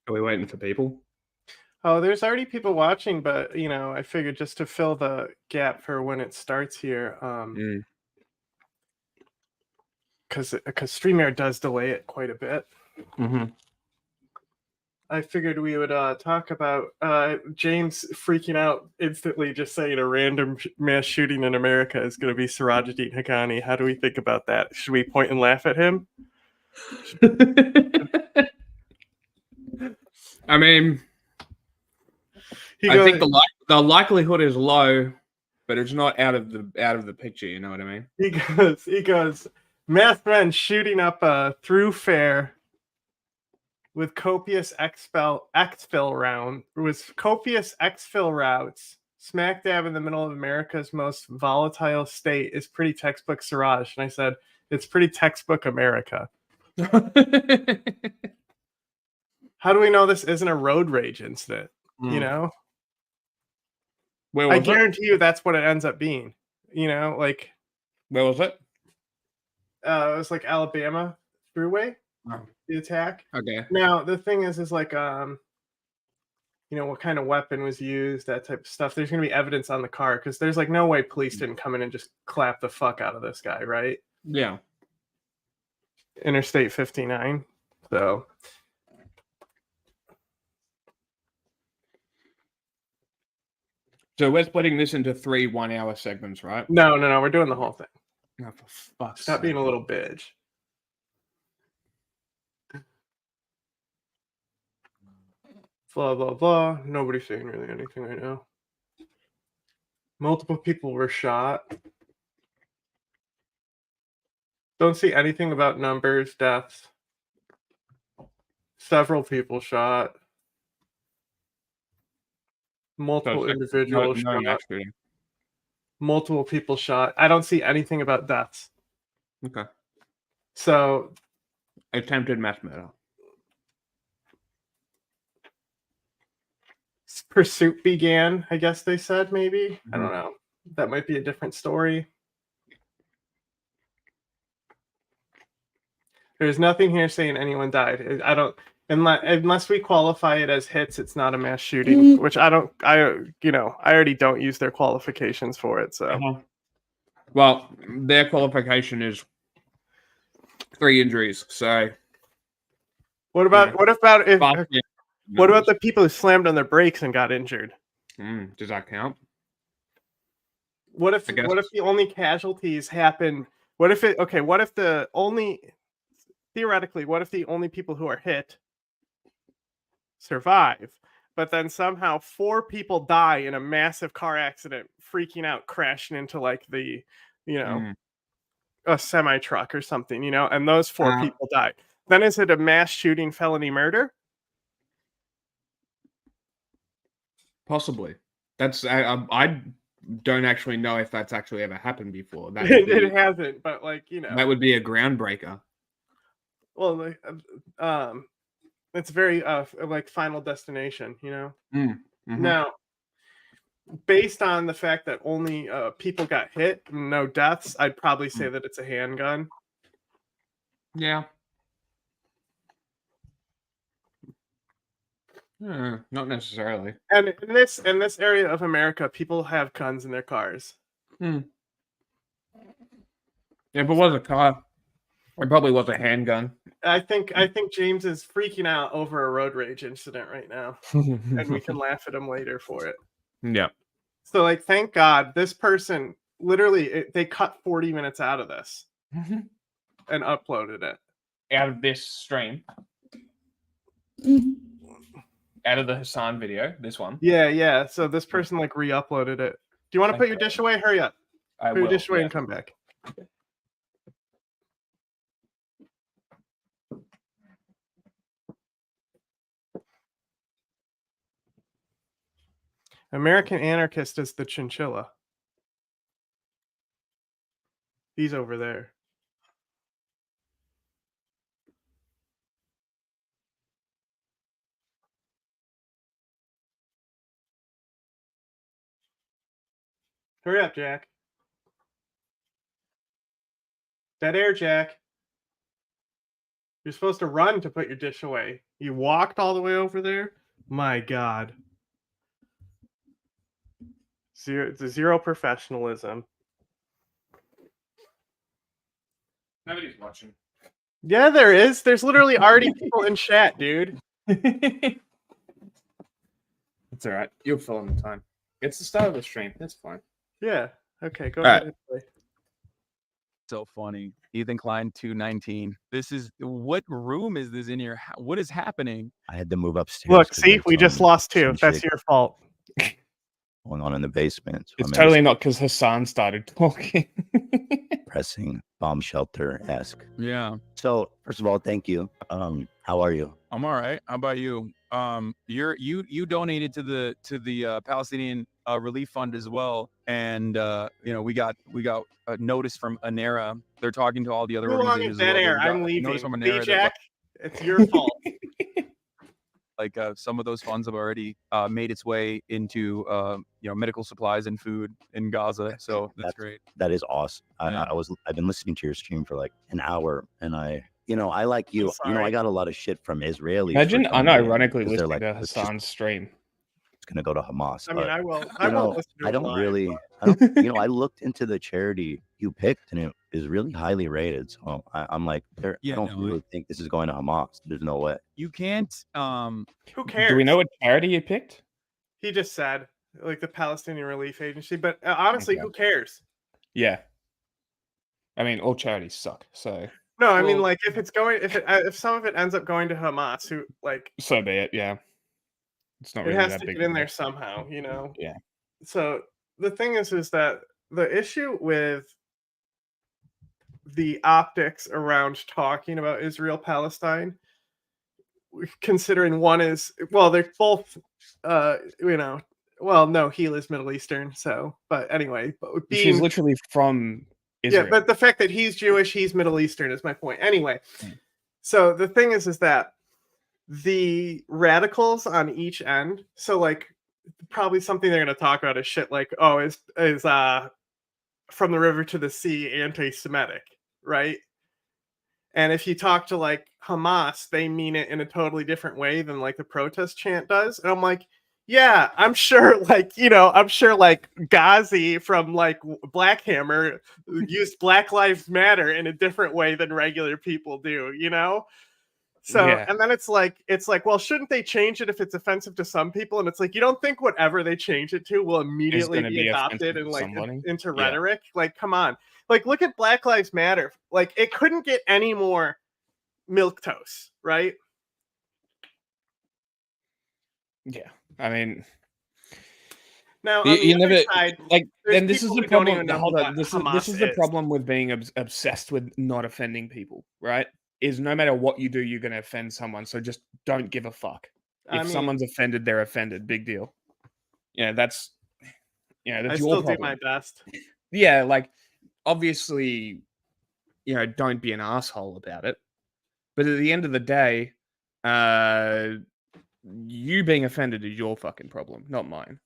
Are we waiting for people? Oh, there's already people watching, but I figured just to fill the gap for when it starts here, Mm. because StreamYard does delay it quite a bit. Mm-hmm. I figured we would talk about James freaking out instantly, just saying a random mass shooting in America is going to be Sirajuddin Haqqani. How do we think about that? Should we point and laugh at him? I mean, He I think goes. the likelihood is low, but it's not out of the picture. You know what I mean? He goes. He goes. Math men shooting up a throughfare with copious exfil routes smack dab in the middle of America's most volatile state is pretty textbook Siraj. And I said, it's pretty textbook America. How do we know this isn't a road rage incident? You know? Where I was it? guarantee you that's what it ends up being. Like Where was it? it was like Alabama Thruway, Oh, the attack. okay. Now the thing is like what kind of weapon was used, that type of stuff. There's going to be evidence on the car because there's like no way police didn't come in and just clap the fuck out of this guy, right? Yeah. Interstate 59. So we're splitting this into 3 1-hour segments, right? no, we're doing the whole thing. Oh, for fuck's Stop being sake. a little bitch. Blah blah blah. Nobody's saying really anything right now. Multiple people were shot. Don't see anything about numbers, deaths. Several people shot. Multiple individuals no shot. mass shooting. Multiple people shot. I don't see anything about deaths. Okay. So Attempted mass murder. pursuit began, I guess they said, maybe. I don't know. That might be a different story. There's nothing here saying anyone died. I don't unless we qualify it as hits, it's not a mass shooting, which I already don't use their qualifications for it. So Well, their qualification is 3 injuries. So what about what about the people who slammed on their brakes and got injured? Does that count? What if the only casualties happen? What if theoretically, what if the only people who are hit survive, but then somehow 4 people die in a massive car accident, freaking out, crashing into like the, a semi truck or something, and those 4 people died. Then is it a mass shooting felony murder? Possibly. That's I don't actually know if that's actually ever happened before. It hasn't, but that would be a groundbreaker. Well, it's very like Final Destination, Now, based on the fact that only people got hit, no deaths, I'd probably say that it's a handgun. Yeah. Not necessarily. And in this area of America, people have guns in their cars. Yeah, if it was a car, it probably was a handgun. I think James is freaking out over a road rage incident right now, and we can laugh at him later for it. Yeah. So, thank God this person literally they cut 40 minutes out of this and uploaded it. Out of this stream. Out of the Hassan video, this one. Yeah. So this person re-uploaded it. Do you want to put your dish away? Hurry up. Put your dish away and come back. American Anarchist is the chinchilla. He's over there. Hurry up, Jack. Dead air, Jack. You're supposed to run to put your dish away. You walked all the way over there? My God. Zero professionalism. Nobody's watching. Yeah, there is. There's literally already people in chat, dude. It's all right. You'll fill in the time. It's the start of the stream. That's fine. Yeah. Okay, go All ahead right. and play. So funny. Ethan Klein 219. This is what room is this in here? What is happening? I had to move upstairs. Look, see, we just lost 2. That's your fault. Going on in the basement. So It's totally not because Hassan started talking. Pressing bomb shelter-esque. Yeah. So first of all, thank you. How are you? I'm all right. How about you? You donated to the Palestinian relief fund as well, and we got a notice from ANERA. They're talking to all the other Too long organizations in as dead well. air. We got I'm a leaving. notice from ANERA that, Jack, it's your fault. some of those funds have already made its way into medical supplies and food in Gaza. So that's great. That is awesome. Yeah. I've been listening to your stream for like an hour, and I like you. I got a lot of shit from Israelis. Imagine unironically listening like, to Hassan's stream. It's gonna go to Hamas. I mean, I will. I won't listen to I it don't live, really. but- I don't. I looked into the charity you picked, and it is really highly rated. So I'm like, I don't really think this is going to Hamas. There's no way. You can't. Who cares? Do we know what charity you picked? He just said, like the Palestinian Relief Agency. But honestly, who cares? Yeah. I mean, all charities suck. So. No, I mean, like if some of it ends up going to Hamas, who like. So be it. Yeah. It's not it really has that to big get in there somehow, Yeah. So the thing is that the issue with the optics around talking about Israel Palestine, considering one is they're both no, Gila's Middle Eastern, so but anyway, she's literally from Israel. Yeah, but the fact that he's Jewish, he's Middle Eastern is my point. Anyway, so the thing is that the radicals on each end, so like probably something they're going to talk about is shit like, is from the river to the sea anti-Semitic, right? And if you talk to like Hamas, they mean it in a totally different way than like the protest chant does. And I'm like, yeah, I'm sure like Ghazi from like Black Hammer used Black Lives Matter in a different way than regular people do, So, and then it's like, well, shouldn't they change it if it's offensive to some people? And it's like, you don't think whatever they change it to will immediately be adopted and like into rhetoric? Like, come on. Like, look at Black Lives Matter. Like, it couldn't get any more milquetoast, right? Yeah. I mean, now you never side, like. And this is the problem. Hold on. This is the problem with being obsessed with not offending people, right? Is no matter what you do, you're going to offend someone. So just don't give a fuck. If someone's offended, they're offended. Big deal. That's I your still problem. do my best. Yeah, like obviously, don't be an asshole about it. But at the end of the day, you being offended is your fucking problem, not mine.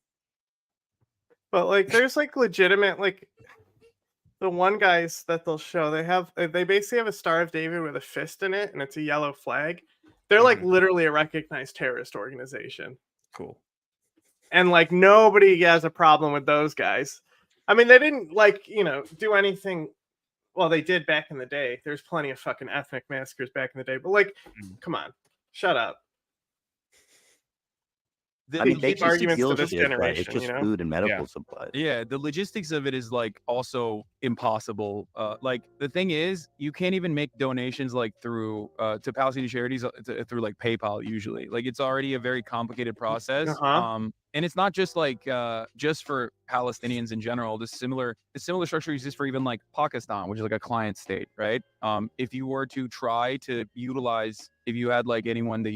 But like, there's like legitimate like. The one guys that they'll show, they basically have a Star of David with a fist in it, and it's a yellow flag. They're like literally a recognized terrorist organization. Cool. And like nobody has a problem with those guys. I mean, they didn't like do anything. Well, they did back in the day. There's plenty of fucking ethnic massacres back in the day, but like, come on, shut up. I mean, keep arguments to this generation. It's just food and medical supplies. Yeah, the logistics of it is like also impossible. Like the thing is, you can't even make donations like through to Palestinian charities through like PayPal usually. Like it's already a very complicated process. And it's not just like just for Palestinians in general. The similar structure exists for even like Pakistan, which is like a client state, right? If you were to try to utilize, if you had like anyone that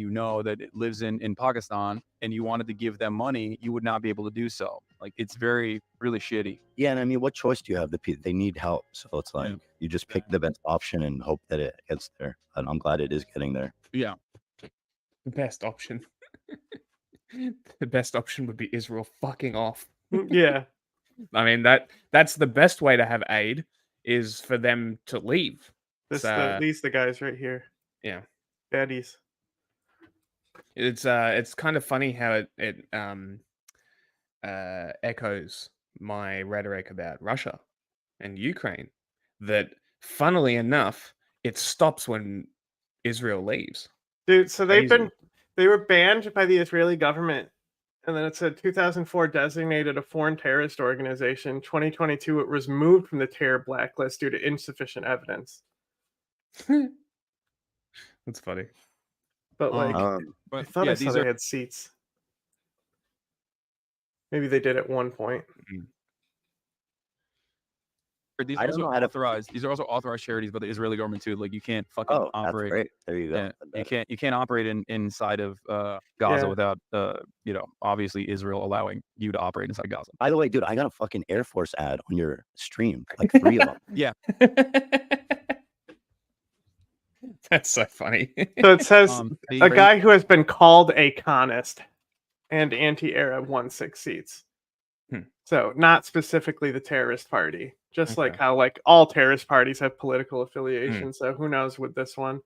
that lives in Pakistan and you wanted to give them money, you would not be able to do so. Like it's really shitty. Yeah, and I mean, what choice do you have? They need help, so it's like you just pick the best option and hope that it gets there. And I'm glad it is getting there. Yeah, the best option. The best option would be Israel fucking off. Yeah. I mean, that's the best way to have aid is for them to leave. These the guys right here. Yeah. Baddies. It's kind of funny how it echoes my rhetoric about Russia and Ukraine. That, funnily enough, it stops when Israel leaves. Dude, so they Crazy. were banned by the Israeli government, and then it said 2004 designated a foreign terrorist organization. 2022 it was moved from the terror blacklist due to insufficient evidence. That's funny. But like, I But thought yeah, I saw they had seats. Maybe they did at one point. these I are don't also know how to- authorized. These are also authorized charities by the Israeli government too. Like you can't fucking Oh, that's operate. great. There you go. Yeah, you can't operate inside of Gaza Yeah. without obviously Israel allowing you to operate inside Gaza. By the way, dude, I got a fucking Air Force ad on your stream, like 3 of them. Yeah. That's so funny. So it says the- a guy who has been called a conist and anti-Arab won 6 seats. So not specifically the terrorist party, just like how like all terrorist parties have political affiliation. So who knows with this one?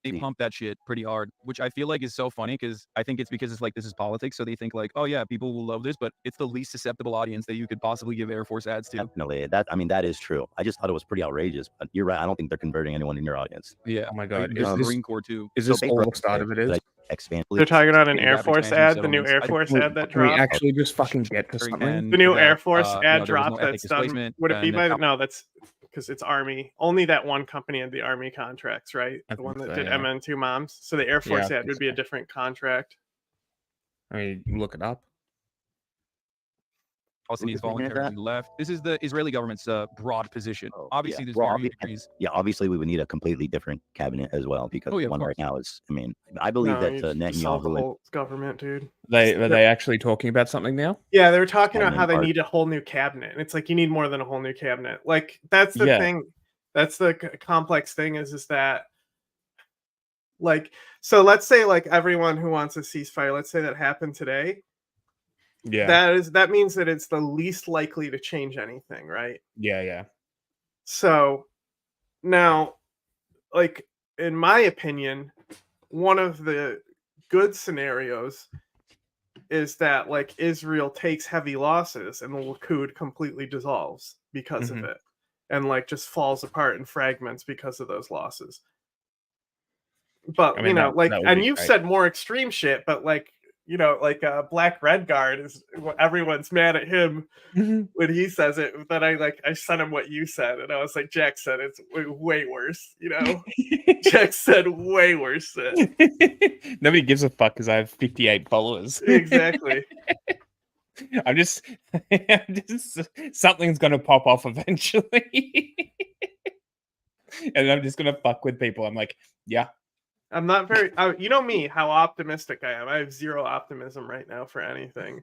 They pump that shit pretty hard, which I feel like is so funny because I think it's because it's like this is politics, so they think like, oh yeah, people will love this, but it's the least susceptible audience that you could possibly give Air Force ads to. Definitely. That is true. I just thought it was pretty outrageous, but you're right. I don't think they're converting anyone in your audience. Yeah. Oh my god. Is Is Marine Corps too? Is this all the start of it? Is Expand. They're talking about an Yeah, Air rapid Force expansion ad, the new Air settlements. Force ad that Can we dropped. actually just fucking get to something? And The new that, Air Force ad there was dropped no ethnic that's done. displacement, Would it be and by that- no? That's because it's Army. Only that one company had the Army contracts, right? I The one think that so, did yeah. MN2 Moms. So the Air Force I ad think would be a so. different contract. I mean, look it up. Palestinians looking at voluntarily left. This is the Israeli government's broad position. Obviously, yeah. there's Well, varying degrees. Yeah, obviously we would need a completely different cabinet as well because Oh, yeah, the of one right course. now is. I mean, I believe No, you that just solve the Netanyahu. whole government, dude. Are they actually talking about something now? Yeah, they were talking about Cabinet how they part. need a whole new cabinet, and it's like you need more than a whole new cabinet. Like that's the Yeah. thing. That's the complex thing is that like so. Let's say like everyone who wants a ceasefire. Let's say that happened today. Yeah. That means that it's the least likely to change anything, right? Yeah. So now, like in my opinion, one of the good scenarios is that like Israel takes heavy losses and the Likud completely dissolves because of it, and like just falls apart and fragments because of those losses. But I mean, that would and be you've great. said more extreme shit, but like like Black Red Guard is everyone's mad at him when he says it. Then I sent him what you said, and I was like, Jack said it's way worse. Jack said way worse shit. Nobody gives a fuck because I have 58 followers. Exactly. I'm just something's gonna pop off eventually, and I'm just gonna fuck with people. I'm like, yeah. I'm not very. You know me, how optimistic I am. I have zero optimism right now for anything.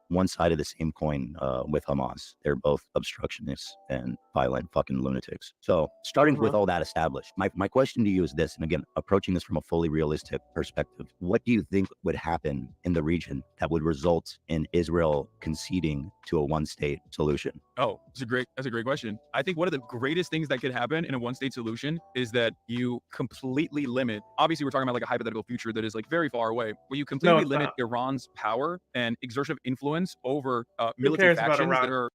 One side of the same coin with Hamas. They're both obstructionists and violent fucking lunatics. So starting with all that established, my question to you is this, and again, approaching this from a fully realistic perspective, what do you think would happen in the region that would result in Israel conceding to a one-state solution? Oh, that's a great question. I think one of the greatest things that could happen in a one-state solution is that you completely limit, obviously we're talking about like a hypothetical future that is like very far away, where you completely limit Iran's power and exertion of influence over military factions that are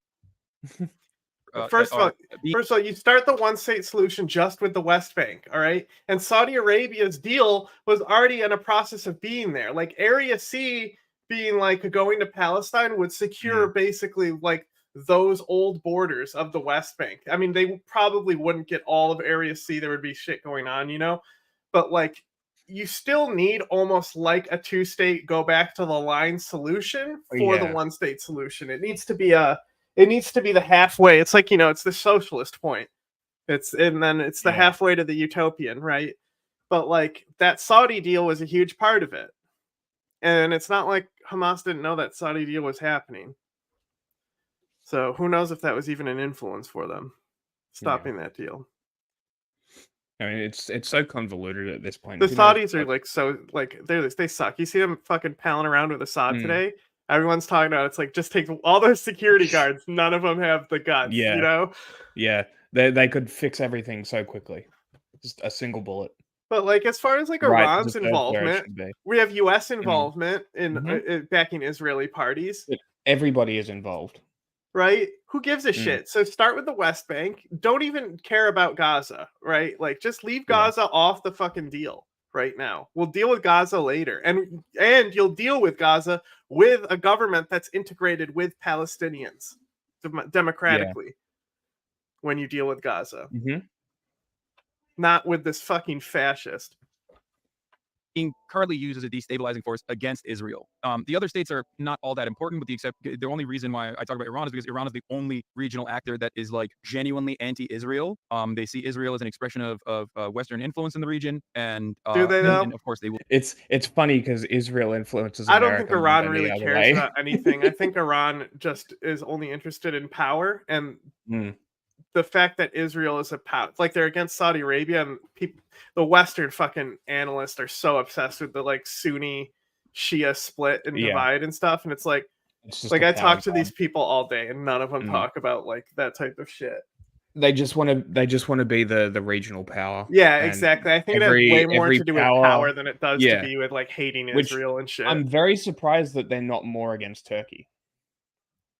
First of all, you start the one-state solution just with the West Bank, all right? And Saudi Arabia's deal was already in a process of being there. Like Area C being like going to Palestine would secure basically like those old borders of the West Bank. I mean, they probably wouldn't get all of Area C. There would be shit going on, but like you still need almost like a two-state go back to the line solution for the one-state solution. It needs to be the halfway. It's like, it's the socialist point. And then it's the halfway to the utopian, right? But like that Saudi deal was a huge part of it. And it's not like Hamas didn't know that Saudi deal was happening. So who knows if that was even an influence for them stopping that deal. I mean, it's so convoluted at this point. The Saudis are like so like they suck. You see them fucking palling around with Assad today. Everyone's talking about it's like just take all those security guards. None of them have the guts. Yeah. You know. Yeah, they could fix everything so quickly. Just a single bullet. But like as far as like Right, Iran's just where it involvement, should be. we have U.S. involvement in Mhm. backing Israeli parties. Everybody is involved. Right? Who gives a shit? So start with the West Bank. Don't even care about Gaza, right? Like just leave Gaza off the fucking deal right now. We'll deal with Gaza later. And you'll deal with Gaza with a government that's integrated with Palestinians democratically when you deal with Gaza. Not with this fucking fascist. Being currently used as a destabilizing force against Israel. The other states are not all that important, but the only reason why I talk about Iran is because Iran is the only regional actor that is like genuinely anti-Israel. They see Israel as an expression of Western influence in the region, and do they though? And of course they will. It's funny because Israel influences I America. don't think Iran more than really the other cares way. about anything. I think Iran just is only interested in power and the fact that Israel is a power, like they're against Saudi Arabia, and the Western fucking analysts are so obsessed with the like Sunni Shia split and divide and stuff, and it's like I talk to these people all day, and none of them talk about like that type of shit. They just want to be the regional power. Yeah, exactly. I think it has way more to do with power than it does to be with like hating Israel and shit. I'm very surprised that they're not more against Turkey,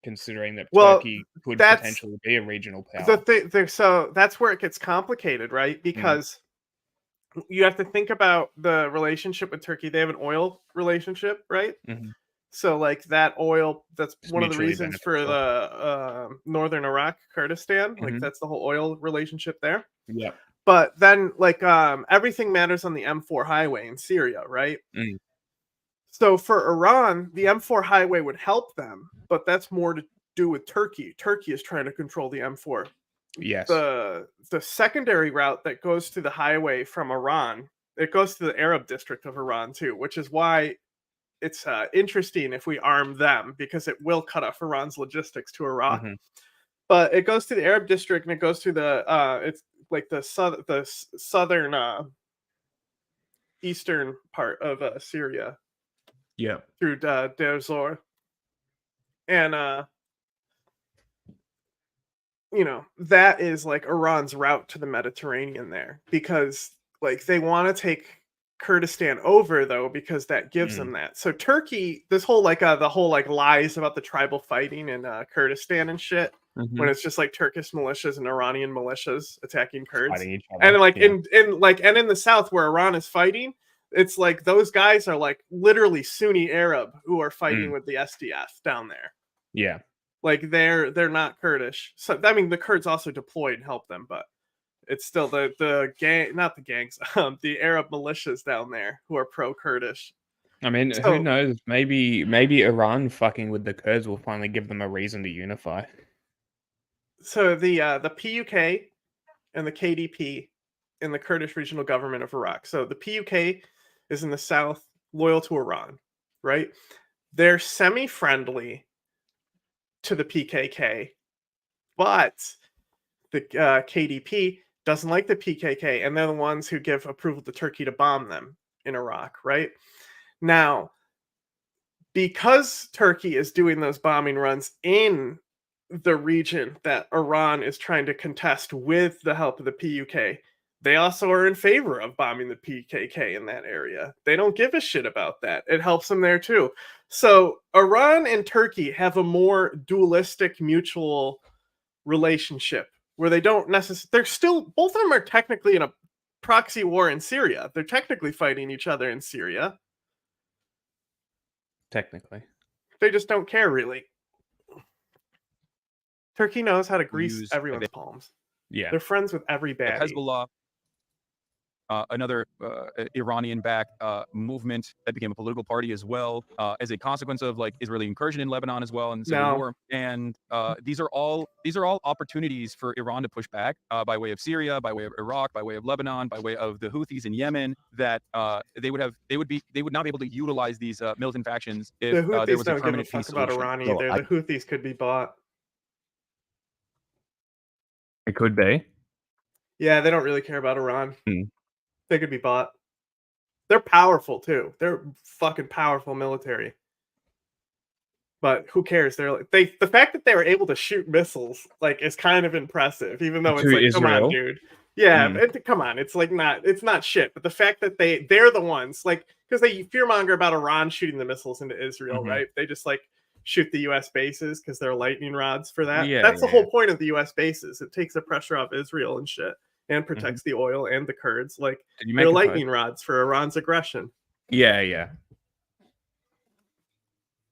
considering that Turkey could potentially be a regional power. So that's where it gets complicated, right? Because you have to think about the relationship with Turkey. They have an oil relationship, right? So like that oil, that's one of the reasons for the northern Iraq, Kurdistan. Like that's the whole oil relationship there. Yeah. But then like everything matters on the M4 highway in Syria, right? So for Iran, the M4 highway would help them, but that's more to do with Turkey. Turkey is trying to control the M4. Yes. The secondary route that goes to the highway from Iran, it goes to the Arab district of Iran too, which is why it's interesting if we arm them, because it will cut off Iran's logistics to Iraq. But it goes to the Arab district and it goes to the it's like the southern eastern part of Syria. Yeah. Through Deir Zor. And that is like Iran's route to the Mediterranean there, because like they want to take Kurdistan over though, because that gives them that. So Turkey, this whole like the whole like lies about the tribal fighting in Kurdistan and shit, when it's just like Turkish militias and Iranian militias attacking Kurds, and like in the south where Iran is fighting, it's like those guys are like literally Sunni Arab who are fighting with the SDF down there. Yeah. Like they're not Kurdish. So I mean the Kurds also deployed and helped them, but it's still the gang, not the gangs, the Arab militias down there who are pro-Kurdish. I mean, who knows? Maybe Iran fucking with the Kurds will finally give them a reason to unify. So the PUK and the KDP in the Kurdish regional government of Iraq. So the PUK is in the south, loyal to Iran, right? They're semi-friendly to the PKK, but the KDP doesn't like the PKK, and they're the ones who give approval to Turkey to bomb them in Iraq, right? Now, because Turkey is doing those bombing runs in the region that Iran is trying to contest with the help of the PUK, they also are in favor of bombing the PKK in that area. They don't give a shit about that. It helps them there too. So Iran and Turkey have a more dualistic mutual relationship where they don't necessarily, they're still, both of them are technically in a proxy war in Syria. They're technically fighting each other in Syria. Technically. They just don't care really. Turkey knows how to grease everyone's palms. Yeah. They're friends with every baddie. Hezbollah, another Iranian-backed movement that became a political party as well, as a consequence of like Israeli incursion in Lebanon as well and the civil war. And these are all opportunities for Iran to push back by way of Syria, by way of Iraq, by way of Lebanon, by way of the Houthis in Yemen. That they would not be able to utilize these militant factions if the Houthis there was a don't permanent give a peace fuck about solution. Iran either. The Houthis could be bought. It could be. Yeah, they don't really care about Iran. They could be bought. They're powerful too. They're fucking powerful military. But who cares? The fact that they were able to shoot missiles like is kind of impressive, even though it's To like, come on, Israel? dude. Yeah, come on. It's like it's not shit. But the fact that they're the ones, like, because they fearmonger about Iran shooting the missiles into Israel, right? They just like shoot the U.S. bases because they're lightning rods for that. Yeah, That's the yeah, whole point of the U.S. bases. It takes the pressure off Israel and shit, and protects the oil and the Kurds. Like, Did you they're make a lightning post? rods for Iran's aggression. Yeah, yeah.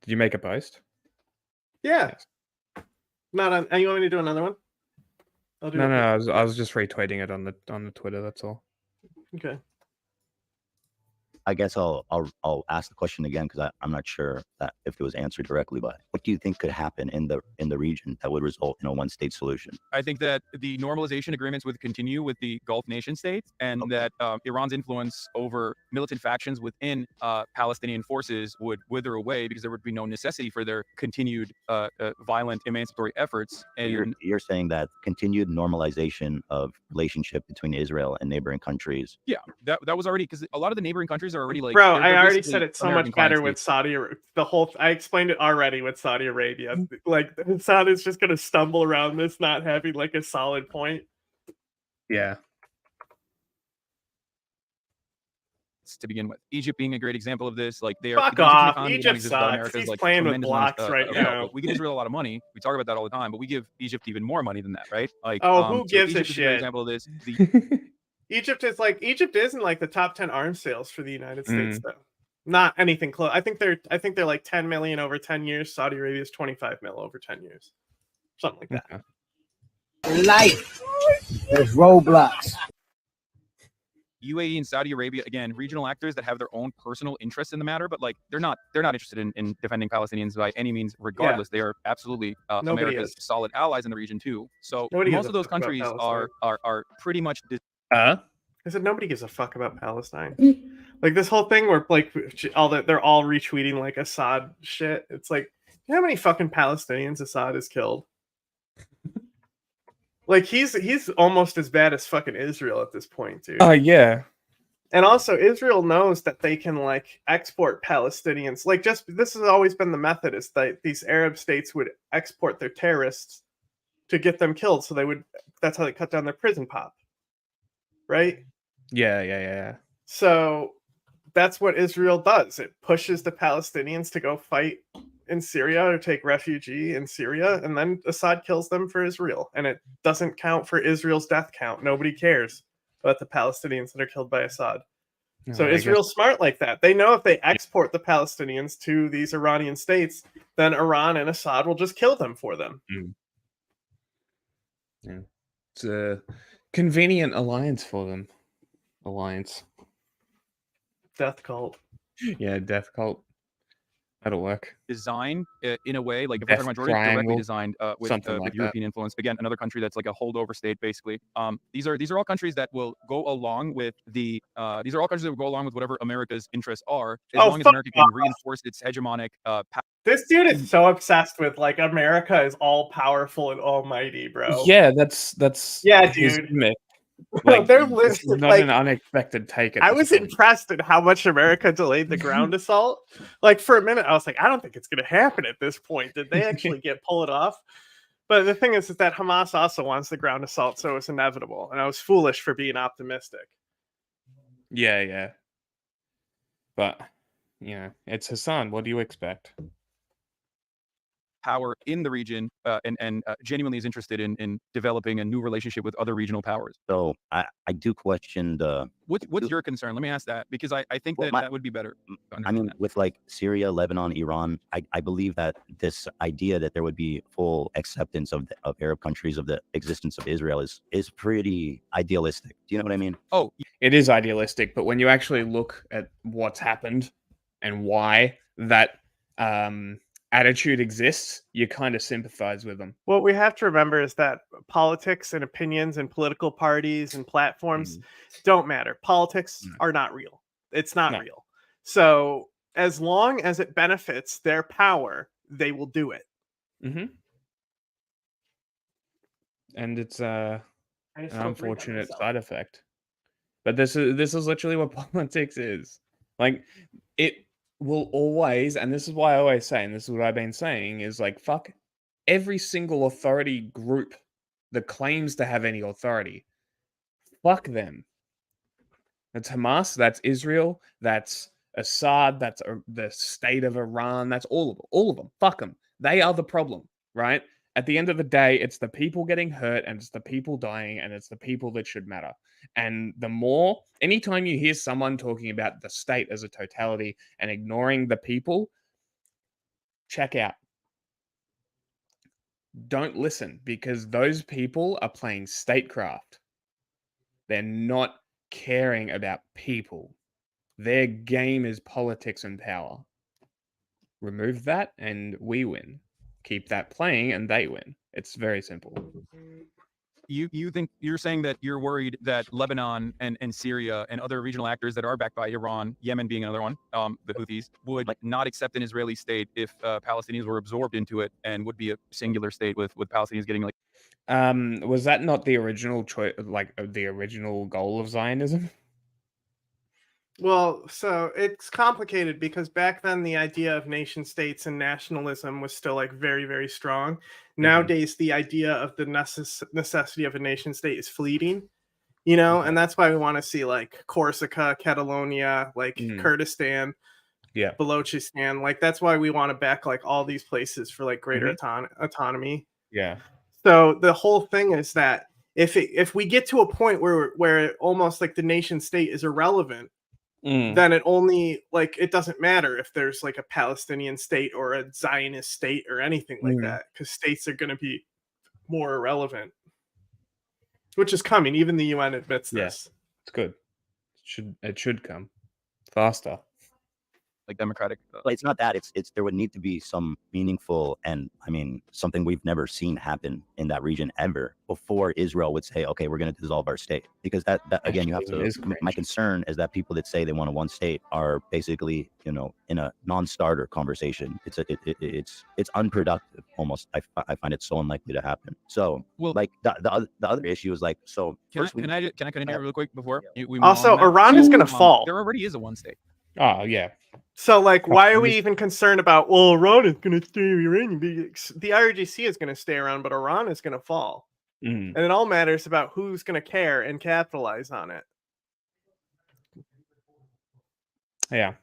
Did you make a post? Yeah. Yes. Not on. You want me to do another one? I'll do No, it. no, I was just retweeting it on the Twitter. That's all. Okay. I guess I'll ask the question again because I'm not sure that if it was answered directly. But what do you think could happen in the region that would result in a one-state solution? I think that the normalization agreements would continue with the Gulf nation states, and that Iran's influence over militant factions within Palestinian forces would wither away because there would be no necessity for their continued violent emancipatory efforts. And You're saying that continued normalization of relationship between Israel and neighboring countries. yeah, that was already, because a lot of the neighboring countries are already like, Bro, they're I already basically said it so American much better client with states. Saudi. I explained it already with Saudi Arabia. Like, Assad is just gonna stumble around this, not having like a solid point. Yeah. To begin with, Egypt being a great example of this. Like, they are Fuck the Egyptian off. economy Egypt exist without sucks. America's He's like playing with tremendous amount blocks of, right of now. help. But we give Israel a lot of money. We talk about that all the time, but we give Egypt even more money than that, right? Like, Oh, who gives Egypt a is a great shit? example of this. Egypt is in like the top 10 arms sales for the United States, though. Not anything close. I think they're like 10 million over 10 years. Saudi Arabia is 25 mil over 10 years. Something like that. Life. There's roadblocks. UAE and Saudi Arabia, again, regional actors that have their own personal interests in the matter, but like they're not interested in defending Palestinians by any means. Regardless, they are absolutely America's solid allies in the region too. So most of those countries are pretty much. I said nobody gives a fuck about Palestine. Like, this whole thing where like they're all retweeting like Assad shit. It's like, you know how many fucking Palestinians Assad has killed? Like, he's almost as bad as fucking Israel at this point, dude. Yeah. And also, Israel knows that they can like export Palestinians. Like, this has always been the method, is that these Arab states would export their terrorists to get them killed. So that's how they cut down their prison pop. Right? Yeah. So that's what Israel does. It pushes the Palestinians to go fight in Syria or take refugee in Syria, and then Assad kills them for Israel. And it doesn't count for Israel's death count. Nobody cares about the Palestinians that are killed by Assad. So Israel's smart like that. They know if they export the Palestinians to these Iranian states, then Iran and Assad will just kill them for them. Yeah. It's a convenient alliance for them. Death cult. Yeah, death cult. That'll work. Designed in a way, like if we're talking about Jordan, directly designed with European influence. Again, another country that's like a holdover state, basically. These are all countries that will go along with whatever America's interests are, as long as America can reinforce its hegemonic. This dude is so obsessed with like America is all powerful and almighty, bro. Yeah, that's his dude. myth. Like, they're not like, an unexpected take. I was impressed at how much America delayed the ground assault. Like, for a minute, I was like, I don't think it's going to happen at this point. Did they actually pull it off? But the thing is that Hamas also wants the ground assault, so it's inevitable. And I was foolish for being optimistic. Yeah. But, it's Hassan. What do you expect? Power in the region and genuinely is interested in developing a new relationship with other regional powers. So I do question the. What's your concern? Let me ask that, because I think that would be better. I mean, with like Syria, Lebanon, Iran, I believe that this idea that there would be full acceptance of Arab countries of the existence of Israel is pretty idealistic. Do you know what I mean? Oh, it is idealistic, but when you actually look at what's happened and why that attitude exists, you kind of sympathize with them. What we have to remember is that politics and opinions and political parties and platforms don't matter. Politics are not real. It's not real. So as long as it benefits their power, they will do it. And it's an unfortunate side effect. But this is literally what politics is. Like, will always, and this is why I always say, and this is what I've been saying, is like, fuck every single authority group that claims to have any authority. Fuck them. That's Hamas, that's Israel, that's Assad, that's the state of Iran, that's all of them. Fuck them. They are the problem, right? At the end of the day, it's the people getting hurt and it's the people dying and it's the people that should matter. And anytime you hear someone talking about the state as a totality and ignoring the people, check out. Don't listen, because those people are playing statecraft. They're not caring about people. Their game is politics and power. Remove that and we win. Keep that playing and they win. It's very simple. You're saying that you're worried that Lebanon and Syria and other regional actors that are backed by Iran, Yemen being another one, the Houthis, would not accept an Israeli state if Palestinians were absorbed into it and would be a singular state with Palestinians getting like. Was that not the original choice, like the original goal of Zionism? Well, so it's complicated because back then the idea of nation states and nationalism was still like very, very strong. Nowadays, the idea of the necessity of a nation state is fleeting, and that's why we want to see like Corsica, Catalonia, like Kurdistan, Balochistan. Like that's why we want to back like all these places for like greater autonomy. Yeah. So the whole thing is that if we get to a point where almost like the nation state is irrelevant, then it only like it doesn't matter if there's like a Palestinian state or a Zionist state or anything like that, because states are going to be more irrelevant, which is coming. Even the UN admits this. It's good. It should come faster. Like democratic. But it's not that. It's there would need to be some meaningful and something we've never seen happen in that region ever before Israel would say, okay, we're going to dissolve our state. Because that again, you have to. My concern is that people that say they want a one state are basically in a non-starter conversation. It's unproductive almost. I find it so unlikely to happen. So like the other issue is like so. Can I continue real quick before we move also on Iran is going to fall. There already is a one state. Oh yeah. So, like, why are we even concerned about, well, Iran is going to stay Iranian? The IRGC is going to stay around, but Iran is going to fall. And it all matters about who's going to care and capitalize on it. Yeah.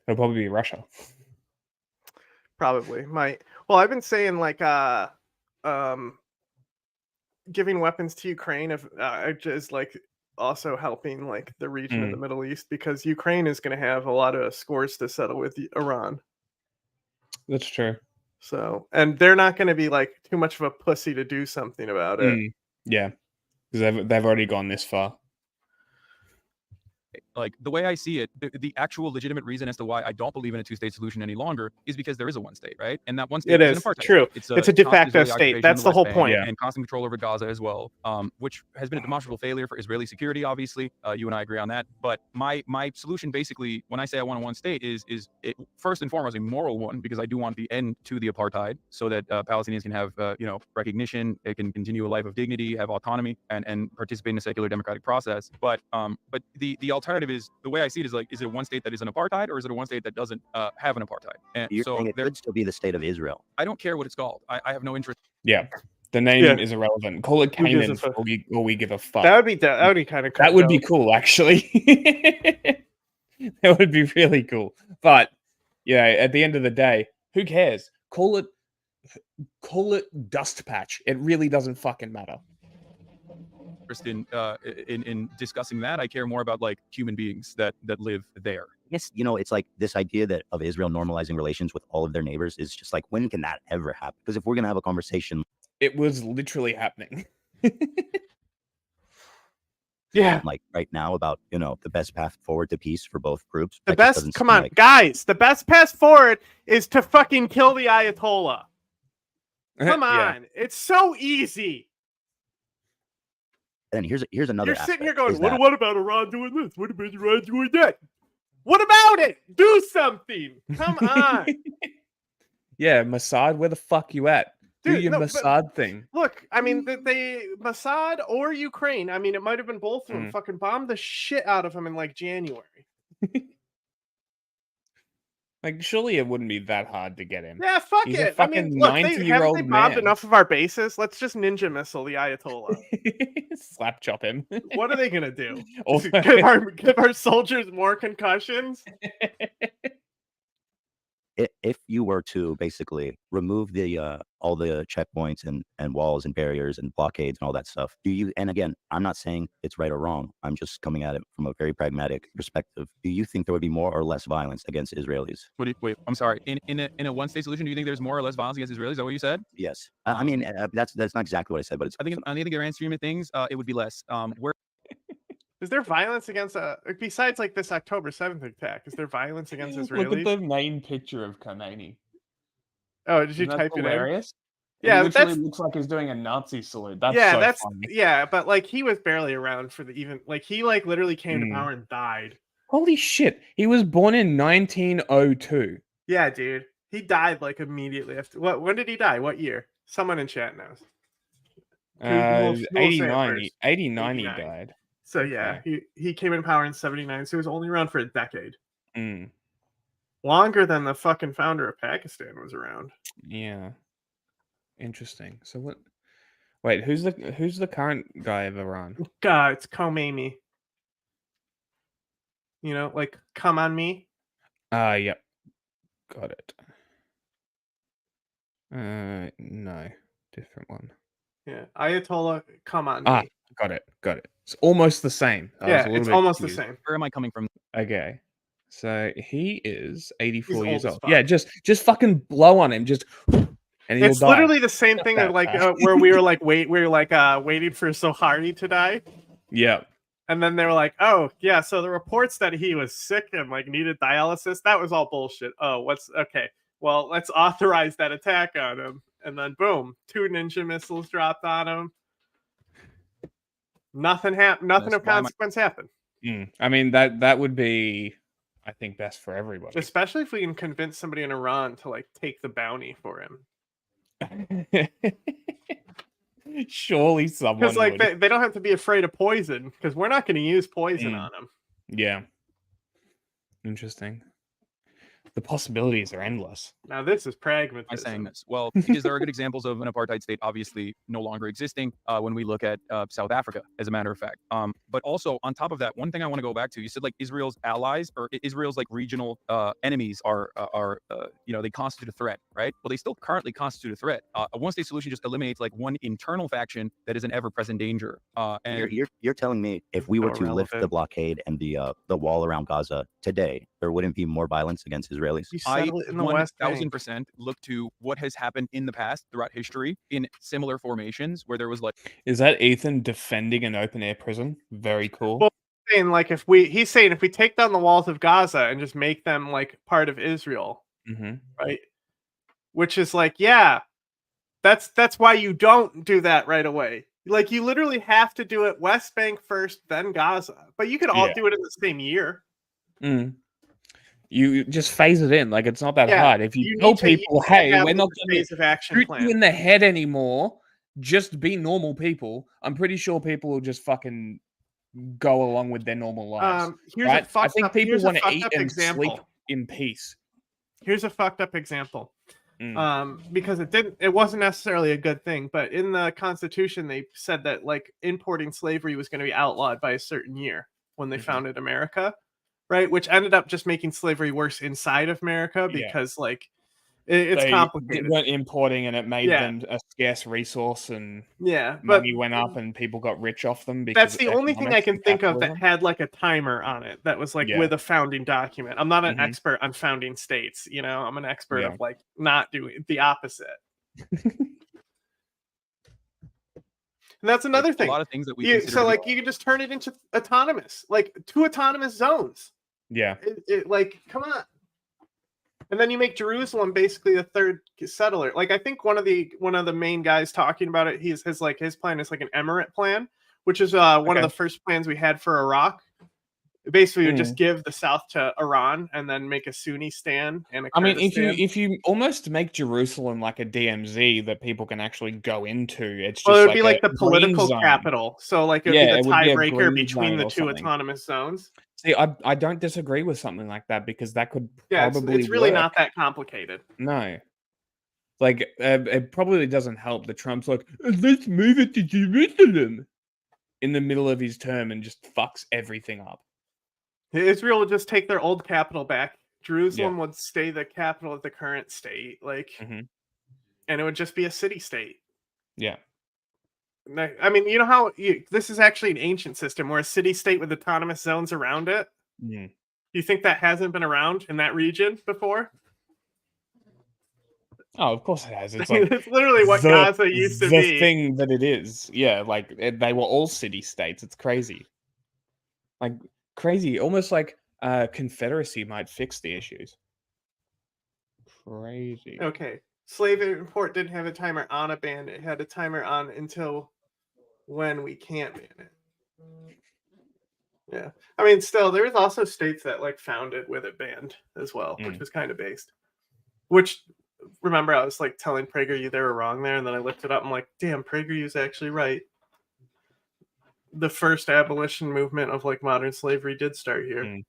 It'll probably be Russia. Probably. Well, I've been saying, like, giving weapons to Ukraine is, like, also helping like the region of the Middle East, because Ukraine is going to have a lot of scores to settle with Iran. That's true. So, and they're not going to be like too much of a pussy to do something about it. Yeah, because they've already gone this far. Like the way I see it, the actual legitimate reason as to why I don't believe in a two-state solution any longer is because there is a one state, right? And that one state is apartheid. True. It's a de facto state. That's the whole point. And constant control over Gaza as well, which has been a demonstrable failure for Israeli security. Obviously, you and I agree on that. But my solution, basically, when I say I want a one state, is it, first and foremost a moral one, because I do want the end to the apartheid, so that Palestinians can have recognition, they can continue a life of dignity, have autonomy, and participate in a secular democratic process. But the alternative is, the way I see it is like, is it one state that is an apartheid, or is it a one state that doesn't have an apartheid? And you're saying it could still be the state of Israel. I don't care what it's called. I have no interest. Yeah, the name is irrelevant. Call it Canaan, or we give a fuck. That would be kind of cool. That would be cool, actually. That would be really cool. But at the end of the day, who cares? Call it Dust Patch. It really doesn't fucking matter. In discussing that, I care more about like human beings that live there. Yes, it's like this idea that of Israel normalizing relations with all of their neighbors is just like, when can that ever happen? Because if we're gonna have a conversation, it was literally happening. Yeah, like right now about the best path forward to peace for both groups. The best path forward is to fucking kill the Ayatollah. Come on, it's so easy. And here's another. You're sitting here going, what about Iran doing this? What about Iran doing that? What about it? Do something. Come on. Yeah, Mossad, where the fuck you at? Do your Mossad thing. Look, I mean, they Mossad or Ukraine. I mean, it might have been both of them. Fucking bombed the shit out of them in like January. Like, surely it wouldn't be that hard to get him. Yeah, fuck He's it. a fucking look, haven't they 90-year-old bombed man. enough of our bases? Let's just ninja missile the Ayatollah. Slap chop him. What are they gonna do? Also, give our soldiers more concussions? If you were to basically remove the all the checkpoints and walls and barriers and blockades and all that stuff, and again, I'm not saying it's right or wrong, I'm just coming at it from a very pragmatic perspective. Do you think there would be more or less violence against Israelis? Wait, I'm sorry. In a one-state solution, do you think there's more or less violence against Israelis? Is that what you said? Yes. I mean, that's not exactly what I said, but it's. I think the grand stream of things, it would be less. Is there violence against besides like this October 7th attack? Is there violence against Israelis? Look at the main picture of Khomeini. Oh, did you type hilarious? It in? Yeah, it literally looks like he's doing a Nazi salute. That's funny. Yeah, but like he was barely around for he like literally came to power and died. Holy shit! He was born in 1902. Yeah, dude, he died like immediately after. When did he die? What year? Someone in chat knows. 89 he died. So yeah, he came in power in 79, so he was only around for a decade. Longer than the fucking founder of Pakistan was around. Yeah. Interesting. So what? Wait, who's the current guy of Iran? It's Khomeini. You know, like come on me. Yep. Got it. No, different one. Yeah, Ayatollah, come on me. Got it. It's almost the same. It's almost the same. Where am I coming from? Okay. So he is 84 years old. Fuck. Yeah, just fucking blow on him, just and he'll It's die. literally the same thing of like where we were like waiting for Sohari to die. Yeah. And then they were like, oh yeah, so the reports that he was sick and like needed dialysis, that was all bullshit. Oh, okay. Well, let's authorize that attack on him. And then boom, 2 ninja missiles dropped on him. Nothing happened. Nothing of consequence happened. I mean, that would be, I think, best for everybody. Especially if we can convince somebody in Iran to like take the bounty for him. Surely someone because like would. they don't have to be afraid of poison because we're not going to use poison on them. Yeah. Interesting. The possibilities are endless. Now this is pragmatism. I'm saying this. Well, because there are good examples of an apartheid state obviously no longer existing when we look at South Africa, as a matter of fact. But also on top of that, one thing I want to go back to, you said like Israel's allies or Israel's like regional enemies are they constitute a threat, right? Well, they still currently constitute a threat. A one-state solution just eliminates like one internal faction that is an ever-present danger. And you're telling me if we were to lift the blockade and the wall around Gaza today, there wouldn't be more violence against Israelis? I 1000% look to what has happened in the past throughout history in similar formations where there was like. Is that Ethan defending an open air prison? Very cool. Well, he's saying if we take down the walls of Gaza and just make them like part of Israel, right? Which is like, yeah, that's why you don't do that right away. Like you literally have to do it West Bank first, then Gaza. But you could all do it in the same year. You just phase it in. Like, it's not that hard. If you tell people, hey, we're not going to shoot you in the head anymore, just be normal people, I'm pretty sure people will just fucking go along with their normal lives. Right? I think people want to eat and sleep in peace. Here's a fucked up example. Because it wasn't necessarily a good thing, but in the Constitution, they said that like importing slavery was going to be outlawed by a certain year when they founded America. Right, which ended up just making slavery worse inside of America because, like, it's complicated. They weren't importing, and it made them a scarce resource, and money went up, and people got rich off them. Because that's the only thing I can think of that had like a timer on it that was like with a founding document. I'm not an expert on founding states, you know. I'm an expert of like not doing the opposite. And that's another thing. A lot of things that we you can just turn it into autonomous, like 2 autonomous zones. Yeah. Like, come on. And then you make Jerusalem basically the third settler. Like, I think one of the main guys talking about it, his plan is like an emirate plan, which is one of the first plans we had for Iraq. Basically, would just give the South to Iran and then make a Sunni stand. And if you almost make Jerusalem like a DMZ that people can actually go into, it's just it would be like the political capital. So like it would be the tiebreaker between the 2 autonomous zones. See, I don't disagree with something like that because that could probably it's really work. not that complicated. No. Like, it probably doesn't help that Trump's like, let's move it to Jerusalem in the middle of his term and just fucks everything up. Israel would just take their old capital back. Jerusalem would stay the capital of the current state, and it would just be a city-state. Yeah. I mean, you know how this is actually an ancient system where a city-state with autonomous zones around it? Mm. You think that hasn't been around in that region before? Oh, of course it has. It's like it's literally what Gaza used to be. The thing that it is. Yeah, like they were all city-states. It's crazy. Like crazy. Almost like Confederacy might fix the issues. Crazy. Okay. Slave import didn't have a timer on a ban. It had a timer on until when we can't ban it. Yeah. I mean, still, there's also states that like found it with it banned as well, which was kind of based. Which, remember, I was like telling PragerU they were wrong there, and then I looked it up. I'm like, damn, PragerU's actually right. The first abolition movement of like modern slavery did start here.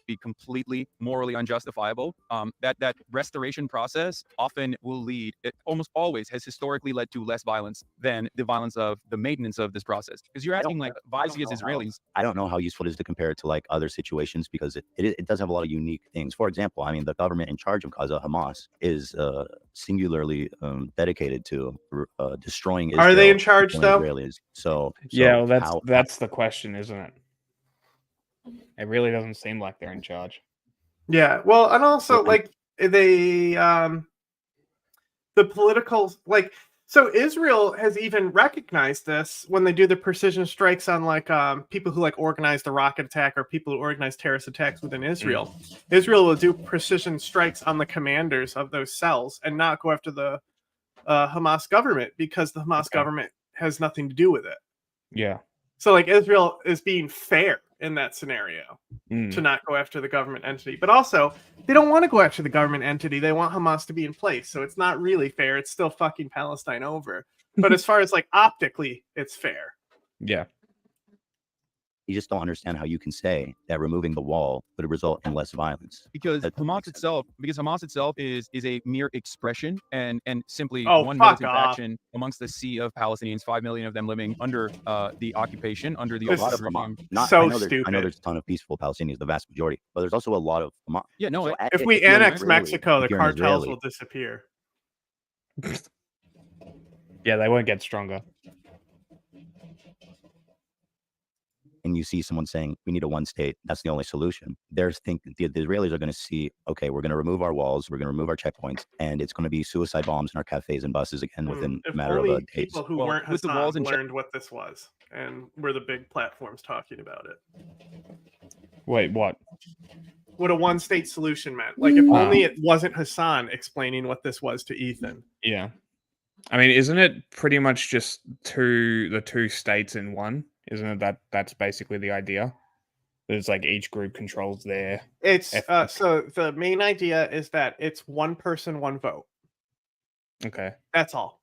Be completely morally unjustifiable. That restoration process often will lead, it almost always has historically led to less violence than the violence of the maintenance of this process. Because you're acting like Vizi as Israelis. I don't know how useful it is to compare it to like other situations because it does have a lot of unique things. For example, I mean, the government in charge of Gaza, Hamas, is singularly dedicated to destroying Israel. Are they in charge though? Israelis. So yeah, well, that's the question, isn't it? It really doesn't seem like they're in charge. Yeah, well, and also like they the political so Israel has even recognized this when they do the precision strikes on like people who like organize the rocket attack or people who organize terrorist attacks within Israel. Israel will do precision strikes on the commanders of those cells and not go after the Hamas government because the Hamas government has nothing to do with it. Yeah. So like Israel is being fair in that scenario to not go after the government entity. But also, they don't want to go after the government entity. They want Hamas to be in place. So it's not really fair. It's still fucking Palestine over. But as far as like optically, it's fair. Yeah. You just don't understand how you can say that removing the wall would result in less violence. Because Hamas itself is a mere expression and simply one militant faction amongst the sea of Palestinians, 5 million of them living under the occupation, under the regime. I know there's a ton of peaceful Palestinians, the vast majority, but there's also a lot of Hamas. Yeah, no. So if we annex Mexico, the cartels will disappear. Yeah, they won't get stronger. And you see someone saying we need a one state, that's the only solution. The Israelis are going to see, okay, we're going to remove our walls, we're going to remove our checkpoints, and it's going to be suicide bombs in our cafes and buses again within a matter of days. People who weren't Hassan learned what this was, and were the big platforms talking about it. Wait, what? What a one state solution meant. Like if only it wasn't Hassan explaining what this was to Ethan. Yeah. I mean, isn't it pretty much just the two states in one? Isn't it that's basically the idea? There's like each group controls their. It's so the main idea is that it's one person, one vote. Okay. That's all.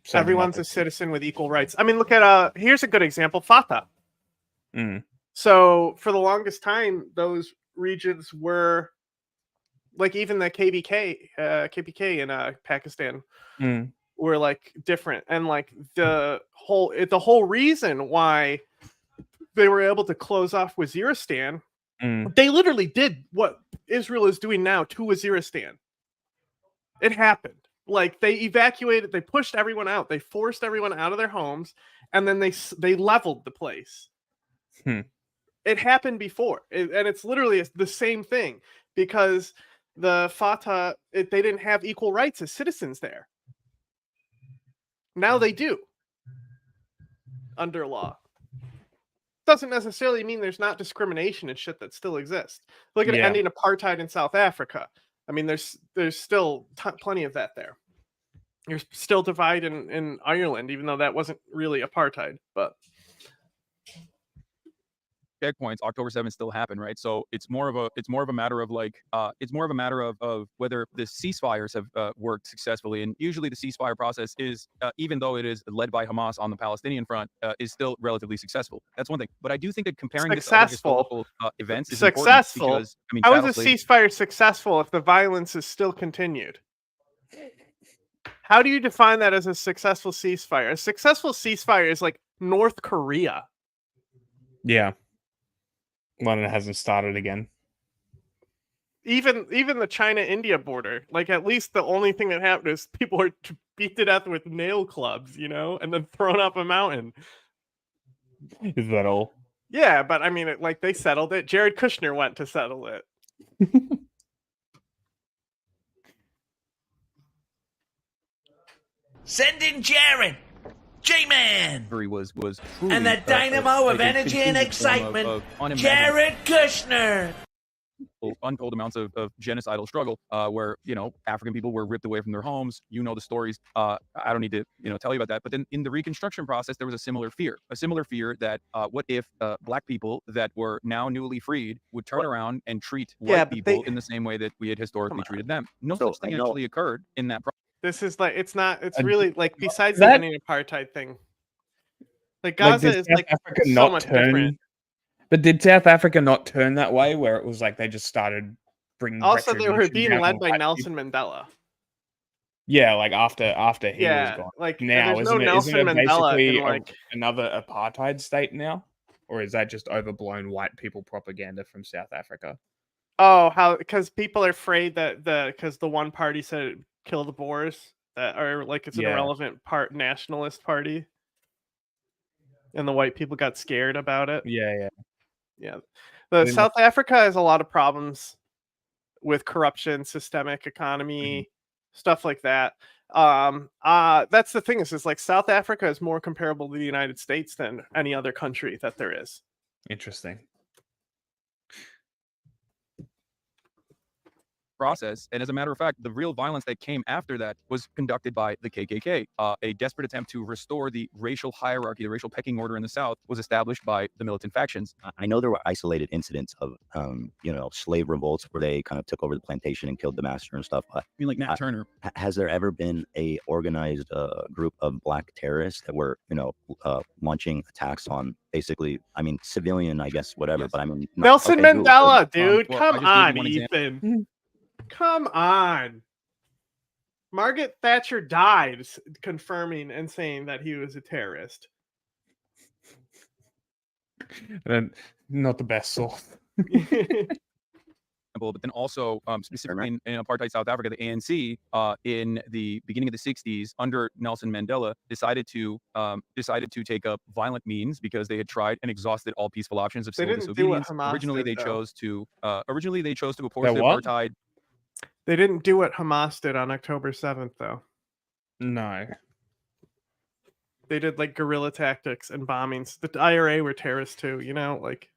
So everyone's a citizen with equal rights. I mean, look at here's a good example, Fatah. So for the longest time, those regions were like even the KPK in Pakistan. Were like different, and like the whole reason why they were able to close off Waziristan, they literally did what Israel is doing now to Waziristan. It happened. Like they evacuated, they pushed everyone out, they forced everyone out of their homes, and then they leveled the place. It happened before, and it's literally the same thing because the Fatah they didn't have equal rights as citizens there. Now they do under law. Doesn't necessarily mean there's not discrimination and shit that still exists. Look at ending apartheid in South Africa. I mean, there's still plenty of that there. There's still divide in Ireland, even though that wasn't really apartheid. But checkpoints, October 7th still happened, right? So it's more of a matter of like of whether the ceasefires have worked successfully. And usually the ceasefire process is, even though it is led by Hamas on the Palestinian front, is still relatively successful. That's one thing. But I do think that comparing this to other historical events is important because, I mean, how is a ceasefire successful if the violence is still continued? How do you define that as a successful ceasefire? A successful ceasefire is like North Korea. Yeah. One that hasn't started again. Even the China-India border, like at least the only thing that happened is people were beat to death with nail clubs, you know, and then thrown up a mountain. Is that all? Yeah, but I mean, like they settled it. Jared Kushner went to settle it. Send in Jared, J-Man, was and the dynamo of energy and excitement, Jared Kushner. Untold amounts of genocidal struggle, where, you know, African people were ripped away from their homes. You know the stories. I don't need to, you know, tell you about that. But then in the Reconstruction process, there was a similar fear that what if black people that were now newly freed would turn around and treat white people in the same way that we had historically treated them? No such thing actually occurred in that process. This is like, it's really like, besides the ending apartheid thing, like Gaza is like Africa so much different. But did South Africa not turn that way, where it was like they just started bringing? Also, they were being led by Nelson Mandela. Yeah, like after he was gone. Like now, there's isn't no it, Nelson isn't it Mandela basically in like another apartheid state now, or is that just overblown white people propaganda from South Africa? Oh, how because people are afraid that because the one party said it'd kill the Boers, that are like it's an irrelevant nationalist party, and the white people got scared about it. Yeah. The South Africa has a lot of problems with corruption, systemic economy, stuff like that. That's the thing is like South Africa is more comparable to the United States than any other country that there is. Interesting. Process. And as a matter of fact, the real violence that came after that was conducted by the KKK. A desperate attempt to restore the racial hierarchy, the racial pecking order in the South was established by the militant factions. I know there were isolated incidents of, you know, slave revolts where they kind of took over the plantation and killed the master and stuff. I mean, like Nat Turner. Has there ever been a organized group of black terrorists that were, you know, launching attacks on basically, I mean, civilian, I guess, whatever, but I mean... Nelson Mandela, dude! Come on, Ethan! Come on. Margaret Thatcher died confirming and saying that he was a terrorist. And not the best source. But then also specifically in apartheid South Africa, the ANC in the beginning of the 60s under Nelson Mandela decided to take up violent means because they had tried and exhausted all peaceful options of civil disobedience. Originally, they chose to oppose the apartheid. They didn't do what Hamas did on October 7th, though. No. They did like guerrilla tactics and bombings. The IRA were terrorists too, you know, like.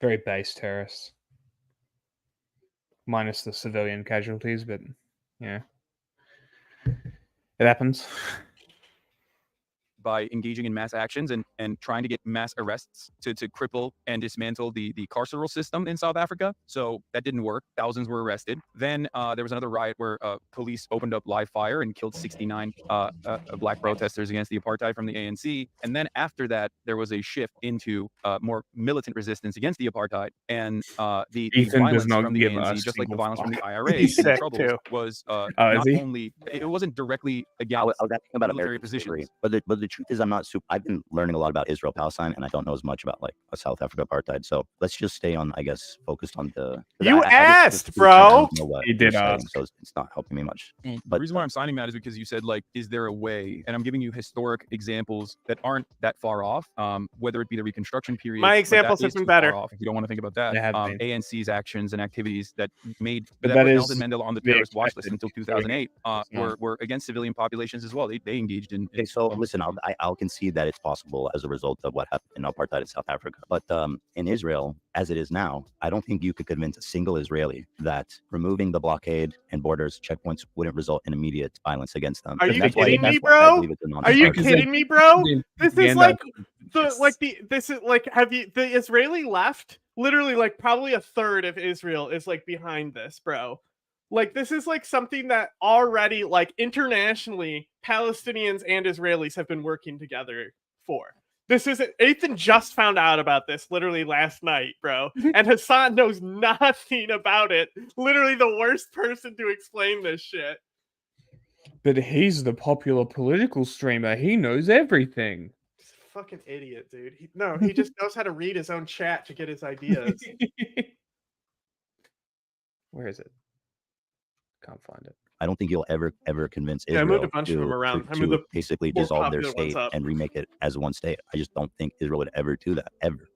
Very base terrorists. Minus the civilian casualties, but yeah. It happens. By engaging in mass actions and trying to get mass arrests to cripple and dismantle the carceral system in South Africa. So that didn't work. Thousands were arrested. Then there was another riot where police opened up live fire and killed 69 black protesters against the apartheid from the ANC. And then after that, there was a shift into more militant resistance against the apartheid. And the violence from the ANC, just like the violence from the IRA, the troubles was not only, it wasn't directly against military positions. But the truth is, I've been learning a lot about Israel Palestine, and I don't know as much about like a South Africa apartheid. So let's just stay on, I guess, focused on the. You asked, bro. He did ask, so it's not helping me much. But the reason why I'm signing that is because you said like, is there a way? And I'm giving you historic examples that aren't that far off. Whether it be the Reconstruction period. My examples have been better. If you don't want to think about that, ANC's actions and activities that made that put Nelson Mandela on the terrorist watch list until 2008 were against civilian populations as well. They engaged in. Okay, so listen, I'll concede that it's possible as a result of what happened in apartheid in South Africa. But in Israel, as it is now, I don't think you could convince a single Israeli that removing the blockade and borders checkpoints wouldn't result in immediate violence against them. Are you kidding me, bro? Are you kidding me, bro? This is like The Israeli left, literally like probably a third of Israel is like behind this, bro. Like this is like something that already like internationally Palestinians and Israelis have been working together for. This isn't Ethan just found out about this literally last night, bro. And Hassan knows nothing about it. Literally the worst person to explain this shit. But he's the popular political streamer. He knows everything. He's a fucking idiot, dude. He just knows how to read his own chat to get his ideas. Where is it? Can't find it. I don't think you'll ever convince Yeah, I Israel moved a bunch of them around. to basically more dissolve their popular ones state up. and remake it as one state. I just don't think Israel would ever do that, ever.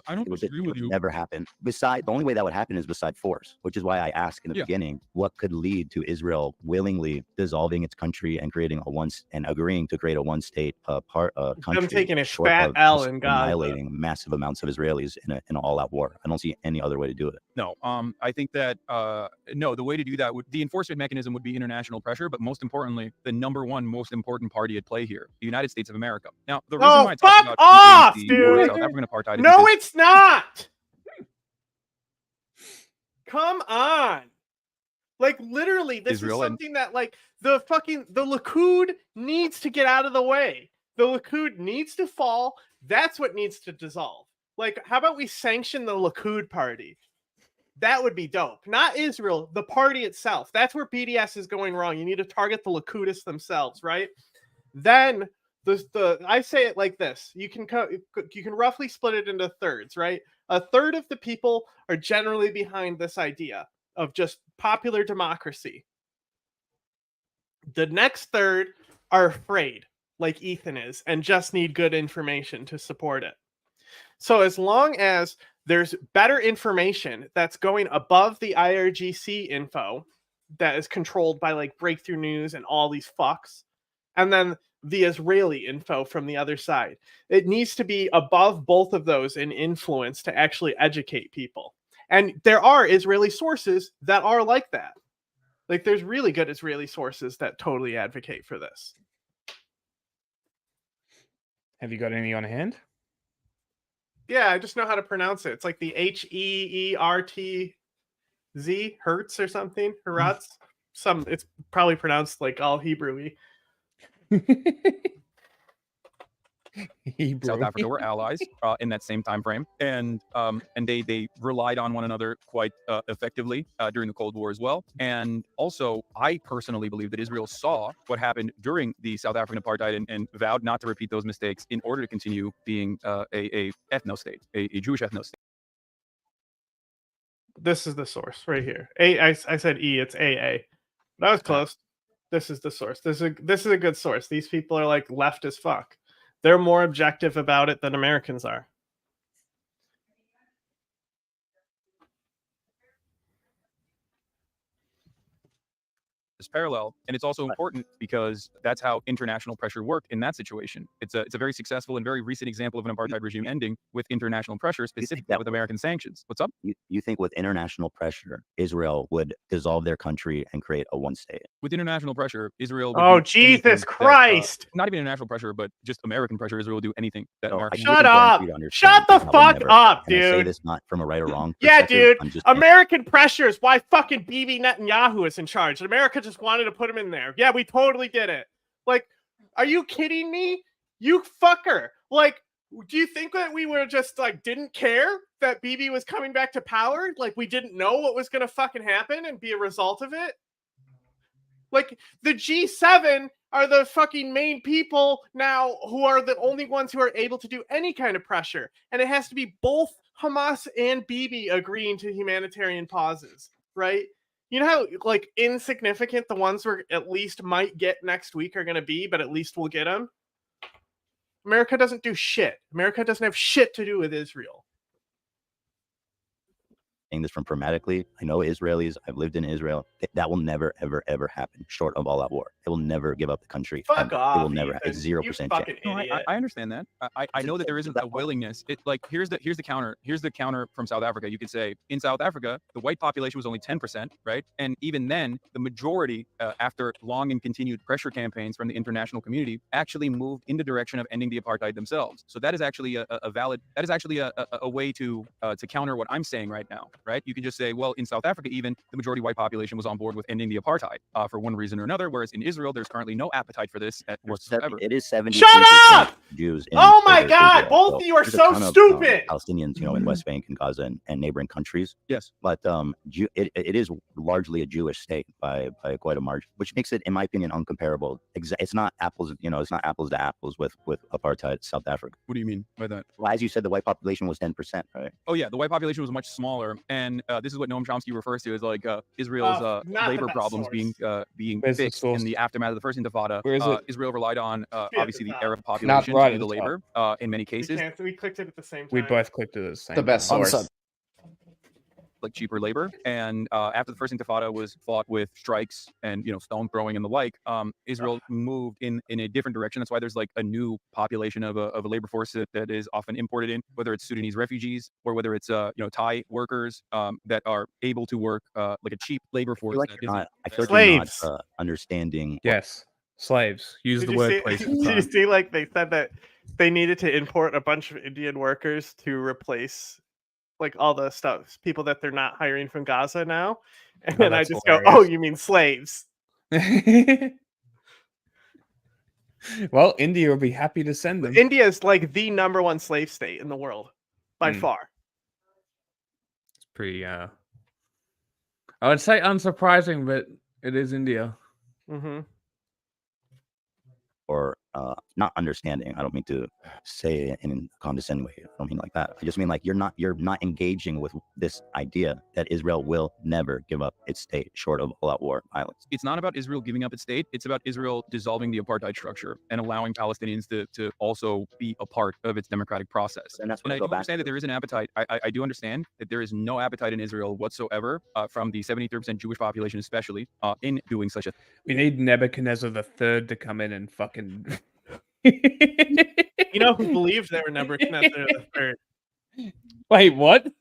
I don't disagree with you. Never happen. The only way that would happen is beside force, which is why I asked in the beginning, what could lead to Israel willingly dissolving its country and agreeing to create a one-state country. Them taking a fat L in Gaza, annihilating massive amounts of Israelis in an all-out war. I don't see any other way to do it. No, I think that no, the way to do that the enforcement mechanism would be international pressure, but most importantly, the number one most important party at play here, the United States of America. Now, the reason why I talk about off, the dude. South African apartheid no, it's not. Come on. Like literally, this is something that like the Likud needs to get out of the way. The Likud needs to fall. That's what needs to dissolve. Like, how about we sanction the Likud party? That would be dope. Not Israel, the party itself. That's where BDS is going wrong. You need to target the Likudists themselves, right? Then I say it like this. You can roughly split it into thirds, right? A third of the people are generally behind this idea of just popular democracy. The next third are afraid, like Ethan is, and just need good information to support it. So as long as there's better information that's going above the IRGC info that is controlled by like Breakthrough News and all these fucks, and then the Israeli info from the other side, it needs to be above both of those in influence to actually educate people. And there are Israeli sources that are like that. Like there's really good Israeli sources that totally advocate for this. Have you got any on hand? Yeah, I just know how to pronounce it. It's like the HEERTZ, Hertz or something. Hertz. It's probably pronounced like all Hebrew-y. South Africa were allies in that same time frame, and they relied on one another quite effectively during the Cold War as well. And also, I personally believe that Israel saw what happened during the South African apartheid and vowed not to repeat those mistakes in order to continue being a ethno-state, a Jewish ethno-state. This is the source right here. I said E, it's AA. That was close. This is the source. This is a good source. These people are like left as fuck. They're more objective about it than Americans are. Parallel, and it's also important because that's how international pressure worked in that situation. It's a very successful and very recent example of an apartheid regime ending with international pressure, specifically with American sanctions. What's up? You think with international pressure, Israel would dissolve their country and create a one state? With international pressure, Israel would Oh, Jesus Christ! Not even international pressure, but just American pressure. Israel will do anything that American. Shut up! Shut the fuck up, dude! I say this not from a right or wrong. Yeah, dude. American pressure is why fucking Bibi Netanyahu is in charge. And America just wanted to put him in there. Yeah, we totally did it. Like, are you kidding me? You fucker. Like, do you think that we were just like didn't care that Bibi was coming back to power? Like, we didn't know what was gonna fucking happen and be a result of it? Like, the G7 are the fucking main people now who are the only ones who are able to do any kind of pressure. And it has to be both Hamas and Bibi agreeing to humanitarian pauses, right? You know how like insignificant the ones we at least might get next week are going to be, but at least we'll get them? America doesn't do shit. America doesn't have shit to do with Israel. saying this from pragmatically. I know Israelis. I've lived in Israel. That will never, ever, ever happen short of all-out war. It will never give up the country. Fuck off. It will never. It's 0% chance. No, I understand that. I know that there isn't a willingness. It like here's the counter. Here's the counter from South Africa. You could say in South Africa, the white population was only 10%, right? And even then, the majority, after long and continued pressure campaigns from the international community, actually moved in the direction of ending the apartheid themselves. So that is actually a valid. That is actually a way to counter what I'm saying right now, right? You can just say, well, in South Africa, even the majority white population was on board with ending the apartheid for one reason or another, whereas in Israel, there's currently no appetite for this. It is 70%. Shut up! Jews. Oh my God! Both of you are so stupid. Palestinians, in West Bank and Gaza and neighboring countries. Yes, but it is largely a Jewish state by quite a margin, which makes it, in my opinion, uncomparable. It's not apples. It's not apples to apples with apartheid South Africa. What do you mean by that? Well, as you said, the white population was 10%, right? Oh yeah, the white population was much smaller, and this is what Noam Chomsky refers to as like Israel's labor problems being fixed in the aftermath of the first Intifada. Where is it? Israel relied on obviously the Arab population to do the labor in many cases. We clicked it at the same time. We both clicked it at the same. The best source. Like cheaper labor, and after the first Intifada was fought with strikes and stone throwing and the like, Israel moved in a different direction. That's why there's like a new population of a labor force that is often imported in, whether it's Sudanese refugees or whether it's Thai workers that are able to work like a cheap labor force. I feel like you're not understanding. Yes, slaves. Use the word. Did you see? Like they said that they needed to import a bunch of Indian workers to replace like all the people that they're not hiring from Gaza now, and then I just hilarious. Go, "Oh, you mean slaves?" Well, India will be happy to send them. India is like the #1 slave state in the world by far. It's pretty. I would say unsurprising, but it is India. Mm-hmm. Or not understanding. I don't mean to say it in a condescending way. I don't mean like that. I just mean like you're not engaging with this idea that Israel will never give up its state short of all-out war violence. It's not about Israel giving up its state. It's about Israel dissolving the apartheid structure and allowing Palestinians to also be a part of its democratic process. And I do understand that there is an appetite. I do understand that there is no appetite in Israel whatsoever from the 73% Jewish population, especially in doing such a thing. We need Nebuchadnezzar III to come in and fucking. You know who believed they were Nebuchadnezzar III? Wait, what?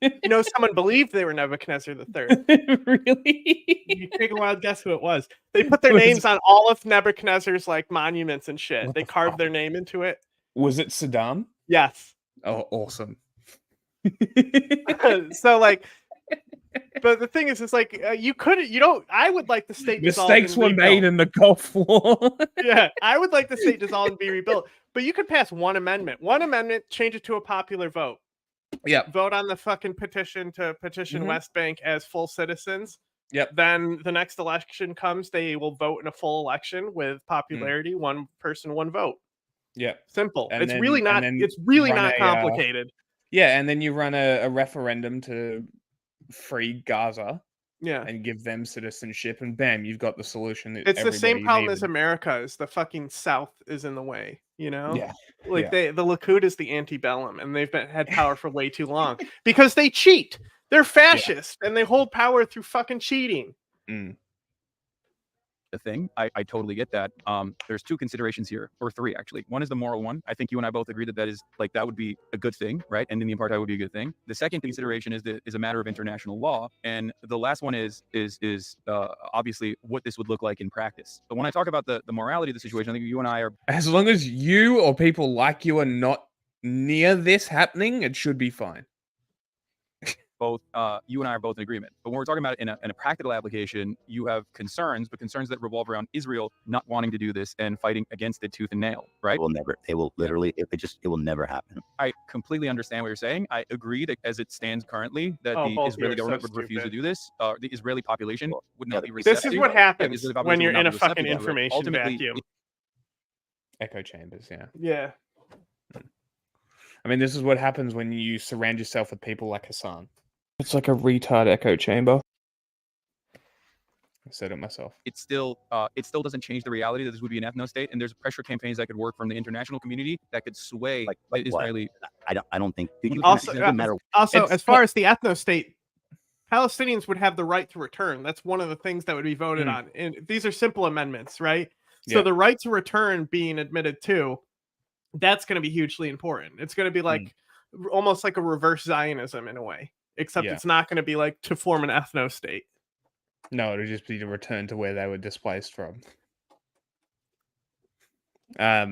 Someone believed they were Nebuchadnezzar III. Really? You take a wild guess who it was. They put their names on all of Nebuchadnezzar's like monuments and shit. They carved their name into it. Was it Saddam? Yes. Oh, awesome. So like, but the thing is, it's like I would like the state. Mistakes were made in the Gulf War. Yeah, I would like the state dissolved and be rebuilt. But you could pass one amendment. One amendment, change it to a popular vote. Yeah. Vote on the fucking petition to petition West Bank as full citizens. Yep. Then the next election comes, they will vote in a full election with popularity, one person, one vote. Yeah. Simple. It's really not complicated. Yeah, and then you run a referendum to free Gaza. Yeah. And give them citizenship, and bam, you've got the solution. It's the same problem as America is the fucking South is in the way, Yeah. Like the Likud is the antebellum, and they've had power for way too long because they cheat. They're fascist, and they hold power through fucking cheating. The thing. I totally get that. There's two considerations here, or three actually. One is the moral one. I think you and I both agree that is like that would be a good thing, right? And then the apartheid would be a good thing. The second consideration is a matter of international law, and the last one is obviously what this would look like in practice. But when I talk about the morality of the situation, I think you and I are, as long as you or people like you are not near this happening, it should be fine. both you and I are both in agreement. But when we're talking about it in a practical application, you have concerns, but concerns that revolve around Israel not wanting to do this and fighting against it tooth and nail, right? They will literally, it will never happen. I completely understand what you're saying. I agree that as it stands currently, that the Israeli government would refuse to do this. The Israeli population would not be receptive. This is what happens when you're in a fucking information vacuum. Echo chambers, yeah. Yeah. I mean, this is what happens when you surround yourself with people like Hassan. It's like a retard echo chamber. I said it myself. It still doesn't change the reality that this would be an ethno-state, and there's pressure campaigns that could work from the international community that could sway the Israeli. I don't think. Also, as far as the ethno-state Palestinians would have the right to return. That's one of the things that would be voted on. And these are simple amendments, right? So the right to return being admitted to, that's going to be hugely important. It's going to be like almost like a reverse Zionism in a way, except it's not going to be like to form an ethno state. No, it'll just be to return to where they were displaced from. I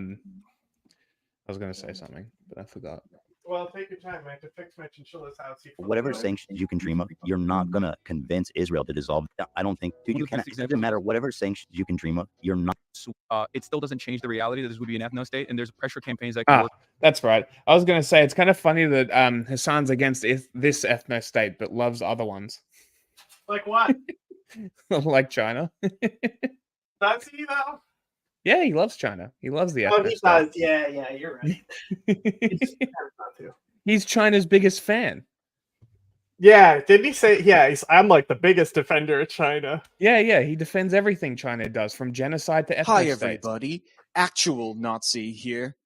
was going to say something, but I forgot. Well, take your time. I have to fix my chinchilla's house. Whatever sanctions you can dream of, you're not going to convince Israel to dissolve. I don't think, dude, it doesn't matter. Whatever sanctions you can dream of, you're not. It still doesn't change the reality that this would be an ethno state, and there's pressure campaigns that can work. That's right. I was going to say, it's kind of funny that Hassan's against this ethno state, but loves other ones. Like what? Like China. Does he, though? Yeah, he loves China. He loves the ethno he state. does. Yeah, you're right. He's China's biggest fan. Yeah, didn't he say? Yeah, I'm like the biggest defender of China. Yeah, he defends everything China does, from genocide to ethno Hi, states. everybody. Actual Nazi here.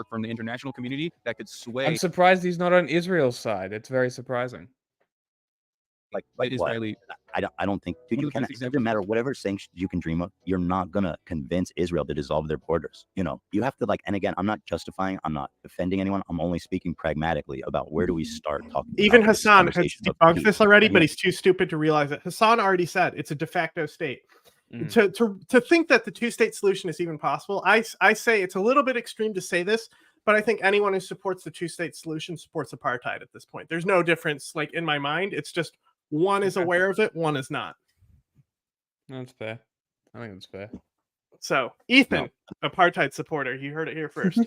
From the international community that could sway. I'm surprised he's not on Israel's side. It's very surprising. Like Israeli. I don't think, dude, it doesn't matter. Whatever sanctions you can dream of, you're not going to convince Israel to dissolve their borders. You know, you have to and again, I'm not justifying, I'm not defending anyone. I'm only speaking pragmatically about where do we start talking. Even Hassan has debunked this already, but he's too stupid to realize it. Hassan already said it's a de facto state. To think that the two-state solution is even possible, I say it's a little bit extreme to say this, but I think anyone who supports the two-state solution supports apartheid at this point. There's no difference, like, in my mind. It's just one is aware of it, one is not. That's fair. I think that's fair. So, Ethan, apartheid supporter, you heard it here first.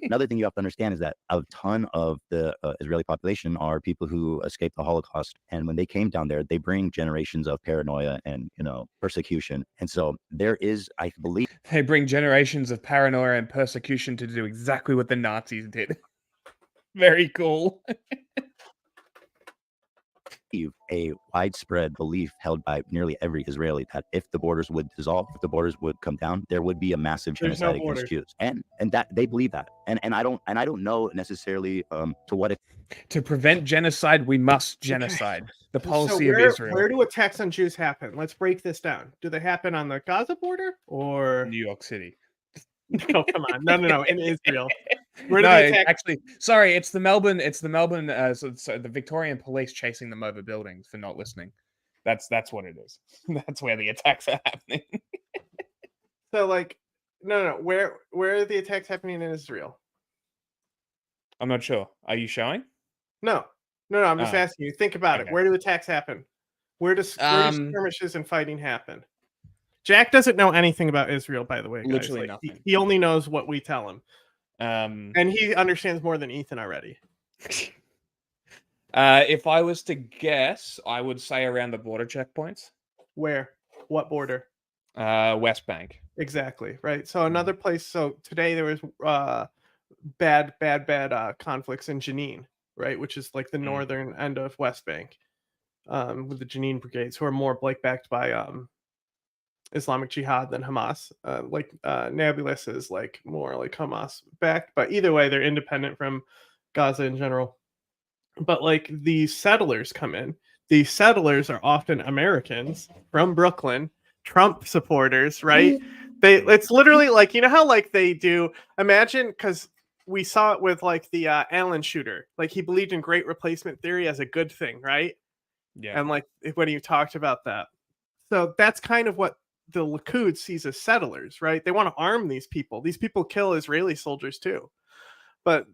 Another thing you have to understand is that a ton of the Israeli population are people who escaped the Holocaust. And when they came down there, they bring generations of paranoia and, persecution. And so there is, I believe... They bring generations of paranoia and persecution to do exactly what the Nazis did. Very cool. A widespread belief held by nearly every Israeli that if the borders would dissolve, if the borders would come down, there would be a massive genocide against Jews, and that they believe that, and I don't know necessarily to what if to prevent genocide we must genocide. The policy of Israel. Where do attacks on Jews happen? Let's break this down. Do they happen on the Gaza border or New York City? No, come on, no, in Israel. Actually, sorry, it's the Melbourne. So the Victorian police chasing them over buildings for not listening. That's what it is. That's where the attacks are happening. So, like, no. Where are the attacks happening in Israel? I'm not sure. Are you showing? No. I'm just asking you. Think about it. Where do attacks happen? Where do skirmishes and fighting happen? Jack doesn't know anything about Israel, by the way. Guys. Literally nothing. He only knows what we tell him. And he understands more than Ethan already. If I was to guess, I would say around the border checkpoints. Where? What border? West Bank. Exactly. Right. So another place. So today there was bad conflicts in Jenin, right, which is like the northern end of West Bank, with the Jenin brigades, who are more backed by Islamic Jihad than Hamas. Nablus is like more like Hamas backed, but either way, they're independent from Gaza in general. But like these settlers come in. These settlers are often Americans from Brooklyn, Trump supporters, right? It's literally like, you know how like they do. Imagine, because we saw it with like the Allen shooter. Like he believed in great replacement theory as a good thing, right? Yeah. And like when you talked about that, so that's kind of what the Likud sees as settlers, right? They want to arm these people. These people kill Israeli soldiers too. But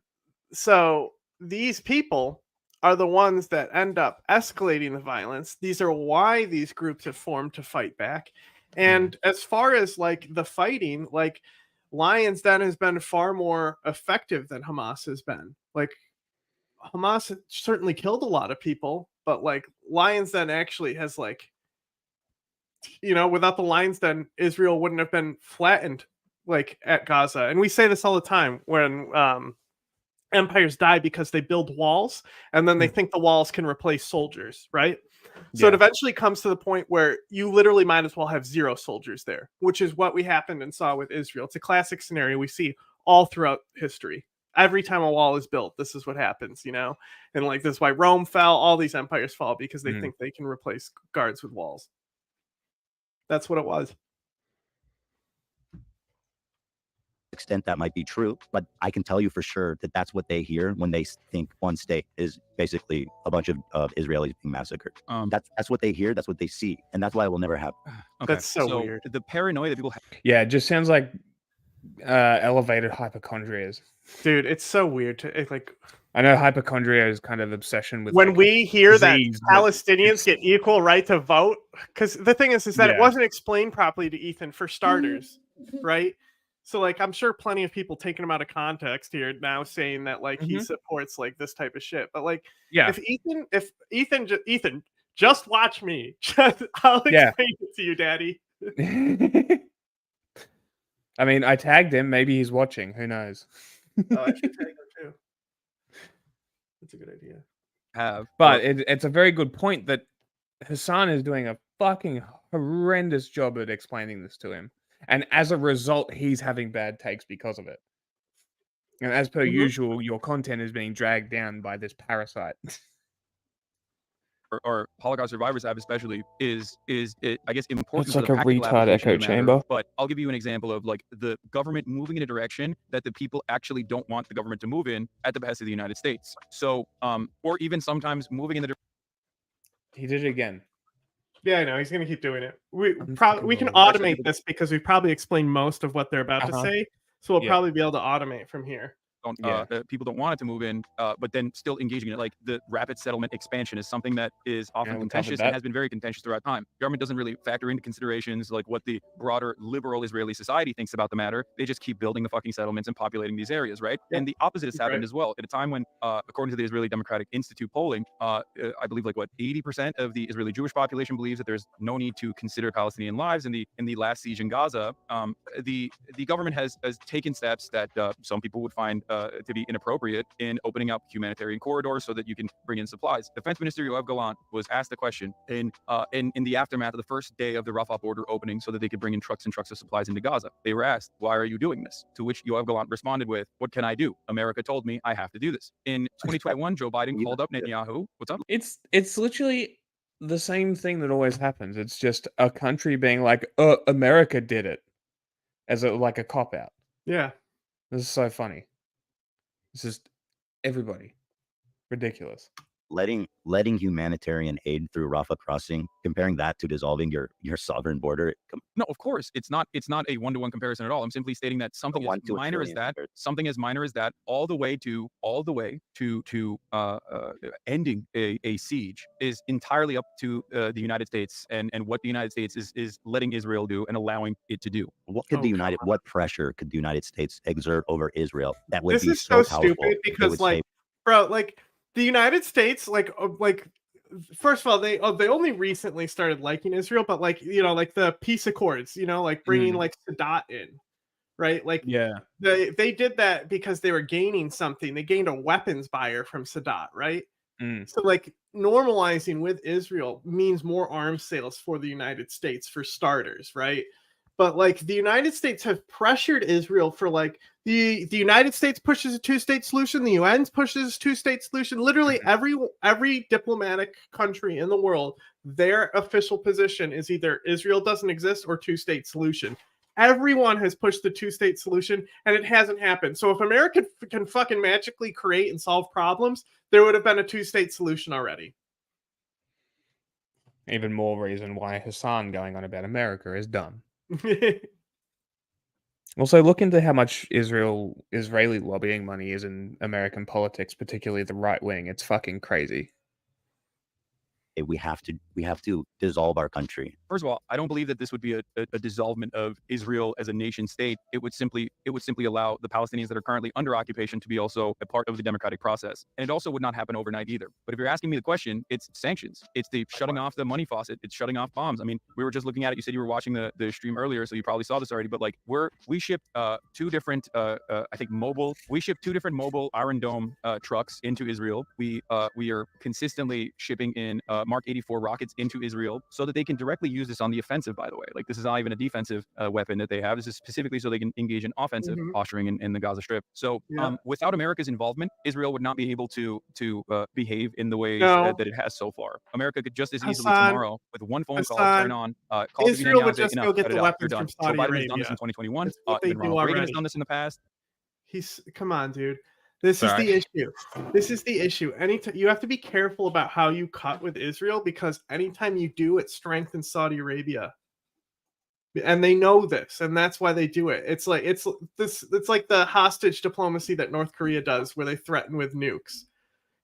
so these people are the ones that end up escalating the violence. These are why these groups have formed to fight back. And as far as like the fighting, like Lions Den has been far more effective than Hamas has been. Like Hamas certainly killed a lot of people, but like Lions Den actually has like, without the Lions Den, Israel wouldn't have been flattened like at Gaza. And we say this all the time when empires die, because they build walls and then they think the walls can replace soldiers, right? So it eventually comes to the point where you literally might as well have zero soldiers there, which is what we happened and saw with Israel. It's a classic scenario we see all throughout history. every time a wall is built, this is what happens, you know? And like this is why Rome fell, all these empires fall because they think they can replace guards with walls. That's what it was. Extent that might be true, but I can tell you for sure that that's what they hear when they think one state is basically a bunch of Israelis being massacred. That's what they hear, that's what they see, and that's why it will never happen. Okay. That's so weird. The paranoia that people have. Yeah, it just sounds like elevated hypochondria. Dude, it's so weird to like. I know hypochondria is kind of obsession with when like, we hear that disease, but Palestinians get equal right to vote, because the thing is that it Yeah. wasn't explained properly to Ethan for starters, right? So like I'm sure plenty of people taking him out of context here now saying that like he supports like this type of shit. But like yeah, if Ethan just watch me. I'll explain it to you, Daddy. I mean, I tagged him. Maybe he's watching. Who knows? Oh, I should tag him too. That's a good idea. But it's a very good point that Hassan is doing a fucking horrendous job at explaining this to him. And as a result, he's having bad takes because of it. And as per usual, your content is being dragged down by this parasite. Or Holocaust survivors have especially is I guess important. It's like a retard echo chamber. But I'll give you an example of like the government moving in a direction that the people actually don't want the government to move in at the behest of the United States. So or even sometimes moving in the He did it again. Yeah, I know. He's going to keep doing it. We can automate this because we probably explained most of what they're about to say. So we'll probably be able to automate from here. People don't want it to move in, but then still engaging in it. Like the rapid settlement expansion is something that is often contentious and has been very contentious throughout time. Government doesn't really factor into considerations like what the broader liberal Israeli society thinks about the matter. They just keep building the fucking settlements and populating these areas, right? Yeah. And the opposite has happened as well. At a time when, according to the Israeli Democratic Institute polling, I believe like 80% of the Israeli Jewish population believes that there's no need to consider Palestinian lives. In the last siege in Gaza, the government has taken steps that some people would find to be inappropriate in opening up humanitarian corridors so that you can bring in supplies. Defense Minister Yoav Gallant was asked the question in the aftermath of the first day of the Rafah border opening so that they could bring in trucks and trucks of supplies into Gaza. They were asked, why are you doing this? To which Yoav Gallant responded with, what can I do? America told me I have to do this. In 2021, Joe Biden called up Netanyahu. What's up? It's literally the same thing that always happens. It's just a country being like, America did it, as like a cop out. Yeah. This is so funny. It's just everybody. Ridiculous. Letting humanitarian aid through Rafah crossing, comparing that to dissolving your sovereign border. No, of course, it's not a one-to-one comparison at all. I'm simply stating that something as minor as that, all the way to ending a siege is entirely up to the United States and what the United States is letting Israel do and allowing it to do. What could what pressure could the United States exert over Israel that would this be is so powerful? Stupid because bro, like the United States, like first of all, they only recently started liking Israel, but like like the peace accords, like bringing like Sadat in, right? Like they did that because they were gaining something. They gained a weapons buyer from Sadat, right? So like normalizing with Israel means more arms sales for the United States for starters, right? But like the United States have pressured Israel for like the United States pushes a two-state solution, the UN pushes a two-state solution. Literally every diplomatic country in the world, their official position is either Israel doesn't exist or two-state solution. Everyone has pushed the two-state solution and it hasn't happened. So if America can fucking magically create and solve problems, there would have been a two-state solution already. Even more reason why Hassan going on about America is dumb. Also, look into how much Israeli lobbying money is in American politics, particularly the right wing. It's fucking crazy. We have to dissolve our country. First of all, I don't believe that this would be a dissolvement of Israel as a nation state. It would simply allow the Palestinians that are currently under occupation to be also a part of the democratic process. And it also would not happen overnight either. But if you're asking me the question, it's sanctions. It's the shutting off the money faucet. It's shutting off bombs. I mean, we were just looking at it. You said you were watching the stream earlier, so you probably saw this already. But like we shipped two different mobile Iron Dome trucks into Israel. We are consistently shipping in Mark 84 rockets into Israel so that they can directly use this on the offensive, by the way. Like, this is not even a defensive weapon that they have. This is specifically so they can engage in offensive posturing in the Gaza Strip. So without America's involvement, Israel would not be able to behave in the ways that it has so far. America could just as easily tomorrow, with one phone call, turn on, call Israel would just go get the weapons from Saudi Joe Biden Arabia. has done this in 2021. Even Ronald Reagan has done this in the past. Come on, dude. This is the issue. This is the issue. Anytime you have to be careful about how you cut with Israel, because anytime you do, it strengthens Saudi Arabia, and they know this, and that's why they do it. It's like it's like the hostage diplomacy that North Korea does, where they threaten with nukes.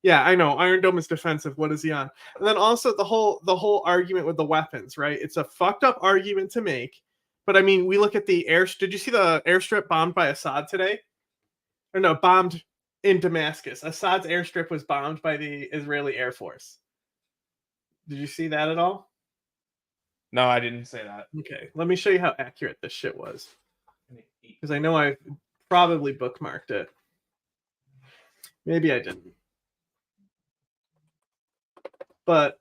Yeah, I know. Iron Dome is defensive. What is he on? And then also the whole argument with the weapons, right? It's a fucked up argument to make. But I mean, we look at the air. Did you see the airstrip bombed by Assad today? Or no, bombed in Damascus. Assad's airstrip was bombed by the Israeli Air Force. Did you see that at all? No, I didn't say that. Okay, let me show you how accurate this shit was. Because I know I probably bookmarked it. Maybe I didn't. But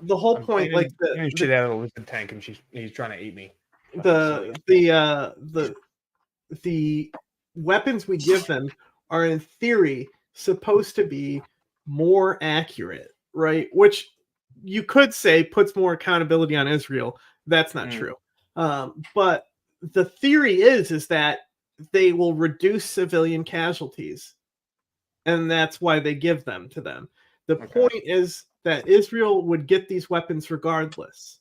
the whole point, like shit out of the tank, and he's trying to eat me. The weapons we give them are in theory supposed to be more accurate, right? Which you could say puts more accountability on Israel. That's not true. But the theory is that they will reduce civilian casualties, and that's why they give them to them. The point is that Israel would get these weapons regardless.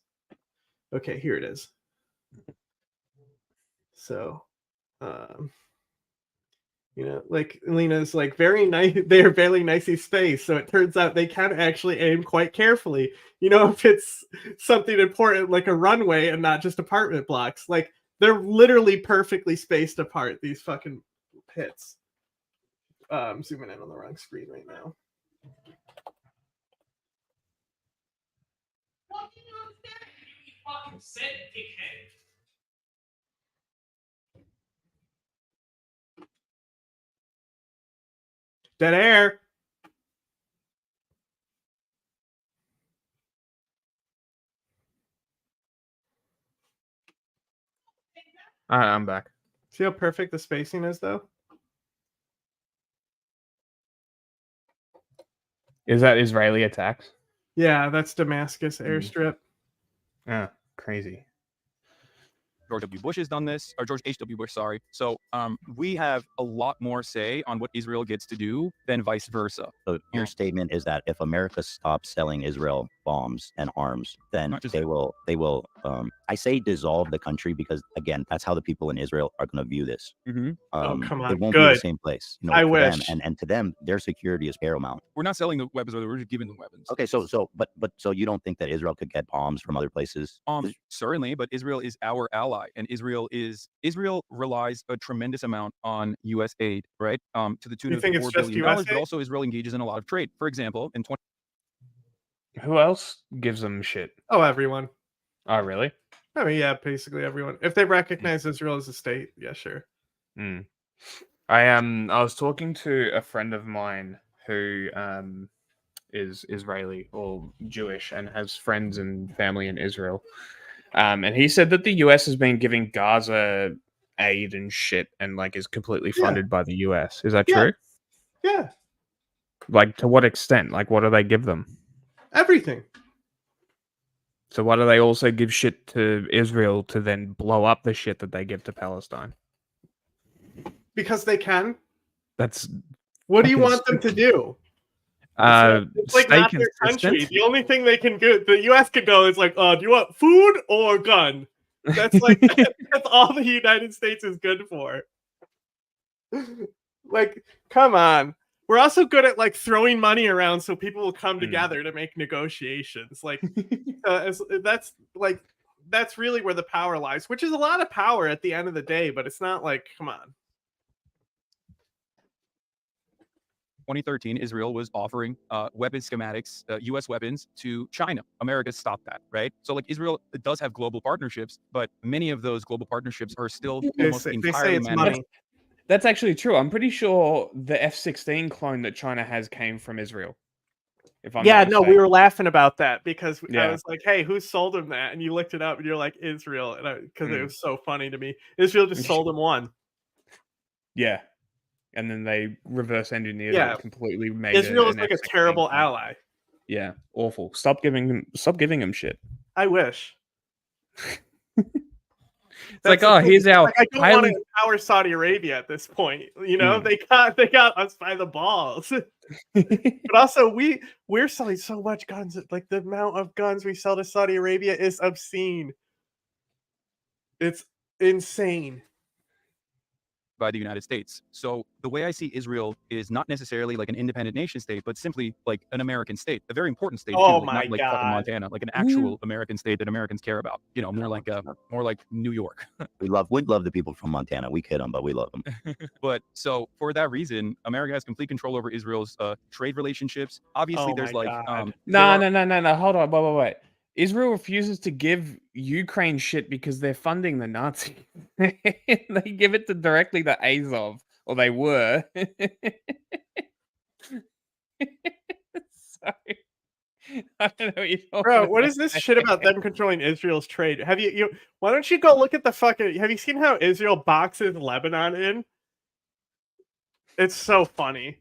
Okay, here it is. So, like Lena's like very nice. They're very nicely spaced. So it turns out they can actually aim quite carefully. If it's something important like a runway and not just apartment blocks, like they're literally perfectly spaced apart. These fucking pits. I'm zooming in on the wrong screen right now. Fucking said, dickhead. Dead air. All right, I'm back. See how perfect the spacing is, though? Is that Israeli attacks? Yeah, that's Damascus airstrip. Yeah, crazy. George W. Bush has done this, or George H.W. Bush, sorry. So we have a lot more say on what Israel gets to do than vice versa. So your statement is that if America stops selling Israel bombs and arms, then they will I say dissolve the country, because again, that's how the people in Israel are going to view this. Come on. It won't be the same place. I wish. Them, and to them, their security is paramount. We're not selling the weapons, we're just giving them weapons. Okay, so you don't think that Israel could get bombs from other places? Certainly, but Israel is our ally, and Israel relies a tremendous amount on U.S. aid, right? To the tune of $4 billion, but also Israel engages in a lot of trade. For example, in Who else gives them shit? Oh, everyone. Oh, really? I mean, yeah, basically everyone. If they recognize Israel as a state, yeah, sure. I was talking to a friend of mine who is Israeli or Jewish and has friends and family in Israel. And he said that the US has been giving Gaza aid and shit and like is completely funded by the US. Is that true? Yeah. Like, to what extent? Like, what do they give them? Everything. So why do they also give shit to Israel to then blow up the shit that they give to Palestine? Because they can. That's what do you want them to do? It's like not their country. The only thing they can do, the U.S. can go, is like, do you want food or gun? That's like that's all the United States is good for. Like, come on. We're also good at like throwing money around so people will come together to make negotiations. Like, that's really where the power lies, which is a lot of power at the end of the day. But it's not like, come on. 2013, Israel was offering weapon schematics, U.S. weapons to China. America stopped that, right? So, like, Israel does have global partnerships, but many of those global partnerships are still almost entirely managed. That's actually true. I'm pretty sure the F-16 clone that China has came from Israel. If I'm Yeah, not no, we mistaken. were laughing about that because I Yeah. was like, "Hey, who sold him that?" And you looked it up, and you're like, "Israel," and because it Mm. was so funny to me. Israel just sold him one. Yeah. And then they reverse engineered Yeah. it, completely made Israel is an like a F-16 terrible tank. ally. Yeah, awful. Stop giving them shit. I wish. It's like, oh, here's our like, I don't want highly to empower Saudi Arabia at this point. You know, Mm. they got us by the balls. But also, we're selling so much guns. Like the amount of guns we sell to Saudi Arabia is obscene. It's insane. By the United States. So the way I see Israel is not necessarily like an independent nation state, but simply like an American state, a very important state Oh too, my not like fucking God. Montana, like an actual American state that Americans care about. You know, more like New York. We love the people from Montana. We kid them, but we love them. But so for that reason, America has complete control over Israel's trade relationships. Obviously, Oh there's my like God. No. Hold on, wait. Israel refuses to give Ukraine shit because they're funding the Nazis. They give it directly to Azov, or they were. Sorry. I don't know what you're talking Bro, what about. is this shit about them controlling Israel's trade? Have you why don't you go look at the fucking have you seen how Israel boxes Lebanon in? It's so funny.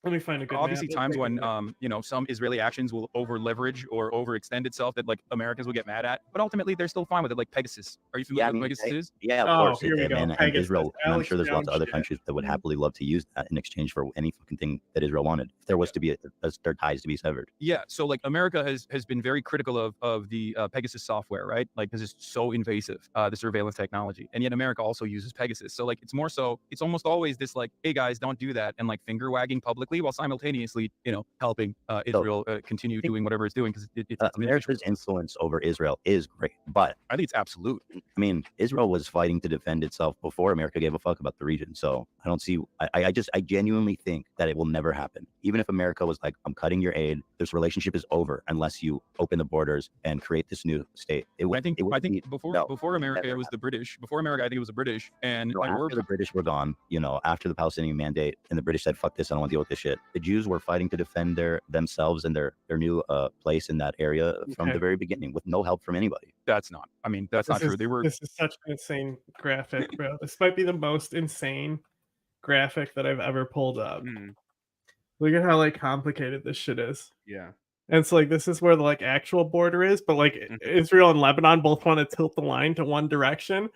Let me find a good obviously map. times when you know, some Israeli actions will over leverage or overextend itself that like Americans will get mad at, but ultimately they're still fine with it. Like Pegasus. Are you familiar with Pegasus is? Yeah, of course. Here we go. And Pegasus. Israel, and I'm Alex sure there's lots of Jones other shit. countries that would happily love to use that in exchange for any fucking thing that Israel wanted. If there was to be their ties to be severed. Yeah, so like America has been very critical of the Pegasus software, right? Like because it's so invasive, the surveillance technology, and yet America also uses Pegasus. So like it's more so, it's almost always this like, hey guys, don't do that, and like finger wagging publicly while simultaneously, you know, helping Israel continue doing whatever it's doing because it's America's influence over Israel is great, but I think it's absolute. I mean, Israel was fighting to defend itself before America gave a fuck about the region. So I don't see. I genuinely think that it will never happen. Even if America was like, I'm cutting your aid, this relationship is over unless you open the borders and create this new state. I think before America it was the British. Before America, I think it was the British. And like, after the British were gone, you know, after the Palestinian Mandate, and the British said, "Fuck this, I don't want to deal with this shit." The Jews were fighting to defend themselves and their new place in that area from the very beginning, with no help from anybody. That's not. I mean, that's not true. They were. This is such an insane graphic, bro. This might be the most insane graphic that I've ever pulled up. Look at how like complicated this shit is. Yeah. And it's like this is where the like actual border is, but like Israel and Lebanon both want to tilt the line to one direction.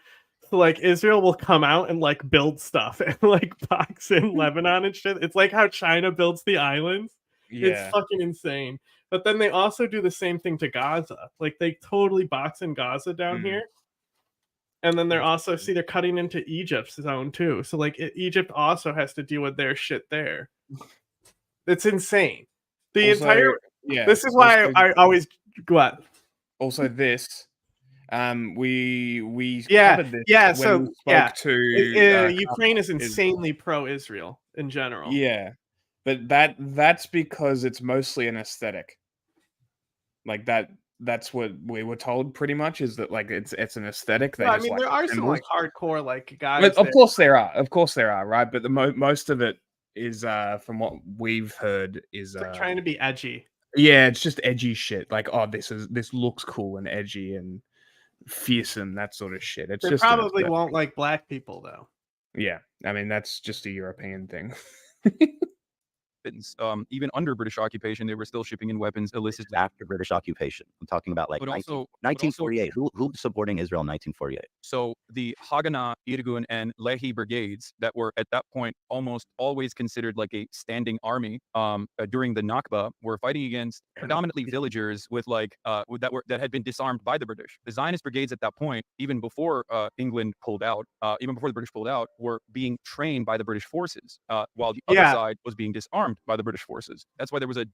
So like Israel will come out and like build stuff and like box in Lebanon and shit. It's like how China builds the islands. It's fucking insane. But then they also do the same thing to Gaza. Like they totally box in Gaza down here. And then they're also they're cutting into Egypt's zone too. So like Egypt also has to deal with their shit there. It's insane. The Also, entire this is why I always go out. Also, this we covered this when we spoke to Ukraine is insanely pro-Israel in general. Yeah, but that's because it's mostly an aesthetic. Like that's what we were told pretty much, is that like it's an aesthetic. I mean, there are some like hardcore like guys. Of course there are, right? But the most of it is from what we've heard is like trying to be edgy. Yeah, it's just edgy shit. Like, oh, this looks cool and edgy and fearsome, that sort of shit. It's they just probably won't like black people though. Yeah, I mean that's just a European thing. Even under British occupation, they were still shipping in weapons illicitly. After British occupation, I'm talking about like 1948. Who was supporting Israel in 1948? So the Haganah, Irgun, and Lehi brigades that were at that point almost always considered like a standing army during the Nakba were fighting against predominantly villagers with like that had been disarmed by the British. The Zionist brigades at that point, even before England pulled out, even before the British pulled out, were being trained by the British forces, while the other side was being disarmed by the British forces. That's why there was an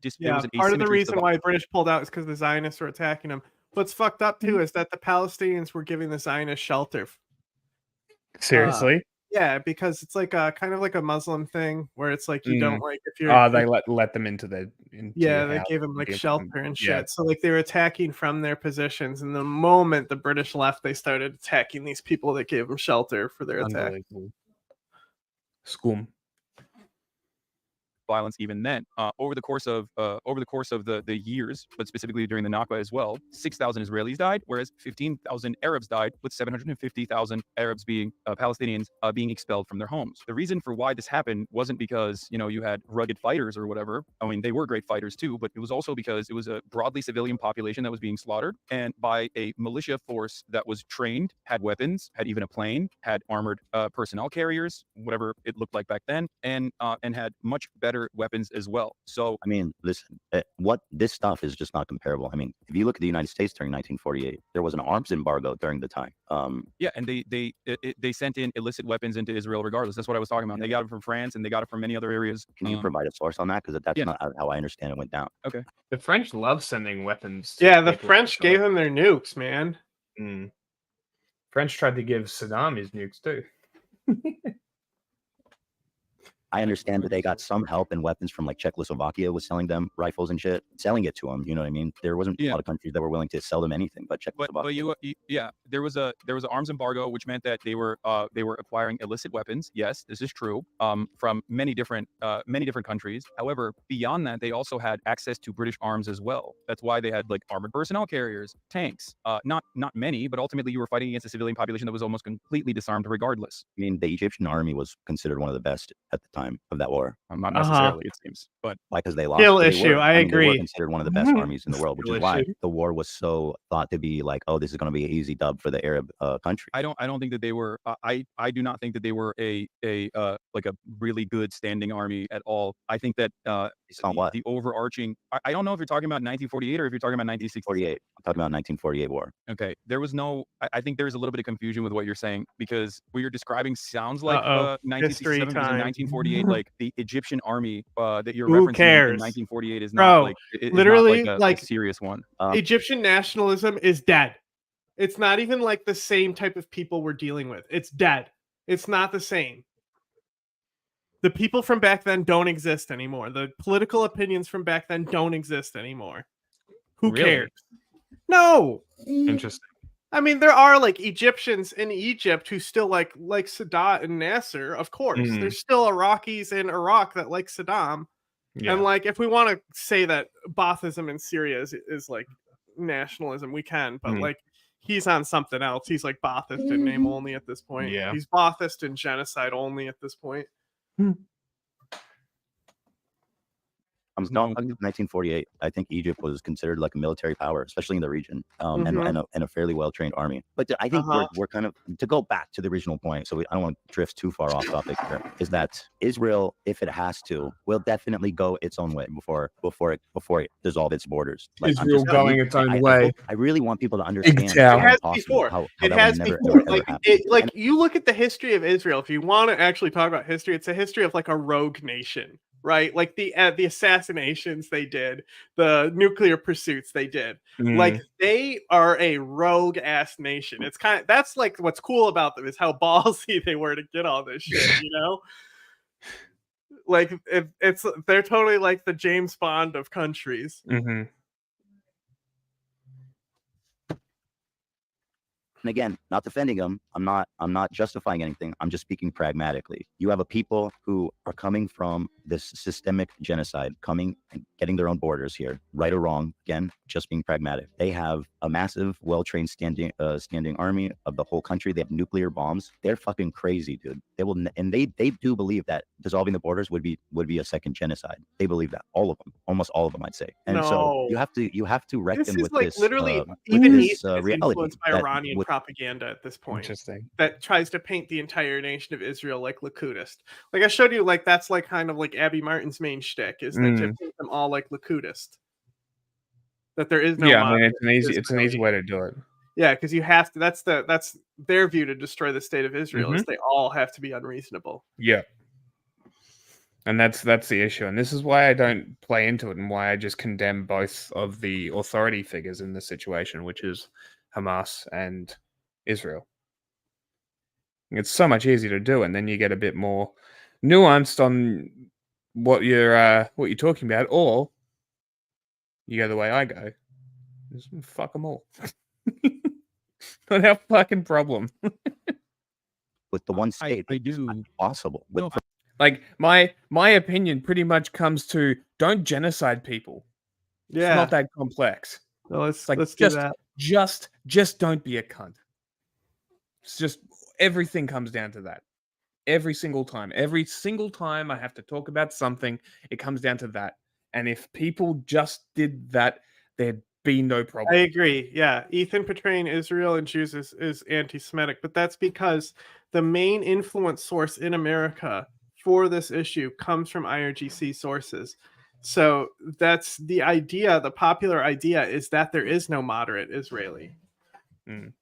part of the reason why the British pulled out is because the Zionists were attacking them. What's fucked up too is that the Palestinians were giving the Zionists shelter. Seriously? Yeah, because it's like kind of like a Muslim thing where it's like you don't like if you're they let them into the they gave them like shelter and shit. So like they were attacking from their positions, and the moment the British left, they started attacking these people that gave them shelter for their attack. Scum. violence even then. Over the course of the years, but specifically during the Nakba as well, 6,000 Israelis died, whereas 15,000 Arabs died, with 750,000 Arabs being Palestinians being expelled from their homes. The reason for why this happened wasn't because you had rugged fighters or whatever. I mean, they were great fighters too, but it was also because it was a broadly civilian population that was being slaughtered, and by a militia force that was trained, had weapons, had even a plane, had armored personnel carriers, whatever it looked like back then, and had much better weapons as well. So I mean, listen, what this stuff is just not comparable. I mean, if you look at the United States during 1948, there was an arms embargo during the time. Yeah, and they sent in illicit weapons into Israel regardless. That's what I was talking about. They got it from France, and they got it from many other areas. Can you provide a source on that? Because that's not how I understand it went down. Okay. The French love sending weapons. Yeah, the French gave them their nukes, man. French tried to give Saddam his nukes too. I understand that they got some help and weapons from like Czechoslovakia was selling them rifles and shit, selling it to them. You know what I mean? There wasn't a lot of countries that were willing to sell them anything, but Czechoslovakia. But there was an arms embargo, which meant that they were acquiring illicit weapons. Yes, this is true. From many different countries. However, beyond that, they also had access to British arms as well. That's why they had like armored personnel carriers, tanks. Not many, but ultimately you were fighting against a civilian population that was almost completely disarmed regardless. I mean, the Egyptian army was considered one of the best at the time of that war. Not necessarily, it seems, but why? Because they lost. Skill issue. I agree. They were considered one of the best armies in the world, which is why the war was so thought to be like, oh, this is going to be an easy dub for the Arab country. I don't think that they were. I do not think that they were a really good standing army at all. I think that the overarching. I don't know if you're talking about 1948 or if you're talking about 1948. I'm talking about 1948 war. Okay, there was no. I think there's a little bit of confusion with what you're saying, because what you're describing sounds like 1967 to 1948. Like the Egyptian army that you're referencing in 1948 is not literally a serious one. Egyptian nationalism is dead. It's not even like the same type of people we're dealing with. It's dead. It's not the same. The people from back then don't exist anymore. The political opinions from back then don't exist anymore. Who cares? No. Interesting. I mean, there are like Egyptians in Egypt who still like Sadat and Nasser, of course. There's still Iraqis in Iraq that like Saddam. Yeah. And like, if we want to say that Baathism in Syria is like nationalism, we can, but like he's on something else. He's like Baathist in name only at this point. Yeah. He's Baathist in genocide only at this point. I'm not 1948. I think Egypt was considered like a military power, especially in the region, and a fairly well-trained army. But I think we're kind of, to go back to the original point, so I don't want to drift too far off topic here, is that Israel, if it has to, will definitely go its own way before it dissolve its borders. Like, Israel going its own way. I really want people to understand. It has before. It has before. Like you look at the history of Israel. If you want to actually talk about history, it's a history of like a rogue nation. Right, like the assassinations they did, the nuclear pursuits they did, like they are a rogue ass nation. It's kind of, that's like what's cool about them is how ballsy they were to get all this shit, you know. Like they're totally like the James Bond of countries. And again, not defending them. I'm not justifying anything. I'm just speaking pragmatically. You have a people who are coming from this systemic genocide, coming and getting their own borders here, right or wrong. Again, just being pragmatic. They have a massive, well-trained standing army of the whole country. They have nuclear bombs. They're fucking crazy, dude. They will, and they do believe that dissolving the borders would be a second genocide. They believe that, all of them, almost all of them, I'd say. And so you have to reckon with like this. Literally, even this reality influenced by Iranian propaganda at this point. Interesting. That tries to paint the entire nation of Israel like Likudist. Like I showed you, like that's like kind of like Abby Martin's main shtick is that to paint them all like Likudist. That there is no. Yeah, I mean it's an easy way to do it. Yeah, because you have to. That's their view to destroy the state of Israel. Is they all have to be unreasonable. Yeah. And that's the issue. And this is why I don't play into it and why I just condemn both of the authority figures in this situation, which is Hamas and Israel. It's so much easier to do, and then you get a bit more nuanced on what you're talking about, or you go the way I go. Just fuck them all. Not our fucking problem. With the one state, I do. possible. Like my opinion pretty much comes to don't genocide people. It's not that complex. Well, It's like let's do that. just don't be a cunt. It's just everything comes down to that. Every single time. Every single time I have to talk about something, it comes down to that. And if people just did that, there'd be no problem. I agree. Yeah, Ethan portraying Israel and Jews is anti-Semitic, but that's because the main influence source in America for this issue comes from IRGC sources. So that's the idea. The popular idea is that there is no moderate Israeli. Mm.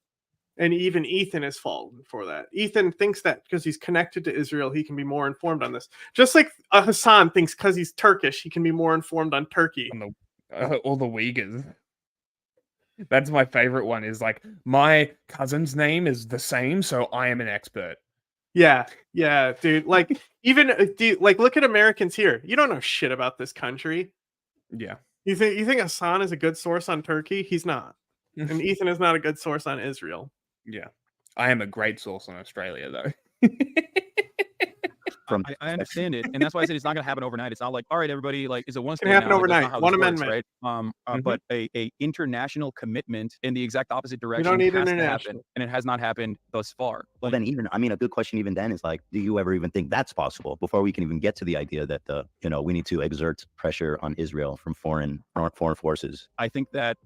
And even Ethan is fallen for that. Ethan thinks that because he's connected to Israel, he can be more informed on this. Just like Hassan thinks because he's Turkish, he can be more informed on Turkey. All the Uyghurs. That's my favorite one. Is like my cousin's name is the same, so I am an expert. Yeah, dude. Like even like look at Americans here. You don't know shit about this country. Yeah. You think Hassan is a good source on Turkey? He's not. And Ethan is not a good source on Israel. Yeah. I am a great source on Australia though. I understand it, and that's why I said it's not going to happen overnight. It's not like, all right, everybody, like, is it one It can happen now? overnight. Like, that's not how One this works, amendment. right? But a international commitment in the exact opposite We direction don't need has to international. happen, and it has not happened thus far. Well, then even, I mean, a good question even then is like, do you ever even think that's possible before we can even get to the idea that we need to exert pressure on Israel from foreign forces? I think that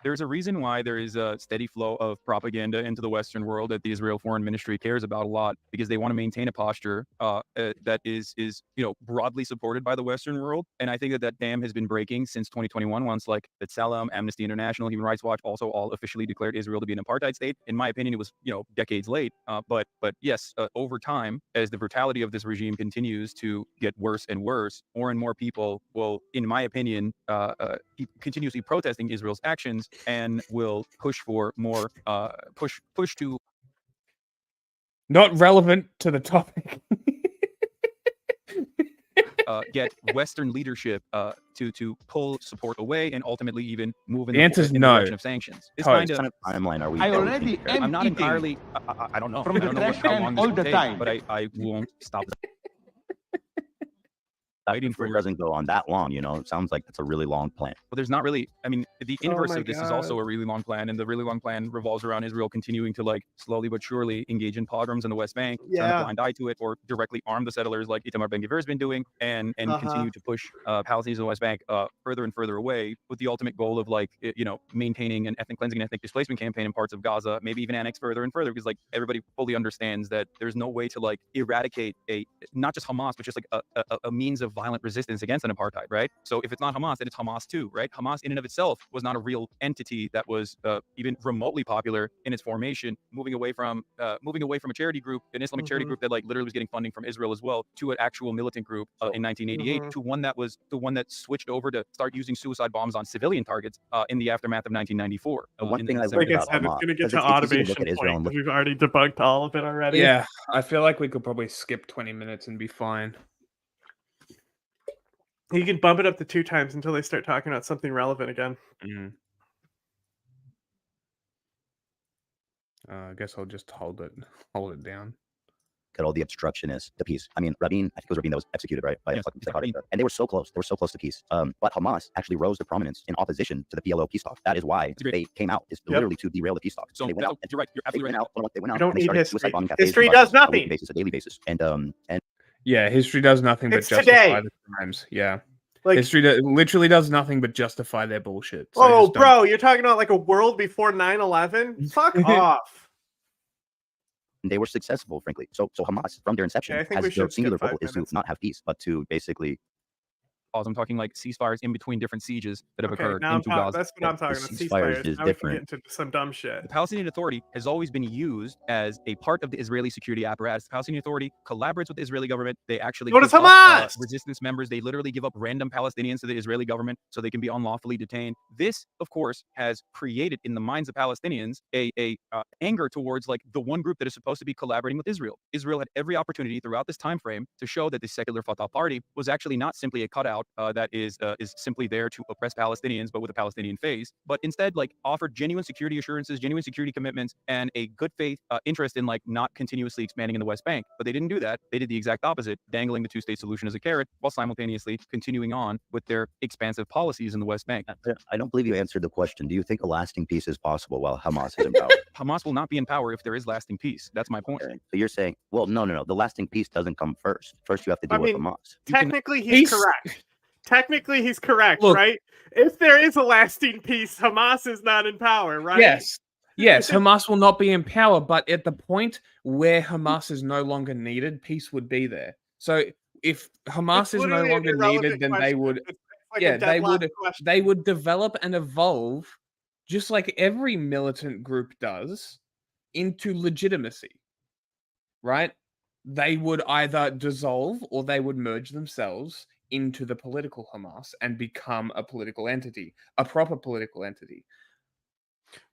there's a reason why there is a steady flow of propaganda into the Western world that the Israel Foreign Ministry cares about a lot, because they want to maintain a posture that is broadly supported by the Western world. And I think that dam has been breaking since 2021, once like B'Tselem, Amnesty International, Human Rights Watch also all officially declared Israel to be an apartheid state. In my opinion, it was decades late. But yes, over time, as the brutality of this regime continues to get worse and worse, more and more people will, in my opinion, keep continuously protesting Israel's actions and will push for more push to Not relevant to the topic. get Western leadership to pull support away and ultimately even move in The answer's in no. the direction of sanctions. This Toast. kind of Timeline are we? I that we already think there? I'm not eating entirely. I don't know. from I the don't know trash how can long this all will the take, time. but I won't stop waiting for It your. doesn't go on that long, It sounds like that's a really long plan. But there's not really. I mean, the inverse my of this is also God. a really long plan, and the really long plan revolves around Israel continuing to like slowly but surely engage in pogroms in the West Bank, turn a Yeah. blind eye to it, or directly arm the settlers like Itamar Ben-Gvir has been doing, and continue to push Palestinians in the West Bank further and further away, with the ultimate goal of like maintaining an ethnic cleansing and ethnic displacement campaign in parts of Gaza, maybe even annex further and further, because like everybody fully understands that there's no way to like eradicate not just Hamas, but just like a means of violent resistance against an apartheid, right? So if it's not Hamas, then it's Hamas too, right? Hamas in and of itself was not a real entity that was even remotely popular in its formation, moving away from a charity group, an Islamic charity group that like literally was getting funding from Israel as well, to an actual militant group in 1988, to one that switched over to start using suicide bombs on civilian targets in the aftermath of 1994. One thing I Like learned I about said, it's Hamas, going to get because to it's easy to automation look at Israel point and look. because we've already debunked all of it already. Yeah, I feel like we could probably skip 20 minutes and be fine. You can bump it up to 2 times until they start talking about something relevant again. I guess I'll just hold it down. At all the obstructionists, the peace. I mean, Rabin, I think it was Rabin that was executed, right? By a fucking psychotic. And they were so close. They were so close to peace. But Hamas actually rose to prominence in opposition to the PLO peace talks. That is why they came out, is literally to derail the peace talks. So they went out. you're right. You're absolutely right. They went out. We don't and they need started history. suicide bombing cafes History on does a nothing. weekly basis, a daily basis. And Yeah, history does nothing but It's justify today. the crimes. Yeah. Like, History literally does nothing but justify their bullshit. So oh, just don't- bro, you're talking about like a world before 9/11? Fuck off. they were successful, frankly. So Hamas, from their inception, Okay, I think we has their should singular skip 5 goal is to minutes. not have peace, but to basically I'm talking like ceasefires in between different sieges that have Okay, occurred now into Gaza. that's what I'm talking about. ceasefires Ceasefires. is Now we can different. get into some dumb shit. The Palestinian Authority has always been used as a part of the Israeli security apparatus. The Palestinian Authority collaborates with the Israeli government. They actually So does give up, Hamas! resistance members. They literally give up random Palestinians to the Israeli government so they can be unlawfully detained. This, of course, has created in the minds of Palestinians a anger towards like the one group that is supposed to be collaborating with Israel. Israel had every opportunity throughout this time frame to show that the secular Fatah party was actually not simply a cutout out that is simply there to oppress Palestinians, but with a Palestinian face, but instead like offered genuine security assurances, genuine security commitments, and a good faith interest in like not continuously expanding in the West Bank. But they didn't do that. They did the exact opposite, dangling the two-state solution as a carrot while simultaneously continuing on with their expansive policies in the West Bank. I don't believe you answered the question. Do you think a lasting peace is possible while Hamas is in power? Hamas will not be in power if there is lasting peace. That's my point. Okay. So you're saying, well, no. The lasting peace doesn't come first. First, you have to deal with Hamas. Technically, he's correct. Technically, he's correct, right? If there is a lasting peace, Hamas is not in power, right? Yes, Hamas will not be in power, but at the point where Hamas is no longer needed, peace would be there. So if Hamas is no longer needed, then they would, they would develop and evolve, just like every militant group does, into legitimacy, right? They would either dissolve or they would merge themselves into the political Hamas and become a political entity, a proper political entity.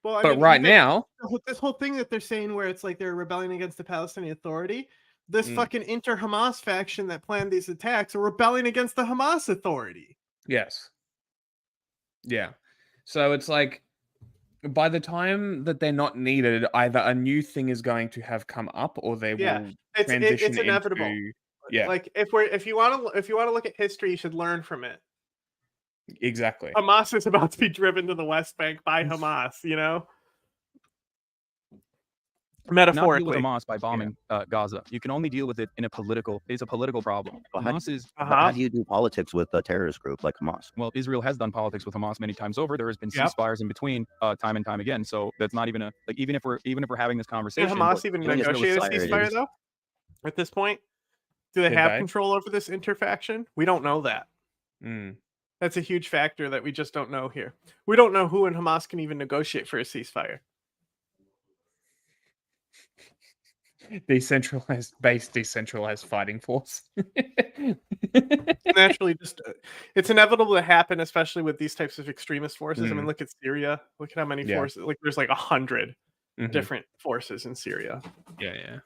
Well, I but mean, right now, this whole thing that they're saying where it's like they're rebelling against the Palestinian Authority, this fucking inter-Hamas faction that planned these attacks are rebelling against the Hamas Authority. Yes. Yeah. So it's like, by the time that they're not needed, either a new thing is going to have come up, or they will transition it's inevitable. Into, like if you want to look at history, you should learn from it. Exactly. Hamas is about to be driven to the West Bank by Hamas. You know, metaphorically. Not deal with Hamas by bombing Gaza. You can only deal with it in a political. It's a political problem. Well, Hamas is. How do you do politics with a terrorist group like Hamas? Well, Israel has done politics with Hamas many times over. There has been ceasefires in between, time and time again. So that's not even even if we're having this conversation. Can Hamas even negotiate a ceasefire though? At this point, do they have control over this interfaction? We don't know that. That's a huge factor that we just don't know here. We don't know who in Hamas can even negotiate for a ceasefire. Decentralized fighting force. Naturally, it's inevitable to happen, especially with these types of extremist forces. I mean, look at Syria. Look at how many forces. Like, there's like 100 different forces in Syria. Yeah.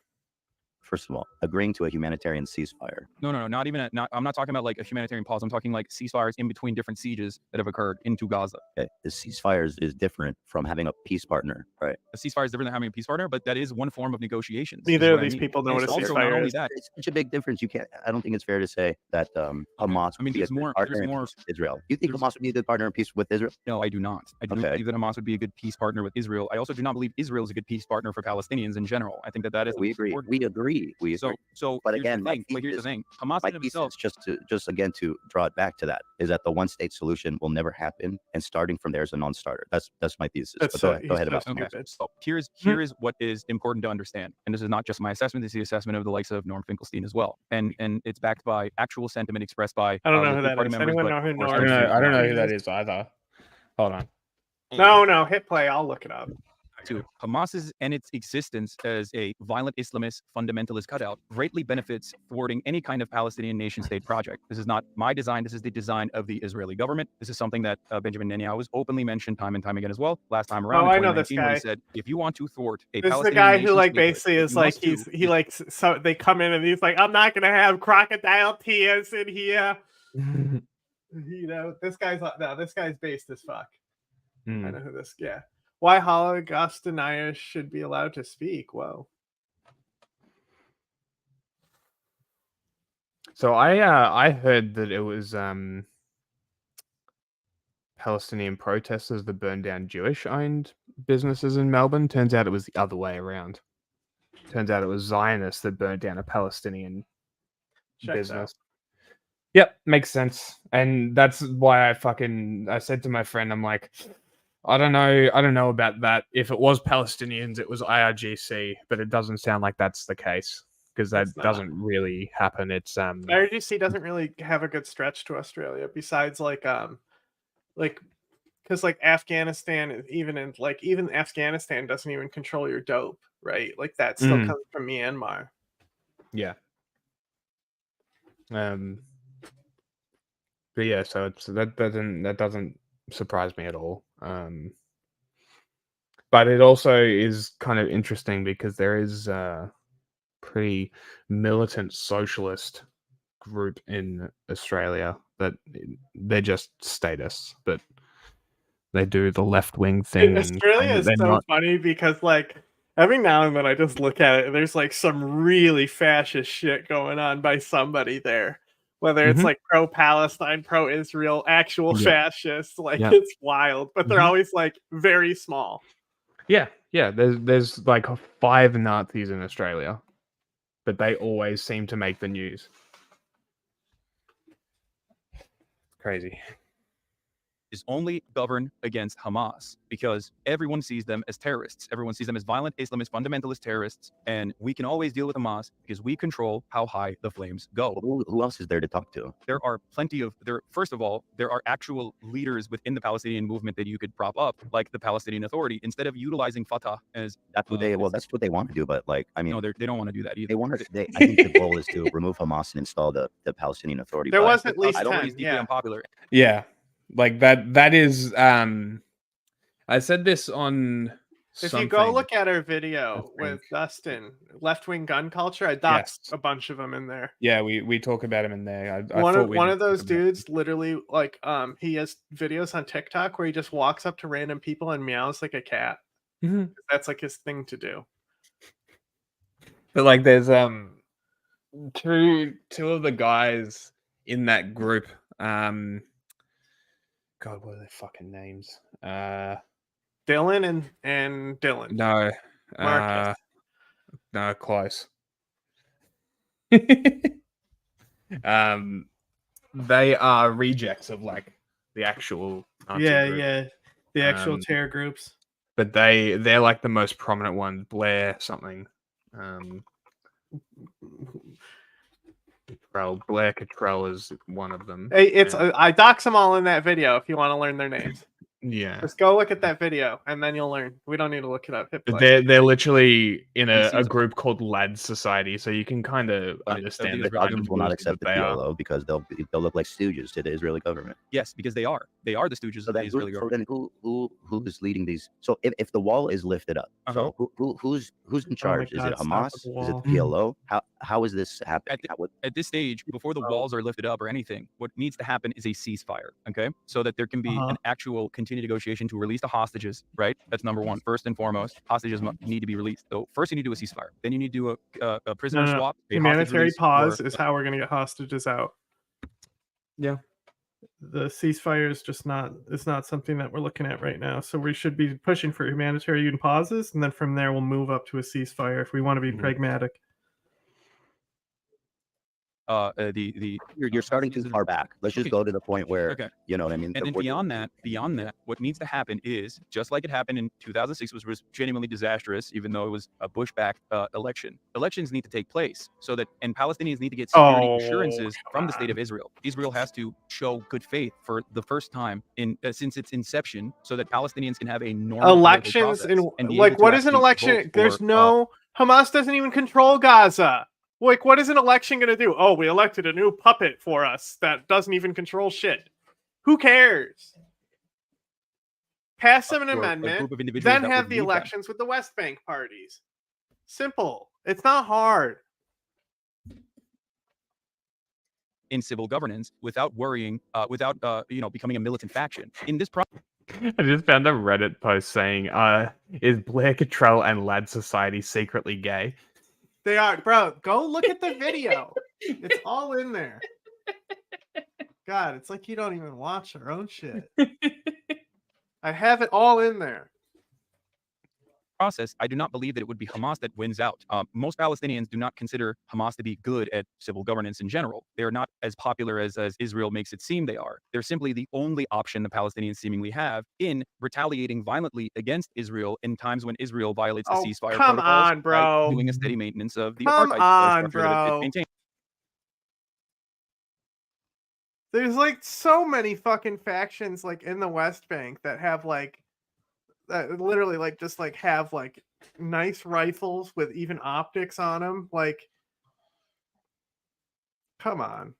First of all, agreeing to a humanitarian ceasefire. No, not even. I'm not talking about like a humanitarian pause. I'm talking like ceasefires in between different sieges that have occurred into Gaza. Okay. The ceasefires is different from having a peace partner, right? A ceasefire is different than having a peace partner, but that is one form of negotiations. Neither of these people know what a ceasefire is. It's such a big difference. You can't. I don't think it's fair to say that Hamas would be a good partner in peace with Israel. You think Hamas would be a good partner in peace with Israel? No, I do not. I do not believe that Hamas would be a good peace partner with Israel. I also do not believe Israel is a good peace partner for Palestinians in general. I think that is. We agree. We agree. So, but again, here's the thing. Hamas in themselves, just to draw it back to that, is that the one-state solution will never happen, and starting from there is a non-starter. That's my thesis. Go ahead about it. So here is what is important to understand, and this is not just my assessment. This is the assessment of the likes of Norm Finkelstein as well, and it's backed by actual sentiment expressed by. I don't know who that is. Anyone know who Norm? I don't know who that is either. Hold on. No, hit play. I'll look it up. To Hamas's and its existence as a violent Islamist fundamentalist cutout greatly benefits thwarting any kind of Palestinian nation-state project. This is not my design. This is the design of the Israeli government. This is something that Benjamin Netanyahu has openly mentioned time and time again as well. Last time around, I know this guy. He said, if you want to thwart a this Palestinian is the guy who like basically is like so they come in and he's like, I'm not gonna have crocodile tears in here. You know, this guy's based as fuck. I know who this. Yeah. Why Holocaust deniers should be allowed to speak? Whoa. So I heard that it was Palestinian protesters that burned down Jewish-owned businesses in Melbourne. Turns out it was the other way around. Turns out it was Zionists that burned down a Palestinian business. Yep, makes sense. And that's why I said to my friend, I'm like, I don't know about that. If it was Palestinians, it was IRGC, but it doesn't sound like that's the case, because that doesn't really happen. It's IRGC doesn't really have a good stretch to Australia, besides because Afghanistan, even Afghanistan doesn't even control your dope, right? Like that still comes from Myanmar. Yeah. But yeah, so that doesn't surprise me at all. But it also is kind of interesting because there is a pretty militant socialist group in Australia that they're just statists, but they do the left wing thing. Australia is so funny because like every now and then I just look at it and there's like some really fascist shit going on by somebody there. Whether it's like pro-Palestine, pro-Israel, actual fascists, like it's wild, but they're always like very small. Yeah. There's like 5 Nazis in Australia, but they always seem to make the news. Crazy. Is only govern against Hamas because everyone sees them as terrorists. Everyone sees them as violent Islamist fundamentalist terrorists, and we can always deal with Hamas because we control how high the flames go. Who else is there to talk to? There are plenty of First of all, there are actual leaders within the Palestinian movement that you could prop up, like the Palestinian Authority, instead of utilizing Fatah as that's what that's what they want to do. But like, I mean, no, they don't want to do that either. They want to. I think the goal is to remove Hamas and install the Palestinian Authority. There was at least 10. Deeply unpopular. Yeah. Like that is I said this on if you go look at our video with Dustin, left-wing gun culture, I doxed a bunch of them in there. Yeah, we talk about him in there. One of those dudes literally like he has videos on TikTok where he just walks up to random people and meows like a cat. That's like his thing to do. But like there's two of the guys in that group God, what are their fucking names? Dylan and Dylan. No. Marcus. No, close. They are rejects of like the actual Nazi group. The actual terror groups. But they're like the most prominent ones. Blair something. Blair Cottrell is one of them. Hey, I dox them all in that video if you want to learn their names. Yeah. Just go look at that video and then you'll learn. We don't need to look it up. They're literally in a group called Lad Society, so you can kind of understand the Dodgers will not accept the PLO because they'll look like stooges to the Israeli government. Yes, because they are the stooges of the Israeli government. So then who is leading these? So if the wall is lifted up, so who's in charge? Is it Hamas? Is it the PLO? How is this happening? At this stage, before the walls are lifted up or anything, what needs to happen is a ceasefire, okay? So that there can be an actual continued negotiation to release the hostages, right? That's number one. First and foremost, hostages need to be released. So first you need to do a ceasefire. Then you need to do a prisoner swap. Humanitarian pause is how we're going to get hostages out. Yeah. The ceasefire is just it's not something that we're looking at right now. So we should be pushing for humanitarian pauses, and then from there we'll move up to a ceasefire if we want to be pragmatic. You're starting too far back. Let's just go to the point where you know what I mean. And then beyond that, what needs to happen is just like it happened in 2006, which was genuinely disastrous, even though it was a Bush-backed election. Elections need to take place so that, and Palestinians need to get security assurances from the state of Israel. Israel has to show good faith for the first time since its inception, so that Palestinians can have a normal elections. Like, what is an election? There's no Hamas doesn't even control Gaza. Like, what is an election going to do? Oh, we elected a new puppet for us that doesn't even control shit. Who cares? Pass them an amendment, then have the elections with the West Bank parties. Simple. It's not hard. In civil governance, without worrying, without becoming a militant faction. In this process, I just found a Reddit post saying, "Is Blair Cottrell and Lad Society secretly gay?" They are, bro. Go look at the video. It's all in there. God, it's like you don't even watch our own shit. I have it all in there. Process, I do not believe that it would be Hamas that wins out. Most Palestinians do not consider Hamas to be good at civil governance in general. They are not as popular as Israel makes it seem they are. They're simply the only option the Palestinians seemingly have in retaliating violently against Israel in times when Israel violates the ceasefire come protocols on, bro. by doing a steady maintenance of the come apartheid on, structure that it bro. maintains. There's like so many fucking factions like in the West Bank that have like that literally like just like have like nice rifles with even optics on them. Like, come on.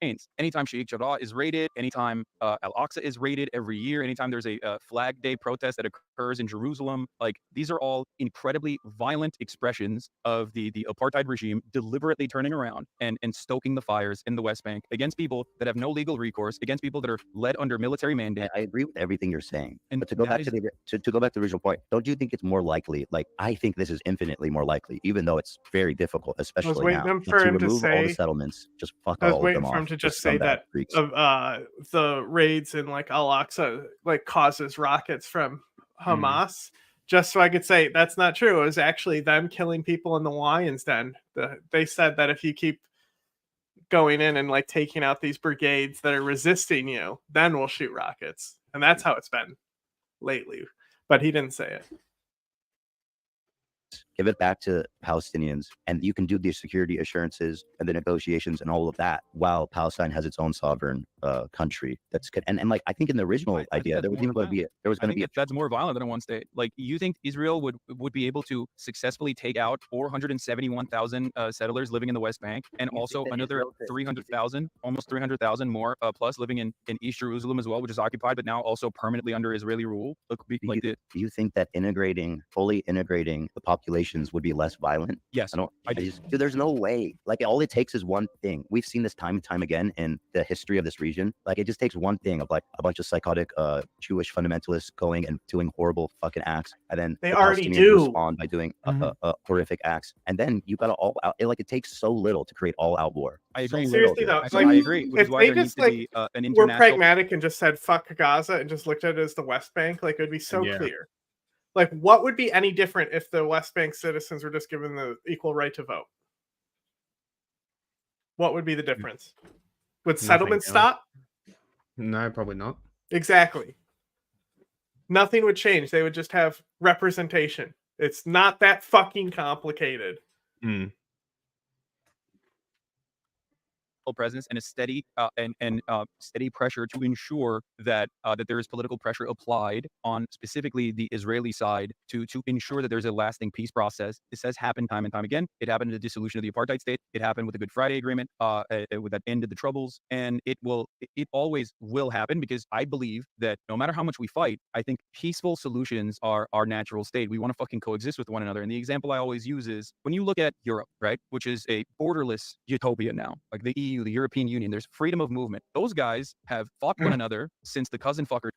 anytime Sheikh Jarrah is raided, anytime Al-Aqsa is raided every year, anytime there's a Flag Day protest that occurs in Jerusalem, like these are all incredibly violent expressions of the apartheid regime deliberately turning around and stoking the fires in the West Bank against people that have no legal recourse, against people that are led under military mandate. I agree with everything you're saying. And but to go back to the original point, don't you think it's more likely? Like, I think this is infinitely more likely, even though it's very difficult, especially now, to remove all the settlements, just fuck all of them off. I was waiting for him to just say that the raids in like Al-Aqsa like causes rockets from Hamas, just so I could say that's not true. It was actually them killing people in the lion's den. They said that if you keep going in and like taking out these brigades that are resisting you, then we'll shoot rockets. And that's how it's been lately. But he didn't say it. Give it back to Palestinians, and you can do the security assurances and the negotiations and all of that while Palestine has its own sovereign country. That's good. And like I think in the original idea, there was even going to be that's more violent than a one state. Like you think Israel would be able to successfully take out 471,000 settlers living in the West Bank, and also another 300,000, almost 300,000 more plus living in East Jerusalem as well, which is occupied but now also permanently under Israeli rule. Do you think that fully integrating the populations would be less violent? Yes. Dude, there's no way. Like all it takes is one thing. We've seen this time and time again in the history of this region. Like it just takes one thing of like a bunch of psychotic Jewish fundamentalists going and doing horrible fucking acts, and then they already do respond by doing horrific acts, and then you got all out. It takes so little to create all out war. I agree. Seriously though, I agree. If they just like were pragmatic and just said fuck Gaza and just looked at it as the West Bank, like it would be so clear. Like, what would be any different if the West Bank citizens were just given the equal right to vote? What would be the difference? Would settlements stop? No, probably not. Exactly. Nothing would change. They would just have representation. It's not that fucking complicated. Presence and a steady steady pressure to ensure that there is political pressure applied on specifically the Israeli side to ensure that there's a lasting peace process. This has happened time and time again. It happened in the dissolution of the apartheid state. It happened with the Good Friday Agreement that ended the troubles, and it always will happen, because I believe that no matter how much we fight, I think peaceful solutions are our natural state. We want to fucking coexist with one another. And the example I always use is when you look at Europe, right, which is a borderless utopia now, like the EU, the European Union, there's freedom of movement. Those guys have fought one another since the cousin fucker.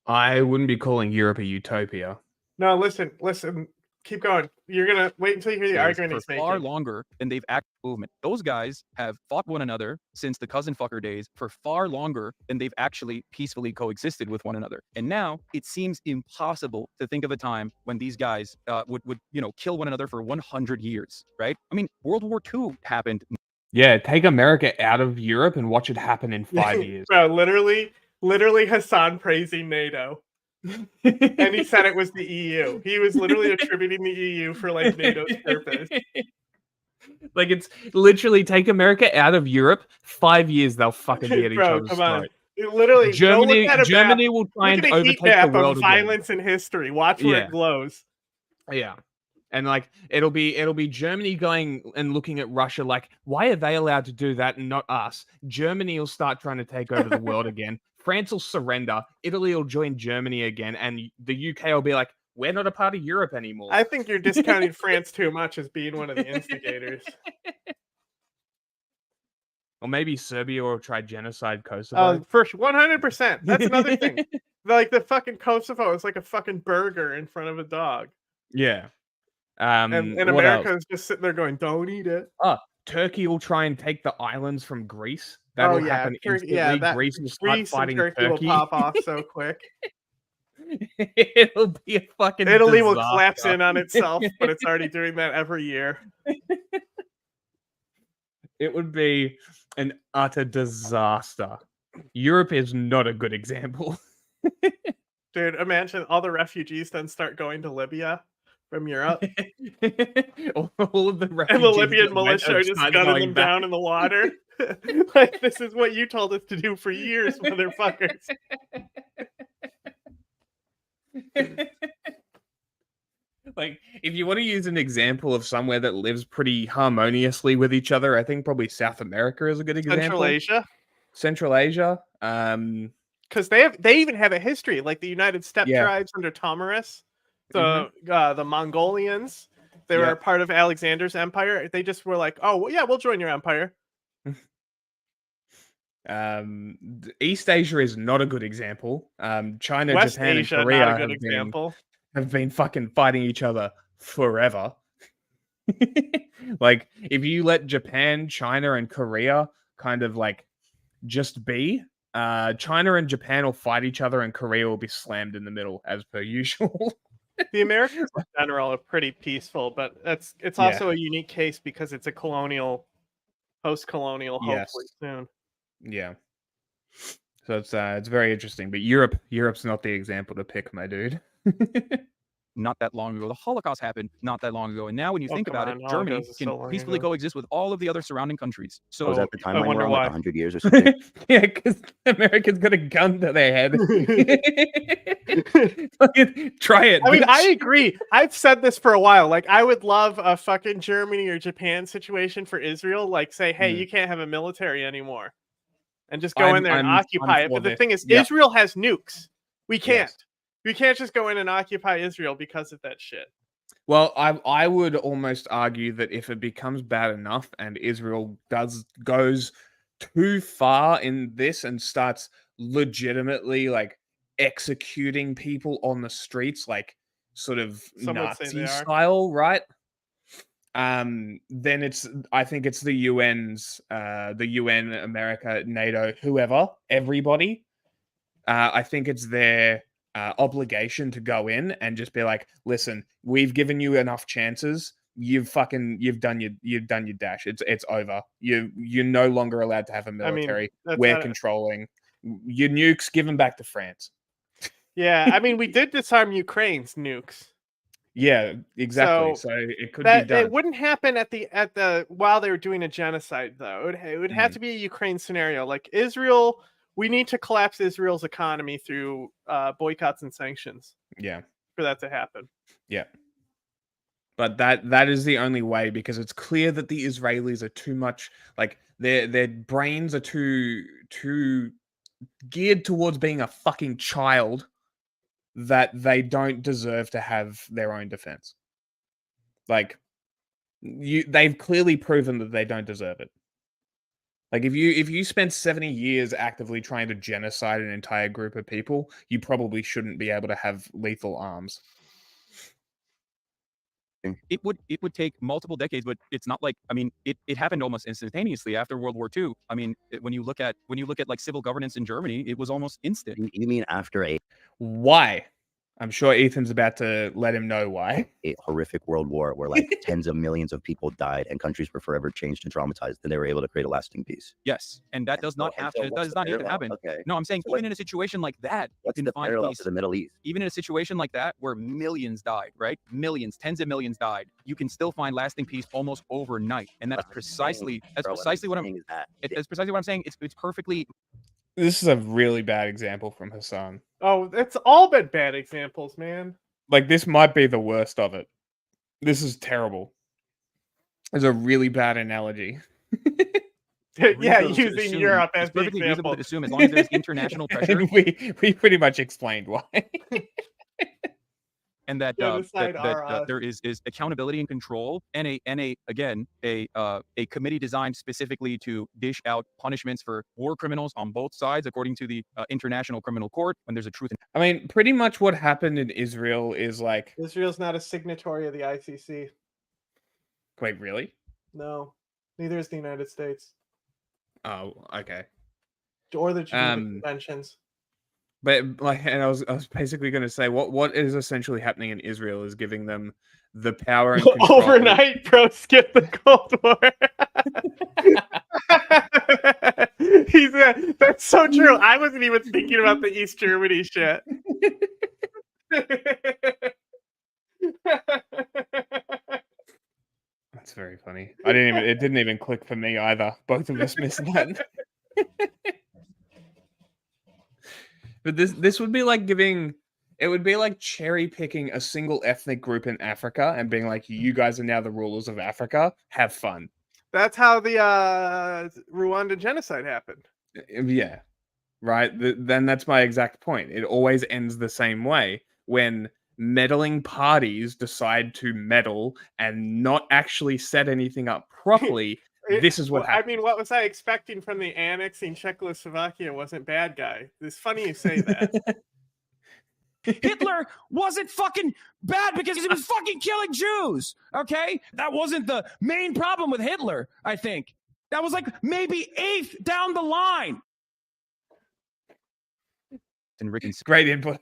I wouldn't be calling Europe a utopia. No, listen, keep going. You're gonna wait until you hear the argument he's making. Far longer than they've acted movement. Those guys have fought one another since the cousin fucker days for far longer than they've actually peacefully coexisted with one another. And now it seems impossible to think of a time when these guys would kill one another for 100 years, right? I mean, World War II happened. Yeah, take America out of Europe and watch it happen in 5 years. Bro, literally Hassan praising NATO. And he said it was the EU. He was literally attributing the EU for like NATO's purpose. Like, it's literally take America out of Europe, 5 years they'll fucking be at each other's throat. Literally, Germany will try and overtake the world. Violence in history. Watch where it glows. Yeah. And like it'll be Germany going and looking at Russia like, why are they allowed to do that and not us? Germany will start trying to take over the world again. France will surrender. Italy will join Germany again, and the UK will be like, we're not a part of Europe anymore. I think you're discounting France too much as being one of the instigators. Or maybe Serbia will try genocide Kosovo. For 100%. That's another thing. Like the fucking Kosovo is like a fucking burger in front of a dog. Yeah. And America is just sitting there going, don't eat it. Turkey will try and take the islands from Greece. That'll happen instantly. Greece will start fighting Turkey. Will pop off so quick. It'll be a fucking Italy disaster. will collapse in on itself, but it's already doing that every year. It would be an utter disaster. Europe is not a good example. Dude, imagine all the refugees then start going to Libya from Europe. all of the refugees and the Libyan militia are just gunning them down in the water. Like, this is what you told us to do for years, motherfuckers. Like, if you want to use an example of somewhere that lives pretty harmoniously with each other, I think probably South America is a good example. Central Asia? Central Asia. Because they even have a history, like the United Steppe Yeah. tribes under Tomiris, the Mongolians. They were part of Alexander's empire. They just were like, oh well, yeah, we'll join your empire. East Asia is not a good example. China, West Japan, Asia, and Korea not a good example. have been fucking fighting each other forever. Like, if you let Japan, China, and Korea kind of like just be, China and Japan will fight each other, and Korea will be slammed in the middle as per usual. The Americans in general are pretty peaceful, but it's also a unique case because it's a colonial, post-colonial, hopefully soon. Yeah. So it's very interesting, but Europe's not the example to pick, my dude. Not that long ago, the Holocaust happened not that long ago, and now when you think about it, Germany Holocaust is can so long peacefully ago. coexist with all of the other surrounding countries. So was that the timeline wonder we're on, why. like 100 years or something? Yeah, because America's got a gun to their head. Fucking try it. I mean, bitch. I agree. I've said this for a while. Like, I would love a fucking Germany or Japan situation for Israel. Like, say, hey, you can't have a military anymore, and just go in there and occupy it. But the thing is, Israel has nukes. We can't. We can't just go in and occupy Israel because of that shit. Well, I would almost argue that if it becomes bad enough and Israel goes too far in this and starts legitimately like executing people on the streets, like sort of Some would say they Nazi are. style, right? Then I think it's the UN's, the UN, America, NATO, whoever, everybody. I think it's their obligation to go in and just be like, listen, we've given you enough chances. You've done your dash. It's over. You're no longer allowed to have a military. We're controlling your nukes. Give them back to France. Yeah, I mean, we did disarm Ukraine's nukes. Yeah, exactly. So it could be done. It wouldn't happen at the while they were doing a genocide, though. It would have to be a Ukraine scenario, like Israel. We need to collapse Israel's economy through boycotts and sanctions. Yeah, for that to happen. Yeah, but that is the only way, because it's clear that the Israelis are too much, like their brains are too geared towards being a fucking child, that they don't deserve to have their own defense. Like, they've clearly proven that they don't deserve it. Like, if you spend 70 years actively trying to genocide an entire group of people, you probably shouldn't be able to have lethal arms. It would take multiple decades, but it's not like, I mean, it happened almost instantaneously after World War II. I mean, when you look at like civil governance in Germany, it was almost instant. You mean after Why? I'm sure Ethan's about to let him know why. A horrific world war where like tens of millions of people died and countries were forever changed and traumatized, and they were able to create a lasting peace. Yes, and that does not have to. It does not need to happen. Okay. No, I'm saying even in a situation like that, you can find peace. To the Middle East. Even in a situation like that where millions died, right? Millions, tens of millions died, you can still find lasting peace almost overnight, and that's precisely what I'm. That's precisely what I'm saying. It's perfectly. This is a really bad example from Hassan. Oh, it's all been bad examples, man. Like, this might be the worst of it. This is terrible. It's a really bad analogy. Yeah, using Europe as the example. Reasonable to assume, as long as there's international pressure. And we pretty much explained why. And that there is accountability and control, and a committee designed specifically to dish out punishments for war criminals on both sides, according to the International Criminal Court, when there's a truth. I mean, pretty much what happened in Israel is like... Israel's not a signatory of the ICC. Wait, really? No, neither is the United States. Oh, okay. Or the Geneva Conventions. But like, and I was basically going to say, what is essentially happening in Israel is giving them the power and control. Overnight, bro, skip the Cold War. That's so true. I wasn't even thinking about the East Germany shit. That's very funny. It didn't even click for me either. Both of us missed that. But this would be like it would be like cherry picking a single ethnic group in Africa and being like, you guys are now the rulers of Africa. Have fun. That's how the Rwandan genocide happened. Yeah. Right. Then that's my exact point. It always ends the same way when meddling parties decide to meddle and not actually set anything up properly. This is what happens. I mean, what was I expecting from the annexing Czechoslovakia wasn't bad guy. It's funny you say that. Hitler wasn't fucking bad because he was fucking killing Jews. Okay? That wasn't the main problem with Hitler, I think. That was like maybe 8th down the line. And great input.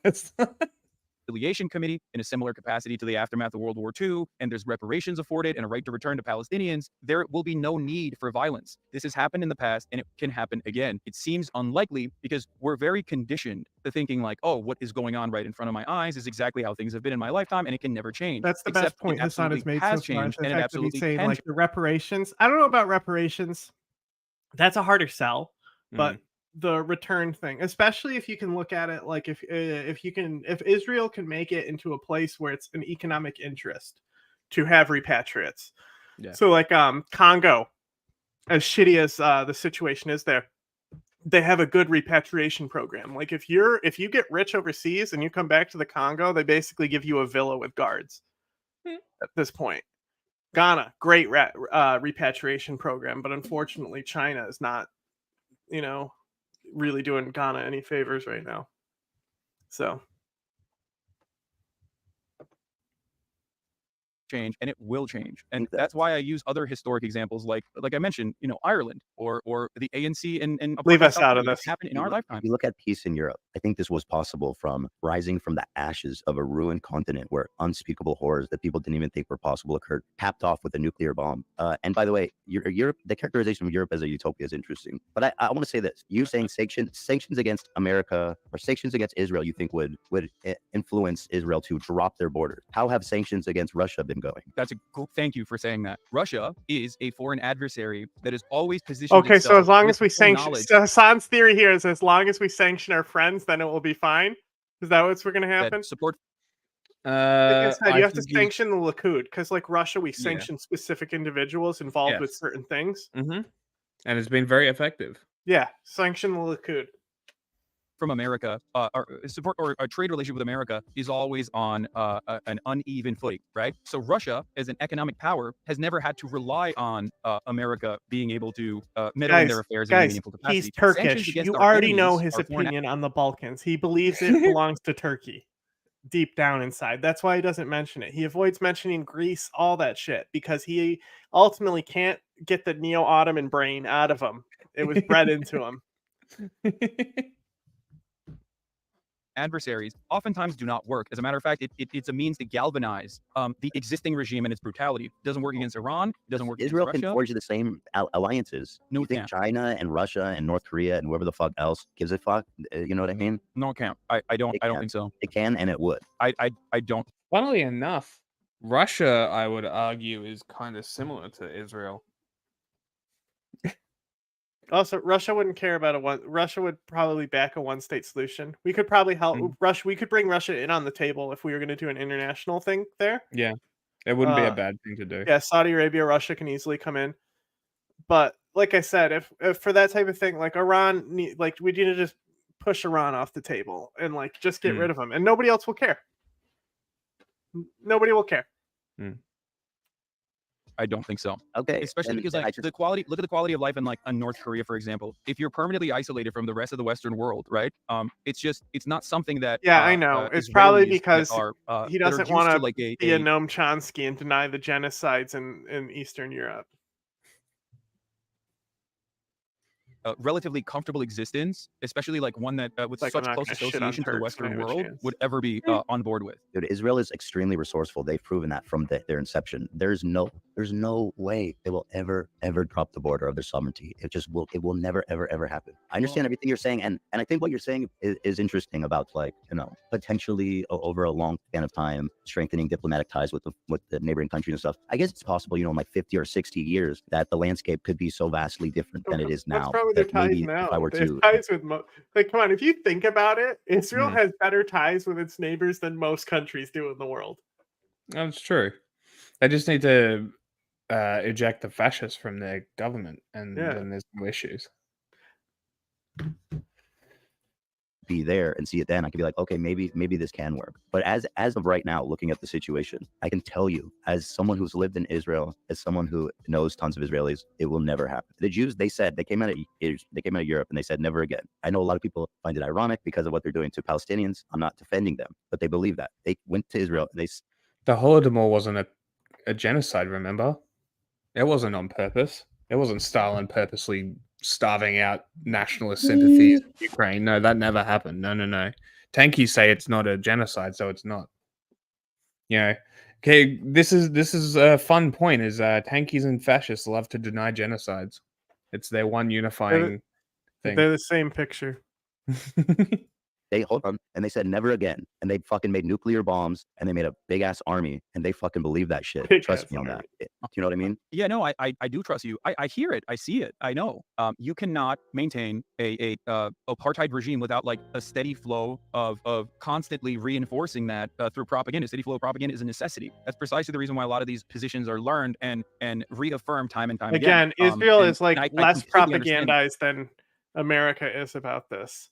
Reconciliation Committee in a similar capacity to the aftermath of World War II, and there's reparations afforded and a right to return to Palestinians, there will be no need for violence. This has happened in the past and it can happen again. It seems unlikely because we're very conditioned to thinking like, oh, what is going on right in front of my eyes is exactly how things have been in my lifetime and it can never change. That's the best point Hassan has made so far. Changed, the and it fact that he's absolutely saying can like the reparations. I don't know about reparations. That's a harder sell, but the return thing, especially if you can look at it like if Israel can make it into a place where it's an economic interest to have repatriates. Yeah. So like Congo, as shitty as the situation is there, they have a good repatriation program. Like if you get rich overseas and you come back to the Congo, they basically give you a villa with guards. At this point, Ghana, great repatriation program, but unfortunately China is not, really doing Ghana any favors right now. So change, and it will change, and that's why I use other historic examples like I mentioned, Ireland or the ANC and leave us out of this. Happened in our lifetime. If you look at peace in Europe, I think this was possible from rising from the ashes of a ruined continent where unspeakable horrors that people didn't even think were possible occurred, capped off with a nuclear bomb. And by the way, Europe, the characterization of Europe as a utopia is interesting. But I want to say this: you saying sanctions against America or sanctions against Israel, you think would influence Israel to drop their borders? How have sanctions against Russia been going? That's a cool. Thank you for saying that. Russia is a foreign adversary that is always positioned. Okay, so as long as we sanction, Hassan's theory here is as long as we sanction our friends, then it will be fine. Is that what's going to happen? Support. You have to sanction the Likud because, like Russia, we sanction specific individuals involved with certain things, and it's been very effective. Yeah, sanction the Likud. From America, or support or a trade relationship with America is always on an uneven footing, right? So Russia, as an economic power, has never had to rely on America being able to meddle in their affairs in a meaningful capacity. He's Turkish. You already know his opinion on the Balkans. He believes it belongs to Turkey, deep down inside. That's why he doesn't mention it. He avoids mentioning Greece, all that shit, because he ultimately can't get the neo-Ottoman brain out of him. It was bred into him. Adversaries oftentimes do not work. As a matter of fact, it's a means to galvanize the existing regime and its brutality. It doesn't work against Iran. It doesn't work Israel against Russia. Can forge the same alliances. No, you think China and Russia and North Korea and whoever the fuck else gives a fuck? You know what I mean? No, it can't. I don't think so. It can and it would. I don't. Funnily enough, Russia, I would argue, is kind of similar to Israel. Also, Russia wouldn't care about Russia would probably back a one-state solution. We could probably help Russia. We could bring Russia in on the table if we were going to do an international thing there. Yeah, it wouldn't be a bad thing to do. Yeah, Saudi Arabia, Russia can easily come in. But like I said, if for that type of thing, like Iran, we need to just push Iran off the table and just get rid of them, and nobody else will care. Nobody will care. I don't think so. Okay. Especially because look at the quality of life in North Korea, for example. If you're permanently isolated from the rest of the Western world, right? It's not something that. Yeah, I know. It's probably because he doesn't want to be a Noam Chomsky and deny the genocides in Eastern Europe. Relatively comfortable existence, especially one that with such close association to the Western world would ever be on board with. Dude, Israel is extremely resourceful. They've proven that from their inception. There's no way they will ever drop the border of their sovereignty. It will never ever happen. I understand everything you're saying, and I think what you're saying is interesting about potentially over a long span of time strengthening diplomatic ties with the neighboring countries and stuff. I guess it's possible, in 50 or 60 years that the landscape could be so vastly different than it is now. Their ties now. Ties with come on, if you think about it, Israel has better ties with its neighbors than most countries do in the world. That's true. They just need to eject the fascists from their government, and then there's no issues. be there and see it then, I could be like, okay, maybe this can work. But as of right now, looking at the situation, I can tell you, as someone who's lived in Israel, as someone who knows tons of Israelis, it will never happen. The Jews, they said, they came out of Europe and they said never again. I know a lot of people find it ironic because of what they're doing to Palestinians. I'm not defending them, but they believe that. They went to Israel. The Holodomor wasn't a genocide, remember? It wasn't on purpose. It wasn't Stalin purposely starving out nationalist sympathies in Ukraine. No, that never happened. No. Tankies say it's not a genocide, so it's not. You know, okay, this is a fun point, is tankies and fascists love to deny genocides. It's their one unifying thing. They're the same picture. They hold on, and they said never again, and they fucking made nuclear bombs, and they made a big ass army, and they fucking believe that shit. Trust me on that. Do you know what I mean? Yeah, no, I do trust you. I hear it. I see it. I know. You cannot maintain a apartheid regime without like a steady flow of constantly reinforcing that through propaganda. Steady flow of propaganda is a necessity. That's precisely the reason why a lot of these positions are learned and reaffirmed time and time again. Israel is like less propagandized than America is about this.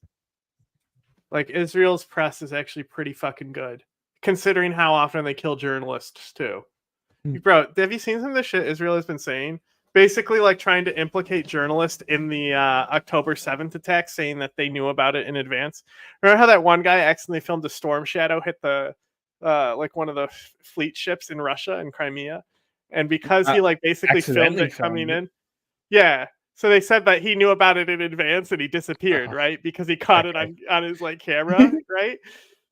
Like, Israel's press is actually pretty fucking good, considering how often they kill journalists, too. Bro, have you seen some of the shit Israel has been saying? Basically, like, trying to implicate journalists in the October 7th attack, saying that they knew about it in advance. Remember how that one guy accidentally filmed a storm shadow hit the, like, one of the fleet ships in Russia, in Crimea? And because he, like, basically filmed it coming in... Yeah. So they said that he knew about it in advance and he disappeared, right? Because he caught it on his like camera, right?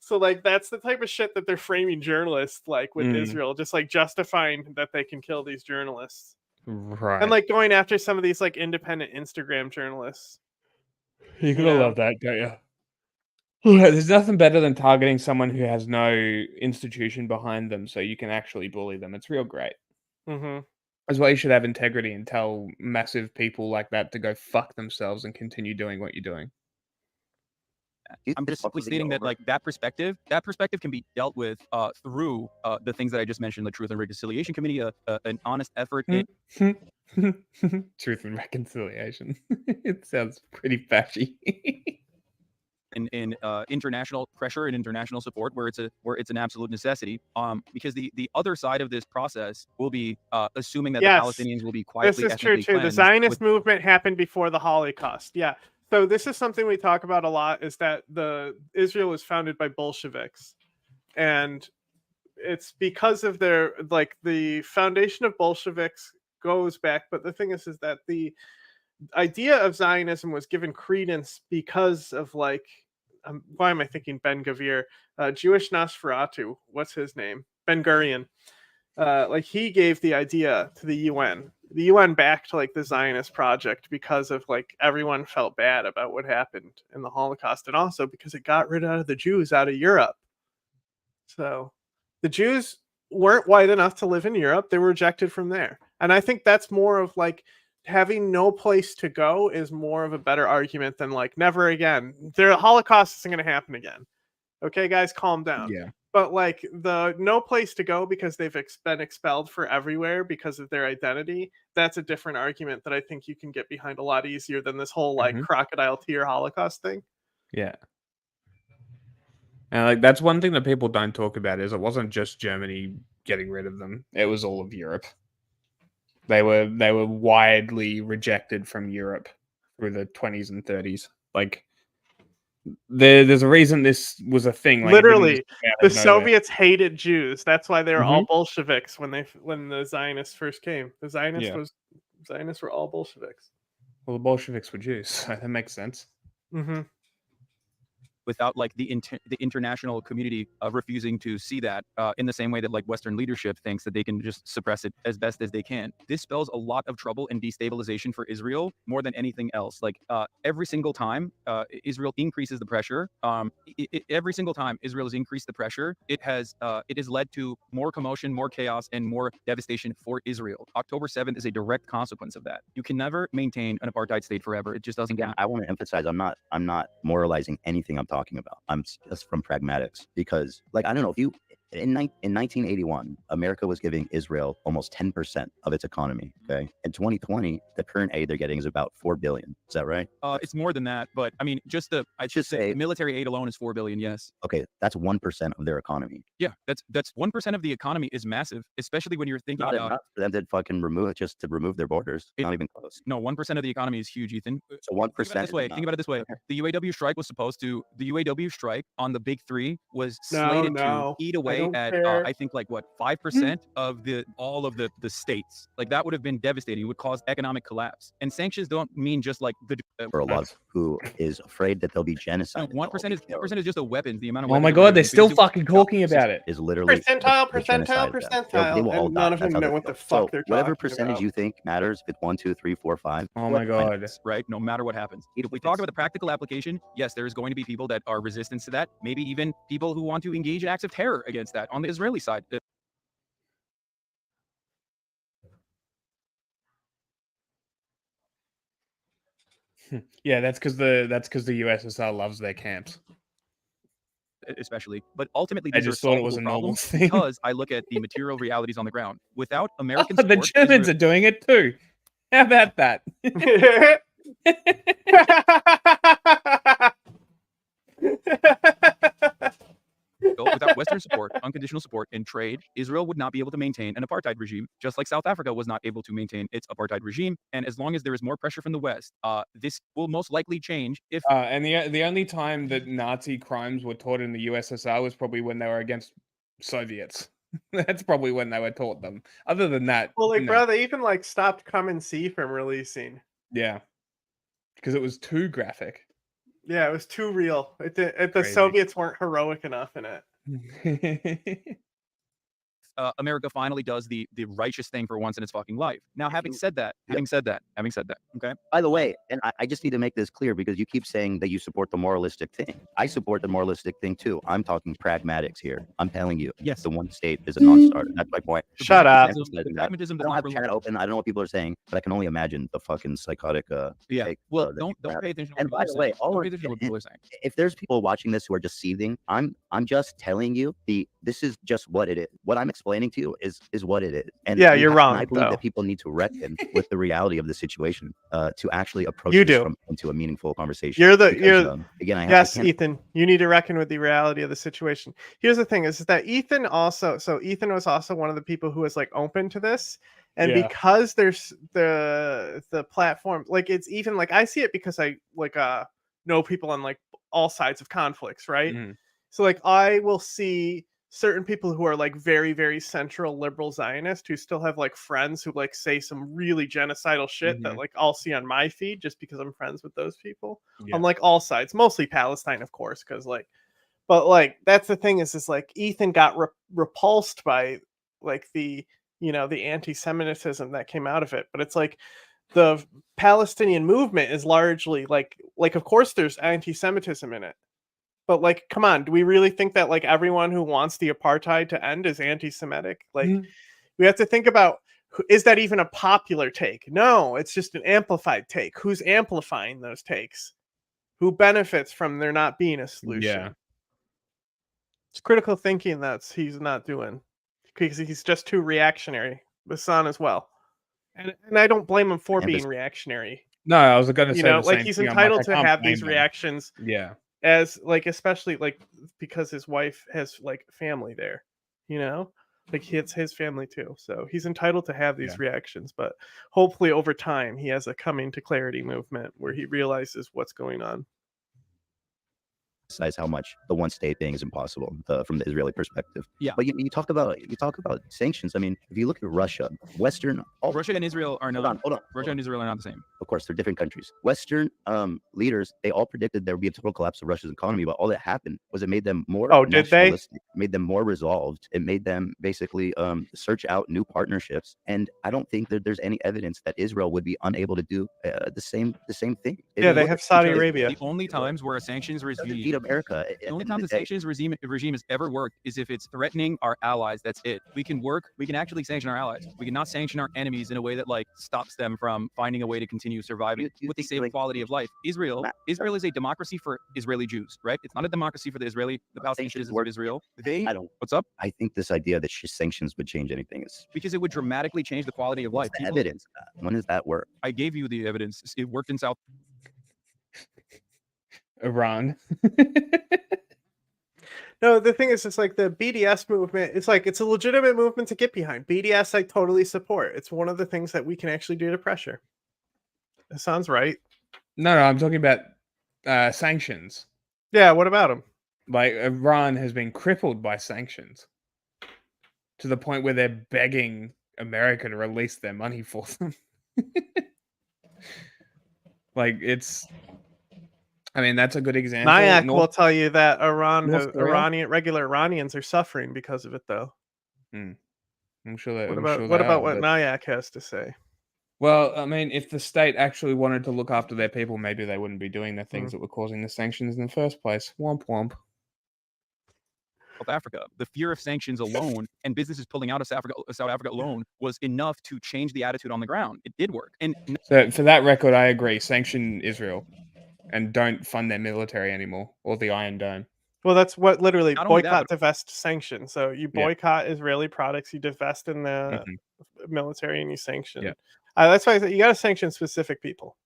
So like that's the type of shit that they're framing journalists like with Israel, just like justifying that they can kill these journalists. Right. And like going after some of these like independent Instagram journalists. You're gonna love that, don't you? There's nothing better than targeting someone who has no institution behind them so you can actually bully them. It's real great. Mm-hmm. That's why you should have integrity and tell massive people like that to go fuck themselves and continue doing what you're doing. I'm just simply stating that like that perspective can be dealt with through the things that I just mentioned, the Truth and Reconciliation Committee, an honest effort in Truth and Reconciliation. It sounds pretty fashy. in international pressure and international support where it's an absolute necessity, because the other side of this process will be assuming that the Palestinians will be quietly. This is true too. The Zionist movement happened before the Holocaust. Yeah. So this is something we talk about a lot, is that Israel was founded by Bolsheviks, and it's because of their like the foundation of Bolsheviks goes back. But the thing is that the idea of Zionism was given credence because of like, why am I thinking Ben Gavir? Jewish Nosferatu. What's his name? Ben Gurion. Like he gave the idea to the UN. The UN backed like the Zionist project because of like everyone felt bad about what happened in the Holocaust, and also because it got rid of the Jews out of Europe. So the Jews weren't white enough to live in Europe. They were rejected from there. And I think that's more of like having no place to go is more of a better argument than like never again. The Holocaust isn't going to happen again. Okay, guys, calm down. Yeah. But like the no place to go because they've been expelled for everywhere because of their identity, that's a different argument that I think you can get behind a lot easier than this whole like crocodile tear Holocaust thing. Yeah. And like that's one thing that people don't talk about, is it wasn't just Germany getting rid of them. It was all of Europe. They were widely rejected from Europe through the 20s and 30s. Like there's a reason this was a thing. Like, literally, the Soviets hated Jews. That's why they were all Bolsheviks when the Zionists first came. The Zionists were all Bolsheviks. Well, the Bolsheviks were Jews, so that makes sense. Mm-hmm. Without like the international community refusing to see that in the same way that like Western leadership thinks that they can just suppress it as best as they can. This spells a lot of trouble and destabilization for Israel more than anything else. Like every single time Israel increases the pressure, every single time Israel has increased the pressure, it has led to more commotion, more chaos, and more devastation for Israel. October 7th is a direct consequence of that. You can never maintain an apartheid state forever. It just doesn't. Yeah, I want to emphasize, I'm not moralizing anything I'm talking about. I'm just from pragmatics, because like I don't know, in 1981, America was giving Israel almost 10% of its economy. Okay, in 2020, the current aid they're getting is about $4 billion. Is that right? It's more than that, but I mean, I'd just say military aid alone is $4 billion. Yes. Okay, that's 1% of their economy. Yeah, that's 1% of the economy is massive, especially when you're thinking about enough for them to fucking remove their borders. Not even close. No, 1% of the economy is huge, Ethan. So 1%. Think about it this way. Okay. The UAW strike on the big three was slated to eat away at I think like what 5% of all of the states. Like that would have been devastating. It would cause economic collapse. And sanctions don't mean just like for a lot who is afraid that there'll be genocide. 1% is just a weapon. The amount of oh my god, they're still fucking talking about it. Is literally percentile. They will all none of them know what the fuck they're talking whatever percentage about. you think matters, if it's 1, 2, 3, 4, 5. Oh my god. Right? No matter what happens. If we talk about the practical application, yes, there is going to be people that are resistant to that. Maybe even people who want to engage in acts of terror against that on the Israeli side. Yeah, that's because the USSR loves their camps. Especially, but ultimately I just thought it was a normal thing because I look at the material realities on the ground. Without American support, the Germans are doing it too. How about that? Without Western support, unconditional support, and trade, Israel would not be able to maintain an apartheid regime, just like South Africa was not able to maintain its apartheid regime. And as long as there is more pressure from the West, this will most likely change. And the only time that Nazi crimes were taught in the USSR was probably when they were against Soviets. That's probably when they were taught them. Other than that, well, like, bro, they even like stopped Come and See from releasing. Yeah, because it was too graphic. Yeah, it was too real. The Soviets weren't heroic enough in it. America finally does the righteous thing for once in its fucking life. Now, having said that, okay. By the way, and I just need to make this clear because you keep saying that you support the moralistic thing. I support the moralistic thing too. I'm talking pragmatics here. I'm telling you, yes, the one state is a non-starter. That's my point. Shut up. Pragmatism. I don't have chat open. I don't know what people are saying, but I can only imagine the fucking psychotic. Well, don't pay attention. And by the way, if there's people watching this who are just seething, I'm just telling you this is just what it is. What I'm explaining to you is what it is. And yeah, you're wrong. I believe that people need to reckon with the reality of the situation to actually approach into a meaningful conversation. Ethan, you need to reckon with the reality of the situation. Here's the thing: is that Ethan was also one of the people who was like open to this, and because there's the platform, like it's even like I see it because I like know people on like all sides of conflicts, right? Mm-hmm. So like I will see certain people who are like very, very central liberal Zionists who still have like friends who like say some really genocidal shit that like I'll see on my feed just because I'm friends with those people on like all sides, mostly Palestine, of course, because like, but like that's the thing is like Ethan got repulsed by like the anti-Semitism that came out of it, but it's like the Palestinian movement is largely like of course there's anti-Semitism in it. But like, come on, do we really think that like everyone who wants the apartheid to end is anti-Semitic? Like, we have to think about, is that even a popular take? No, it's just an amplified take. Who's amplifying those takes? Who benefits from there not being a solution? Yeah. It's critical thinking he's not doing because he's just too reactionary. Hassan as well. And I don't blame him for being reactionary. No, I was going to say like he's entitled to have these reactions. Yeah. As like, especially like because his wife has like family there, like it's his family too. So he's entitled to have these reactions, but hopefully over time he has a coming to clarity movement where he realizes what's going on. How much the one state thing is impossible from the Israeli perspective. Yeah. But you talk about sanctions. I mean, if you look at Russia, Russia and Israel are not. Hold on. Russia and Israel are not the same. Of course, they're different countries. Western leaders, they all predicted there would be a total collapse of Russia's economy, but all that happened was it made them more. Oh, did they? It made them more resolved. It made them basically search out new partnerships. And I don't think that there's any evidence that Israel would be unable to do the same thing. They have Saudi Arabia. The only times where a sanctions regime need America. The only time the sanctions regime has ever worked is if it's threatening our allies. That's it. We can actually sanction our allies. We cannot sanction our enemies in a way that like stops them from finding a way to continue surviving with the same quality of life. Israel is a democracy for Israeli Jews, right? It's not a democracy for the Palestinian citizens of Israel. What's up? I think this idea that sanctions would change anything is because it would dramatically change the quality of life. The evidence of that. When does that work? I gave you the evidence. It worked in South Iran. No, the thing is, it's like the BDS movement. It's like it's a legitimate movement to get behind. BDS, I totally support. It's one of the things that we can actually do to pressure. That sounds right. No, I'm talking about sanctions. Yeah, what about them? Like Iran has been crippled by sanctions to the point where they're begging America to release their money for them. Like it's. I mean, that's a good example. Nyack will tell you that regular Iranians are suffering because of it, though. I'm sure that. What about what Nyack has to say? Well, I mean, if the state actually wanted to look after their people, maybe they wouldn't be doing the things that were causing the sanctions in the first place. Womp womp. South Africa. The fear of sanctions alone and businesses pulling out of South Africa alone was enough to change the attitude on the ground. It did work. And so, for that record, I agree. Sanction Israel. And don't fund their military anymore, or the Iron Dome. Well, that's what literally boycott, divest, sanction. So you boycott Israeli products, you divest in the military, and you sanction. Yeah. That's why I said you got to sanction specific people.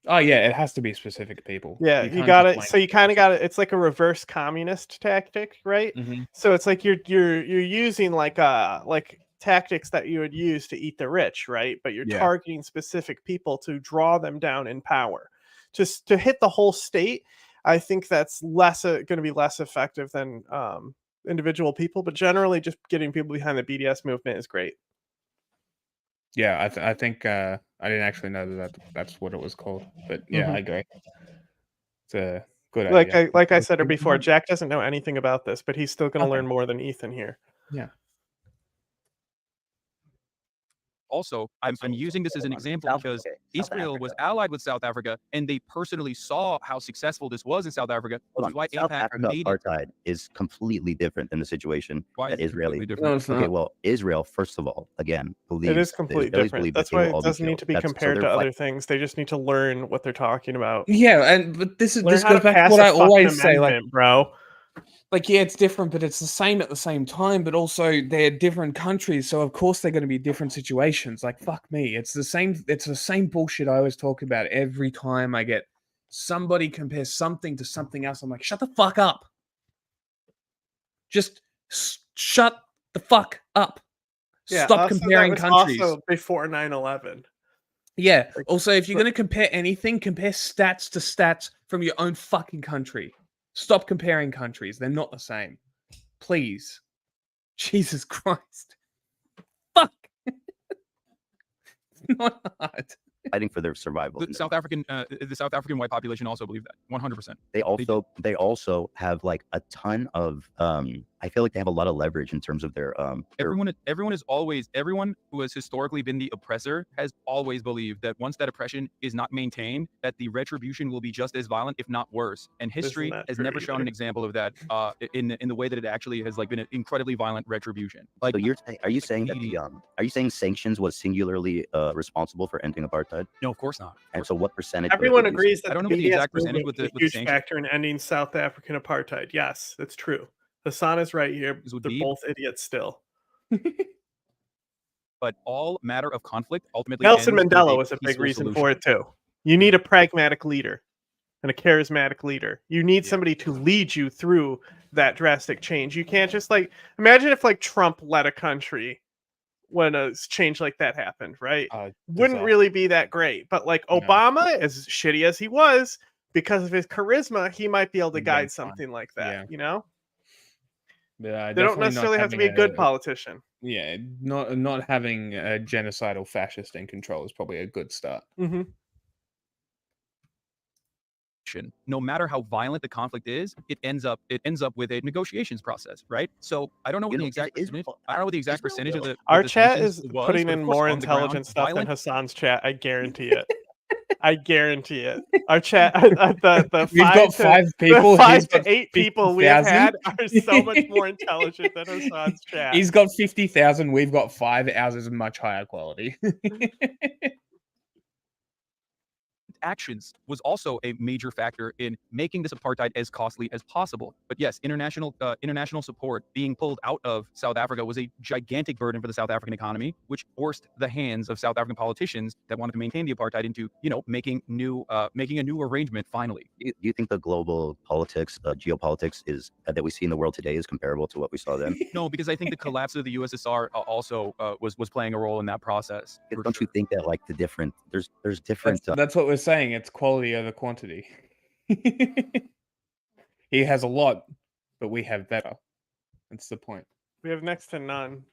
Oh yeah, it has to be specific people. Yeah, you got it. So you kind of got it. It's like a reverse communist tactic, right? So it's like you're using like tactics that you would use to eat the rich, right? But you're targeting specific people to draw them down in power. Just to hit the whole state, I think that's going to be less effective than individual people. But generally, just getting people behind the BDS movement is great. Yeah, I think I didn't actually know that's what it was called, but yeah, I agree. It's a good idea. Like I said before, Jack doesn't know anything about this, but he's still going to learn more than Ethan here. Yeah. Also, I'm using this as an example because Israel was allied with South Africa, and they personally saw how successful this was in South Africa. Hold on. South Africa apartheid is completely different than the situation that Israeli. No, it's not. Okay, well, Israel, first of all, again, believes it is completely different. That's why it doesn't need to be compared to other things. They just need to learn what they're talking about. Yeah, but this goes back to what I always say, like, bro. Like, yeah, it's different, but it's the same at the same time. But also, they're different countries, so of course they're going to be different situations. Like, fuck me, it's the same. It's the same bullshit I always talk about every time I get somebody compare something to something else. I'm like, shut the fuck up. Just shut the fuck up. Yeah, stop comparing countries. Also, before 9/11. Yeah. Also, if you're going to compare anything, compare stats to stats from your own fucking country. Stop comparing countries. They're not the same. Please. Jesus Christ. Fuck. It's not hard. Fighting for their survival. The South African white population also believe that 100%. They also have like a ton of I feel like they have a lot of leverage in terms of their everyone who has historically been the oppressor has always believed that once that oppression is not maintained, that the retribution will be just as violent, if not worse. And history has never shown an example of that in the way that it actually has like been an incredibly violent retribution. Like, so are you saying that are you saying sanctions was singularly responsible for ending apartheid? No, of course not. And so what percentage? Everyone agrees that I don't know what the exact percentage with the huge factor in ending South African apartheid. Yes, that's true. Hassan is right here. They're both idiots still. But all matter of conflict ultimately. Nelson Mandela was a big reason for it too. You need a pragmatic leader and a charismatic leader. You need somebody to lead you through that drastic change. You can't just imagine if Trump led a country when a change like that happened, right? Wouldn't really be that great. But Obama, as shitty as he was, because of his charisma, he might be able to guide something like that, you know? Yeah, they don't necessarily have to be a good politician. Yeah, not having a genocidal fascist in control is probably a good start. Mm-hmm. No matter how violent the conflict is, it ends up with a negotiations process, right? So I don't know what the exact percentage. I don't know what the exact percentage of the our chat is putting in more intelligent stuff than Hassan's chat. I guarantee it. I guarantee it. Our chat, the We've five got to, 5 people. the 5 He's to got 8 people we have 50,000. had are so much more intelligent than Hassan's chat. He's got 50,000. We've got 5. Ours is much higher quality. Actions was also a major factor in making this apartheid as costly as possible. But yes, international support being pulled out of South Africa was a gigantic burden for the South African economy, which forced the hands of South African politicians that wanted to maintain the apartheid into, making a new arrangement finally. Do you think the global politics, geopolitics that we see in the world today is comparable to what we saw then? No, because I think the collapse of the USSR also was playing a role in that process. Don't you think that like there's different That's what we're saying. It's quality over quantity. He has a lot, but we have better. That's the point. We have next to none.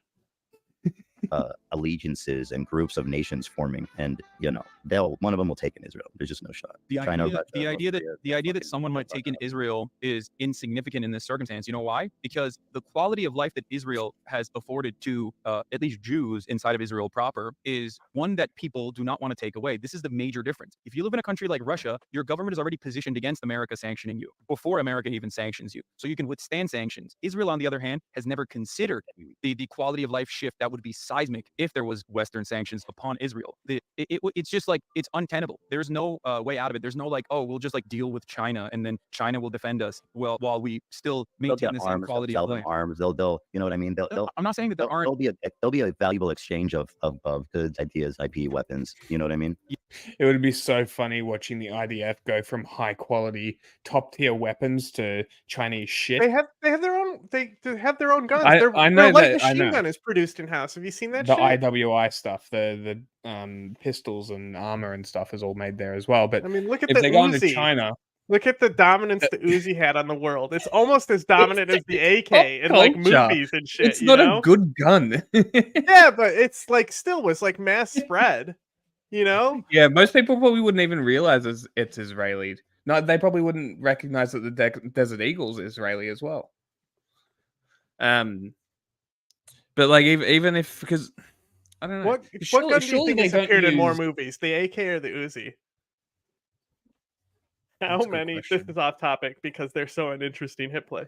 allegiances and groups of nations forming, and one of them will take in Israel. There's just no shot. The idea that someone might take in Israel is insignificant in this circumstance. You know why? Because the quality of life that Israel has afforded to at least Jews inside of Israel proper is one that people do not want to take away. This is the major difference. If you live in a country like Russia, your government is already positioned against America sanctioning you before America even sanctions you, so you can withstand sanctions. Israel, on the other hand, has never considered the quality of life shift that would be seismic if there was Western sanctions upon Israel. It's just like, it's untenable. There's no way out of it. There's no like, oh, we'll just like deal with China and then China will defend us while we still maintain the same quality of life. Arms, they'll, you know what I mean? I'm not saying that there aren't. There'll be a valuable exchange of goods, ideas, IP, weapons. You know what I mean? It would be so funny watching the IDF go from high quality, top tier weapons to Chinese shit. They have their own. They have their own guns. I know their light that. I machine know. gun is produced in house. Have you seen that? The shit? IWI stuff, the pistols and armor and stuff is all made there as well. But I mean, look at if the they go into Uzi. China, Look at the dominance the Uzi had on the world. It's almost as dominant as the AK in like movies and shit. It's not a good gun. Yeah, but it's like still was like mass spread. Yeah, most people probably wouldn't even realize it's Israeli. No, they probably wouldn't recognize that the Desert Eagle's Israeli as well. But like even if, because I don't know, what gun do you think has appeared in more movies, the AK or the Uzi? How many? This is off topic because they're so an interesting hit play.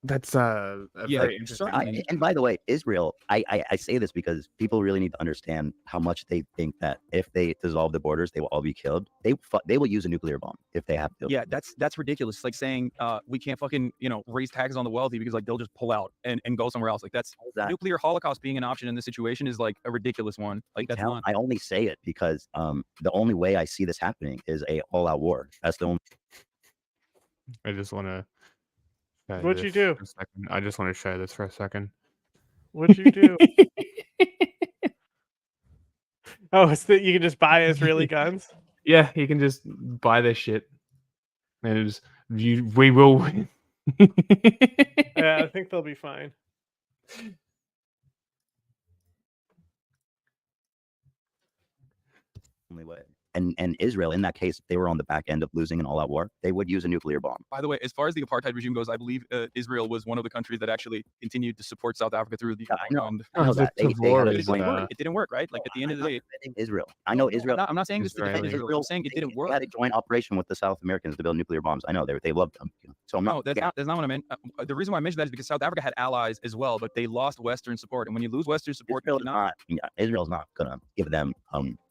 That's very interesting. And by the way, Israel, I say this because people really need to understand how much they think that if they dissolve the borders, they will all be killed. They will use a nuclear bomb if they have to. Yeah, that's ridiculous. It's like saying we can't fucking raise taxes on the wealthy because like they'll just pull out and go somewhere else. Like that's nuclear holocaust being an option in this situation is like a ridiculous one. Like that's not. I only say it because the only way I see this happening is a all-out war. That's the only. I just want to. What'd you do? I just want to show this for a second. What'd you do? Oh, it's that you can just buy Israeli guns? Yeah, you can just buy this shit. And we will win. Yeah, I think they'll be fine. Only way. And Israel, in that case, if they were on the back end of losing an all-out war, they would use a nuclear bomb. By the way, as far as the apartheid regime goes, I believe Israel was one of the countries that actually continued to support South Africa through the. I know that. It didn't work, right? Like at the end of the day, Israel. I know Israel. I'm not saying this to defend Israel. I'm saying it didn't work. They had a joint operation with the South Americans to build nuclear bombs. I know they loved them. So I'm not. No, that's not what I meant. The reason why I mentioned that is because South Africa had allies as well, but they lost Western support. And when you lose Western support, Israel's not gonna give them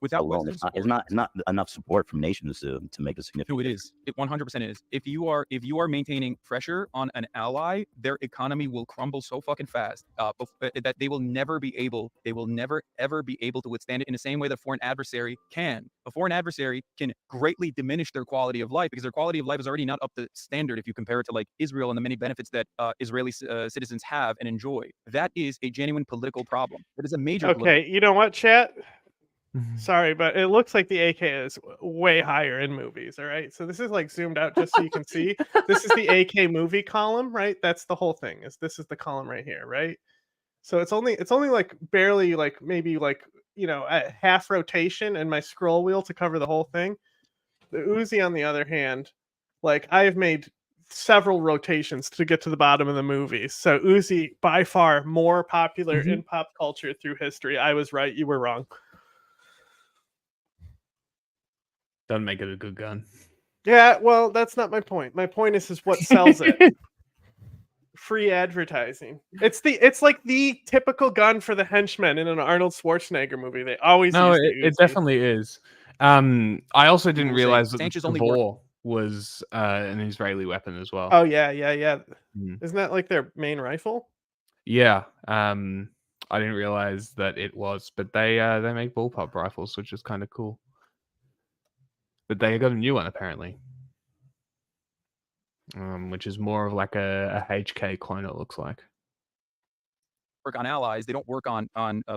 without Western support. It's not enough support from nations to make a significant. No, it is. It 100% is. If you are maintaining pressure on an ally, their economy will crumble so fucking fast that they will never ever be able to withstand it in the same way that a foreign adversary can. A foreign adversary can greatly diminish their quality of life because their quality of life is already not up to standard if you compare it to like Israel and the many benefits that Israeli citizens have and enjoy. That is a genuine political problem. That is a major. Okay, you know what, chat? Sorry, but it looks like the AK is way higher in movies. All right, so this is like zoomed out just so you can see. This is the AK movie column, right? That's the whole thing. This is the column right here, right? So it's only like barely like maybe like at half rotation and my scroll wheel to cover the whole thing. The Uzi, on the other hand, like I have made several rotations to get to the bottom of the movie. So Uzi by far more popular in pop culture through history. I was right, you were wrong. Doesn't make it a good gun. Yeah, well, that's not my point. My point is what sells it. Free advertising. It's like the typical gun for the henchmen in an Arnold Schwarzenegger movie. They always No, use the it Uzi. definitely is. I also didn't People say realize that sanctions the only work- Tavor was an Israeli weapon as well. Oh yeah. Mm. Isn't that like their main rifle? Yeah. I didn't realize that it was, but they make bullpup rifles, which is kind of cool. But they got a new one apparently, which is more of like a HK clone. It looks like. Work on allies. They don't work on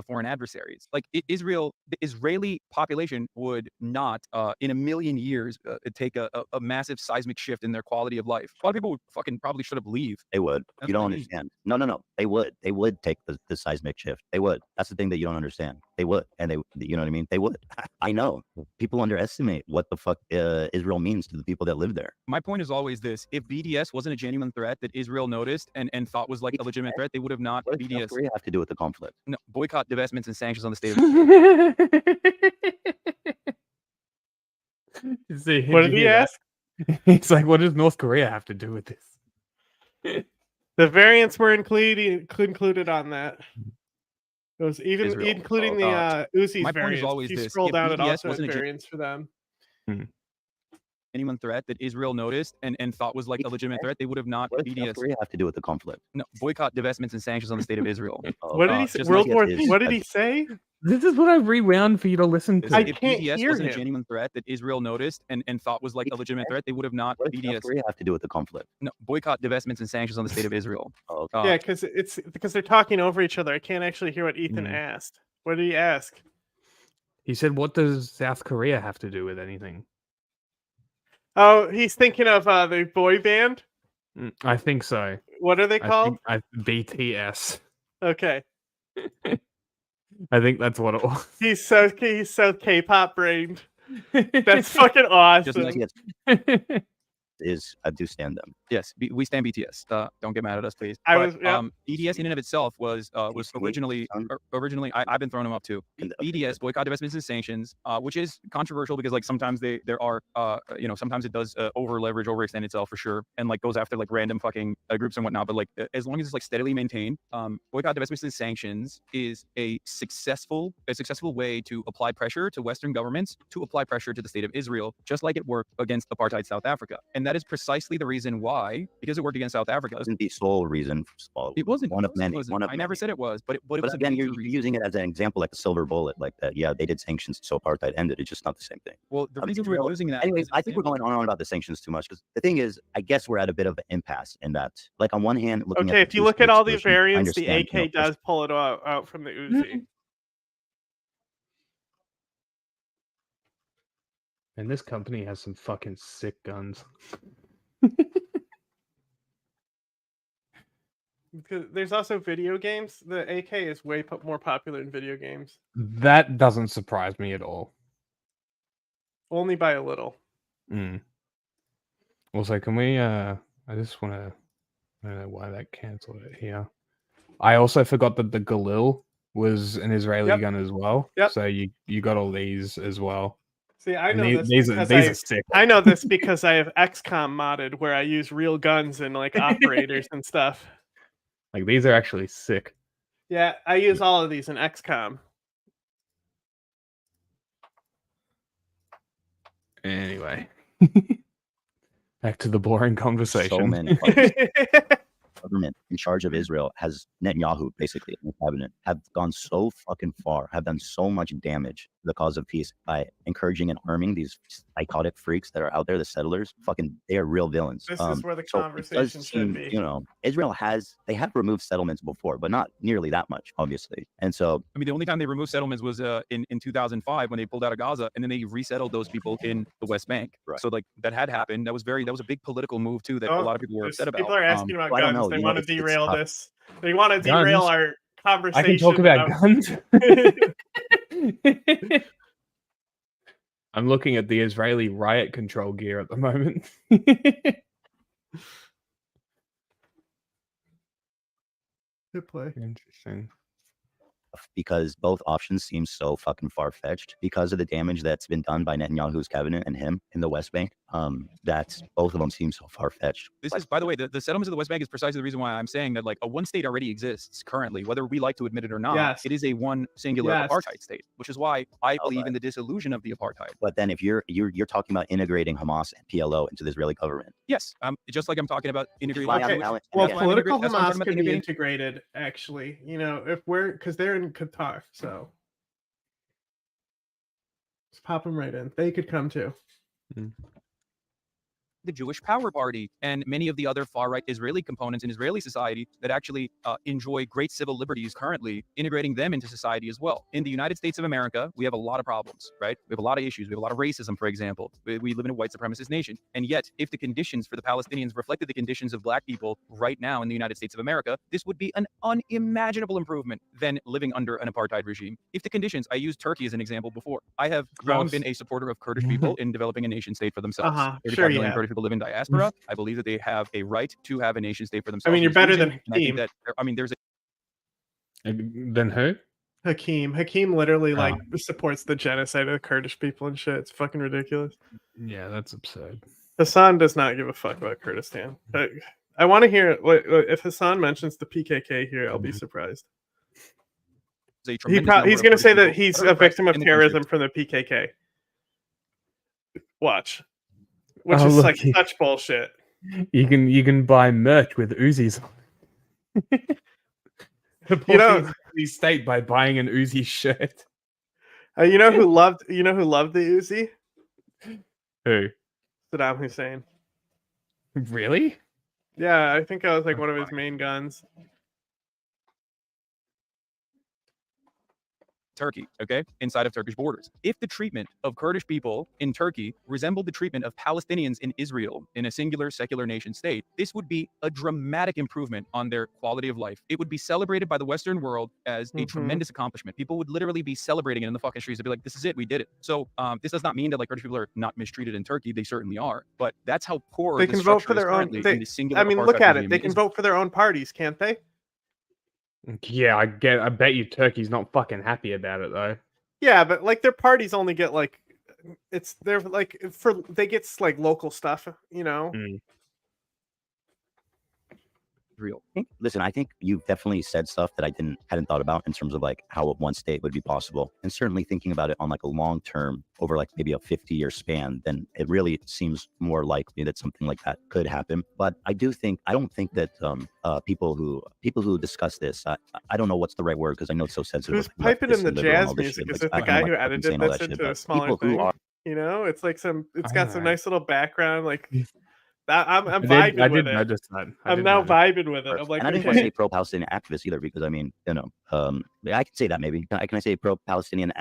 foreign adversaries. Like Israel, the Israeli population would not, in a million years, take a massive seismic shift in their quality of life. A lot of people would fucking probably straight up leave. They would. That's You don't what I mean. understand. No. They would. They would take the seismic shift. They would. That's the thing that you don't understand. They would, and you know what I mean. They would. I know. People underestimate what the fuck Israel means to the people that live there. My point is always this: if BDS wasn't a genuine threat that Israel noticed and thought was like a legitimate threat, they would have not. What does South BDS. Korea have to do with the conflict? No, boycott, divestments, and sanctions on the state of. See, What did he ask? It's like, what does North Korea have to do with this? The variants were included on that. It was even Israel. including the Uzi's my point is variants. always If you this, scroll if down, it BDS also has wasn't a variants for them. Genuine threat that Israel noticed and thought was like a legitimate threat, they would have not. What does South BDS. Korea have to do with the conflict? No, boycott, divestments, and sanctions on the state of Israel. What did he say? just World like War. it is. What did he say? This is what I rewound for you to listen to. I If can't BDS hear wasn't him. a genuine threat that Israel noticed and thought was like a legitimate threat, they would have not. What does South BDS. Korea have to do with the conflict? No, boycott, divestments, and sanctions on the state of Israel. Oh, okay. Yeah, because they're talking over each other. I can't actually hear what Ethan asked. What did he ask? He said, "What does South Korea have to do with anything?" Oh, he's thinking of the boy band. I think so. What are they called? BTS. Okay, I think that's what it was. he's so K-pop brained. That's fucking awesome. Just BTS I do stand them. Yes, we stand BTS. Don't get mad at us, please. BDS in and of itself was originally. I've been throwing them up too. BDS, boycott, divestments, and sanctions, which is controversial because like sometimes there are sometimes it does over leverage, overextend itself for sure, and like goes after like random fucking groups and whatnot. But like as long as it's like steadily maintained, boycott, divestments, and sanctions is a successful way to apply pressure to Western governments to apply pressure to the state of Israel, just like it worked against apartheid South Africa, and that is precisely the reason why, because it worked against South Africa. It wasn't the sole reason. It wasn't one of many. I never said it was, but it was again, you're using it as an example, like a silver bullet, like that. Yeah, they did sanctions, so apartheid ended. It's just not the same thing. Well, the reason we're using that. Anyways, I think we're going on about the sanctions too much because the thing is, I guess we're at a bit of an impasse in that. Like on one hand, looking at if you look at all the variants, the AK does pull it out from the Uzi. And this company has some fucking sick guns. Because there's also video games. The AK is way more popular in video games. That doesn't surprise me at all. Only by a little. Also, can we? I just want to. I don't know why that cancelled it here. I also forgot that the Galil was an Israeli gun as well. Yep. So you got all these as well. See, I know these are sick. I know this because I have XCOM modded where I use real guns and like operators and stuff. Like these are actually sick. Yeah, I use all of these in XCOM. Anyway, back to the boring conversation. So many government in charge of Israel has Netanyahu basically in the cabinet have gone so fucking far, have done so much damage to the cause of peace by encouraging and arming these psychotic freaks that are out there, the settlers. Fucking, they are real villains. This is where the conversation should be. You know, Israel they have removed settlements before, but not nearly that much, obviously. And so, I mean, the only time they removed settlements was in 2005 when they pulled out of Gaza, and then they resettled those people in the West Bank. Right. So like that had happened. That was a big political move too that a lot of people were upset about. People are asking about guns. They want to derail this. They want to Guns. derail our conversation. I can talk about guns. I'm looking at the Israeli riot control gear at the moment. Good play. Interesting. because both options seem so fucking far-fetched because of the damage that's been done by Netanyahu's cabinet and him in the West Bank. That's both of them seem so far-fetched. This is, by the way, the settlements of the West Bank is precisely the reason why I'm saying that like a one state already exists currently, whether we like to admit it or not. Yes. It is a one singular apartheid state, which is why I believe in the dissolution of the apartheid. But then if you're talking about integrating Hamas and PLO into the Israeli government. Yes, just like I'm talking about integrating. Well, political Hamas could be integrated, actually. You know, if because they're in Qatar, so just pop them right in. They could come too. The Jewish Power Party and many of the other far-right Israeli components in Israeli society that actually enjoy great civil liberties currently, integrating them into society as well. In the United States of America, we have a lot of problems, right? We have a lot of issues. We have a lot of racism, for example. We live in a white supremacist nation. And yet, if the conditions for the Palestinians reflected the conditions of black people right now in the United States of America, this would be an unimaginable improvement than living under an apartheid regime. If the conditions, I used Turkey as an example before. I have long been a supporter of Kurdish people in developing a nation state for themselves. 35 million Kurdish people live in diaspora. I believe that they have a right to have a nation state for themselves. I mean, you're better than Hakeem. There's Than who? Hakeem. Hakeem literally like supports the genocide of the Kurdish people and shit. It's fucking ridiculous. Yeah, that's absurd. Hassan does not give a fuck about Kurdistan. I want to hear if Hassan mentions the PKK here. I'll be surprised. He's going to say that he's a victim of terrorism from the PKK. Watch. Which is like such bullshit. You can buy merch with Uzis. You know, the state by buying an Uzi shirt. You know who loved the Uzi? Who? Saddam Hussein. Really? Yeah, I think that was like one of his main guns. Turkey, okay, inside of Turkish borders. If the treatment of Kurdish people in Turkey resembled the treatment of Palestinians in Israel in a singular secular nation state, this would be a dramatic improvement on their quality of life. It would be celebrated by the Western world as a tremendous accomplishment. People would literally be celebrating it in the fucking streets. They'd be like, this is it, we did it. So this does not mean that like Kurdish people are not mistreated in Turkey. They certainly are. But that's how poor they can vote for their own. I mean, look at it. They can vote for their own parties, can't they? Yeah, I bet you Turkey's not fucking happy about it though. Yeah, but like their parties only get like they're like they get like local stuff, you know. Real. Listen, I think you've definitely said stuff that I hadn't thought about in terms of like how one state would be possible, and certainly thinking about it on like a long term over like maybe a 50-year span, then it really seems more likely that something like that could happen. But I don't think that people who discuss this, I don't know what's the right word because I know it's so sensitive. Who's piping in the jazz music? Is it the guy who edited this into a smaller thing? You know, it's like it's got some nice little background like. I'm vibing with it. Notice that. I'm now vibing with it. I'm like, and I didn't want to say pro-Palestinian activist either because I mean, you know, I can say that maybe. Can I say pro-Palestinian?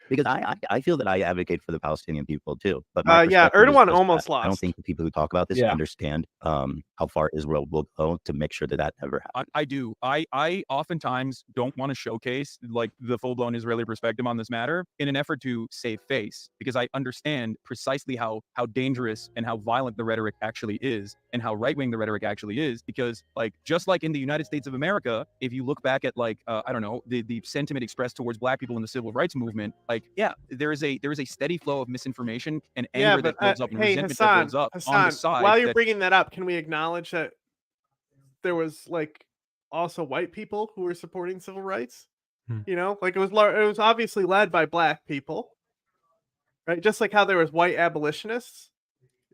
Because I feel that I advocate for the Palestinian people too. But yeah, Erdogan almost lost. I don't think the people who talk about this understand how far Israel will go to make sure that never happens. I do. I oftentimes don't want to showcase like the full-blown Israeli perspective on this matter in an effort to save face because I understand precisely how dangerous and how violent the rhetoric actually is and how right-wing the rhetoric actually is because like just like in the United States of America, if you look back at like I don't know the sentiment expressed towards black people in the civil rights movement, like there is a steady flow of misinformation and anger that builds up and resentment that builds up on the side. While you're bringing that up, can we acknowledge that there was like also white people who were supporting civil rights? You know, like it was obviously led by black people, right? Just like how there was white abolitionists.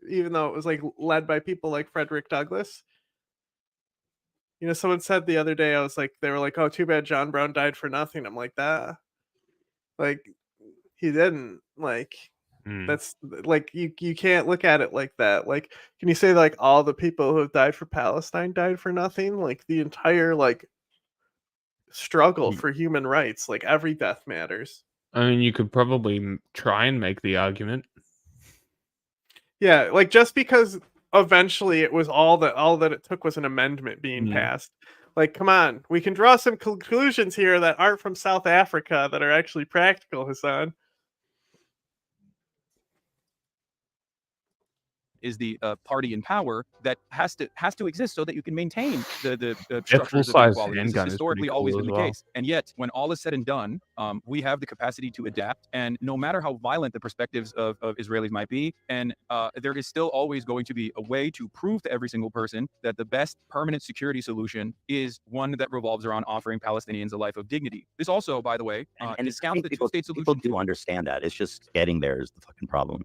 Even though it was like led by people like Frederick Douglass. You know, someone said the other day, they were like, oh, too bad John Brown died for nothing. I'm like, that, like, he didn't. Like, that's like, you can't look at it like that. Like, can you say like all the people who have died for Palestine died for nothing? Like the entire like struggle for human rights, like every death matters. I mean, you could probably try and make the argument. Yeah, like just because eventually it was all that it took was an amendment being passed. Like, come on, we can draw some conclusions here that aren't from South Africa that are actually practical, Hassan. is the party in power that has to exist so that you can maintain the structures of inequality. This has historically always been the case. And yet, when all is said and done, we have the capacity to adapt. And no matter how violent the perspectives of Israelis might be, and there is still always going to be a way to prove to every single person that the best permanent security solution is one that revolves around offering Palestinians a life of dignity. This also, by the way, and discounts the two-state solution. People do understand that. It's just getting there is the fucking problem,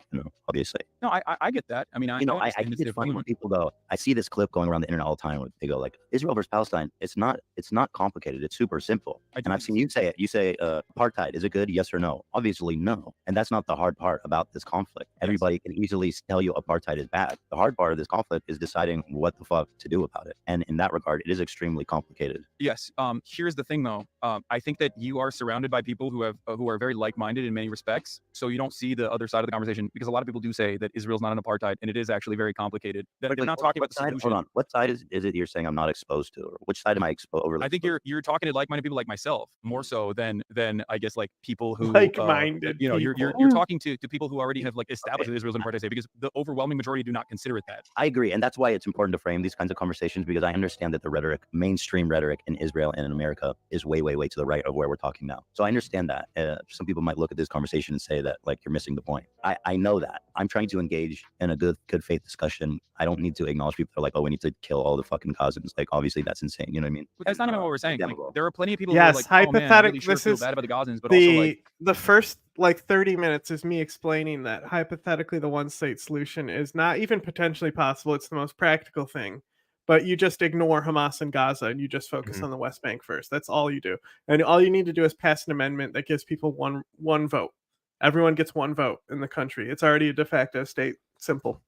obviously. No, I get that. I mean, I think it's funny when people go, I see this clip going around the internet all the time where they go like, Israel versus Palestine. It's not complicated. It's super simple. And I've seen you say it. You say apartheid, is it good? Yes or no? Obviously no. And that's not the hard part about this conflict. Everybody can easily tell you apartheid is bad. The hard part of this conflict is deciding what the fuck to do about it. And in that regard, it is extremely complicated. Yes. Here's the thing though. I think that you are surrounded by people who are very like-minded in many respects. So you don't see the other side of the conversation, because a lot of people do say that Israel's not an apartheid, and it is actually very complicated. They're not talking about the solution. Hold on. What side is it you're saying I'm not exposed to? Or which side am I exposed? I think you're talking to like-minded people like myself, more so than I guess like people who like-minded. You're talking to people who already have like established that Israel's an apartheid state, because the overwhelming majority do not consider it that. I agree, and that's why it's important to frame these kinds of conversations, because I understand that the mainstream rhetoric in Israel and in America is way to the right of where we're talking now. So I understand that. Some people might look at this conversation and say that like you're missing the point. I know that. I'm trying to engage in a good faith discussion. I don't need to acknowledge people that are like, oh, we need to kill all the fucking Gazans. Like, obviously that's insane. You know what I mean? That's not even what we're saying. Like, there are plenty of people yes, who are like, oh man, I really this feel is bad about the Gazans, but also like the first like 30 minutes is me explaining that hypothetically the one-state solution is not even potentially possible. It's the most practical thing. But you just ignore Hamas and Gaza and you just focus on the West Bank first. That's all you do. And all you need to do is pass an amendment that gives people one vote. Everyone gets one vote in the country. It's already a de facto state. Simple.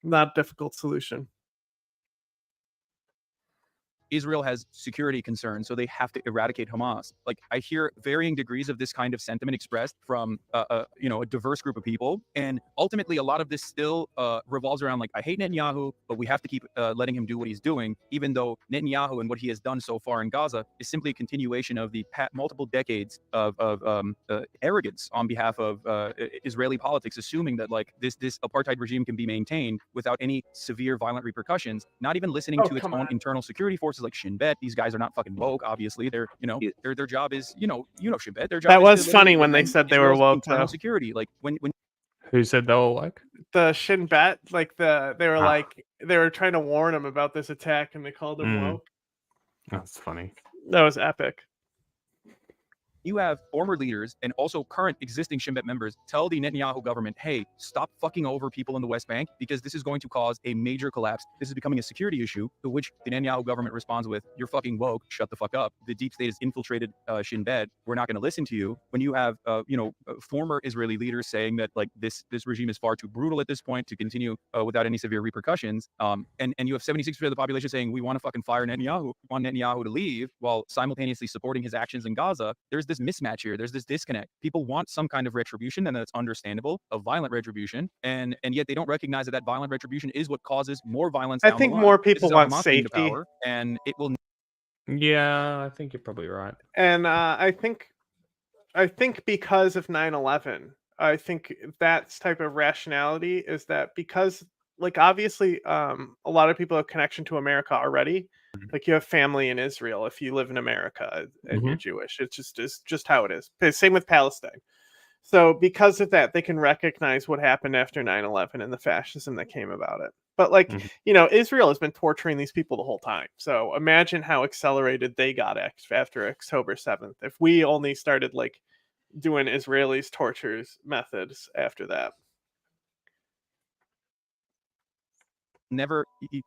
Not a difficult solution. Israel has security concerns, so they have to eradicate Hamas. Like, I hear varying degrees of this kind of sentiment expressed from, a diverse group of people. And ultimately, a lot of this still revolves around, like, I hate Netanyahu, but we have to keep letting him do what he's doing, even though Netanyahu and what he has done so far in Gaza is simply a continuation of the multiple decades of arrogance on behalf of Israeli politics, assuming that, like, this apartheid regime can be maintained without any severe violent repercussions, not even listening to its own internal security forces like Shin Bet. These guys are not fucking woke, obviously. They're, their job is, Shin Bet. Their job that is was funny when they said they were woke. Internal security, like when who said they were woke? The Shin Bet, like they were trying to warn them about this attack, and they called them woke. That's funny. That was epic. You have former leaders and also current existing Shin Bet members tell the Netanyahu government, hey, stop fucking over people in the West Bank, because this is going to cause a major collapse. This is becoming a security issue, to which the Netanyahu government responds with, you're fucking woke, shut the fuck up. The deep state has infiltrated Shin Bet. We're not going to listen to you. When you have, former Israeli leaders saying that, like, this regime is far too brutal at this point to continue without any severe repercussions, and you have 76% of the population saying, we want to fucking fire Netanyahu, we want Netanyahu to leave, while simultaneously supporting his actions in Gaza, there's this mismatch here. There's this disconnect. People want some kind of retribution, and that's understandable, of violent retribution, and yet they don't recognize that violent retribution is what causes more violence. I think more people want safety, power, and it will. Yeah, I think you're probably right. And I think because of 9/11, I think that type of rationality is that because, like, obviously, a lot of people have connection to America already. Like, you have family in Israel if you live in America and you're Jewish. It's just how it is. Same with Palestine. So because of that, they can recognize what happened after 9/11 and the fascism that came about it. But, like, Israel has been torturing these people the whole time. So imagine how accelerated they got after October 7th. If we only started, like, doing Israelis' tortures methods after that.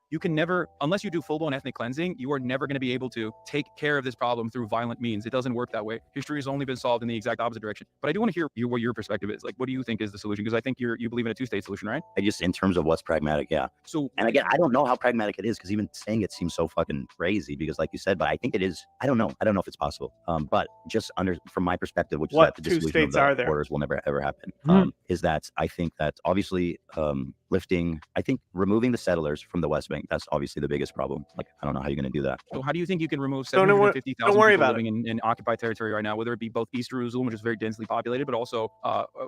You can never, unless you do full-blown ethnic cleansing, you are never going to be able to take care of this problem through violent means. It doesn't work that way. History has only been solved in the exact opposite direction. But I do want to hear what your perspective is. Like, what do you think is the solution? Because I think you believe in a two-state solution, right? In terms of what's pragmatic, yeah. So, and again, I don't know how pragmatic it is, because even saying it seems so fucking crazy, because like you said, but I think it is. I don't know if it's possible. But just from my perspective, which is that the dissolution of the borders will never ever happen, is that I think that obviously lifting, I think removing the settlers from the West Bank, that's obviously the biggest problem. Like, I don't know how you're going to do that. So how do you think you can remove Don't 750,000 worry people about living in occupied territory right now, whether it be both East Jerusalem, which is very densely populated, but also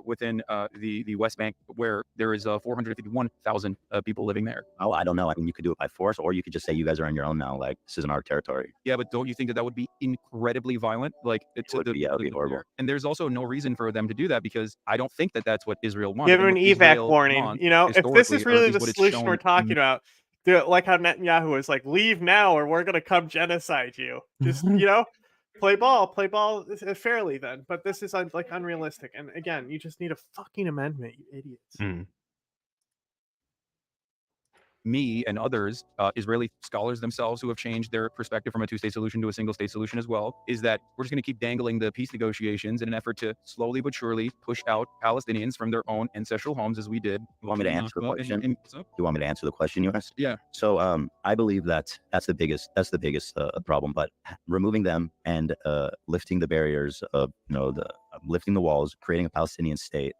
within the West Bank, where there is 451,000 people living there? Oh, I don't know. I mean, you could do it by force, or you could just say you guys are on your own now. Like, this isn't our territory. Yeah, but don't you think that that would be incredibly violent? Like, It would be horrible. And there's also no reason for them to do that, because I don't think that that's what Israel wants. Give an evac warning. You know, if this is really the solution we're talking about, do it like how Netanyahu was like, leave now or we're going to come genocide you. Just, you know, play ball fairly then. But this is like unrealistic. And again, you just need a fucking amendment, you idiots. Me and others, Israeli scholars themselves who have changed their perspective from a two-state solution to a single-state solution as well, is that we're just going to keep dangling the peace negotiations in an effort to slowly but surely push out Palestinians from their own ancestral homes, as we did. You want me to answer the question? You want me to answer the question you asked? Yeah. So I believe that that's the biggest problem. But removing them and lifting the barriers of, you know, lifting the walls, creating a Palestinian state.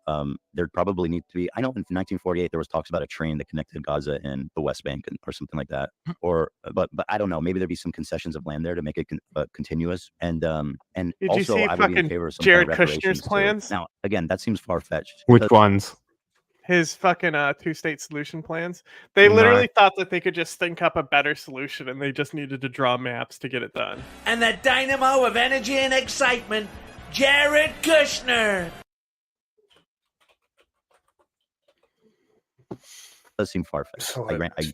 There probably need to be. I know in 1948 there was talks about a train that connected Gaza and the West Bank or something like that. But I don't know. Maybe there'd be some concessions of land there to make it continuous. And Did also you see I would be in fucking favor of some Jared kind of reparations Kushner's plans? Now again, that seems far fetched. Which ones? His fucking two-state solution plans. They literally thought that they could just think up a better solution, and they just needed to draw maps to get it done. And the dynamo of energy and excitement, Jared Kushner. Does seem far-fetched.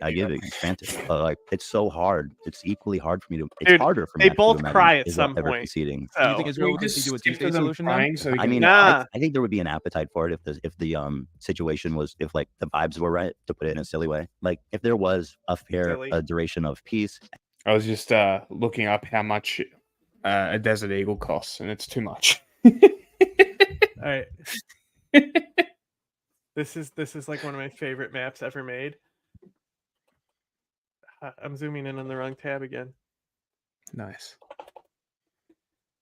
I give it granted. Like, it's so hard. It's equally hard for me to. It's Dude, harder for me. they both to cry at Israel some ever point. conceding. Do you think Israel would do a two-state solution now? I mean, I think there would be an appetite for it if the situation was, if like the vibes were right, to put it in a silly way. Like, if there was a fair duration of peace. I was just looking up how much a Desert Eagle costs, and it's too much. All right. This is like one of my favorite maps ever made. I'm zooming in on the wrong tab again. Nice.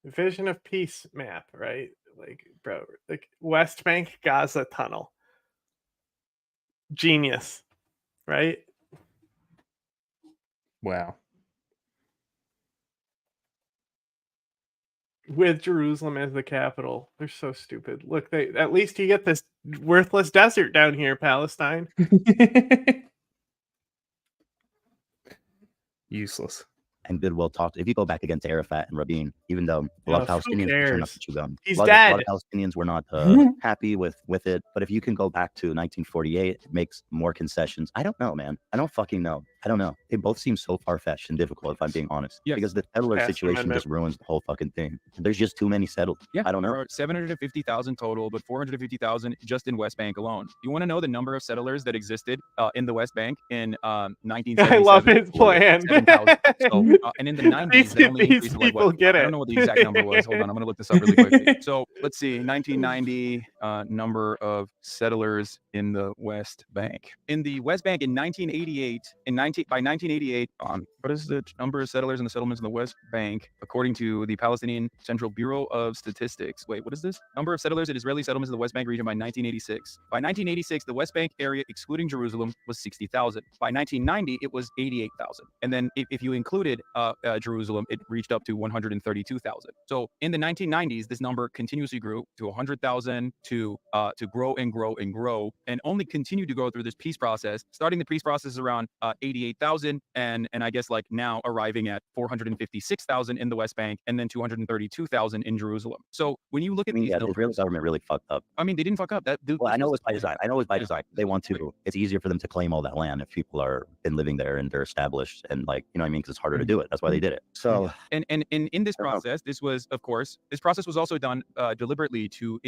Vision of peace map, right? Like, bro, like West Bank Gaza tunnel. Genius, right? Wow. With Jerusalem as the capital. They're so stupid. Look, at least you get this worthless desert down here, Palestine. Useless. And goodwill talked. If you go back again to Arafat and Rabin, even though a lot of Palestinians turned up to chew gum, he's A dead. lot of Palestinians were not happy with it. But if you can go back to 1948, it makes more concessions. I don't know, man. I don't fucking know. I don't know. They both seem so far-fetched and difficult, if I'm being honest. Yes. Because the settler situation just ruins the whole fucking thing. There's just too many settled. Yeah, I don't know. There are 750,000 total, but 450,000 just in West Bank alone. You want to know the number of settlers that existed in the West Bank in 1977? I love his plan. And in the 90s, that only increased to like what? I don't know what the exact number was. Hold on, I'm going to look this up really quickly. So let's see, 1990 number of settlers in the West Bank. In the West Bank in 1988, by 1988, what is the number of settlers in the settlements in the West Bank, according to the Palestinian Central Bureau of Statistics? Wait, what is this? Number of settlers in Israeli settlements in the West Bank region by 1986. By 1986, the West Bank area, excluding Jerusalem, was 60,000. By 1990, it was 88,000. And then if you included Jerusalem, it reached up to 132,000. So in the 1990s, this number continuously grew to 100,000 to grow and grow and grow, and only continued to go through this peace process, starting the peace process around 88,000, and I guess like now arriving at 456,000 in the West Bank, and then 232,000 in Jerusalem. So when you look at these numbers, the Israeli government really fucked up. I mean, they didn't fuck up. Well, I know it's by design. They want to. It's easier for them to claim all that land if people are been living there and they're established, and like, you know what I mean, because it's harder to do it. That's why they did it. So and in this process, this process was also done deliberately to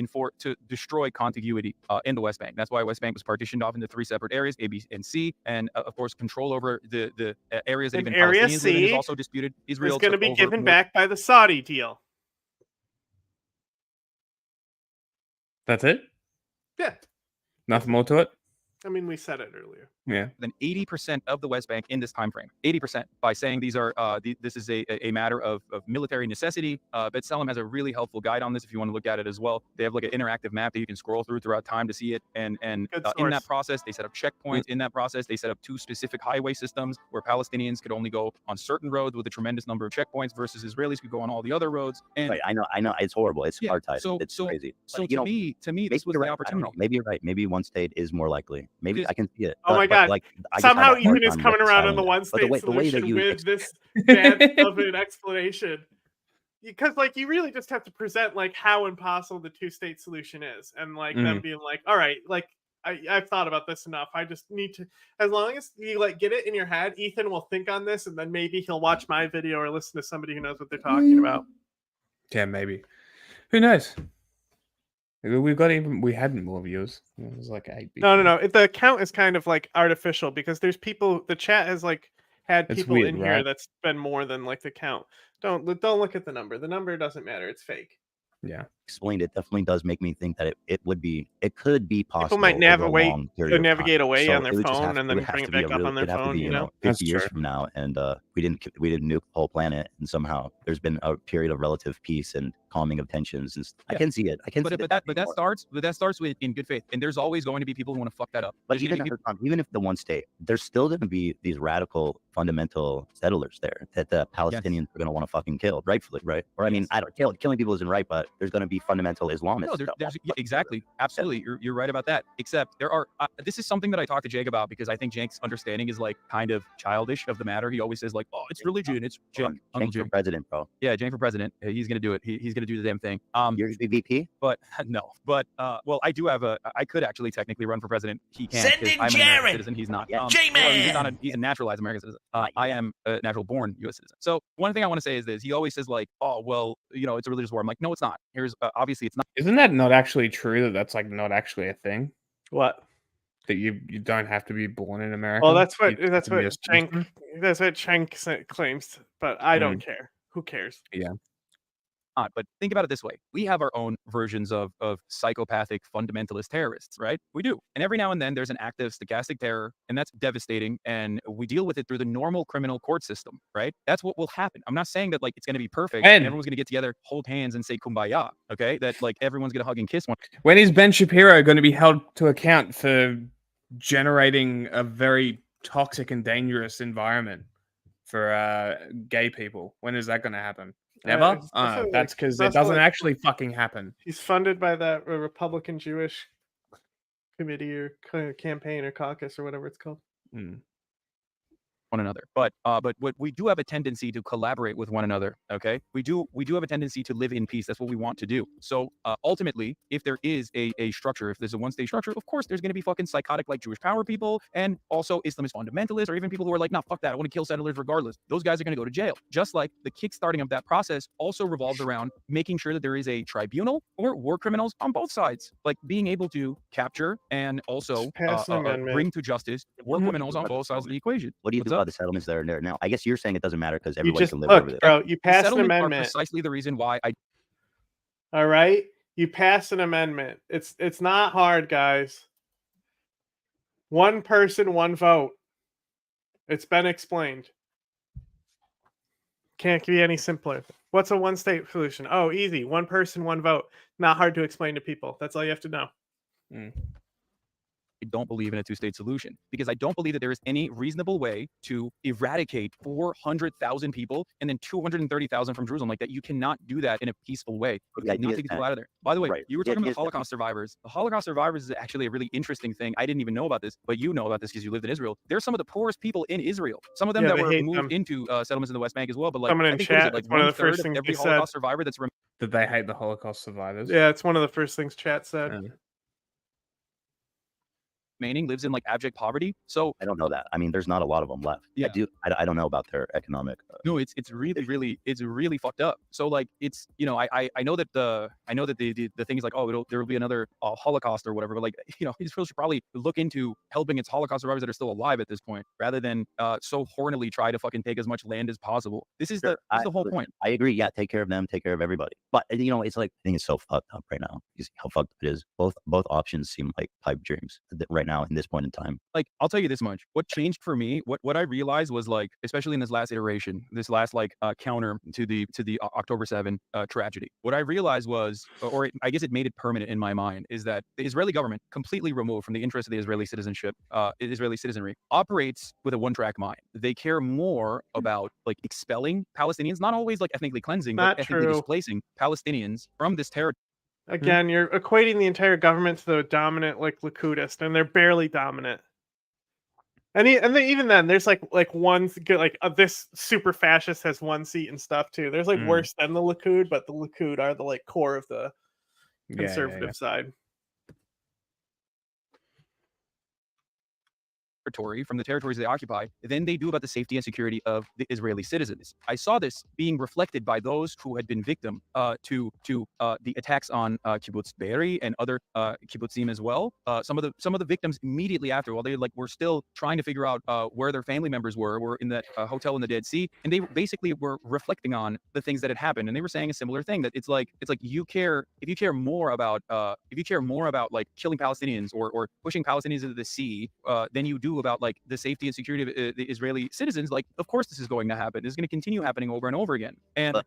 destroy contiguity in the West Bank. That's why West Bank was partitioned off into 3 separate areas, A, B, and C, and of course control over the areas that even Palestinians live in is also disputed. Israel is going to be given back by the Saudi deal. That's it? Yeah. Nothing more to it? I mean, we said it earlier. Yeah. Than 80% of the West Bank in this time frame. 80% by saying these are this is a matter of military necessity. B'Tselem has a really helpful guide on this if you want to look at it as well. They have like an interactive map that you can scroll through throughout time to see it. And in that process, they set up checkpoints. In that process, they set up 2 specific highway systems where Palestinians could only go on certain roads with a tremendous number of checkpoints versus Israelis could go on all the other roads. And right, I know, it's horrible. It's apartheid. It's crazy. So to me, this was the opportunity. Maybe you're right. Maybe one state is more likely. Maybe I can see it. Oh my God! Like, somehow Ethan is coming around on the one state solution with this bad of an explanation. Because like you really just have to present like how impossible the 2-state solution is, and like them being like, all right, like I've thought about this enough. I just need to, as long as you like get it in your head, Ethan will think on this, and then maybe he'll watch my video or listen to somebody who knows what they're talking about. Yeah, maybe. Who knows? We had more views. It was like 8 people. No. The count is kind of like artificial because there's people. The chat has like had people weird, in here that's been more than like the count. Don't look at the number. The number doesn't matter. It's fake. Yeah. Explained, it definitely does make me think that it could be possible. People might navigate away on their phone and then bring it back up on their phone. 50 years from now, and we didn't nuke the whole planet, and somehow there's been a period of relative peace and calming of tensions. And I can see it. But that starts with in good faith, and there's always going to be people who want to fuck that up. But even if the one state, there's still going to be these radical fundamental settlers there that the Palestinians are going to want to fucking kill, rightfully, right? Or I mean, I don't killing people isn't right, but there's going to be fundamental Islamists. Exactly, absolutely. You're right about that. Except there are. This is something that I talked to Jake about because I think Jake's understanding is like kind of childish of the matter. He always says like, "Oh, it's religion. It's Jake for president, bro." Yeah, Jake for president. He's gonna do it. He's gonna do the damn thing. You're the VP? But no. But well, I do have I could actually technically run for president. He can. Send in I'm an American citizen. Jared. He's not. J-Man. He's a naturalized American citizen. I am a natural born U.S. citizen. So one thing I want to say is this: he always says like, "Oh, well, it's a religious war." I'm like, no, it's not. Here's obviously it's not. Isn't that not actually true? That's like not actually a thing. What? That you don't have to be born in America. Well, that's what Cenk claims, but I don't care. Who cares? Yeah. But think about it this way. We have our own versions of psychopathic fundamentalist terrorists, right? We do. And every now and then there's an act of stochastic terror, and that's devastating. And we deal with it through the normal criminal court system, right? That's what will happen. I'm not saying that like it's going to be perfect and everyone's going to get together, hold hands and say kumbaya, okay? That like everyone's going to hug and kiss one. When is Ben Shapiro going to be held to account for generating a very toxic and dangerous environment for gay people? When is that going to happen? Never? That's because it doesn't actually fucking happen. He's funded by that Republican Jewish committee or campaign or caucus or whatever it's called. One another, but what we do have a tendency to collaborate with one another. Okay, we do have a tendency to live in peace. That's what we want to do. So ultimately, if there is a structure, if there's a one-state structure, of course there's going to be fucking psychotic like Jewish power people and also Islamist fundamentalists, or even people who are like, nah, fuck that, I want to kill settlers regardless. Those guys are going to go to jail. Just like the kickstarting of that process also revolves around making sure that there is a tribunal or war criminals on both sides, like being able to capture and also bring to justice war criminals on both sides of the equation. What do you do about the settlements that are there now? I guess you're saying it doesn't matter because everybody can live over there. Bro, you passed an amendment. Precisely the reason why All right, you passed an amendment. It's not hard, guys. One person, one vote. It's been explained. Can't be any simpler. What's a one-state solution? Oh, easy. One person, one vote. Not hard to explain to people. That's all you have to know. I don't believe in a two-state solution because I don't believe that there is any reasonable way to eradicate 400,000 people and then 230,000 from Jerusalem like that. You cannot do that in a peaceful way. You cannot take people out of there. By the way, you were talking about Holocaust survivors. The Holocaust survivors is actually a really interesting thing. I didn't even know about this, but you know about this because you lived in Israel. They're some of the poorest people in Israel. Some of them that were moved into settlements in the West Bank as well. But like, someone in chat, like one of the first things every he Holocaust said. survivor that's that they hate the Holocaust survivors. Yeah, it's one of the first things chat said. remaining lives in like abject poverty. So I don't know that. I mean, there's not a lot of them left. Yeah. I don't know about their economic. No, it's really fucked up. So like it's, you know, I know that the thing is like, oh, there will be another Holocaust or whatever, but like, you know, Israel should probably look into helping its Holocaust survivors that are still alive at this point, rather than so hornily try to fucking take as much land as possible. This is the whole point. I agree. Yeah, take care of them, take care of everybody. But you know, it's like, I think it's so fucked up right now. You see how fucked up it is. Both options seem like pipe dreams right now. right now in this point in time. Like, I'll tell you this much. What changed for me, what I realized was, like, especially in this last iteration, this last counter to the October 7 tragedy. What I realized was, I guess it made it permanent in my mind, is that the Israeli government, completely removed from the interest of the Israeli Israeli citizenry, operates with a one-track mind. They care more about like expelling Palestinians, not always like ethnically cleansing, but ethnically displacing Palestinians from this territory. Again, you're equating the entire government to the dominant, like, Likud, and they're barely dominant. And even then, there's like one, like, this super fascist has 1 seat and stuff too. There's like worse than the Likud, but the Likud are the like core of the conservative side. From the territories they occupy than they do about the safety and security of the Israeli citizens. I saw this being reflected by those who had been victim to the attacks on Kibbutz Be'eri and other kibbutzim as well. Some of the victims immediately after, while they were still trying to figure out where their family members were in that hotel in the Dead Sea, and they basically were reflecting on the things that had happened, and they were saying a similar thing, that it's like if you care more about like killing Palestinians or pushing Palestinians into the sea than you do about like the safety and security of the Israeli citizens, like, of course this is going to happen. This is going to continue happening over and over again. And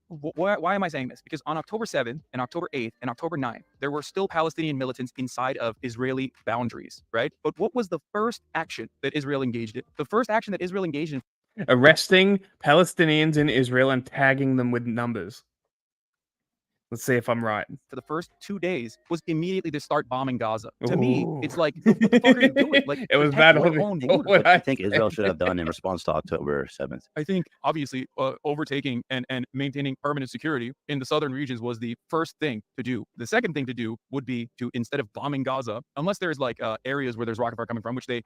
why am I saying this? Because on October 7th and October 8th and October 9th, there were still Palestinian militants inside of Israeli boundaries, right? But what was the first action that Israel engaged in? The first action that Israel engaged in? Arresting Palestinians in Israel and tagging them with numbers. Let's see if I'm right. For the first 2 days was immediately to start bombing Gaza. To me, it's like, what the fuck are you doing? Like, it was bad. What I think Israel should have done in response to October 7th. I think obviously overtaking and maintaining permanent security in the southern regions was the first thing to do. The second thing to do would be to, instead of bombing Gaza, unless there's like areas where there's rocket fire coming from, which they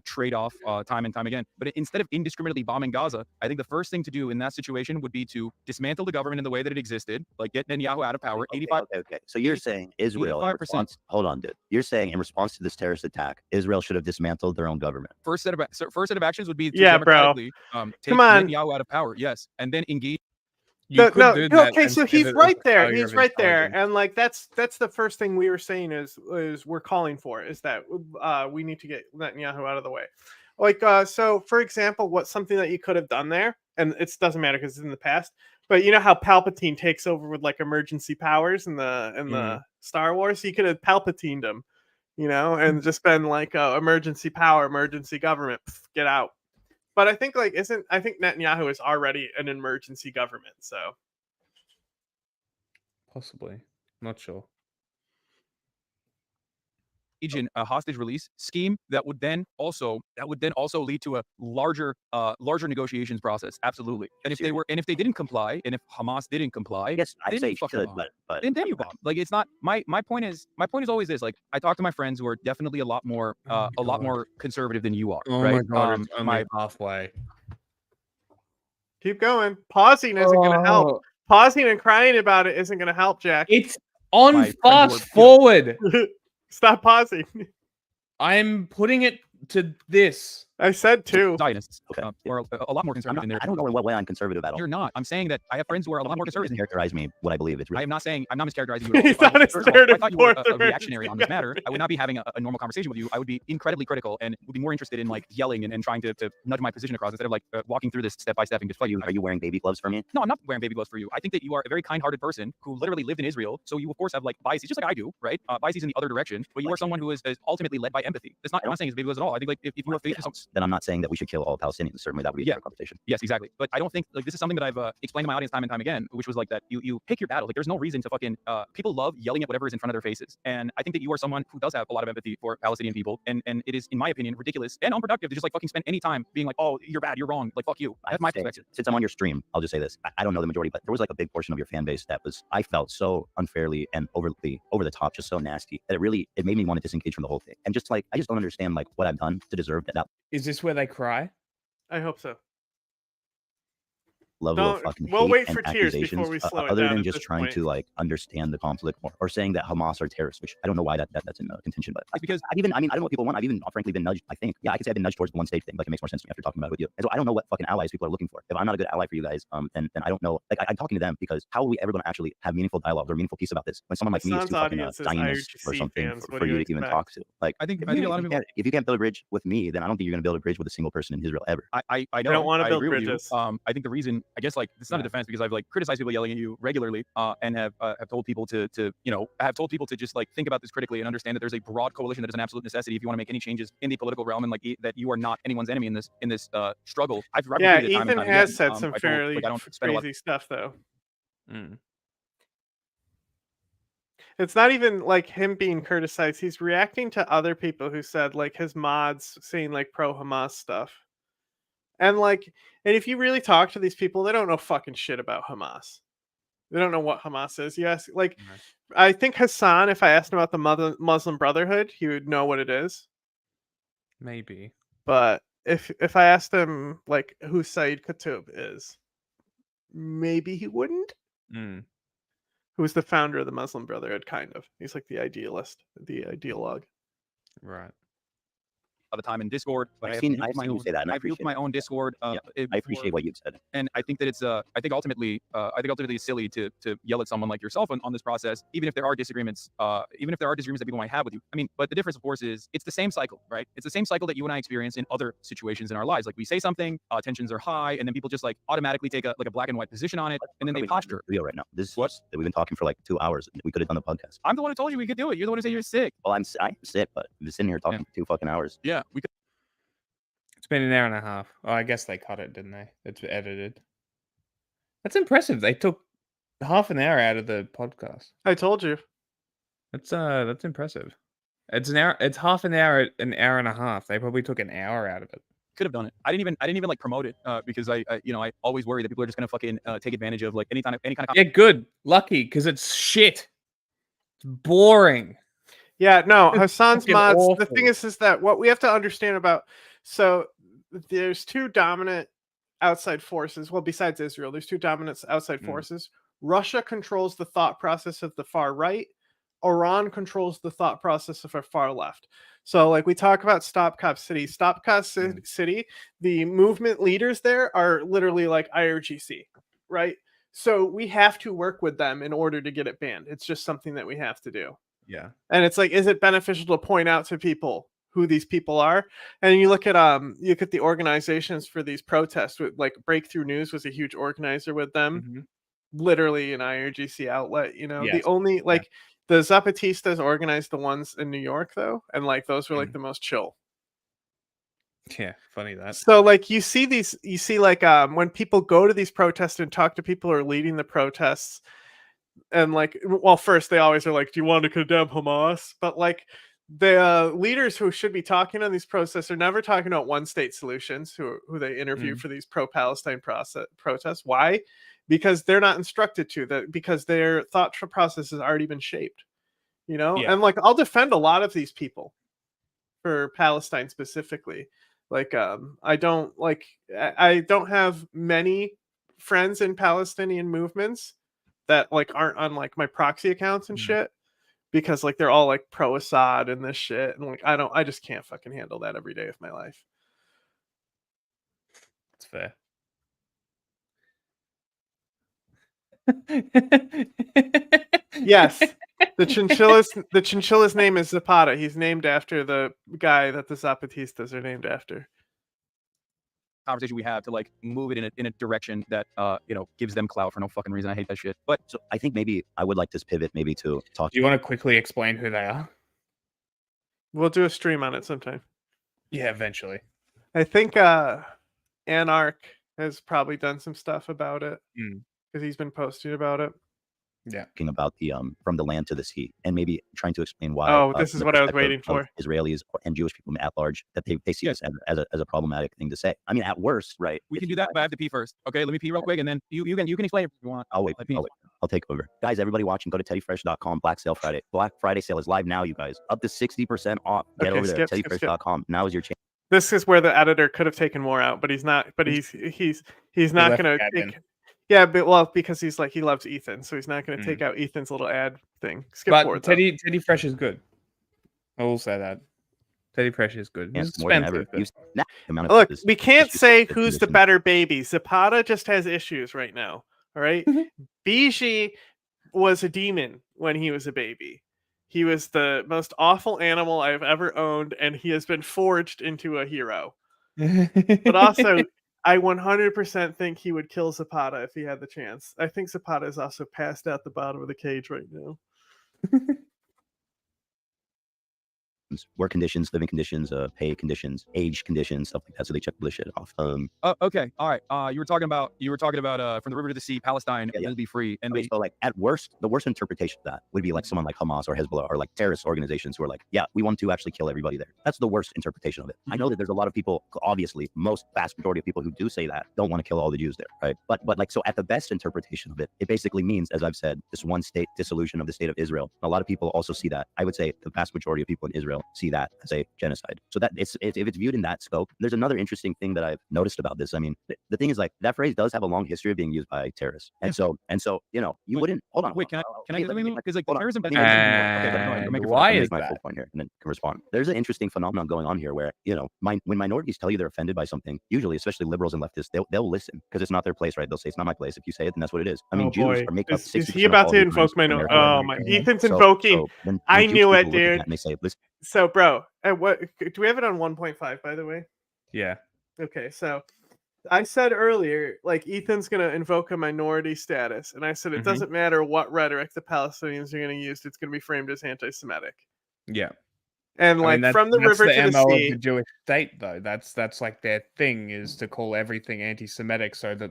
trade off time and time again. But instead of indiscriminately bombing Gaza, I think the first thing to do in that situation would be to dismantle the government in the way that it existed, like get Netanyahu out of power. 85. Okay. So you're saying Israel, in response, hold on, dude. You're saying in response to this terrorist attack, Israel should have dismantled their own government. First set of actions would be to democratically take Netanyahu out of power. Yes, and then engage. Okay, so he's right there. He's right there, and like that's the first thing we were saying is we're calling for is that we need to get Netanyahu out of the way. Like so, for example, what's something that you could have done there, and it doesn't matter because it's in the past. But you know how Palpatine takes over with like emergency powers in the Star Wars? He could have Palpatined him, you know, and just been like emergency power, emergency government, get out. But I think I think Netanyahu is already an emergency government, so possibly, not sure. In a hostage release scheme that would then also lead to a larger negotiations process. Absolutely. And if they didn't comply, and if Hamas didn't comply, yes, I say should, but then you bomb. Like, it's not my point is always this. Like, I talk to my friends who are definitely a lot more conservative than you are. Oh right? my god, it's only halfway. Keep going. Pausing isn't going to help. Pausing and crying about it isn't going to help, Jack. It's on fast forward. Stop pausing. I'm putting it to this. I said too. Zionists are a lot more conservative. I don't know in what way I'm conservative at all. You're not. I'm saying that I have friends who are a lot more conservative. Characterize me what I believe. It's really... I'm not mischaracterizing you. He's not if I thought you were a reactionary on this matter, I would not be having a normal conversation with you. I would be incredibly critical and would be more interested in like yelling and trying to nudge my position across instead of like walking through this step by step and just fight you. Are you wearing baby gloves for me? No, I'm not wearing baby gloves for you. I think that you are a very kind-hearted person who literally lived in Israel, so you of course have like biases, just like I do, right? Biases in the other direction, but you are someone who is ultimately led by empathy. I'm not saying it's baby gloves at all. I think like if you are faced with then I'm not saying that we should kill all Palestinians. Certainly that would be a fair conversation. Yes, exactly. But I don't think like this is something that I've explained to my audience time and time again, which was like that you pick your battle. Like, there's no reason to fucking people love yelling at whatever is in front of their faces. And I think that you are someone who does have a lot of empathy for Palestinian people. And it is, in my opinion, ridiculous and unproductive to just like fucking spend any time being like, oh, you're bad, you're wrong. Like, fuck you. That's my perspective. Since I'm on your stream, I'll just say this. I don't know the majority, but there was like a big portion of your fan base that was, I felt so unfairly and over the top, just so nasty that it made me want to disengage from the whole thing. And just like, I just don't understand like what I've done to deserve that. Is this where they cry? I hope so. level of fucking We'll hate wait and for tears before accusations, we slow it other down than at just this trying point. to like understand the conflict or saying that Hamas are terrorists, which I don't know why that's in contention, but like, because I don't know what people want. I've even frankly been nudged. I think, yeah, I could say I've been nudged towards the one state thing. Like, it makes more sense to me after talking about it with you. And so I don't know what fucking allies people are looking for. If I'm not a good ally for you guys, then I don't know. Like, I'm talking to them because how are we ever going to actually have meaningful dialogue or meaningful peace about this when someone like me is too fucking Zionist or something for you to even talk to? Like, I think a lot of people. If you can't build a bridge with me, then I don't think you're going to build a bridge with a single person in Israel ever. I know. don't want to build bridges. bridges. I think the reason, I guess, like, it's not a defense, because I've like criticized people yelling at you regularly, and have told people to just like think about this critically and understand that there's a broad coalition that is an absolute necessity if you want to make any changes in the political realm, and like that you are not anyone's enemy in this struggle. Ethan has said some fairly crazy stuff though. It's not even like him being criticized. He's reacting to other people who said, like, his mods saying like pro Hamas stuff. And like, and if you really talk to these people, they don't know fucking shit about Hamas. They don't know what Hamas is. Yes, like, I think Hassan, if I asked him about the Muslim Brotherhood, he would know what it is. Maybe. But if I asked him like who Said Qutb is, maybe he wouldn't. Who's the founder of the Muslim Brotherhood, kind of. He's like the idealist, the ideologue. Right. All the time in Discord, but I've seen you say that, and I I've used my own Discord. I appreciate what you've said, and I think that it's I think ultimately it's silly to yell at someone like yourself on this process, even if there are disagreements, that people might have with you. I mean, but the difference, of course, is it's the same cycle, right? It's the same cycle that you and I experience in other situations in our lives. Like, we say something, tensions are high, and then people just like automatically take a black and white position on it, and then they posture. Right now, this is what we've been talking for like 2 hours. We could have done the podcast. I'm the one who told you we could do it. You're the one who said you're sick. Well, I'm sick, but I'm just sitting here talking for 2 fucking hours. Yeah, we could. It's been an hour and a half. Oh, I guess they cut it, didn't they? It's edited. That's impressive. They took half an hour out of the podcast. I told you. That's impressive. It's an hour. It's half an hour and a half. They probably took an hour out of it. Could have done it. I didn't even like promote it because I always worry that people are just gonna fucking take advantage of like any kind of. Yeah, good. Lucky, because it's shit. It's boring. Yeah, no, Hassan's mods. Awful. The thing is that what we have to understand about. So there's two dominant outside forces. Well, besides Israel, there's two dominant outside forces. Russia controls the thought process of the far right. Iran controls the thought process of our far left. So, like, we talk about Stop Cop City. Stop Cop City, the movement leaders there are literally like IRGC, right? So we have to work with them in order to get it banned. It's just something that we have to do. Yeah. And it's like, is it beneficial to point out to people who these people are? And you look at the organizations for these protests. With like Breakthrough News was a huge organizer with them, literally an IRGC outlet. You know, the only like the Zapatistas organized the ones in New York though, and like those were like the most chill. Yeah, funny that. So like you see like when people go to these protests and talk to people who are leading the protests, and like, well, first they always are like, do you want to condemn Hamas? But like the leaders who should be talking on these protests are never talking about one state solutions who they interview for these pro-Palestine protests. Why? Because they're not instructed to that, because their thought process has already been shaped, you know? And like, I'll defend a lot of these people for Palestine specifically. Like, I don't have many friends in Palestinian movements that like aren't on like my proxy accounts and shit, because like they're all like pro Assad and this shit, and like I just can't fucking handle that every day of my life. That's fair. Yes, the chinchilla's name is Zapata. He's named after the guy that the Zapatistas are named after. Conversation we have to like move it in a direction that gives them clout for no fucking reason. I hate that shit. But so I think maybe I would like to pivot maybe to talk. Do you want to quickly explain who they are? We'll do a stream on it sometime. Yeah, eventually. I think Anarch has probably done some stuff about it because he's been posting about it. Yeah, talking about the from the land to the sea, and maybe trying to explain why. Oh, this is what I was waiting for. Israelis and Jewish people at large, that they see this as a problematic thing to say. I mean, at worst, right? We can do that, but I have to pee first. Okay, let me pee real quick, and then you can explain if you want. I'll wait. I'll take over. Guys, everybody watching, go to teddyfresh.com. Black Friday sale is live now, you guys. Up to 60% off. Get over there. Teddyfresh.com. Now is your chance. This is where the editor could have taken more out, but he's not. But he's not going to take. Yeah, but because he's like, he loves Ethan, so he's not going to take out Ethan's little ad thing. Skip forward. Teddy Fresh is good. I will say that. Teddy Fresh is good. Yeah, It's more than ever. expensive. Look, we can't say who's the better baby. Zapata just has issues right now. All right, Biji was a demon when he was a baby. He was the most awful animal I've ever owned, and he has been forged into a hero. But also, I 100% think he would kill Zapata if he had the chance. I think Zapata is also passed out the bottom of the cage right now. Work conditions, living conditions, pay conditions, age conditions, stuff like that. So they check this shit off. Okay, all right. You were talking about from the river to the sea, Palestine will be free. And so like at worst, the worst interpretation of that would be like someone like Hamas or Hezbollah or like terrorist organizations who are like, yeah, we want to actually kill everybody there. That's the worst interpretation of it. I know that there's a lot of people, obviously, vast majority of people who do say that don't want to kill all the Jews there, right? But like, so at the best interpretation of it, it basically means, as I've said, this one state dissolution of the state of Israel. A lot of people also see that. I would say the vast majority of people in Israel see that as a genocide. So that if it's viewed in that scope, there's another interesting thing that I've noticed about this. I mean, the thing is, like, that phrase does have a long history of being used by terrorists, and so you know, you wouldn't hold on. Wait, can I because like terrorism? Why is my that? full point here, and then can respond. There's an interesting phenomenon going on here where, you know, when minorities tell you they're offended by something, usually, especially liberals and leftists, they'll listen because it's not their place, right? They'll say it's not my place. If you say it, then that's what it is. I mean, Jews are making up 60%. Is he about to invoke my? Oh my! Ethan's invoking. I knew it, dude. And they say, listen. So, bro, what do we have it on 1.5, by the way? Yeah. Okay, so I said earlier, like, Ethan's gonna invoke a minority status, and I said it doesn't matter what rhetoric the Palestinians are gonna use; it's gonna be framed as anti-Semitic. Yeah. And like, from the river to the MO sea, of the Jewish state, though. That's like their thing, is to call everything anti-Semitic, so that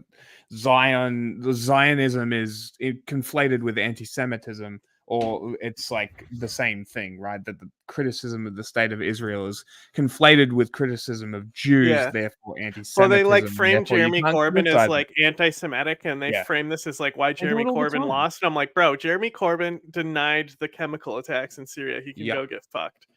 Zionism is conflated with anti-Semitism, or it's like the same thing, right? That the criticism of the state of Israel is conflated with criticism of Jews, therefore anti-Semitism. Well, they like frame Jeremy Corbyn as like anti-Semitic, and they frame this as like why Jeremy Corbyn lost. And I'm like, bro, Jeremy Corbyn denied the chemical attacks in Syria. He can go get fucked.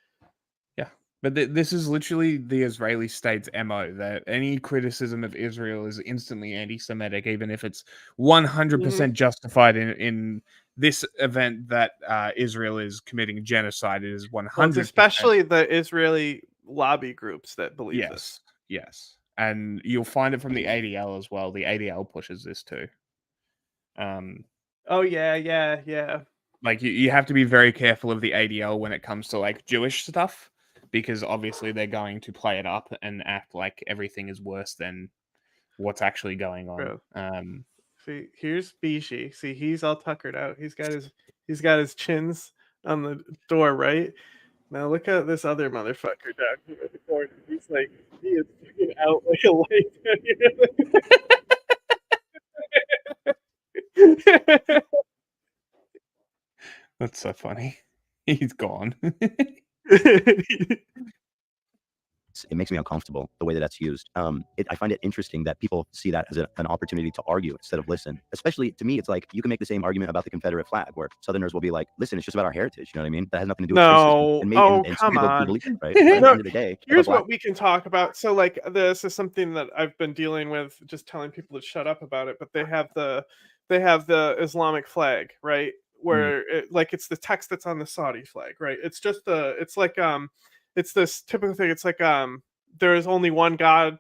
But this is literally the Israeli state's MO, that any criticism of Israel is instantly anti-Semitic, even if it's 100% justified in this event that Israel is committing genocide. It is 100%. Well, it's especially the Israeli lobby groups that believe this. Yes. And you'll find it from the ADL as well. The ADL pushes this too. Oh, yeah. Like, you have to be very careful of the ADL when it comes to like Jewish stuff, because obviously they're going to play it up and act like everything is worse than what's actually going on. Bro. See, here's Biji. See, he's all tuckered out. He's got his chins on the door, right? Now look at this other motherfucker down here at the corner. He's like, he is fucking out like a light. That's so funny. He's gone. It makes me uncomfortable the way that that's used. I find it interesting that people see that as an opportunity to argue instead of listen. Especially to me, it's like you can make the same argument about the Confederate flag, where Southerners will be like, "Listen, it's just about our heritage." You know what I mean? That has nothing to do with racism. Come on. Right? But at the end of the day, here's what we can talk about. So, like, this is something that I've been dealing with, just telling people to shut up about it. But they have the Islamic flag, right? Where it's the text that's on the Saudi flag, right? It's just it's this typical thing. It's like there is only one God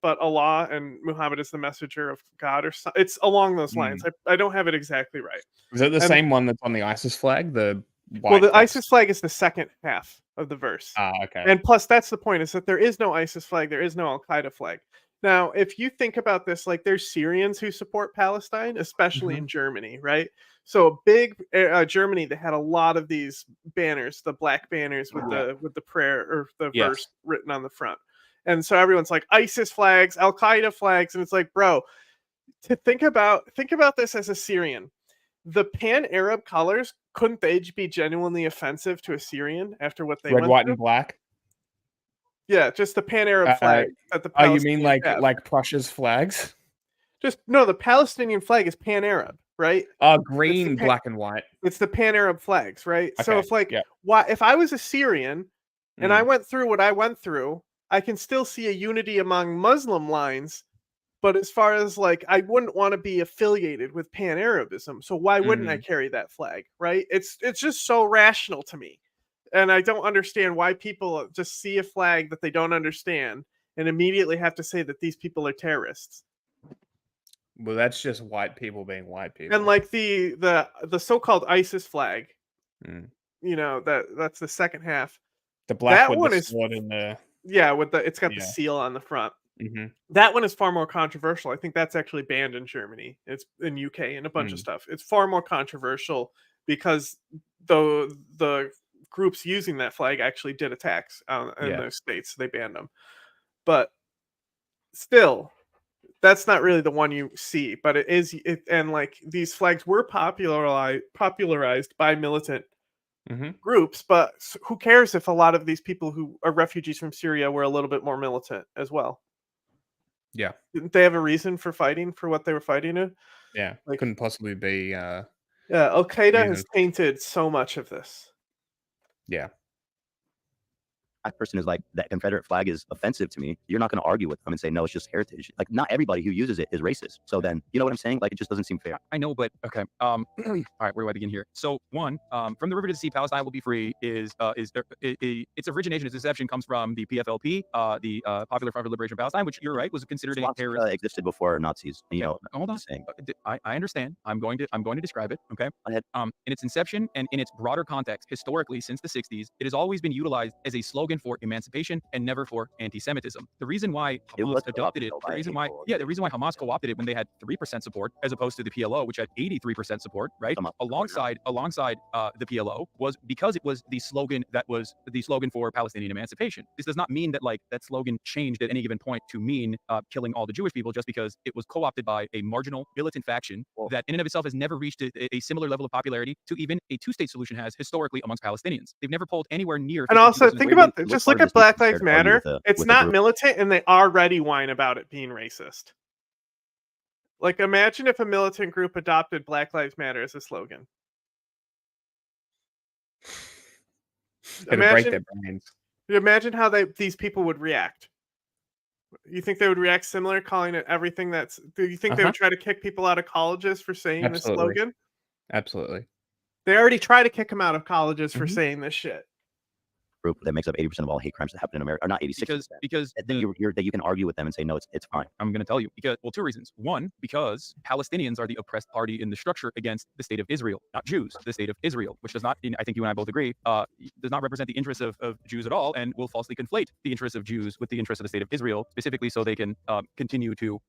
but Allah, and Muhammad is the messenger of God, or so. It's along those lines. I don't have it exactly right. Is it the same one that's on the ISIS flag? The ISIS flag is the second half of the verse. Okay. And plus, that's the point, is that there is no ISIS flag, there is no Al Qaeda flag. Now, if you think about this, like, there's Syrians who support Palestine, especially in Germany, right? So big Germany, they had a lot of these banners, the black banners with the prayer or the verse written on the front. And so everyone's like, ISIS flags, Al Qaeda flags, and it's like, bro, to think about this as a Syrian, the pan-Arab colors, couldn't they be genuinely offensive to a Syrian after what they red, went white, through? and black? Yeah, just the pan-Arab flag that the Palestinians. You mean like Prussia's flags? Just no, the Palestinian flag is pan-Arab, right? Green, black, and white. It's the pan-Arab flags, right? Okay, so if I was a Syrian and I went through what I went through, I can still see a unity among Muslim lines But as far as like, I wouldn't want to be affiliated with Pan-Arabism, so why wouldn't I carry that flag, right? It's just so rational to me, and I don't understand why people just see a flag that they don't understand and immediately have to say that these people are terrorists. Well, that's just white people being white people. And like the so-called ISIS flag, Mm. you know, that's the second half. The black That with one the is sword in the with it's got the seal on the front. Mhm. That one is far more controversial. I think that's actually banned in Germany. It's in UK and a bunch of stuff. It's far more controversial because the groups using that flag actually did attacks in those states. They banned them. But still, that's not really the one you see. But it is, and like these flags were popularized by militant groups. But who cares if a lot of these people who are refugees from Syria were a little bit more militant as well? Yeah. Didn't they have a reason for fighting for what they were fighting in? Yeah. Like, couldn't possibly be Al-Qaeda has tainted so much of this. Yeah. That person is like, that Confederate flag is offensive to me. You're not going to argue with them and say, no, it's just heritage. Like, not everybody who uses it is racist. So then, you know what I'm saying? Like, it just doesn't seem fair. I know, but okay. All right, where do I begin here? So one, from the river to the sea, Palestine will be free its origination, its inception comes from the PFLP, the Popular Front for Liberation of Palestine, which you're right was considered a terrorist. Existed before Nazis. You know, hold on. Saying. I understand. I'm going to describe it. Okay. Go ahead. In its inception and in its broader context, historically since the 60s, it has always been utilized as a slogan for emancipation and never for anti-Semitism. The reason why Hamas adopted it, the reason why Hamas co-opted it when they had 3% support as opposed to the PLO, which had 83% support, right? Alongside the PLO was because it was the slogan that was the slogan for Palestinian emancipation. This does not mean that like that slogan changed at any given point to mean killing all the Jewish people just because it was co-opted by a marginal militant faction that in and of itself has never reached a similar level of popularity to even a two-state solution has historically amongst Palestinians. They've never polled anywhere near. And also think about just look at Black Lives Matter. It's not militant, and they already whine about it being racist. Like, imagine if a militant group adopted Black Lives Matter as a slogan. Break their brains. Imagine how these people would react. You think they would react similar, calling it everything that's... Do you think they would try to kick people out of colleges for saying this slogan? Absolutely. They already try to kick them out of colleges for saying this shit. Group that makes up 80% of all hate crimes that happen in America, or not 86%. Because then you can argue with them and say, no, it's fine. I'm going to tell you because, well, two reasons. One, because Palestinians are the oppressed party in the structure against the state of Israel, not Jews. The state of Israel, which does not, I think you and I both agree, does not represent the interests of Jews at all, and will falsely conflate the interests of Jews with the interests of the state of Israel, specifically so they can continue to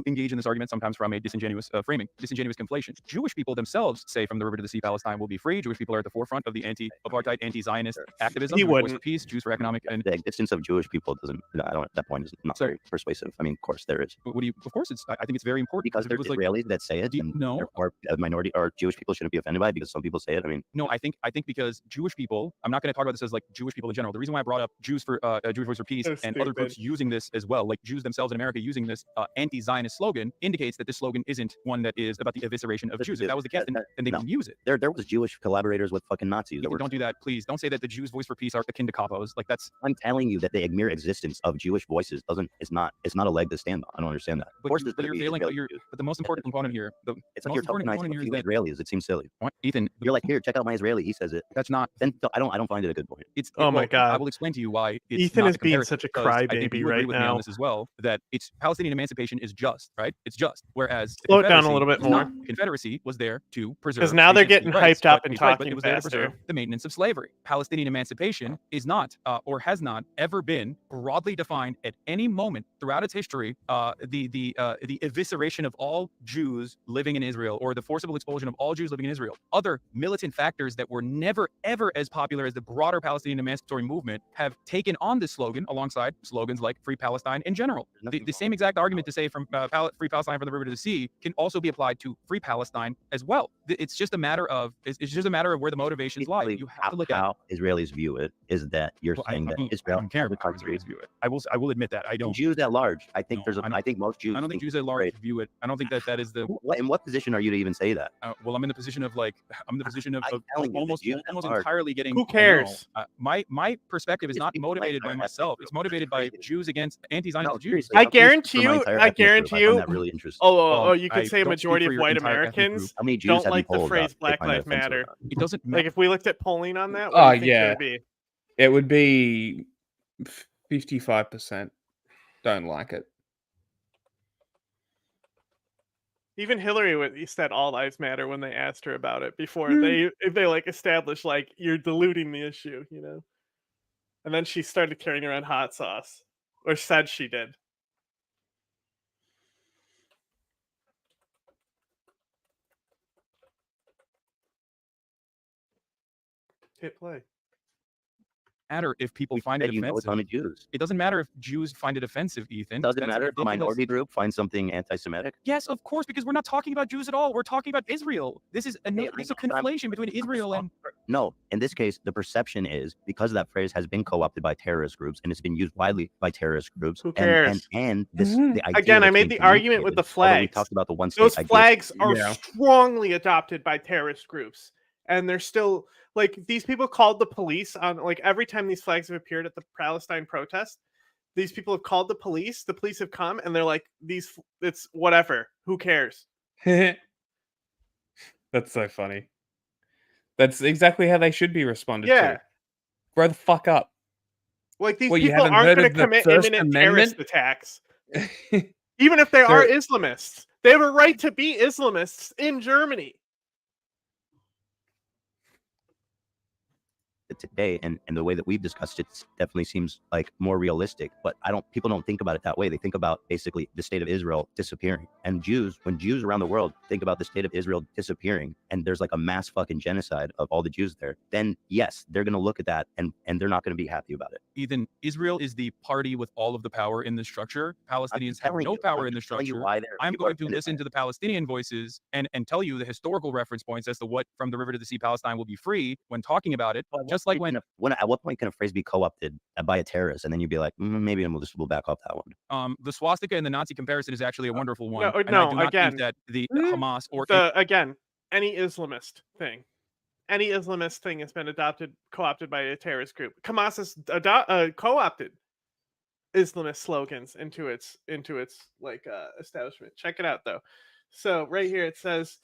engage in this argument sometimes from a disingenuous framing, disingenuous conflation. Jewish people themselves say from the river to the sea, Palestine will be free. Jewish people are at the forefront of the anti-apartheid, anti-Zionist activism. He wouldn't. For peace, Jews for economic, and the existence of Jewish people doesn't. I don't. That point is not very persuasive. I mean, of course there is. What do you? Of course, I think it's very important because there's Israelis that say it. No, or a minority or Jewish people shouldn't be offended by it because some people say it. I mean, no, I think because Jewish people. I'm not going to talk about this as like Jewish people in general. The reason why I brought up Jews for Jewish Voice for Peace and other groups using this as well, like Jews themselves in America using this anti-Zionist slogan, indicates that this slogan isn't one that is about the evisceration of Jews. If that was the case, then they wouldn't use it. There was Jewish collaborators with fucking Nazis. Don't do that, please. Don't say that the Jews Voice for Peace are akin to capos. Like that's. I'm telling you that the mere existence of Jewish voices it's not a leg to stand on. I don't understand that. Of course, but you're failing. But the most important component here, it's like you're tokenizing Israelis. It seems silly. What? Ethan, you're like, here, check out my Israeli. He says it. That's not. Then I don't find it a good point. My God. I will explain to you why. Ethan is being such a crybaby right with now. Me on this as well. That it's Palestinian emancipation is just, right? It's just. Whereas slow it down a little bit more. The Confederacy was there to preserve. Because now they're getting hyped up and talking it was there to preserve the maintenance of slavery. Palestinian emancipation is not or has not ever been broadly defined at any moment throughout its history, the evisceration of all Jews living in Israel or the forcible expulsion of all Jews living in Israel. Other militant factors that were never ever as popular as the broader Palestinian emancipatory movement have taken on this slogan alongside slogans like Free Palestine in general. The same exact argument to say from Free Palestine from the river to the sea can also be applied to Free Palestine as well. It's just a matter of where the motivations lie. You have to look at how Israelis view view it is that you're saying that I Israel don't care how conservatives view it. I will admit that I don't. Jews at large. I think No, I think most Jews. I don't think Jews at large view it. I don't think that is the. In what position are you to even say that? Well, I'm in the position of almost entirely getting. Who cares? My perspective is not motivated by myself. It's motivated by Jews against anti-Zionist Jews. I guarantee you. Really interesting. Oh, you could say a majority of white Americans don't like the phrase Black Lives Matter. It doesn't matter. Like if we looked at polling on that, Oh yeah, it would be 55% don't like it. Even Hillary said all lives matter when they asked her about it before they like established like you're diluting the issue, you know. And then she started carrying around hot sauce, or said she did. Hit play. Matter if people find it offensive. It doesn't matter if Jews find it offensive, Ethan. Doesn't matter if a minority group finds something anti-Semitic. Yes, of course, because we're not talking about Jews at all. We're talking about Israel. This is a conflation between Israel and. No, in this case, the perception is because that phrase has been co-opted by terrorist groups and it's been used widely by terrorist groups. Who cares? And this the idea again, I made the argument with the flags. We talked about the one state. Those flags are strongly adopted by terrorist groups, and they're still. Like these people called the police on like every time these flags have appeared at the Palestine protest, these people have called the police have come and they're like, it's whatever. Who cares? That's so funny. That's exactly how they should be responded to. Grow the fuck up. Like these people aren't going to commit imminent terrorist attacks. Even if they are Islamists. They have a right to be Islamists in Germany. Today and the way that we've discussed it definitely seems like more realistic, but people don't think about it that way. They think about basically the state of Israel disappearing, and when Jews around the world think about the state of Israel disappearing and there's like a mass fucking genocide of all the Jews there, then yes, they're going to look at that and they're not going to be happy about it. Ethan, Israel is the party with all of the power in the structure. Palestinians have no power in the structure. I'm going to listen to the Palestinian voices and tell you the historical reference points as to what from the river to the sea Palestine will be free when talking about it. Just like when at what point can a phrase be co-opted by a terrorist and then you'd be like, maybe we'll back off that one. The swastika and the Nazi comparison is actually a wonderful one. No, I do not again, think that the Hamas or again, any Islamist thing has been co-opted by a terrorist group. Hamas has co-opted Islamist slogans into its like establishment. Check it out though. So right here it says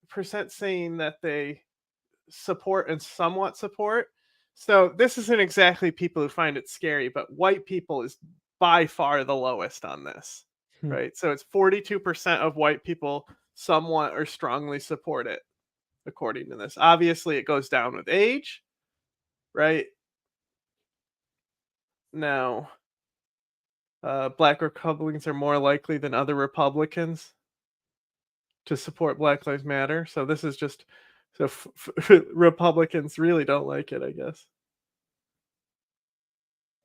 percent saying that they support and somewhat support. So this isn't exactly people who find it scary, but white people is by far the lowest on this, right? So it's 42% of white people somewhat or strongly support it, according to this. Obviously, it goes down with age, right? Now, Black Republicans are more likely than other Republicans to support Black Lives Matter. So this is just Republicans really don't like it, I guess.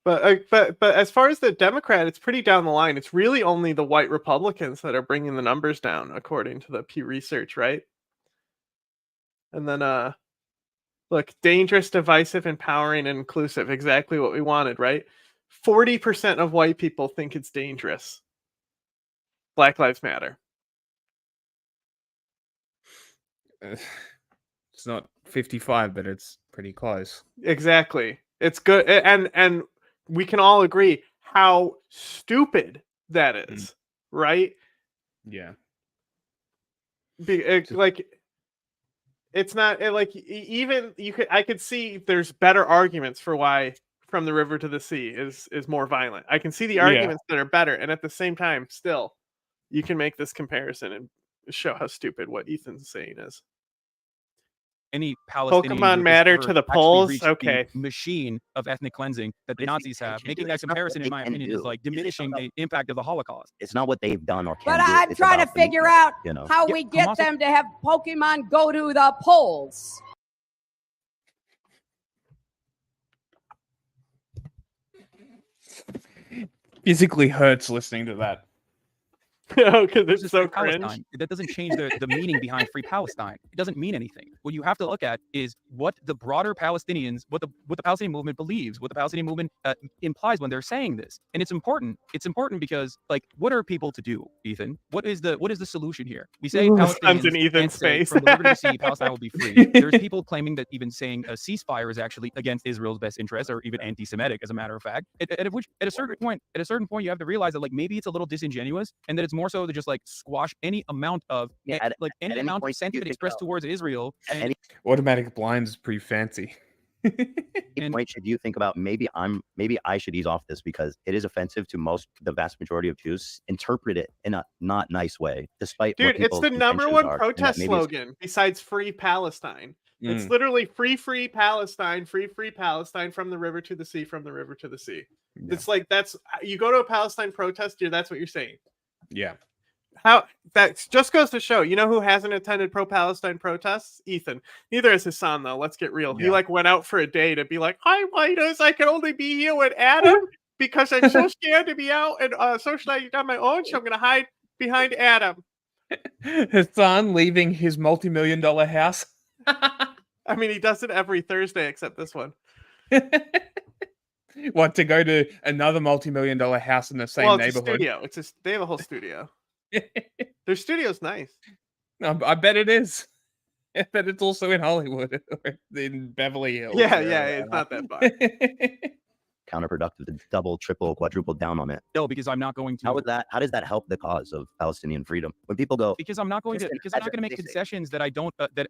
But as far as the Democrat, it's pretty down the line. It's really only the white Republicans that are bringing the numbers down, according to the Pew Research, right? And then, look, dangerous, divisive, empowering, and inclusive. Exactly what we wanted, right? 40% of white people think it's dangerous. Black Lives Matter. It's not 55, but it's pretty close. Exactly. It's good. And we can all agree how stupid that is, right? Yeah. Like, it's not like even I could see there's better arguments for why From the River to the Sea is more violent. I can see the arguments that are better, and at the same time, still, you can make this comparison and show how stupid what Ethan's saying is. Any Palestinian Pokemon matter to the polls. Okay, the machine of ethnic cleansing that the Nazis have. Making that comparison, in my opinion, is like diminishing the impact of the Holocaust. It's not what they've done or can but do. I'm trying to figure out how we get them to have Pokemon go to the polls. Physically hurts listening to that. Oh, because it's so cringe. Palestine. That doesn't change the meaning behind Free Palestine. It doesn't mean anything. What you have to look at is what the broader Palestinians, what the Palestinian movement believes, what the Palestinian movement implies when they're saying this. And it's important. It's important because, like, what are people to do, Ethan? What is the solution here? We say Palestinians Ethan's say face. from the river to the sea, Palestine will be free. There's people claiming that even saying a ceasefire is actually against Israel's best interests, or even anti-Semitic, as a matter of fact. At a certain point, you have to realize that, like, maybe it's a little disingenuous, and that it's more so to just like squash any amount of any amount of sentiment expressed towards Israel. Automatic blinds is pretty fancy. Any point should you think about maybe I should ease off this because it is offensive to the vast majority of Jews. Interpret it in a not nice way, despite dude, it's the number one protest slogan besides Free Palestine. It's literally free Palestine, free Palestine, from the river to the sea, from the river to the sea. Yeah. It's like, that's, you go to a Palestine protest, that's what you're saying. Yeah. How that just goes to show, you know who hasn't attended pro-Palestine protests? Ethan. Neither is Hassan, though. Let's get real. Yeah. He like went out for a day to be like, "Hi, whiters, I can only be here with Adam because I'm so scared to be out and socializing on my own, so I'm gonna hide behind Adam." Hassan leaving his multi-million-dollar house. I mean, he does it every Thursday except this one. What, to go to another multi-million-dollar house in the same neighborhood? It's a studio. They have a whole studio. Their studio's nice. I bet it is. I bet it's also in Hollywood or in Beverly Hills. Yeah, it's not that far. Counterproductive to double, triple, quadruple down on it. No, because I'm not going to. How does that help the cause of Palestinian freedom? When people go, because I'm not going to make concessions that I don't that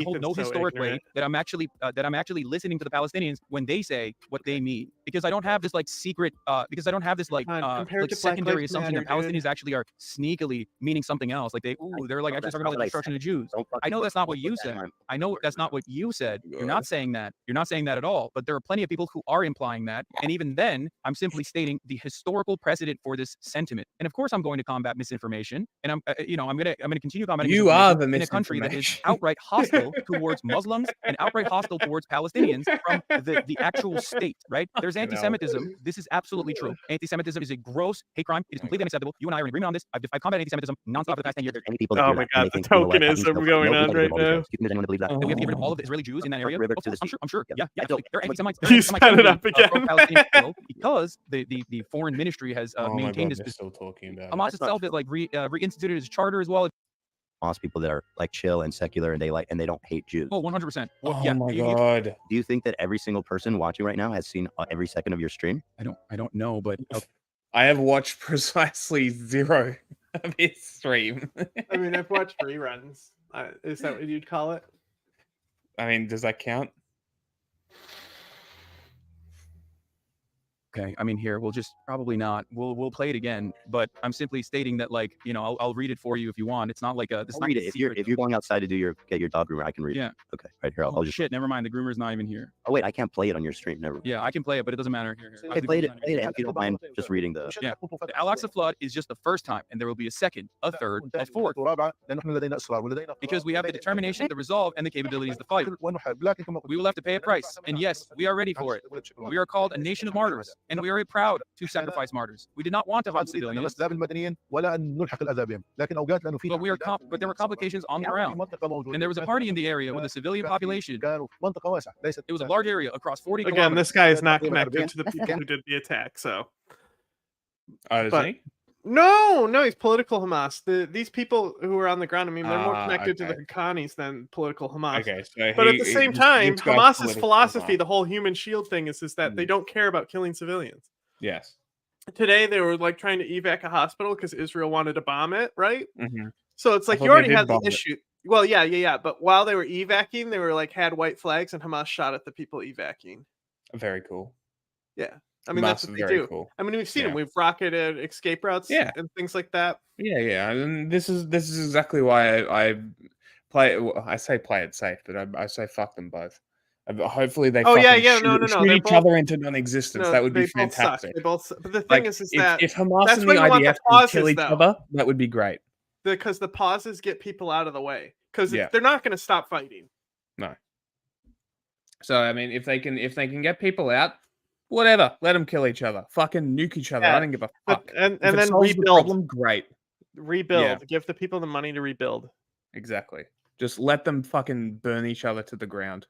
hold no historic weight. That I'm actually listening to the Palestinians when they say what they mean. Because I don't have this like secret. Because I don't have this like secondary assumption that Palestinians actually are sneakily meaning something else. Like they're like actually talking about the destruction of Jews. I know that's not what you said. I know that's not what you said. You're not saying that. You're not saying that at all. But there are plenty of people who are implying that. And even then, I'm simply stating the historical precedent for this sentiment. And of course, I'm going to combat misinformation, and I'm going to continue combating. You are the in a country that is outright hostile towards Muslims and outright hostile towards Palestinians from the actual state. Right? There's anti-Semitism. This is absolutely true. Anti-Semitism is a gross hate crime. It is completely unacceptable. You and I are in agreement on this. I've combated anti-Semitism nonstop for the past 10 years. Oh my God, the tokenism going on right now. We have to get rid of all of the Israeli Jews in that area. I'm sure. Yeah. They're anti-Semites. You spun it up again. Because the foreign ministry has maintained this. Still talking about Hamas itself that like reinstituted its charter as well. Hamas people that are like chill and secular and they don't hate Jews. Oh, 100%. Oh my God. Do you think that every single person watching right now has seen every second of your stream? I don't know, but I have watched precisely 0 of his stream. I mean, I've watched reruns. Is that what you'd call it? I mean, does that count? Okay, I mean, here we'll just probably not. We'll play it again, but I'm simply stating that, like, you know, I'll read it for you if you want. It's not like a. Read it if you're going outside to get your dog groomer. I can read it. Okay, right here. I'll just. Shit, never mind. The groomer's not even here. Oh wait, I can't play it on your stream. Never. Yeah, I can play it, but it doesn't matter. Here. Okay, play it. If you don't mind, just reading the. Yeah. The Al-Aqsa flood is just the first time, and there will be a second, a third, a fourth. Because we have the determination, the resolve, and the capabilities to fight. We will have to pay a price, and yes, we are ready for it. We are called a nation of martyrs, and we are proud to sacrifice martyrs. We did not want to harm civilians. But there were complications on the ground. And there was a party in the area with a civilian population. It was a large area across 40 kilometers. Again, this guy is not connected to the people who did the attack, so. Is he? No, he's political Hamas. These people who are on the ground, I mean, they're more connected to the Haqqanis than political Hamas. Okay, so but at the same time, Hamas's philosophy, the whole human shield thing, is that they don't care about killing civilians. Yes. Today they were like trying to evac a hospital because Israel wanted to bomb it, right? Mm-hmm. So it's like you already had the issue. Well, yeah. But while they were evacuating, they were like had white flags, and Hamas shot at the people evacuating. Very cool. Yeah. I mean, that's what they do. Cool. I mean, we've seen them. We've rocketed escape routes and things like that. Yeah. And this is exactly why I play. I say play it safe, but I say fuck them both. Hopefully they shoot each other into non-existence. That would be fantastic. They both suck. But the thing is that if Hamas and the IDF can kill each other, that would be great. Because the pauses get people out of the way. Because they're not going to stop fighting. No. So I mean, if they can get people out, whatever, let them kill each other. Fucking nuke each other. I don't give a fuck. And then rebuild. The problem, great. Rebuild. Yeah. Give the people the money to rebuild. Exactly. Just let them fucking burn each other to the ground.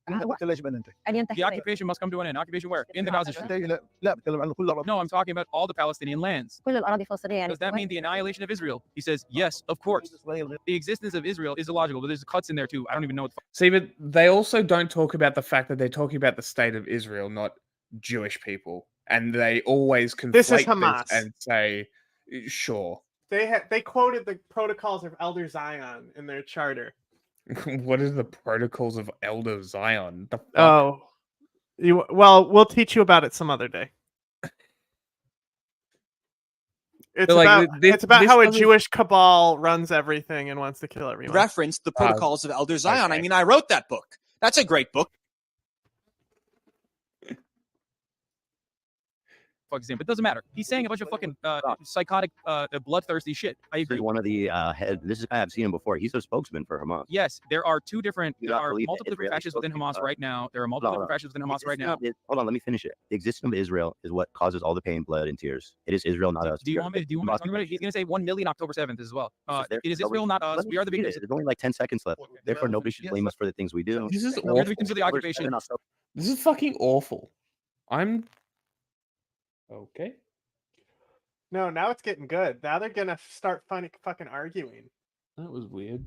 The occupation must come to an end. Occupation where? In the Gaza Strip. No, I'm talking about all the Palestinian lands. Does that mean the annihilation of Israel? He says, yes, of course. The existence of Israel is illogical, but there's cuts in there too. I don't even know what the See, but they also don't talk about the fact that they're talking about the state of Israel, not Jewish people. And they always conflate this and say, sure. They quoted the protocols of Elder Zion in their charter. What is the protocols of Elder Zion? The fuck? Oh, we'll teach you about it some other day. It's about how a Jewish cabal runs everything and wants to kill everyone. Reference the protocols of Elder Zion. Okay. I mean, I wrote that book. That's a great book. Fuck his name, but it doesn't matter. He's saying a bunch of fucking psychotic, bloodthirsty shit. I agree. One of the head. This is I've seen him before. He's a spokesman for Hamas. Yes, there are multiple different factions within Hamas right now. There are multiple different factions within Hamas right now. Hold on, let me finish it. The existence of Israel is what causes all the pain, blood, and tears. It is Israel, not us. Do you want me to talk about it? He's gonna say 1 million October 7th as well. It is Israel, not us. We are the victims. There's only like 10 seconds left. Therefore, nobody should blame us for the things we do. This is awful. We're the victims of the occupation. This is fucking awful. I'm okay. No, now it's getting good. Now they're gonna start fucking arguing. That was weird.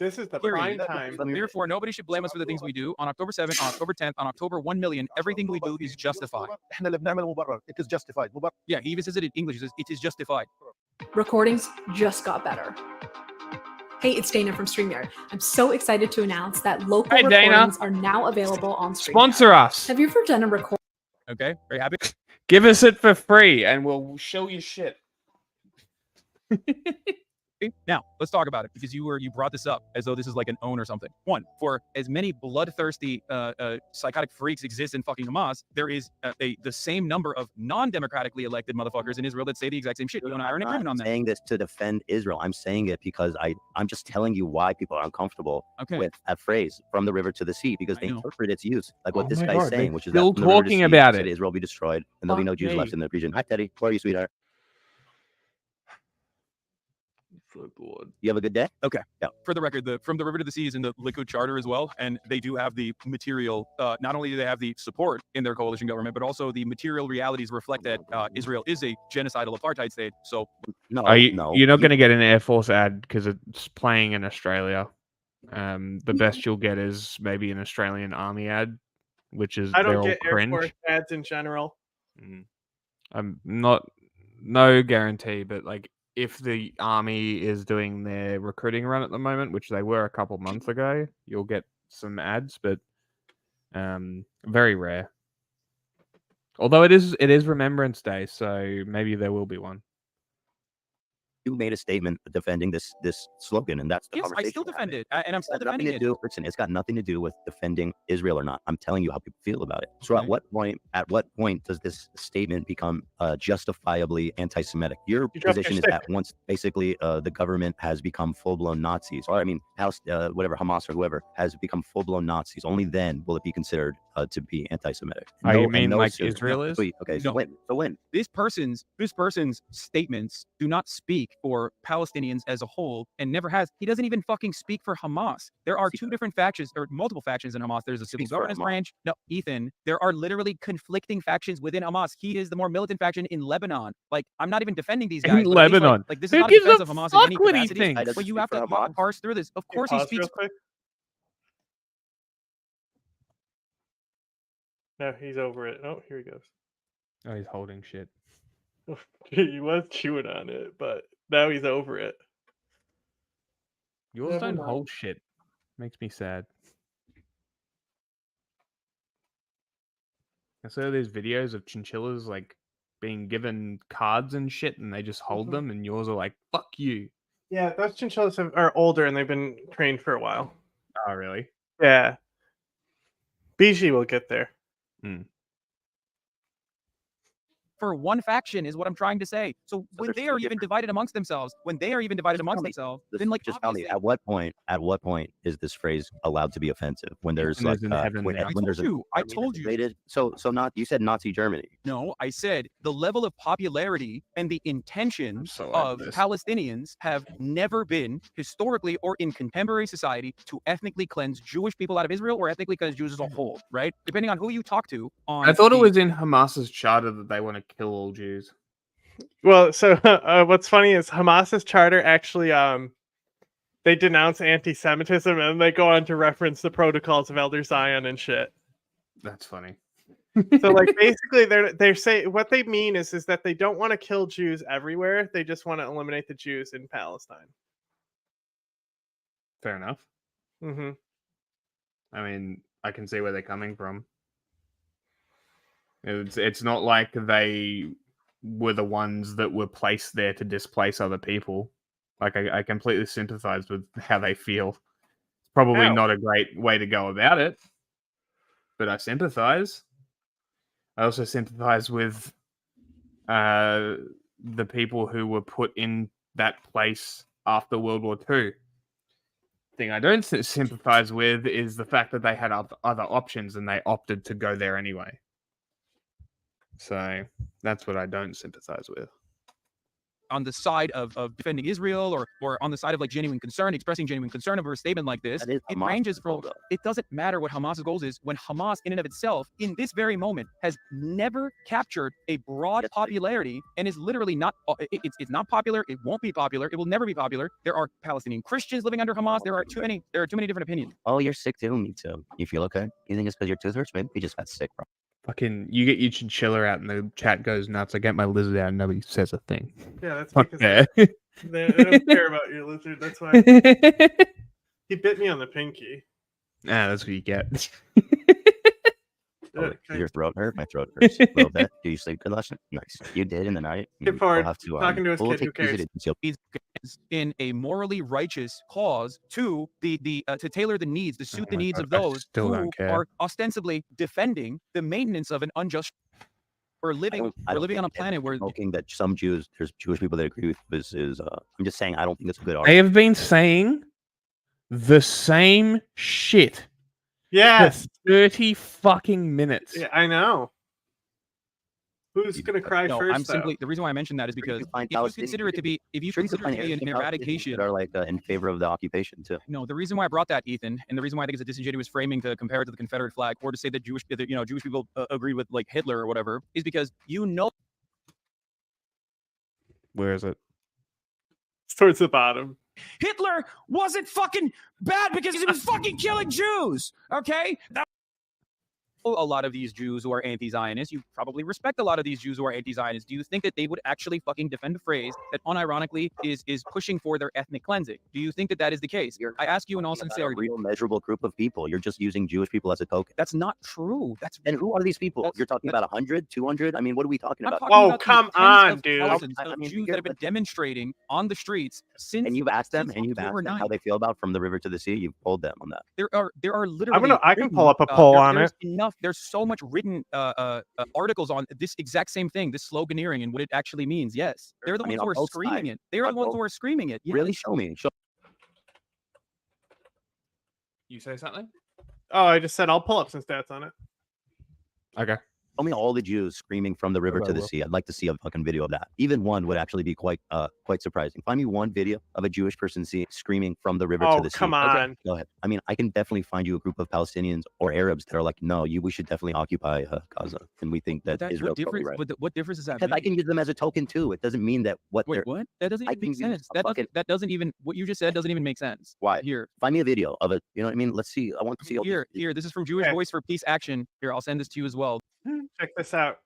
This is the prime time. Therefore, nobody should blame us for the things we do. On October 7th, on October 10th, on October 1 million, everything we do is justified. It is justified. Yeah, he even says it in English. He says, it is justified. Recordings just got better. Hey, it's Dana from StreamYard. I'm so excited to announce that local recordings are now available on StreamYard. Sponsor us. Have you ever done a record? Okay, very happy. Give us it for free, and we'll show you shit. Now, let's talk about it, because you brought this up as though this is like an own or something. One, for as many bloodthirsty psychotic freaks exist in fucking Hamas, there is the same number of non-democratically elected motherfuckers in Israel that say the exact same shit. You and I are in agreement on that. I'm saying this to defend Israel. I'm saying it because I'm just telling you why people are uncomfortable with that phrase, from the river to the sea, because they interpret its use, like what this guy's saying, which is still talking about it. Israel be destroyed, and there'll be no Jews left in the region. Hi, Teddy. How are you, sweetheart? So bored. You have a good day? Okay. Yeah. For the record, From the River to the Sea is in the Likud Charter as well, and they do have the material. Not only do they have the support in their coalition government, but also the material realities reflect that Israel is a genocidal apartheid state. So, you're not going to get an Air Force ad because it's playing in Australia. The best you'll get is maybe an Australian Army ad, which is I don't get Air Force ads in general. I'm not, no guarantee, but like, if the army is doing their recruiting run at the moment, which they were a couple months ago, you'll get some ads, but very rare. Although it is Remembrance Day, so maybe there will be one. You made a statement defending this slogan, and that's the conversation. I still defend it, and I'm still defending it. Listen, it's got nothing to do with defending Israel or not. I'm telling you how people feel about it. So at what point does this statement become justifiably anti-Semitic? Your position is that once basically the government has become full-blown Nazis, or I mean, Hamas or whoever has become full-blown Nazis, only then will it be considered to be anti-Semitic. You mean like Israel is? Okay, so when? This person's statements do not speak for Palestinians as a whole, and never has. He doesn't even fucking speak for Hamas. There are two different factions, or multiple factions in Hamas. There's a civil governance branch. No, Ethan, there are literally conflicting factions within Hamas. He is the more militant faction in Lebanon. Like, I'm not even defending these guys. In Lebanon. Like, this is not a defense of Hamas in any capacity. But you have to parse through this. Of course he speaks. No, he's over it. Oh, here he goes. Oh, he's holding shit. He was chewing on it, but now he's over it. Yours don't hold shit. Makes me sad. I saw these videos of chinchillas like being given cards and shit, and they just hold them, and yours are like, fuck you. Yeah, those chinchillas are older, and they've been trained for a while. Oh, really? Yeah. BG will get there. for one faction is what I'm trying to say. So when they are even divided amongst themselves, then like just tell me at what point is this phrase allowed to be offensive? When there's like I told you. So not you said Nazi Germany. No, I said the level of popularity and the intentions of Palestinians have never been historically or in contemporary society to ethnically cleanse Jewish people out of Israel or ethnically cleanse Jews as a whole, right? Depending on who you talk to. I thought it was in Hamas's charter that they want to kill all Jews. Well, so what's funny is Hamas's charter actually they denounce anti-Semitism and they go on to reference the protocols of Elder Zion and shit. That's funny. So like basically they're saying what they mean is that they don't want to kill Jews everywhere. They just want to eliminate the Jews in Palestine. Fair enough. Mm-hmm. I mean, I can see where they're coming from. It's not like they were the ones that were placed there to displace other people. Like, I completely sympathize with how they feel. It's probably not a great way to go about it, but I sympathize. I also sympathize with the people who were put in that place after World War II. The thing I don't sympathize with is the fact that they had other options and they opted to go there anyway. So that's what I don't sympathize with. On the side of defending Israel or on the side of like genuine concern, expressing genuine concern over a statement like this, it ranges from, it doesn't matter what Hamas's goals is when Hamas in and of itself, in this very moment, has never captured a broad popularity and is literally not, it's not popular, it won't be popular, it will never be popular. There are Palestinian Christians living under Hamas, there are too many different opinions. Oh, you're sick too? Me too. You feel okay? You think it's because your tooth hurts? Maybe you just got sick, bro. Fucking, you get your chinchilla out and the chat goes nuts. I get my lizard out and nobody says a thing. Yeah, that's because they don't care about your lizard. That's why. He bit me on the pinky. That's what you get. Your throat hurt? My throat hurts a little bit. Do you sleep good last night? Nice. You did in the night? Get forward. Talking to his kid, who cares? In a morally righteous cause to to tailor the needs, to suit the needs of those who are ostensibly defending the maintenance of an unjust. We're living on a planet where smoking that some Jews, there's Jewish people that agree with this is. I'm just saying I don't think it's a good argument. They have been saying the same shit. Yes. For 30 fucking minutes. Yeah, I know. Who's gonna cry first? I'm simply the reason why I mentioned that is because if you consider it to be an eradication, are like in favor of the occupation too. No, the reason why I brought that, Ethan, and the reason why I think it's a disingenuous framing to compare it to the Confederate flag or to say that Jewish people agree with like Hitler or whatever is because Where is it? It's towards the bottom. Hitler wasn't fucking bad because he was fucking killing Jews. Okay. A lot of these Jews who are anti-Zionist, you probably respect a lot of these Jews who are anti-Zionist. Do you think that they would actually fucking defend a phrase that unironically is pushing for their ethnic cleansing? Do you think that that is the case? I ask you in all sincerity. A real measurable group of people. You're just using Jewish people as a token. That's not true. And who are these people? You're talking about 100, 200? I mean, what are we talking about? Oh, come on, dude. Jews that have been demonstrating on the streets since. And you've asked them, how they feel about From the River to the Sea. You've polled them on that. There are literally. I can pull up a poll on it. There's so much written articles on this exact same thing, this sloganeering and what it actually means. Yes, they're the ones who are screaming it. They're the ones who are screaming it. Yes. Really? Show me. You say something? Oh, I just said I'll pull up some stats on it. Okay. Tell me all the Jews screaming From the River to the Sea. I'd like to see a fucking video of that. Even one would actually be quite surprising. Find me one video of a Jewish person screaming From the River to the Sea. Oh, come on. Okay, go ahead. I mean, I can definitely find you a group of Palestinians or Arabs that are like, no, we should definitely occupy Gaza. And we think that Israel's probably right. What difference is that? Because I can use them as a token too. It doesn't mean that what Wait, what? That doesn't even make sense. That doesn't even, what you just said doesn't even make sense. Why? Here. Find me a video of it. You know what I mean? Let's see. I want to see. Here, this is from Jewish Voice for Peace Action. Here, I'll send this to you as well. Check this out.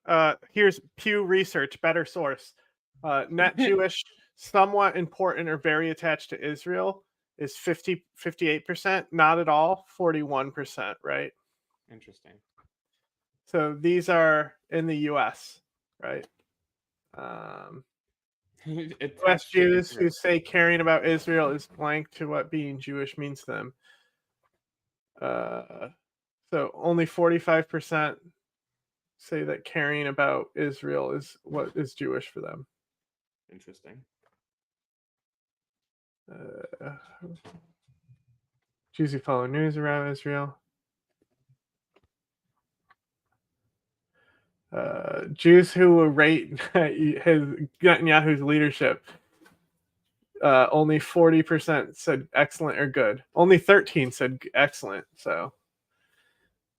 Here's Pew Research, better source. Net Jewish, somewhat important or very attached to Israel is 58%. Not at all, 41%, right? Interesting. So these are in the U.S., right? U.S. Jews who say caring about Israel is blank to what being Jewish means to them. So only 45%. say that caring about Israel is what is Jewish for them. Interesting. Jews who follow news around Israel. Jews who will rate Netanyahu's leadership. Only 40% said excellent or good. Only 13 said excellent. So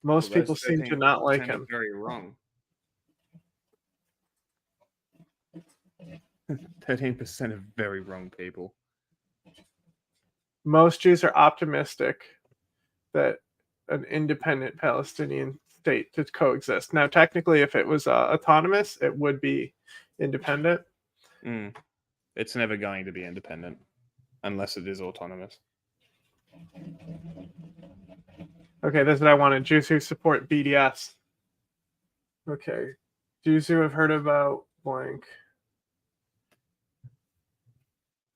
most people seem to not like him. Very wrong. 13% of very wrong people. Most Jews are optimistic that an independent Palestinian state to coexist. Now, technically, if it was autonomous, it would be independent. It's never going to be independent unless it is autonomous. Okay, that's what I wanted. Jews who support BDS. Okay. Jews who have heard about blank.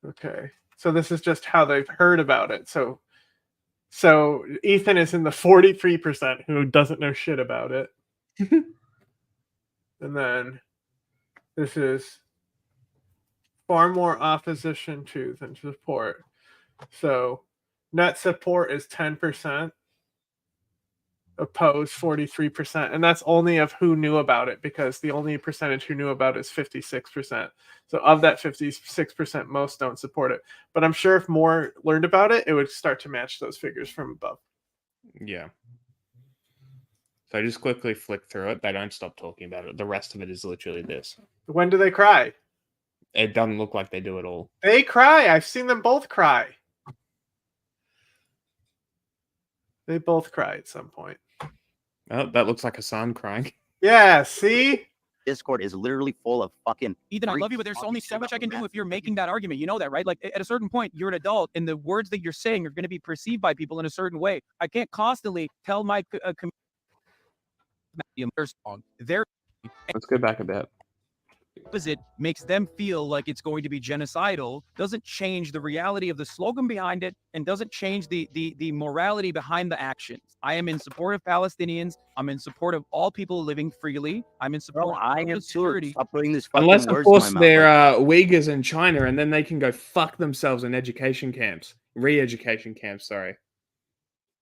Okay. So this is just how they've heard about it. So Ethan is in the 43% who doesn't know shit about it. And then this is far more opposition to than support. So net support is 10%. Opposed 43%, and that's only of who knew about it, because the only percentage who knew about it is 56%. So of that 56%, most don't support it. But I'm sure if more learned about it, it would start to match those figures from above. Yeah. So I just quickly flick through it. They don't stop talking about it. The rest of it is literally this. When do they cry? It doesn't look like they do at all. They cry. I've seen them both cry. They both cry at some point. Oh, that looks like Hassan crying. Yeah, see? Discord is literally full of fucking... Ethan, I love you, but there's only so much I can do if you're making that argument. You know that, right? Like, at a certain point, you're an adult, and the words that you're saying are going to be perceived by people in a certain way. I can't constantly tell my... Let's go back a bit. Opposite makes them feel like it's going to be genocidal, doesn't change the reality of the slogan behind it, and doesn't change the morality behind the actions. I am in support of Palestinians. I'm in support of all people living freely. I'm in support of security. Stop putting this fucking Unless, of words course, in my mouth, they're Uyghurs in China, and then they can go fuck themselves in education camps. Re-education camps, sorry.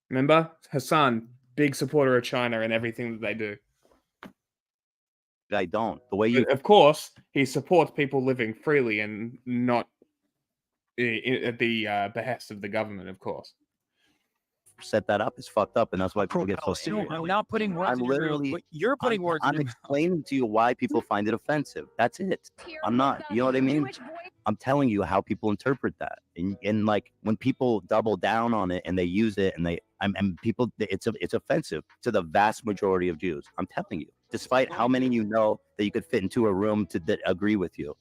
Remember? Hassan, big supporter of China and everything that they do. I don't. The way you... Of course, he supports people living freely and not at the behest of the government, of course. Set that up is fucked up, and that's why people get so serious. I'm not putting words in your mouth. You're putting words in your mouth. I'm explaining to you why people find it offensive. That's it. I'm not. You know what I mean? I'm telling you how people interpret that, and like when people double down on it and they use it, and people, it's offensive to the vast majority of Jews. I'm telling you, despite how many you know that you could fit into a room that agree with you.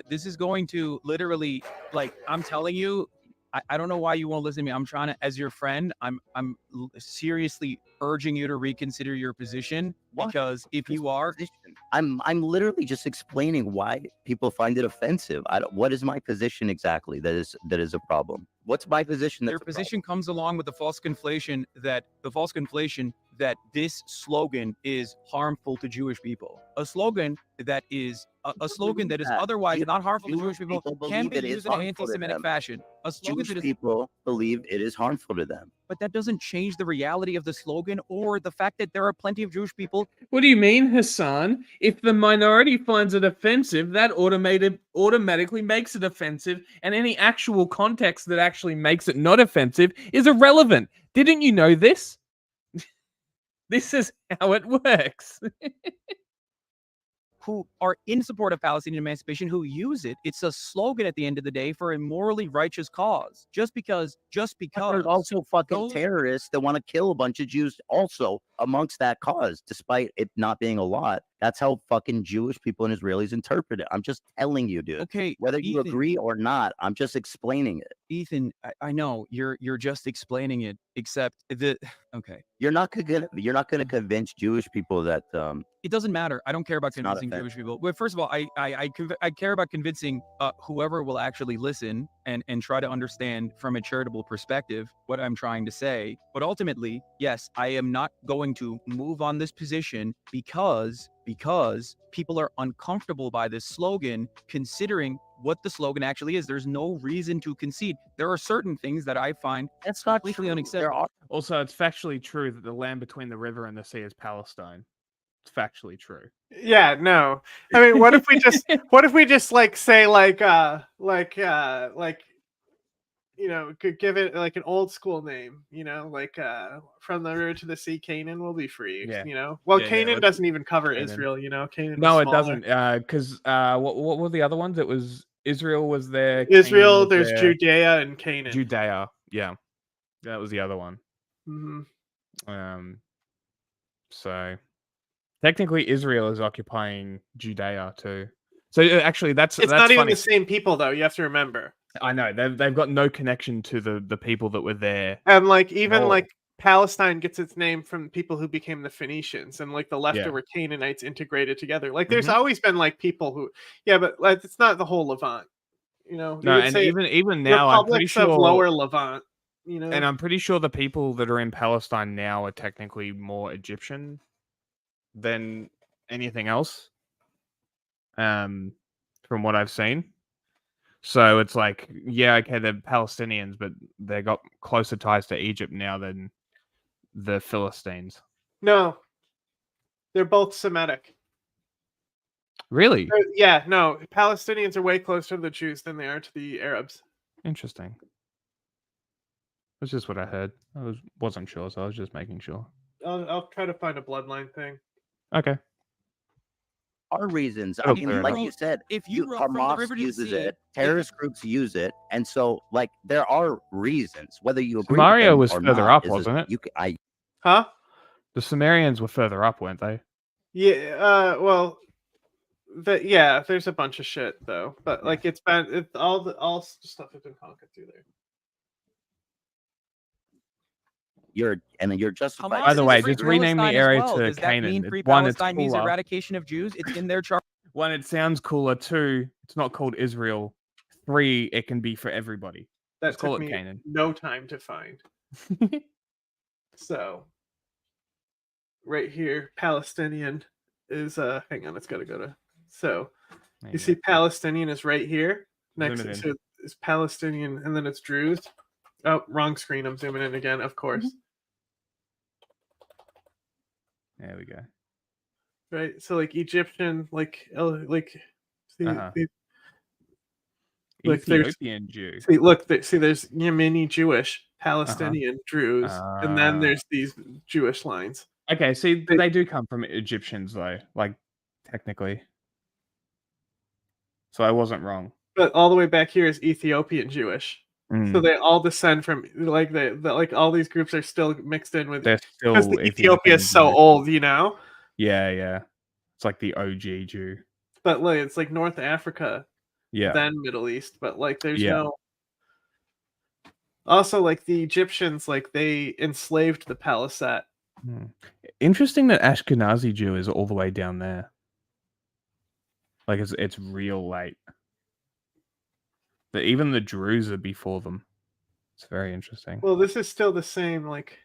This is going to literally, like, I'm telling you. I don't know why you won't listen to me. I'm trying to, as your friend, I'm seriously urging you to reconsider your position, because if you are, I'm literally just explaining why people find it offensive. What is my position exactly that is a problem? What's my position? Your position comes along with the false conflation that this slogan is harmful to Jewish people. A slogan that is otherwise not harmful to Jewish people can be used in an anti-Semitic fashion. A slogan Jewish people believe it is harmful to them. But that doesn't change the reality of the slogan or the fact that there are plenty of Jewish people. What do you mean, Hassan? If the minority finds it offensive, that automatically makes it offensive, and any actual context that actually makes it not offensive is irrelevant. Didn't you know this? This is how it works. Who are in support of Palestinian emancipation, who use it. It's a slogan at the end of the day for a morally righteous cause. Just because. There's also fucking terrorists that want to kill a bunch of Jews also amongst that cause, despite it not being a lot. That's how fucking Jewish people and Israelis interpret it. I'm just telling you, dude. Okay, whether you agree or not, I'm just explaining it. Ethan, I know you're just explaining it, except okay. You're not gonna convince Jewish people that it doesn't matter. I don't care about convincing Jewish people. Well, first of all, I care about convincing whoever will actually listen. and try to understand from a charitable perspective what I'm trying to say. But ultimately, yes, I am not going to move on this position because people are uncomfortable by this slogan, considering what the slogan actually is. There's no reason to concede. There are certain things that I find that's not completely unacceptable. Also, it's factually true that the land between the river and the sea is Palestine. It's factually true. Yeah, no. I mean, what if we just like say like you know, could give it like an old school name, you know, like from the river to the sea, Canaan will be free. Yeah. You know, well, Yeah, Canaan doesn't even cover Canaan. Israel. You know, Canaan. No, was it smaller. doesn't. Because what were the other ones? It was Israel was there. Israel, was there's there. Judea and Canaan. Judea, yeah, that was the other one. Mm-hmm. So technically, Israel is occupying Judea too. So actually, that's not funny. even the same people though. You have to remember. I know they've got no connection to the people that were there. And like even like Palestine gets its name from people who became the Phoenicians, and like the leftover Canaanites integrated together. Like there's always been like people who, but like it's not the whole Levant. You know, no, and even now, I'm pretty sure of Lower Levant. You know, and I'm pretty sure the people that are in Palestine now are technically more Egyptian than anything else. From what I've seen. So it's like, yeah, okay, they're Palestinians, but they got closer ties to Egypt now than the Philistines. No, they're both Semitic. Really? Yeah, no, Palestinians are way closer to the Jews than they are to the Arabs. Interesting. That's just what I heard. I wasn't sure, so I was just making sure. I'll try to find a bloodline thing. Okay. Our reasons. I mean, like you said, if you Hamas uses it, terrorist groups use it, and so like there are reasons. Whether you agree, Samaria with was them or further not, up, wasn't it? Huh? The Sumerians were further up, weren't they? Yeah. Well, there's a bunch of shit though, but like it's been all stuff has been conquered through there. You're justified. By the way, just rename the area to Does Canaan. That mean free One, it's Palestine means cooler. eradication of Jews? It's in their chart. One, it sounds cooler. Two, it's not called Israel. Three, it can be for everybody. That Just call took it me Canaan. no time to find. So, right here, Palestinian is hang on, it's got to go to. So, you see, Palestinian is right here next to is Palestinian, and then it's Druze. Oh, wrong screen. I'm zooming in again, of course. There we go. Right, so like Egyptian, like see, look, Ethiopian Jew. See, look, see, there's Yemeni Jewish, Palestinian Druze, and then there's these Jewish lines. Okay, see, they do come from Egyptians though, like technically. So I wasn't wrong. But all the way back here is Ethiopian Jewish. So they all descend from like like all these groups are still mixed in with. They're still because Ethiopia is so old, you know. Yeah, it's like the OG Jew. But like it's like North Africa, then Middle East. But like there's no. Also, like the Egyptians, like they enslaved the Palisade. Interesting that Ashkenazi Jew is all the way down there. Like it's real late. But even the Druze are before them. It's very interesting. Well, this is still the same, like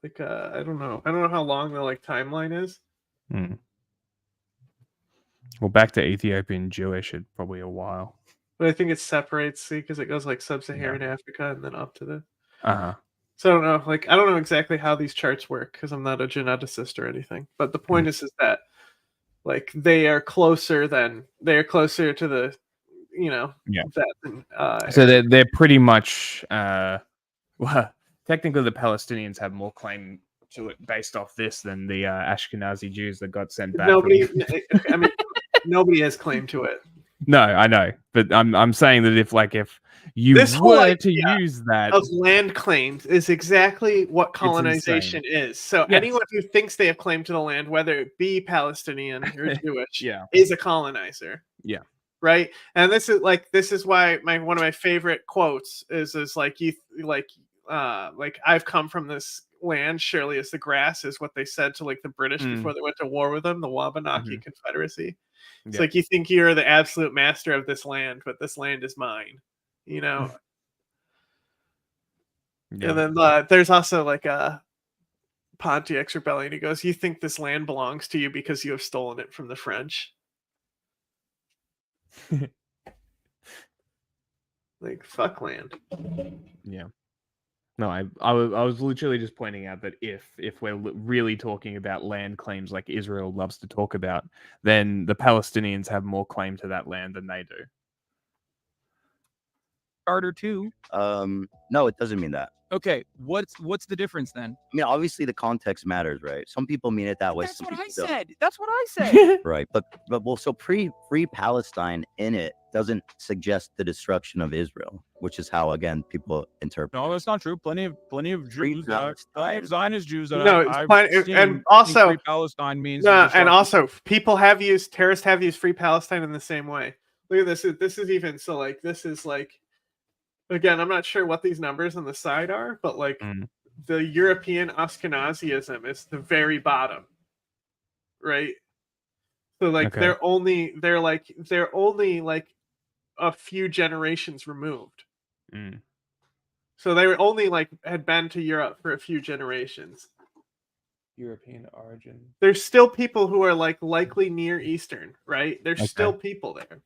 I don't know how long the like timeline is. Well, back to Ethiopian Jewish, it's probably a while. But I think it separates, see, because it goes like sub-Saharan Africa and then up to the. So I don't know, like I don't know exactly how these charts work because I'm not a geneticist or anything. But the point is that like they are closer to the. You know, that. So they're pretty much. Well, technically, the Palestinians have more claim to it based off this than the Ashkenazi Jews that got sent back. I mean, nobody has claim to it. No, I know, but I'm saying that if you were to use that of land claims is exactly what colonization is. So anyone who thinks they have claim to the land, whether it be Palestinian or Jewish, is a colonizer. Yeah. Right, and this is why one of my favorite quotes is like like I've come from this land, surely as the grass is what they said to like the British before they went to war with them, the Wabanaki Confederacy. It's like you think you're the absolute master of this land, but this land is mine, you know. And then there's also like a Pontiac's rebellion. He goes, "You think this land belongs to you because you have stolen it from the French?" Like fuck land. Yeah. No, I was literally just pointing out that if we're really talking about land claims like Israel loves to talk about, then the Palestinians have more claim to that land than they do. Charter 2. No, it doesn't mean that. Okay, what's the difference then? I mean, obviously the context matters, right? Some people mean it that way. That's some what I people don't. said. That's what I said. Right, but well, so free Palestine in it doesn't suggest the destruction of Israel, which is how again people interpret. No, that's not true. Plenty of Jews, Zionist Jews. And also free Palestine means and also terrorists have used free Palestine in the same way. Look at this. This is even so like this is like. Again, I'm not sure what these numbers on the side are, but like the European Ashkenazism is the very bottom, right? So like they're only like a few generations removed. So they were only like had been to Europe for a few generations. European origin. There's still people who are like likely Near Eastern, right? There's still people there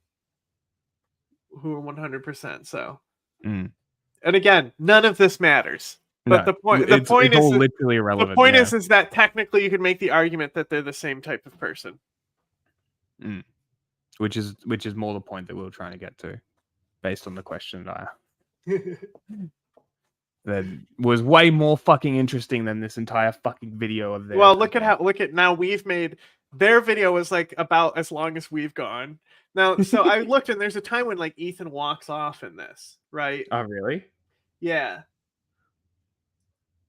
who are 100% so. And again, none of this matters. But the point is literally irrelevant. The point is that technically you could make the argument that they're the same type of person. Which is more the point that we were trying to get to, based on the question that was way more fucking interesting than this entire fucking video of theirs. Well, look at now we've made their video was like about as long as we've gone. Now, so I looked and there's a time when like Ethan walks off in this, right? Oh, really? Yeah.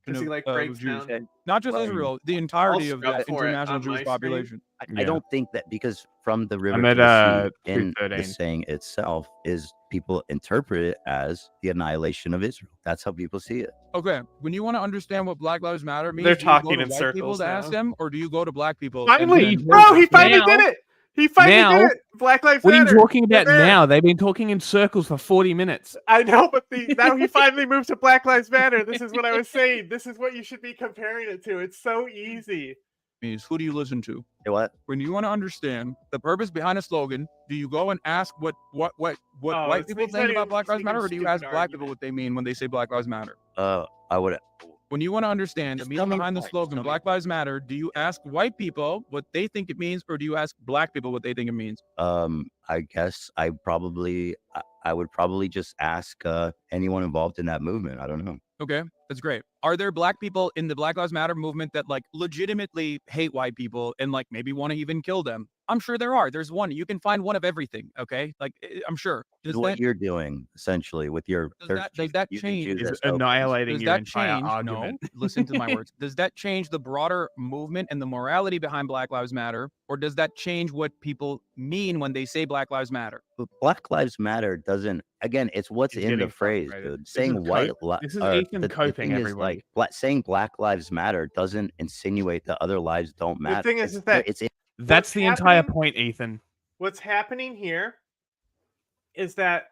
Because he like breaks down. Not just Israel, the entirety of the international Jewish population. I don't think that because from the river to the sea, in the saying itself is people interpret it as the annihilation of Israel. That's how people see it. Okay, when you want to understand what Black Lives Matter means, they're talking in white circles people to ask them, or do you go to black people? Finally, bro, he finally did it. He finally did it. Black Lives Matter. What are you talking about now? They've been talking in circles for 40 minutes. I know, but now he finally moved to Black Lives Matter. This is what I was saying. This is what you should be comparing it to. It's so easy. Who do you listen to? What? When you want to understand the purpose behind a slogan, do you go and ask what white people think about Black Lives Matter, or do you ask black people what they mean when they say Black Lives Matter? I would. When you want to understand the meaning behind the slogan Black Lives Matter, do you ask white people what they think it means, or do you ask black people what they think it means? I guess I would probably just ask anyone involved in that movement. I don't know. Okay, that's great. Are there black people in the Black Lives Matter movement that like legitimately hate white people and like maybe want to even kill them? I'm sure there are. There's one. You can find one of everything. Okay, like I'm sure. What you're doing essentially with your does that change? Is annihilating your entire argument. No, listen to my words. Does that change the broader movement and the morality behind Black Lives Matter, or does that change what people mean when they say Black Lives Matter? But Black Lives Matter doesn't. Again, it's what's in the phrase, dude. Saying white. This is Ethan coping. Everybody. Saying Black Lives Matter doesn't insinuate that other lives don't matter. The thing is that that's the entire point, Ethan. What's happening here is that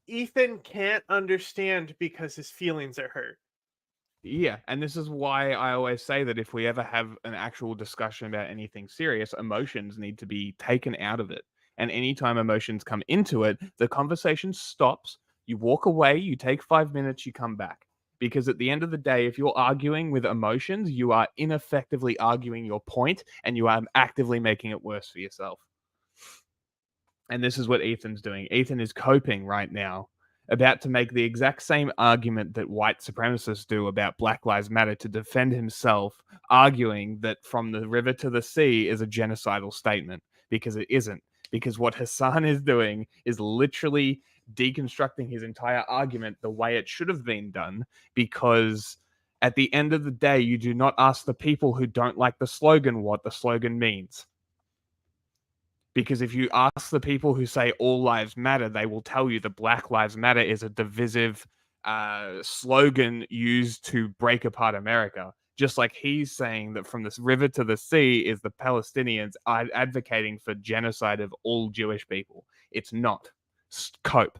Ethan can't understand because his feelings are hurt. Yeah, and this is why I always say that if we ever have an actual discussion about anything serious, emotions need to be taken out of it. And anytime emotions come into it, the conversation stops. You walk away, you take 5 minutes, you come back. Because at the end of the day, if you're arguing with emotions, you are ineffectively arguing your point, and you are actively making it worse for yourself. And this is what Ethan's doing. Ethan is coping right now, about to make the exact same argument that white supremacists do about Black Lives Matter to defend himself, arguing that from the river to the sea is a genocidal statement, because it isn't. Because what Hassan is doing is literally deconstructing his entire argument the way it should have been done, because at the end of the day, you do not ask the people who don't like the slogan what the slogan means. Because if you ask the people who say all lives matter, they will tell you that Black Lives Matter is a divisive slogan used to break apart America. Just like he's saying that from this river to the sea is the Palestinians advocating for genocide of all Jewish people. It's not. Cope.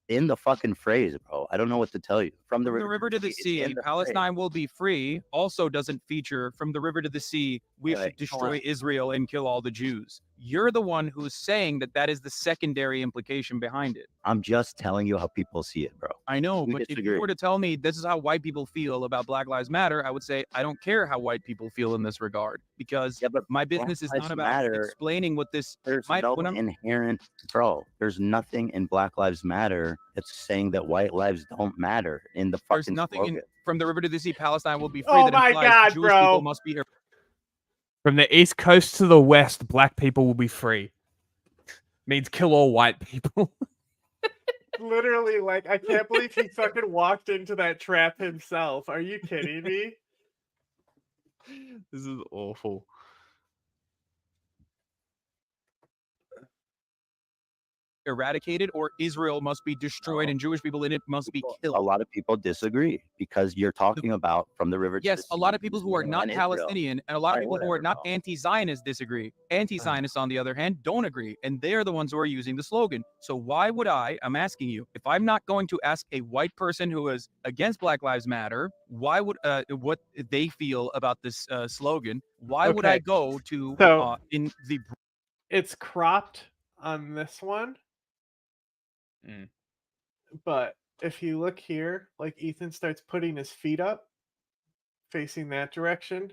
In the fucking phrase, bro. I don't know what to tell you. From the river to the sea, Palestine will be free also doesn't feature from the river to the sea, we should destroy Israel and kill all the Jews. You're the one who's saying that that is the secondary implication behind it. I'm just telling you how people see it, bro. I know, but if you were to tell me this is how white people feel about Black Lives Matter, I would say I don't care how white people feel in this regard, because my business is not about explaining what this. There's no inherent, bro. There's nothing in Black Lives Matter that's saying that white lives don't matter in the fucking. There's nothing in from the river to the sea, Palestine will be free. Oh that my implies God, Jewish bro. people must be here. From the east coast to the west, black people will be free. Means kill all white people. Literally, like, I can't believe he fucking walked into that trap himself. Are you kidding me? This is awful. Eradicated, or Israel must be destroyed and Jewish people in it must be killed. A lot of people disagree because you're talking about from the river to the sea. Yes, a lot of people who are not Palestinian and a lot of people who are not anti-Zionist disagree. Anti-Zionists, on the other hand, don't agree, and they're the ones who are using the slogan. So why would I'm asking you, if I'm not going to ask a white person who is against Black Lives Matter, why would what they feel about this slogan? Why would I go to in the? It's cropped on this one. But if you look here, like Ethan starts putting his feet up, facing that direction.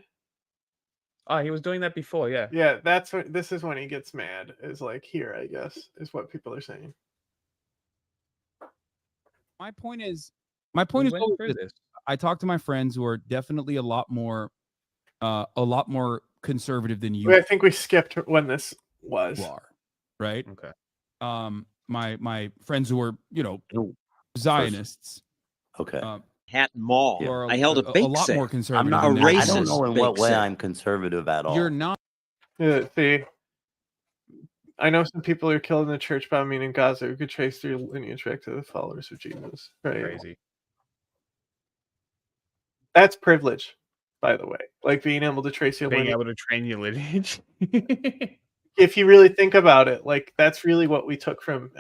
Oh, he was doing that before, yeah. Yeah, that's what this is when he gets mad. Is like here, I guess, is what people are saying. My point is this. I talk to my friends who are definitely a lot more conservative than you. I think we skipped when this was. Right? Okay. My friends who are, Zionists. Okay. Hatton Mall. I held a bake a lot sale. more conservative. I'm not a racist. I don't know in what way I'm conservative at all. You're not. See, I know some people are killed in the church bombing in Gaza who could trace their lineage back to the followers of Jesus. Right? Crazy. That's privilege, by the way. Like being able to trace your being lineage. able to train your lineage. If you really think about it, like that's really what we took from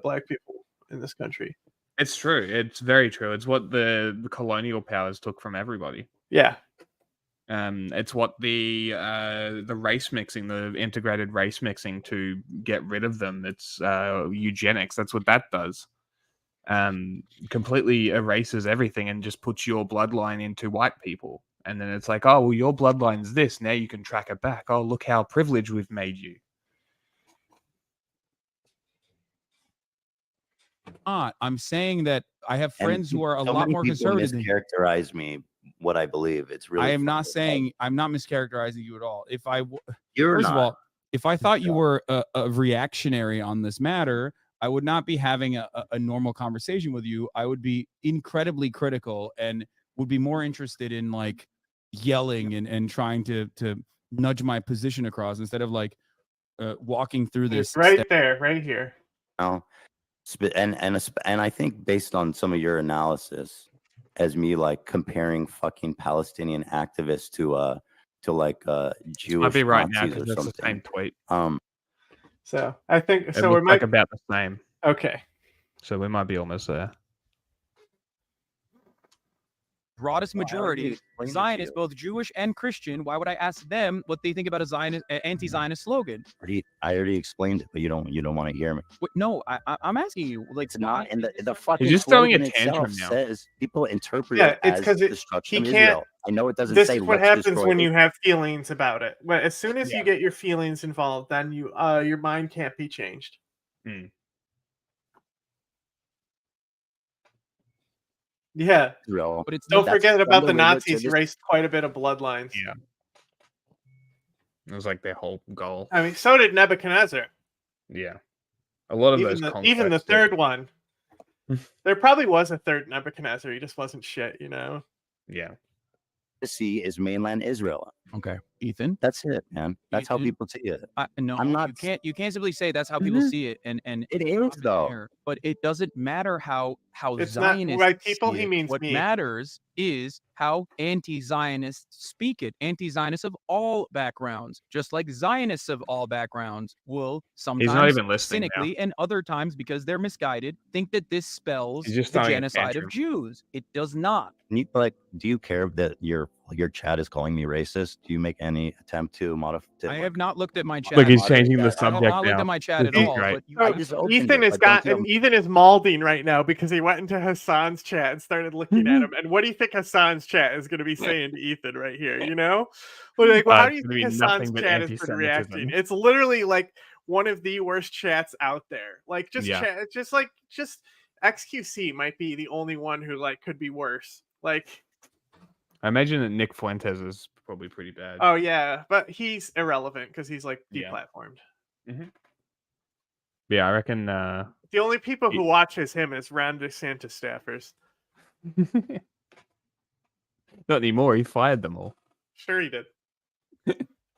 black people in this country. It's true. It's very true. It's what the colonial powers took from everybody. Yeah. It's what the race mixing, the integrated race mixing to get rid of them. It's eugenics. That's what that does. Completely erases everything and just puts your bloodline into white people. And then it's like, oh, well, your bloodline's this. Now you can track it back. Oh, look how privileged we've made you. I'm saying that I have friends who are a lot more conservative than you. Mischaracterize me what I believe. It's really. I am not saying I'm not mischaracterizing you at all. If I You're first not. of all, if I thought you were a reactionary on this matter, I would not be having a normal conversation with you. I would be incredibly critical and would be more interested in like yelling and trying to nudge my position across instead of like walking through this. It's right there, right here. No, and I think based on some of your analysis, as me like comparing fucking Palestinian activists to like Jewish Might be right now Nazis because or it's something. the same tweet. So I think it looks like about the same. Okay. So we might be almost there. Broadest majority, Zionists, both Jewish and Christian. Why would I ask them what they think about a Zionist, anti-Zionist slogan? I already explained it, but you don't want to hear me. Wait, no, I'm asking you. Like, it's not in the fucking. He's just throwing a slogan tantrum itself now. Says people interpret Yeah, it it's as because destruction he of can't. Israel. I know it doesn't This say. is what let's happens destroy when it. you have feelings about it. But as soon as you get your feelings involved, then you your mind can't be changed. Yeah, but don't forget about the Nazis erased quite a bit of bloodlines. Yeah, it was like their whole goal. I mean, so did Nebuchadnezzar. Yeah, a lot of even the third one. There probably was a third Nebuchadnezzar. He just wasn't shit, you know. Yeah. The sea is mainland Israel. Okay. Ethan. That's it, man. That's how people see it. No, I'm not. You can't simply say that's how people see it, and it is though. There, but it doesn't matter how it's Zionists not right people. see He it. means What me. matters is how anti-Zionists speak it. Anti-Zionists of all backgrounds, just like Zionists of all backgrounds, will sometimes He's not even listening cynically now. and other times because they're misguided think that this spells He's just the throwing a genocide of tantrum. Jews. It does not. Do you care that your chat is calling me racist? Do you make any attempt to modify? I have not looked at my chat. Look, he's changing the subject I have not looked now. at my chat This at is all. great. But Ethan is malding right now because he went into Hassan's chat and started looking at him. And what do you think Hassan's chat is going to be saying to Ethan right here? You know, well, how do you think Hassan's chat has been reacting? It's literally like one of the worst chats out there. Like just XQC might be the only one who like could be worse. Like, I imagine that Nick Fuentes is probably pretty bad. Oh yeah, but he's irrelevant because he's like deplatformed. Yeah, I reckon. The only people who watches him is Ron DeSantis staffers. Not anymore. He fired them all. Sure, he did.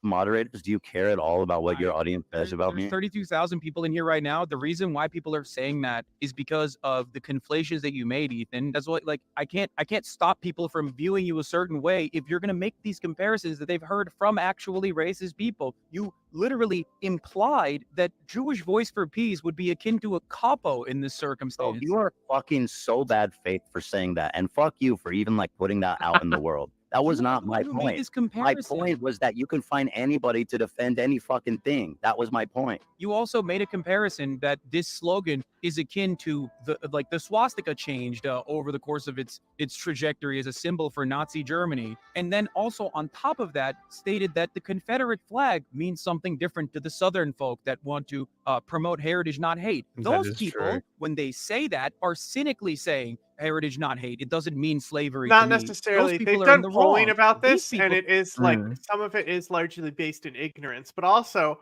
Moderators, do you care at all about what your audience says about me? 32,000 people in here right now. The reason why people are saying that is because of the conflations that you made, Ethan. That's what, like, I can't stop people from viewing you a certain way if you're going to make these comparisons that they've heard from actually racist people. You literally implied that Jewish Voice for Peace would be akin to a capo in this circumstance. Oh, you are fucking so bad faith for saying that, and fuck you for even like putting that out in the world. That was not my point. My point was that you can find anybody to defend any fucking thing. That was my point. You also made a comparison that this slogan is akin to the swastika changed over the course of its trajectory as a symbol for Nazi Germany, and then also on top of that stated that the Confederate flag means something different to the Southern folk that want to promote heritage, not hate. Those people, when they say that, are cynically saying heritage, not hate. It doesn't mean slavery. Not necessarily. They've done polling about this, and it is like some of it is largely based in ignorance. But also,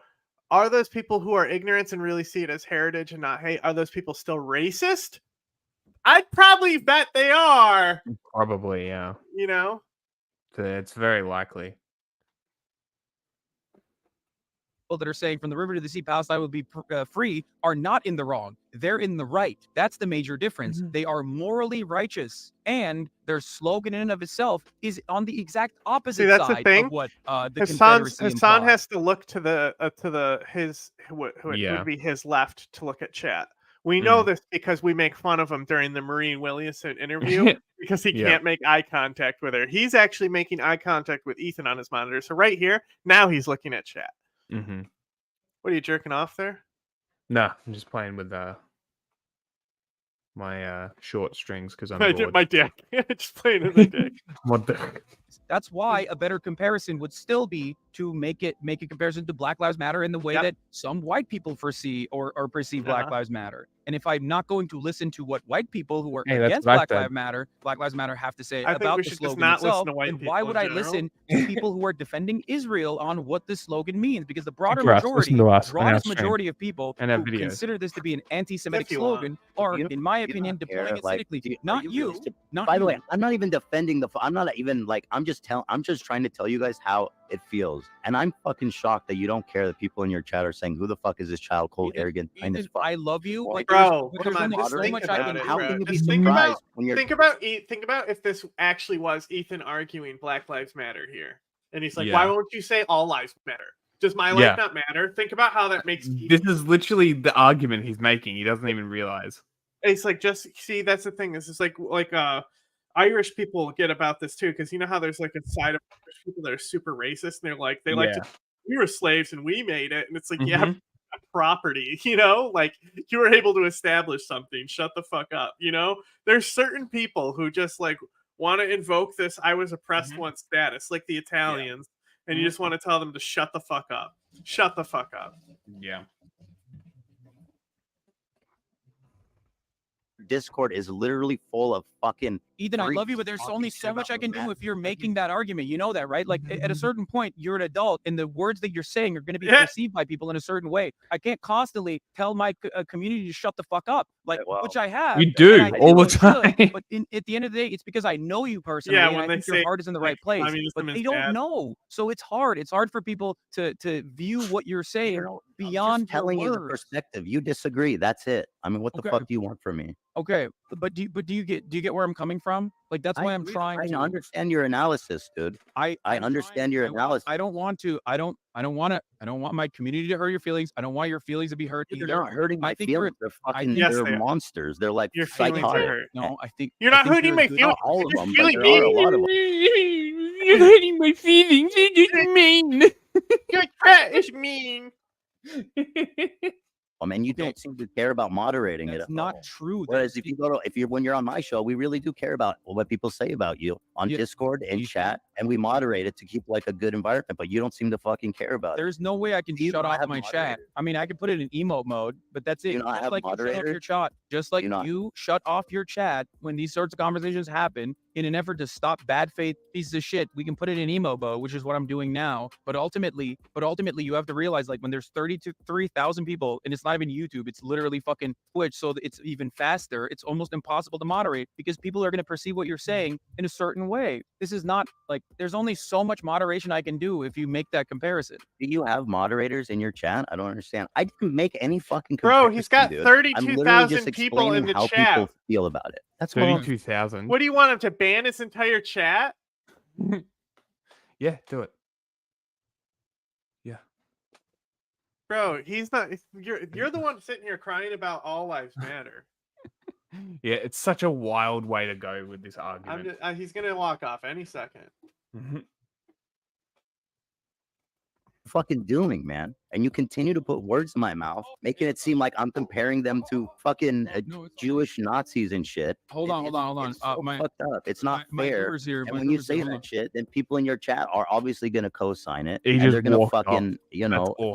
are those people who are ignorant and really see it as heritage and not hate, are those people still racist? I'd probably bet they are. Probably, yeah. You know? It's very likely. That are saying from the river to the sea, Palestine will be free are not in the wrong. They're in the right. That's the major difference. They are morally righteous, and their slogan in and of itself is on the exact opposite side of what the Confederacy Hassan has to look to what would be his left to look at chat. We know this because we make fun of him during the Maureen Williamson interview because he can't make eye contact with her. He's actually making eye contact with Ethan on his monitor. So right here, now he's looking at chat. What are you jerking off there? No, I'm just playing with my short strings because I'm bored. My dick. Just playing with my dick. What the? That's why a better comparison would still be to make a comparison to Black Lives Matter in the way that some white people foresee or perceive Black Lives Matter. And if I'm not going to listen to what white people who are against Black Lives Matter have to say about the slogan itself, then why would I listen to people who are defending Israel on what the slogan means? Because the broadest majority of people who consider this to be an anti-Semitic slogan are, in my opinion, deploying it cynically. Not you. By the way, I'm not even defending I'm not even like, I'm just trying to tell you guys how it feels. And I'm fucking shocked that you don't care that people in your chat are saying, who the fuck is this child, cold, arrogant, Ethan, I love you. Like, bro, come on, just think about it. How can you be surprised when you're... Think about if this actually was Ethan arguing Black Lives Matter here. And he's like, why won't you say all lives matter? Does my life not matter? Think about how that makes This is literally the argument he's making. He doesn't even realize. It's like, just see, that's the thing. This is like Irish people get about this too, because you know how there's like a side of Irish people that are super racist, and they like to, we were slaves and we made it, and it's like property, you know, like you were able to establish something. Shut the fuck up, you know. There's certain people who just like want to invoke this "I was oppressed once" status, like the Italians, and you just want to tell them to shut the fuck up. Shut the fuck up. Yeah. Discord is literally full of fucking. Ethan, I love you, but there's only so much I can do if you're making that argument. You know that, right? Like at a certain point, you're an adult, and the words that you're saying are going to be perceived by people in a certain way. I can't constantly tell my community to shut the fuck up, like which I have. You do all the time. But at the end of the day, it's because I know you personally, and I think your heart is in the right place. But they don't know, so it's hard. It's hard for people to view what you're saying beyond telling your you the perspective. You disagree. That's it. I mean, what the fuck do you want from me? Okay, but do you get where I'm coming from? Like that's why I'm trying to understand your analysis, dude. I understand your analysis. I don't want my community to hurt your feelings. I don't want your feelings to be hurt either. They're not hurting my feelings. They're fucking they're monsters. They're like your feelings are hurt. No, I think you're not hurting my feelings. Not all of them, but there are a lot of them. You're hurting my feelings. You're mean. Your threat is mean. I mean, you don't seem to care about moderating it. That's not true. Whereas when you're on my show, we really do care about what people say about you on Discord and chat, and we moderate it to keep like a good environment. But you don't seem to fucking care about it. There's no way I can shut off my chat. I mean, I can put it in emote mode, but that's it. Just like you shut off your chat, just like you shut off your chat when these sorts of conversations happen in an effort to stop bad faith pieces of shit. We can put it in emote mode, which is what I'm doing now. But ultimately, you have to realize, like, when there's 33,000 people, and it's not even YouTube, it's literally fucking Twitch, so it's even faster. It's almost impossible to moderate because people are going to perceive what you're saying in a certain way. This is not like, there's only so much moderation I can do if you make that comparison. Do you have moderators in your chat? I don't understand. I didn't make any fucking comparison. Bro, he's got 32,000 people in the how chat. People feel about it. That's 32,000. What do you want him to ban his entire chat? Yeah, do it. Bro, he's not. You're the one sitting here crying about all lives matter. Yeah, it's such a wild way to go with this argument. He's gonna walk off any second. Fucking doing, man, and you continue to put words in my mouth, making it seem like I'm comparing them to fucking Jewish Nazis and shit. Hold on. It's so fucked up. It's not fair. And when you say that shit, then people in your chat are obviously gonna co-sign it, and they're gonna fucking,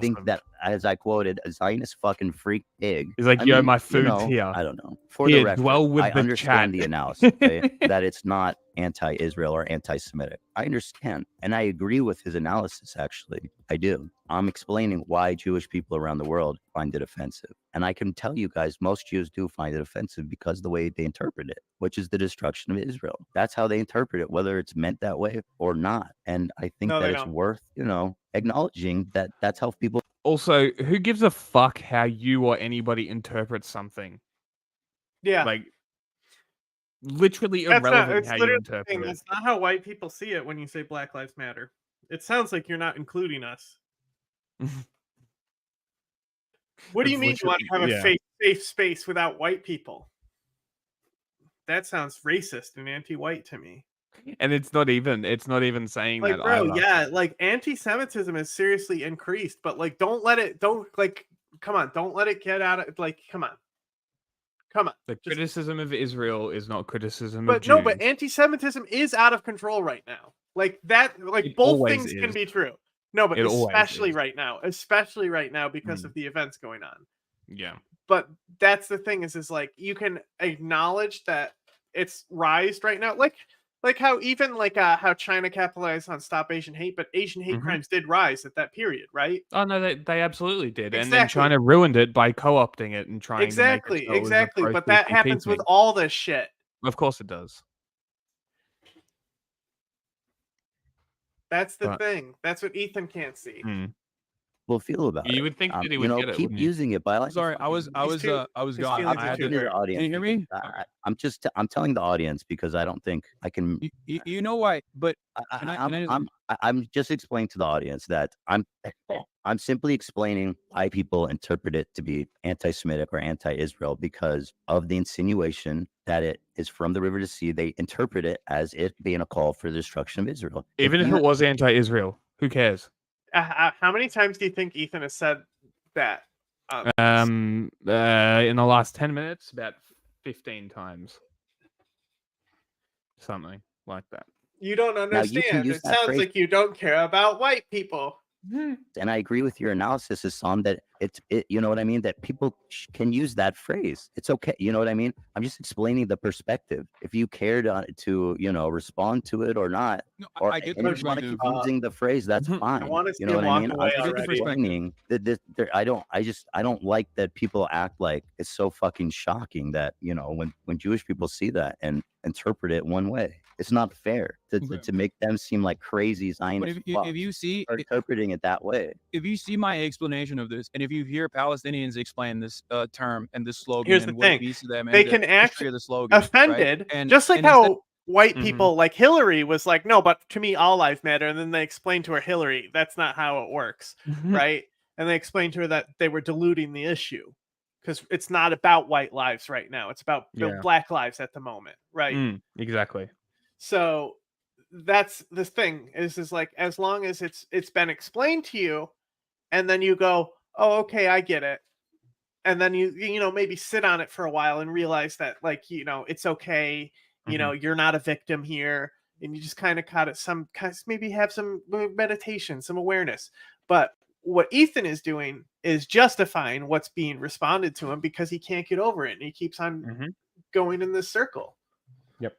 think that, as I quoted, a Zionist fucking freak pig. He's like, my food's here. I don't know. For the record, I understand the analysis, that it's not anti-Israel or anti-Semitic. I understand, and I agree with his analysis. Actually, I do. I'm explaining why Jewish people around the world find it offensive, and I can tell you guys, most Jews do find it offensive because the way they interpret it, which is the destruction of Israel. That's how they interpret it, whether it's meant that way or not. And I think that it's worth, acknowledging that that's how people. Also, who gives a fuck how you or anybody interprets something? Yeah. Like, literally irrelevant how you interpret it. That's not how white people see it when you say Black Lives Matter. It sounds like you're not including us. What do you mean you want to have a safe space without white people? That sounds racist and anti-white to me. And it's not even saying like, that bro, either. yeah, like anti-Semitism is seriously increased, but like don't let it get out of come on. The criticism of Israel is not criticism of Jews. No, but anti-Semitism is out of control right now. Like that, like both things can be true. No, but especially right now because of the events going on. Yeah. But that's the thing is like you can acknowledge that it's rised right now. Like how even how China capitalized on Stop Asian Hate, but Asian hate crimes did rise at that period, right? Oh no, they absolutely did, and then China ruined it by co-opting it and trying to make it so exactly. But that happens with all this shit. Of course, it does. That's the thing. That's what Ethan can't see. Will feel about it. You would think that he would get it. Keep using it, but sorry, I was gone. I had to the audience. Can you hear me? I'm telling the audience because I don't think I can. You know why? But I'm just explaining to the audience that I'm simply explaining why people interpret it to be anti-Semitic or anti-Israel because of the insinuation that it is from the river to sea. They interpret it as it being a call for the destruction of Israel. Even if it was anti-Israel, who cares? How many times do you think Ethan has said that? In the last 10 minutes, about 15 times. Something like that. You don't understand. It sounds like you don't care about white people. And I agree with your analysis, Hassan, that you know what I mean, that people can use that phrase. It's okay. You know what I mean? I'm just explaining the perspective. If you care to you know, respond to it or not, or I get the you want to keep using the phrase, that's fine. I want to You know what I mean? I'm get just explaining that I don't like that people act like it's so fucking shocking that, you know, when Jewish people see that and interpret it one way. It's not fair to make them seem like crazy Zionists. But if you see interpreting it that way, if you see my explanation of this, and if you hear Palestinians explain this term and this slogan, here's and the what thing: it means to them, they and can the act history of the slogan, offended, right? And just like and how instead, white people, like Hillary, was like, "No, but to me, all lives matter," and then they explained to her, "Hillary, that's not how it works," right? And they explained to her that they were diluting the issue because it's not about white lives right now; it's about black lives at the moment, right? Exactly. So that's the thing is like, as long as it's been explained to you, and then you go, "Oh, okay, I get it," and then you know, maybe sit on it for a while and realize that, like, you know, it's okay, you know, you're not a victim here, and you just kind of maybe have some meditation, some awareness. But what Ethan is doing is justifying what's being responded to him because he can't get over it, and he keeps on going in this circle. Yep.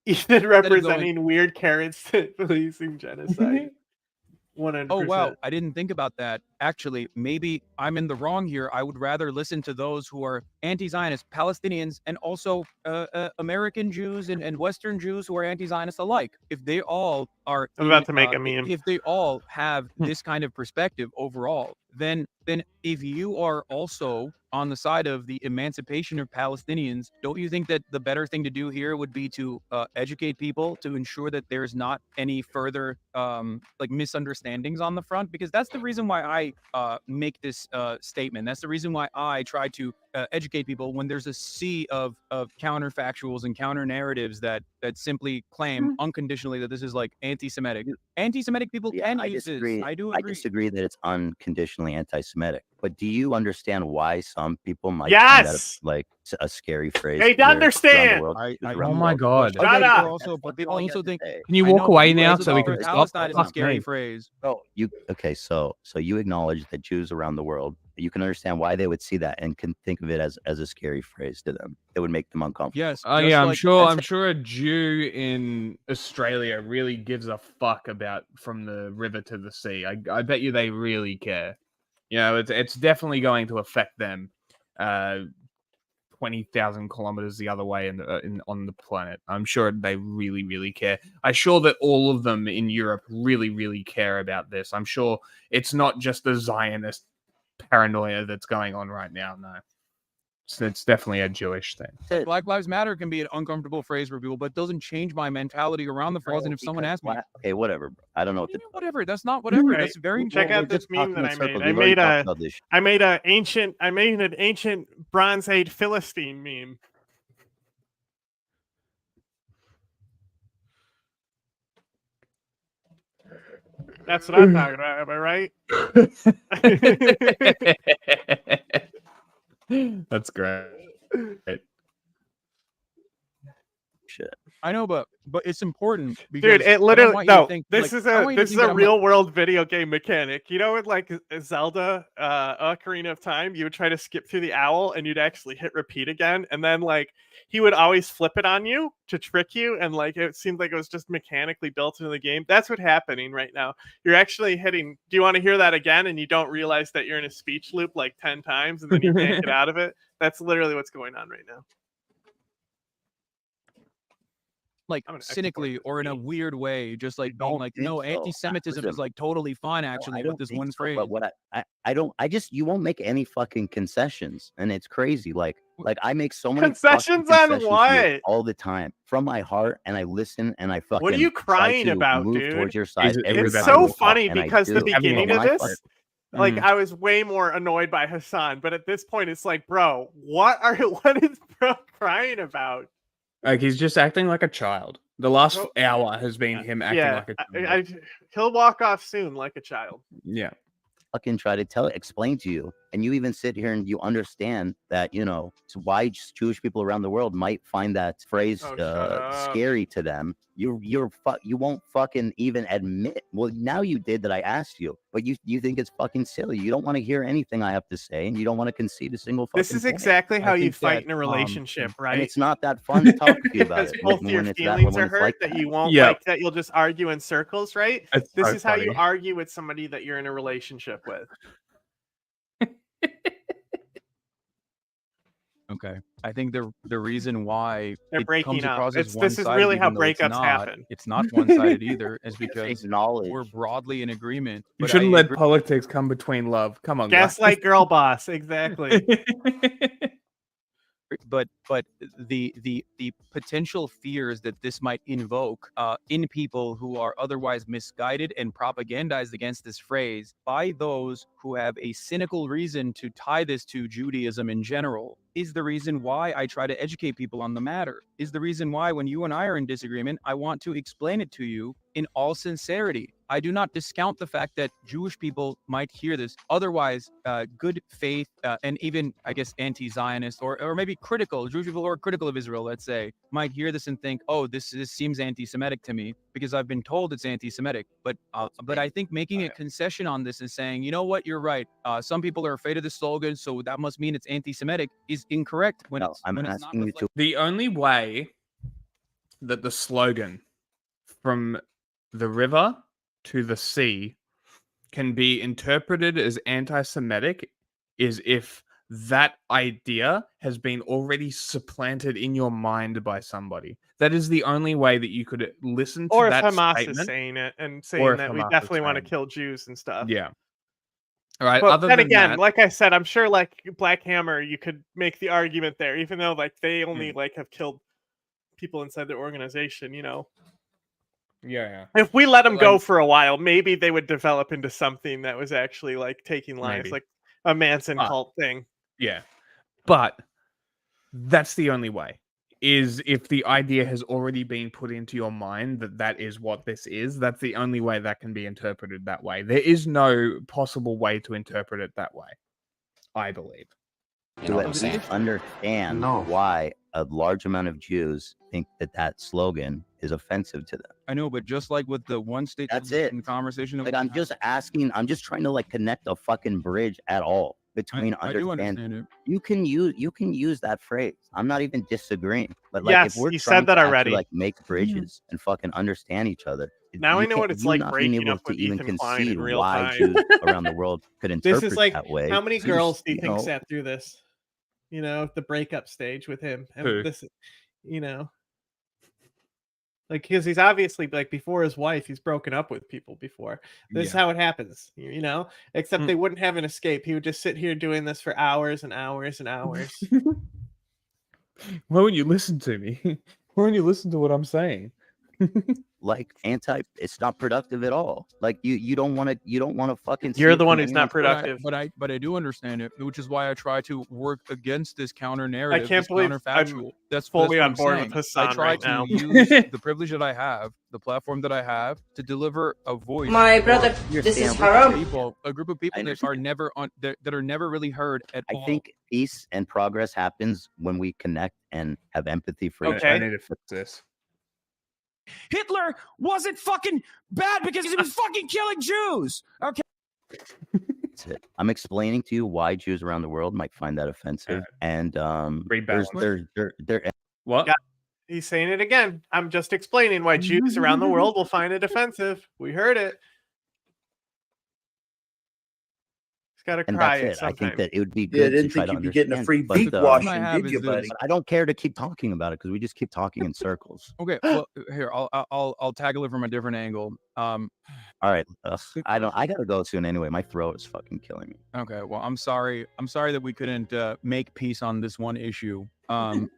Ethan representing weird carrots policing genocide. 100%. Oh wow, I didn't think about that. Actually, maybe I'm in the wrong here. I would rather listen to those who are anti-Zionist, Palestinians, and also American Jews and Western Jews who are anti-Zionist alike. If they all are, I'm about to make a meme. If they all have this kind of perspective overall, then if you are also on the side of the emancipation of Palestinians, don't you think that the better thing to do here would be to educate people to ensure that there's not any further like misunderstandings on the front? Because that's the reason why I make this statement. That's the reason why I try to educate people when there's a sea of counterfactuals and counter narratives that simply claim unconditionally that this is like anti-Semitic. Anti-Semitic people can use this. I do agree. I disagree that it's unconditionally anti-Semitic. But do you understand why some people might find that like a scary phrase? They understand. Oh my God! Shut up. But they also think. Can you walk away now so we can stop? Palestine is a scary phrase. Oh, so you acknowledge that Jews around the world, you can understand why they would see that and can think of it as a scary phrase to them. It would make them uncomfortable. Yes. Yeah, I'm sure a Jew in Australia really gives a fuck about from the river to the sea. I bet you they really care. You know, it's definitely going to affect them 20,000 kilometers the other way on the planet. I'm sure they really, really care. I'm sure that all of them in Europe really, really care about this. I'm sure it's not just the Zionist paranoia that's going on right now. No. It's definitely a Jewish thing. Black Lives Matter can be an uncomfortable phrase for people, but it doesn't change my mentality around the cause. And if someone asks me, okay, whatever, I don't know. Whatever. That's not whatever. That's very important. Check out this meme that I made. I made an ancient Bronze Age Philistine meme. That's what I'm talking about. Am I right? That's great. Shit. I know, but it's important because dude, it literally this is a real world video game mechanic. You know, with like Zelda, Ocarina of Time, you would try to skip through the owl and you'd actually hit repeat again, and then like he would always flip it on you to trick you, and like it seemed like it was just mechanically built into the game. That's what's happening right now. You're actually hitting. Do you want to hear that again? And you don't realize that you're in a speech loop like 10 times, and then you can't get out of it. That's literally what's going on right now. Like cynically or in a weird way, just like being like, no, anti-Semitism is like totally fine actually with this one phrase. But what you won't make any fucking concessions, and it's crazy. Like I make so many concessions on what all the time from my heart, and I listen and I fucking. What are you crying about, move dude? towards your side. It's so funny because the beginning of this. Like I was way more annoyed by Hassan, but at this point it's like, bro, what is bro crying about? Like he's just acting like a child. The last hour has been him acting like a child. He'll walk off soon like a child. Yeah. Fucking try to explain to you and you even sit here and you understand that, you know, why Jewish people around the world might find that phrase scary to them. You won't fucking even admit. Well, now you did that I asked you, but you think it's fucking silly. You don't want to hear anything I have to say, and you don't want to concede a single fucking This is point. exactly how you fight in a relationship, right? And it's not that fun to talk to you about it. Both your feelings are hurt, that you won't like, that you'll just argue in circles, right? This is how you argue with somebody that you're in a relationship with. Okay, I think the reason why they're breaking up. This is really how breakups happen. It's not one-sided either, is because we're broadly in agreement. You shouldn't let politics come between love. Come on, gaslight girl boss, exactly. But the potential fears that this might invoke in people who are otherwise misguided and propagandized against this phrase by those who have a cynical reason to tie this to Judaism in general is the reason why I try to educate people on the matter, is the reason why when you and I are in disagreement, I want to explain it to you in all sincerity. I do not discount the fact that Jewish people might hear this, otherwise good faith and even, I guess, anti-Zionist or maybe critical, Jewish people who are critical of Israel, let's say, might hear this and think, oh, this seems anti-Semitic to me because I've been told it's anti-Semitic. But I think making a concession on this and saying, you know what, you're right. Some people are afraid of the slogan, so that must mean it's anti-Semitic is incorrect. When it's asking you to. The only way that the slogan from the river to the sea can be interpreted as anti-Semitic is if that idea has been already supplanted in your mind by somebody. That is the only way that you could listen to that Hamas statement. Is saying it and saying that we definitely want to kill Jews and stuff. Yeah. All right. But then again, like I said, I'm sure like Black Hammer, you could make the argument there, even though like they only like have killed people inside their organization, you know. Yeah. If we let them go for a while, maybe they would develop into something that was actually like taking lives, like a Manson cult thing. Yeah. But that's the only way. Is if the idea has already been put into your mind that is what this is, that's the only way that can be interpreted that way. There is no possible way to interpret it that way, I believe. You know what I'm saying? Understand why a large amount of Jews think that slogan is offensive to them. I know, but just like with the one state, that's it. In the conversation, like I'm just trying to like connect a fucking bridge at all between I do understand it. You can use that phrase. I'm not even disagreeing, but like yes, if we're you trying said that to already. Actually, like make bridges and fucking understand each other. Now I know what it's like breaking up with even Ethan Klein in real why time. Jews around the world could interpret this is like, that way. How many girls do you think sat through this? You know, the breakup stage with him. And this, you know, like because he's obviously like before his wife, he's broken up with people before. This is how it happens, you know. Except they wouldn't have an escape. He would just sit here doing this for hours and hours and hours. Why wouldn't you listen to me? Why wouldn't you listen to what I'm saying? Like it's not productive at all. Like you don't want to fucking. You're the one who's not productive. But I do understand it, which is why I try to work against this counter narrative. I can't believe counterfactual. That's fully on board with Hassan I try right to now. use the privilege that I have, the platform that I have, to deliver a voice. My brother, this is haram. A group of people that are never that are never really heard at all. I think peace and progress happens when we connect and have empathy for each other. I need to fix this. Hitler wasn't fucking bad because he was fucking killing Jews. Okay. That's it. I'm explaining to you why Jews around the world might find that offensive. And what? Yeah, he's saying it again. I'm just explaining why Jews around the world will find it offensive. We heard it. Gotta cry. And that's it. I think that it would be good to try to understand. Getting a free beak washing, did you, buddy? I don't care to keep talking about it because we just keep talking in circles. Okay, well, here I'll tackle it from a different angle. All right, I gotta go soon anyway. My throat is fucking killing me. Okay, well, I'm sorry that we couldn't make peace on this one issue. And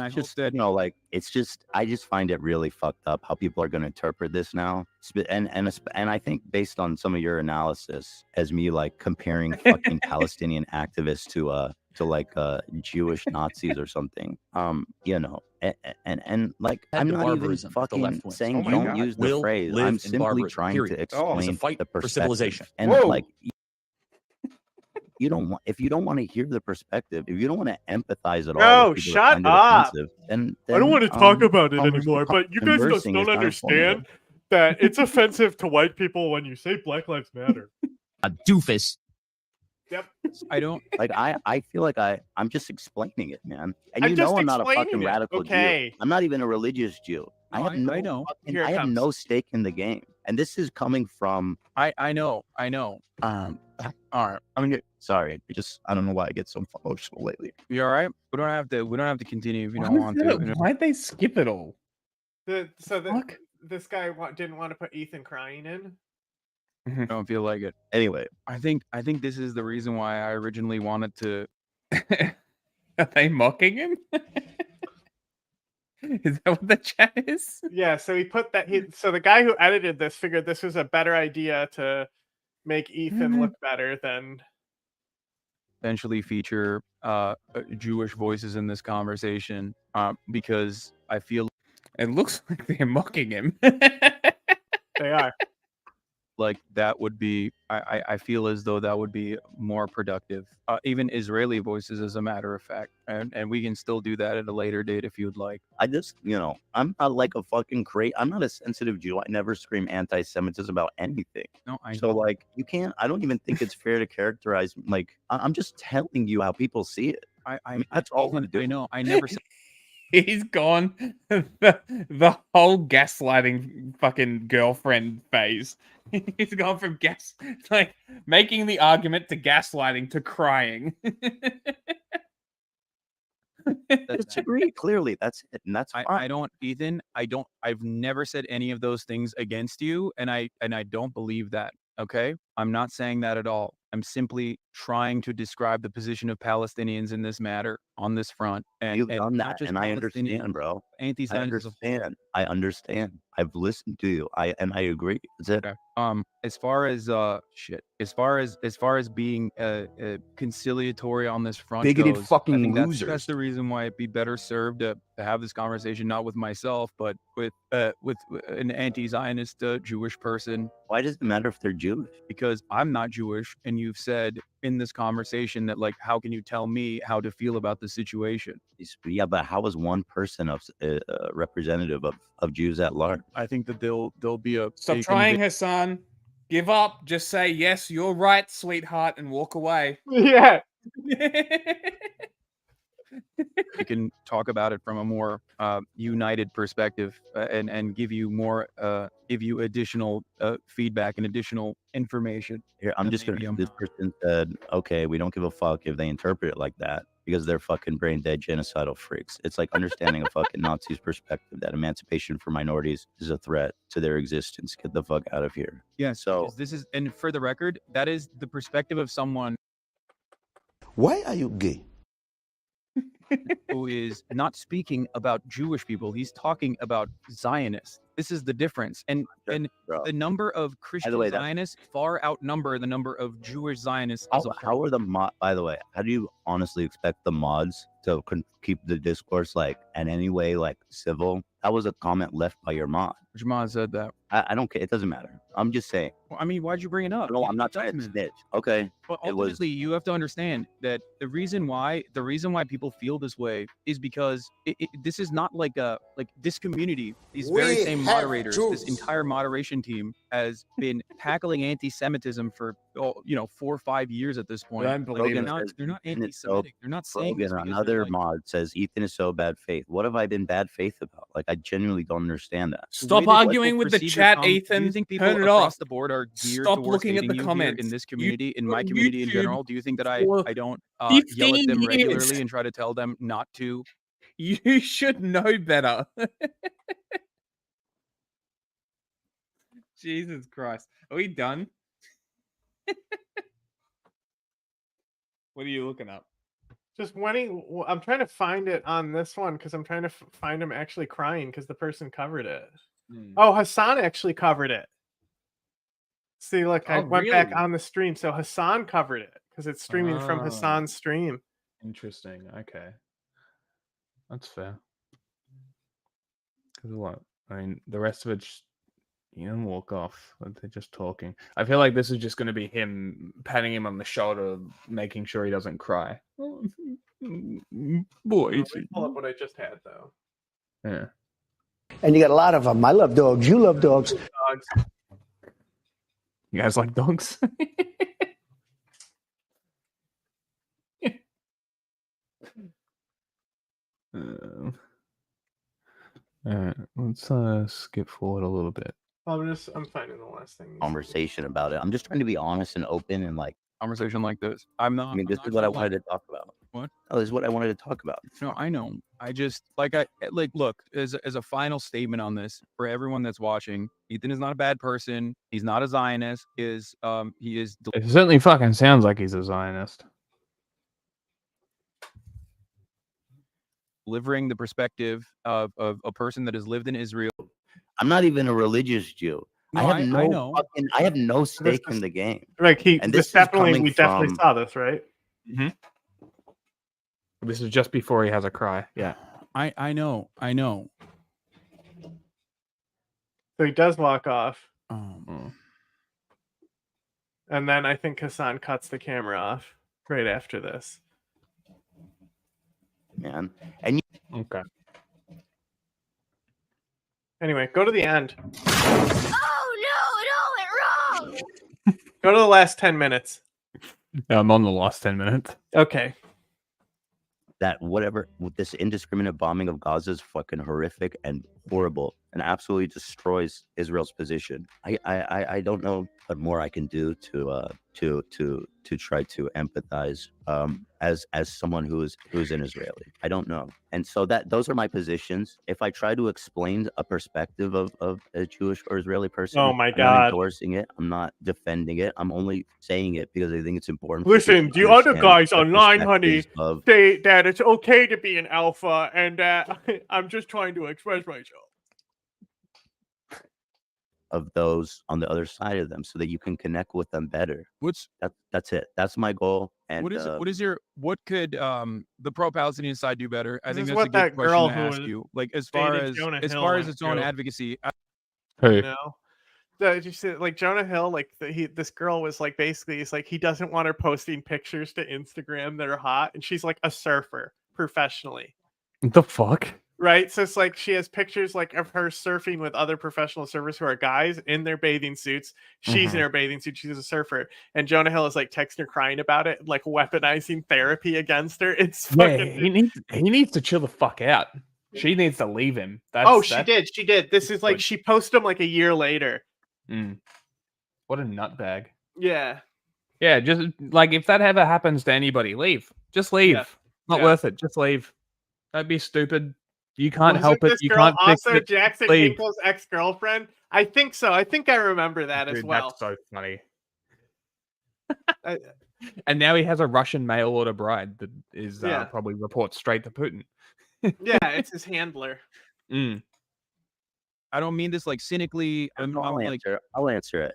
I just that, you know, like it's just I just find it really fucked up how people are going to interpret this now, and I think based on some of your analysis as me like comparing fucking Palestinian activists to like Jewish Nazis or something, you know, and like I'm not even fucking saying don't use the phrase. I'm simply trying to explain the perspective. And like you don't want, if you don't want to hear the perspective, if you don't want to empathize at all, No, with people that shut find it up. offensive, then I don't want to talk about it converse- anymore, but you guys conversing don't is not understand informative. that it's offensive to white people when you say Black Lives Matter. A doofus. Yep. I don't like. I feel like I'm just explaining it, man. And I'm you know just I'm not a fucking explaining it, radical okay. Jew. I'm not even a religious Jew. No, I know. I have no stake in the game, and this is coming from. I know. All right. Sorry. I don't know why I get so emotional lately. You all right? We don't have to continue if you don't want to. Why'd they skip it all? This guy didn't want to put Ethan crying in. I don't feel like it. Anyway, I think this is the reason why I originally wanted to. Are they mocking him? Is that what the chat is? Yeah, so he put that. So the guy who edited this figured this was a better idea to make Ethan look better than. Eventually feature Jewish voices in this conversation because I feel it looks like they're mocking him. They are. Like that would be, I feel as though that would be more productive. Even Israeli voices, as a matter of fact, and we can still do that at a later date if you'd like. I just, I'm not like a fucking I'm not a sensitive Jew. I never scream anti-Semitism about anything. No, I know. So like, you can't. I don't even think it's fair to characterize. Like, I'm just telling you how people see it. I mean, that's all I'm doing. I know. I never said. He's gone the whole gaslighting fucking girlfriend phase. He's gone from like making the argument to gaslighting to crying. Disagree clearly. That's it, and that's fine. I don't, Ethan. I've never said any of those things against you, and I don't believe that. Okay, I'm not saying that at all. I'm simply trying to describe the position of Palestinians in this matter on this front. And you've done that, and I understand, bro. I understand. I've listened to you. I agree. That's it. Okay. As far as being conciliatory on this front, Bigoted goes, fucking I think losers. That's the reason why it'd be better served to have this conversation not with myself, but with an anti-Zionist Jewish person. Why does it matter if they're Jewish? Because I'm not Jewish, and you've said in this conversation that, like, how can you tell me how to feel about the situation? Yeah, but how is one person representative of Jews at large? I think that there'll be a stop trying, Hassan. Give up. Just say yes, you're right, sweetheart, and walk away. Yeah. We can talk about it from a more united perspective and give you more give you additional feedback and additional information. Here, I'm just gonna. This person said, "Okay, we don't give a fuck if they interpret it like that because they're fucking brain dead genocidal freaks." It's like understanding a fucking Nazi's perspective that emancipation for minorities is a threat to their existence. Get the fuck out of here. Yeah. So this is, and for the record, that is the perspective of someone. Why are you gay? Who is not speaking about Jewish people. He's talking about Zionists. This is the difference. And the number of Christian Zionists far outnumber the number of Jewish Zionists. How are the by the way, how do you honestly expect the mods to keep the discourse like in any way like civil? That was a comment left by your mod. Which mod said that? I don't care. It doesn't matter. I'm just saying. Well, I mean, why'd you bring it up? No, I'm not trying to snitch. Okay. But ultimately, you have to understand that the reason why people feel this way is because this is not like this community, these very same moderators, this entire moderation team has been tackling anti-Semitism for 4 or 5 years at this point. They're not anti-Semitic. They're not saying this. Another mod says Ethan is so bad faith. What have I been bad faith about? Like, I genuinely don't understand that. Stop arguing with the chat, Ethan. Do you think people Turn it across off. the board are geared Stop towards looking at the hating you comments. here in this community, in my community in general? Do you think that I don't yell at them regularly and try to tell them not to? You should know better. Jesus Christ. Are we done? What are you looking up? Just I'm trying to find it on this one because I'm trying to find him actually crying because the person covered it. Oh, Hassan actually covered it. See, look, I went back on the stream. So Hassan covered it because it's streaming from Hassan's stream. Interesting. Okay. That's fair. Because what? I mean, the rest of it's You know, walk off. They're just talking. I feel like this is just going to be him patting him on the shoulder, making sure he doesn't cry. Boy, pull up what I just had though. Yeah. And you got a lot of them. I love dogs. You love dogs. You guys like dogs? Let's skip forward a little bit. I'm finding the last thing. Conversation about it. I'm just trying to be honest and open and like conversation like this. I'm not. I mean, this is what I wanted to talk about. What? Oh, this is what I wanted to talk about. No, I know. I just look as a final statement on this for everyone that's watching. Ethan is not a bad person. He's not a Zionist. He is. It certainly fucking sounds like he's a Zionist. Delivering the perspective of a person that has lived in Israel. I'm not even a religious Jew. No, I have no stake in the game. Right. We definitely saw this, right? Mm-hmm. This is just before he has a cry. Yeah. I know. So he does walk off. And then I think Hassan cuts the camera off right after this. Man. And okay. Anyway, go to the end. Oh, no, it went wrong. Go to the last 10 minutes. Yeah, I'm on the last 10 minutes. Okay. That whatever with this indiscriminate bombing of Gaza is fucking horrific and horrible and absolutely destroys Israel's position. I don't know what more I can do to try to empathize as someone who's an Israeli. I don't know. And so those are my positions. If I try to explain a perspective of a Jewish or Israeli person, oh my I'm God, not endorsing it. I'm not defending it. I'm only saying it because I think it's important. Listen, the other guys online, honey, say that it's okay to be an alpha, and I'm just trying to express myself. Of those on the other side of them, so that you can connect with them better. That's it. That's my goal. And what could the pro-Palestinian side do better? I think that's a good girl question to ask you. Like as far as its own advocacy. Hey. Did you see, like, Jonah Hill, like this girl was like, basically he's like, he doesn't want her posting pictures to Instagram that are hot, and she's like a surfer professionally. What the fuck? Right, so it's like she has pictures like of her surfing with other professional surfers who are guys in their bathing suits. She's in her bathing suit. She's a surfer, and Jonah Hill is like texting her, crying about it, like weaponizing therapy against her. It's fucking. He needs to chill the fuck out. She needs to leave him. She did. This is like she posted him like a year later. What a nutbag. Yeah. Yeah, just like if that ever happens to anybody, leave. Just leave. Yeah. Not worth it. Just leave. Don't be stupid. You can't help it. You can't fix also it. Jackson Hinkle's ex-girlfriend. I think so. I think I remember that as well. That's so funny. And now he has a Russian mail order bride that is probably reports straight to Putin. Yeah, it's his handler. I don't mean this like cynically. I'll answer it.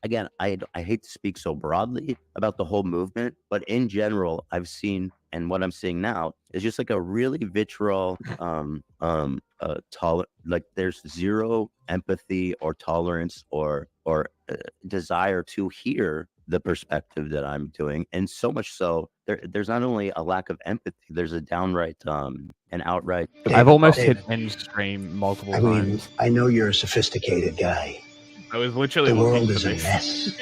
I hate to speak so broadly about the whole movement, but in general, I've seen, and what I'm seeing now is just like a really vitriol, like there's zero empathy or tolerance or desire to hear the perspective that I'm doing, and so much so there's not only a lack of empathy, there's a downright an outright. I've almost hit end stream multiple times. I know you're a sophisticated guy. I was literally the world is a mess.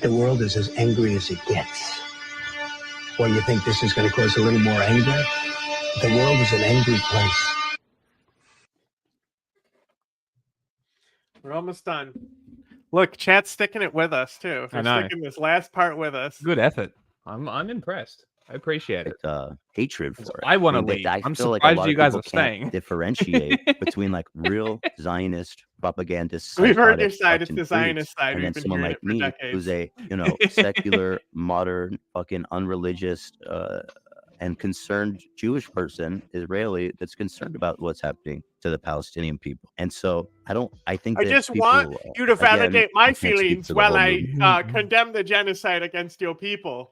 The world is as angry as it gets. Well, you think this is going to cause a little more anger? The world is an angry place. We're almost done. Look, chat's sticking it with us too. They're sticking this last part with us. Good effort. I'm impressed. I appreciate it. Hatred for it. I want to leave. I'm surprised like you guys are staying. Differentiate between like real Zionist propagandists. We've heard your side. It's the Zionist side. And then someone like me, who's a secular, modern, fucking unreligious, and concerned Jewish person, Israeli, that's concerned about what's happening to the Palestinian people. And so I think I just want you to validate my feelings while I condemn the genocide against your people.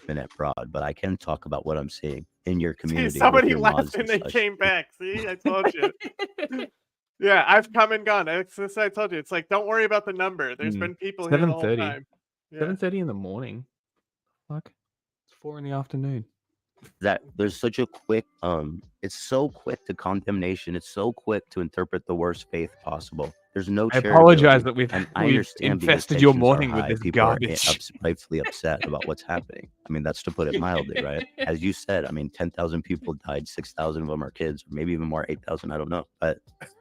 At broad, but I can talk about what I'm seeing in your community. See, somebody left and they came back. See, I told you. Yeah, I've come and gone. That's I told you. It's like, don't worry about the number. There's been people here the whole 7:30. time. 7:30 in the morning. Fuck. It's 4 in the afternoon. That there's such a quick, it's so quick to condemnation. It's so quick to interpret the worst faith possible. There's no I apologize charitability, that we've and I understand because infested your tensions are morning with high, this people are garbage. rightfully upset about what's happening. I mean, that's to put it mildly, right? As you said, I mean, 10,000 people died, 6,000 of them are kids, or maybe even more, 8,000, I don't know. But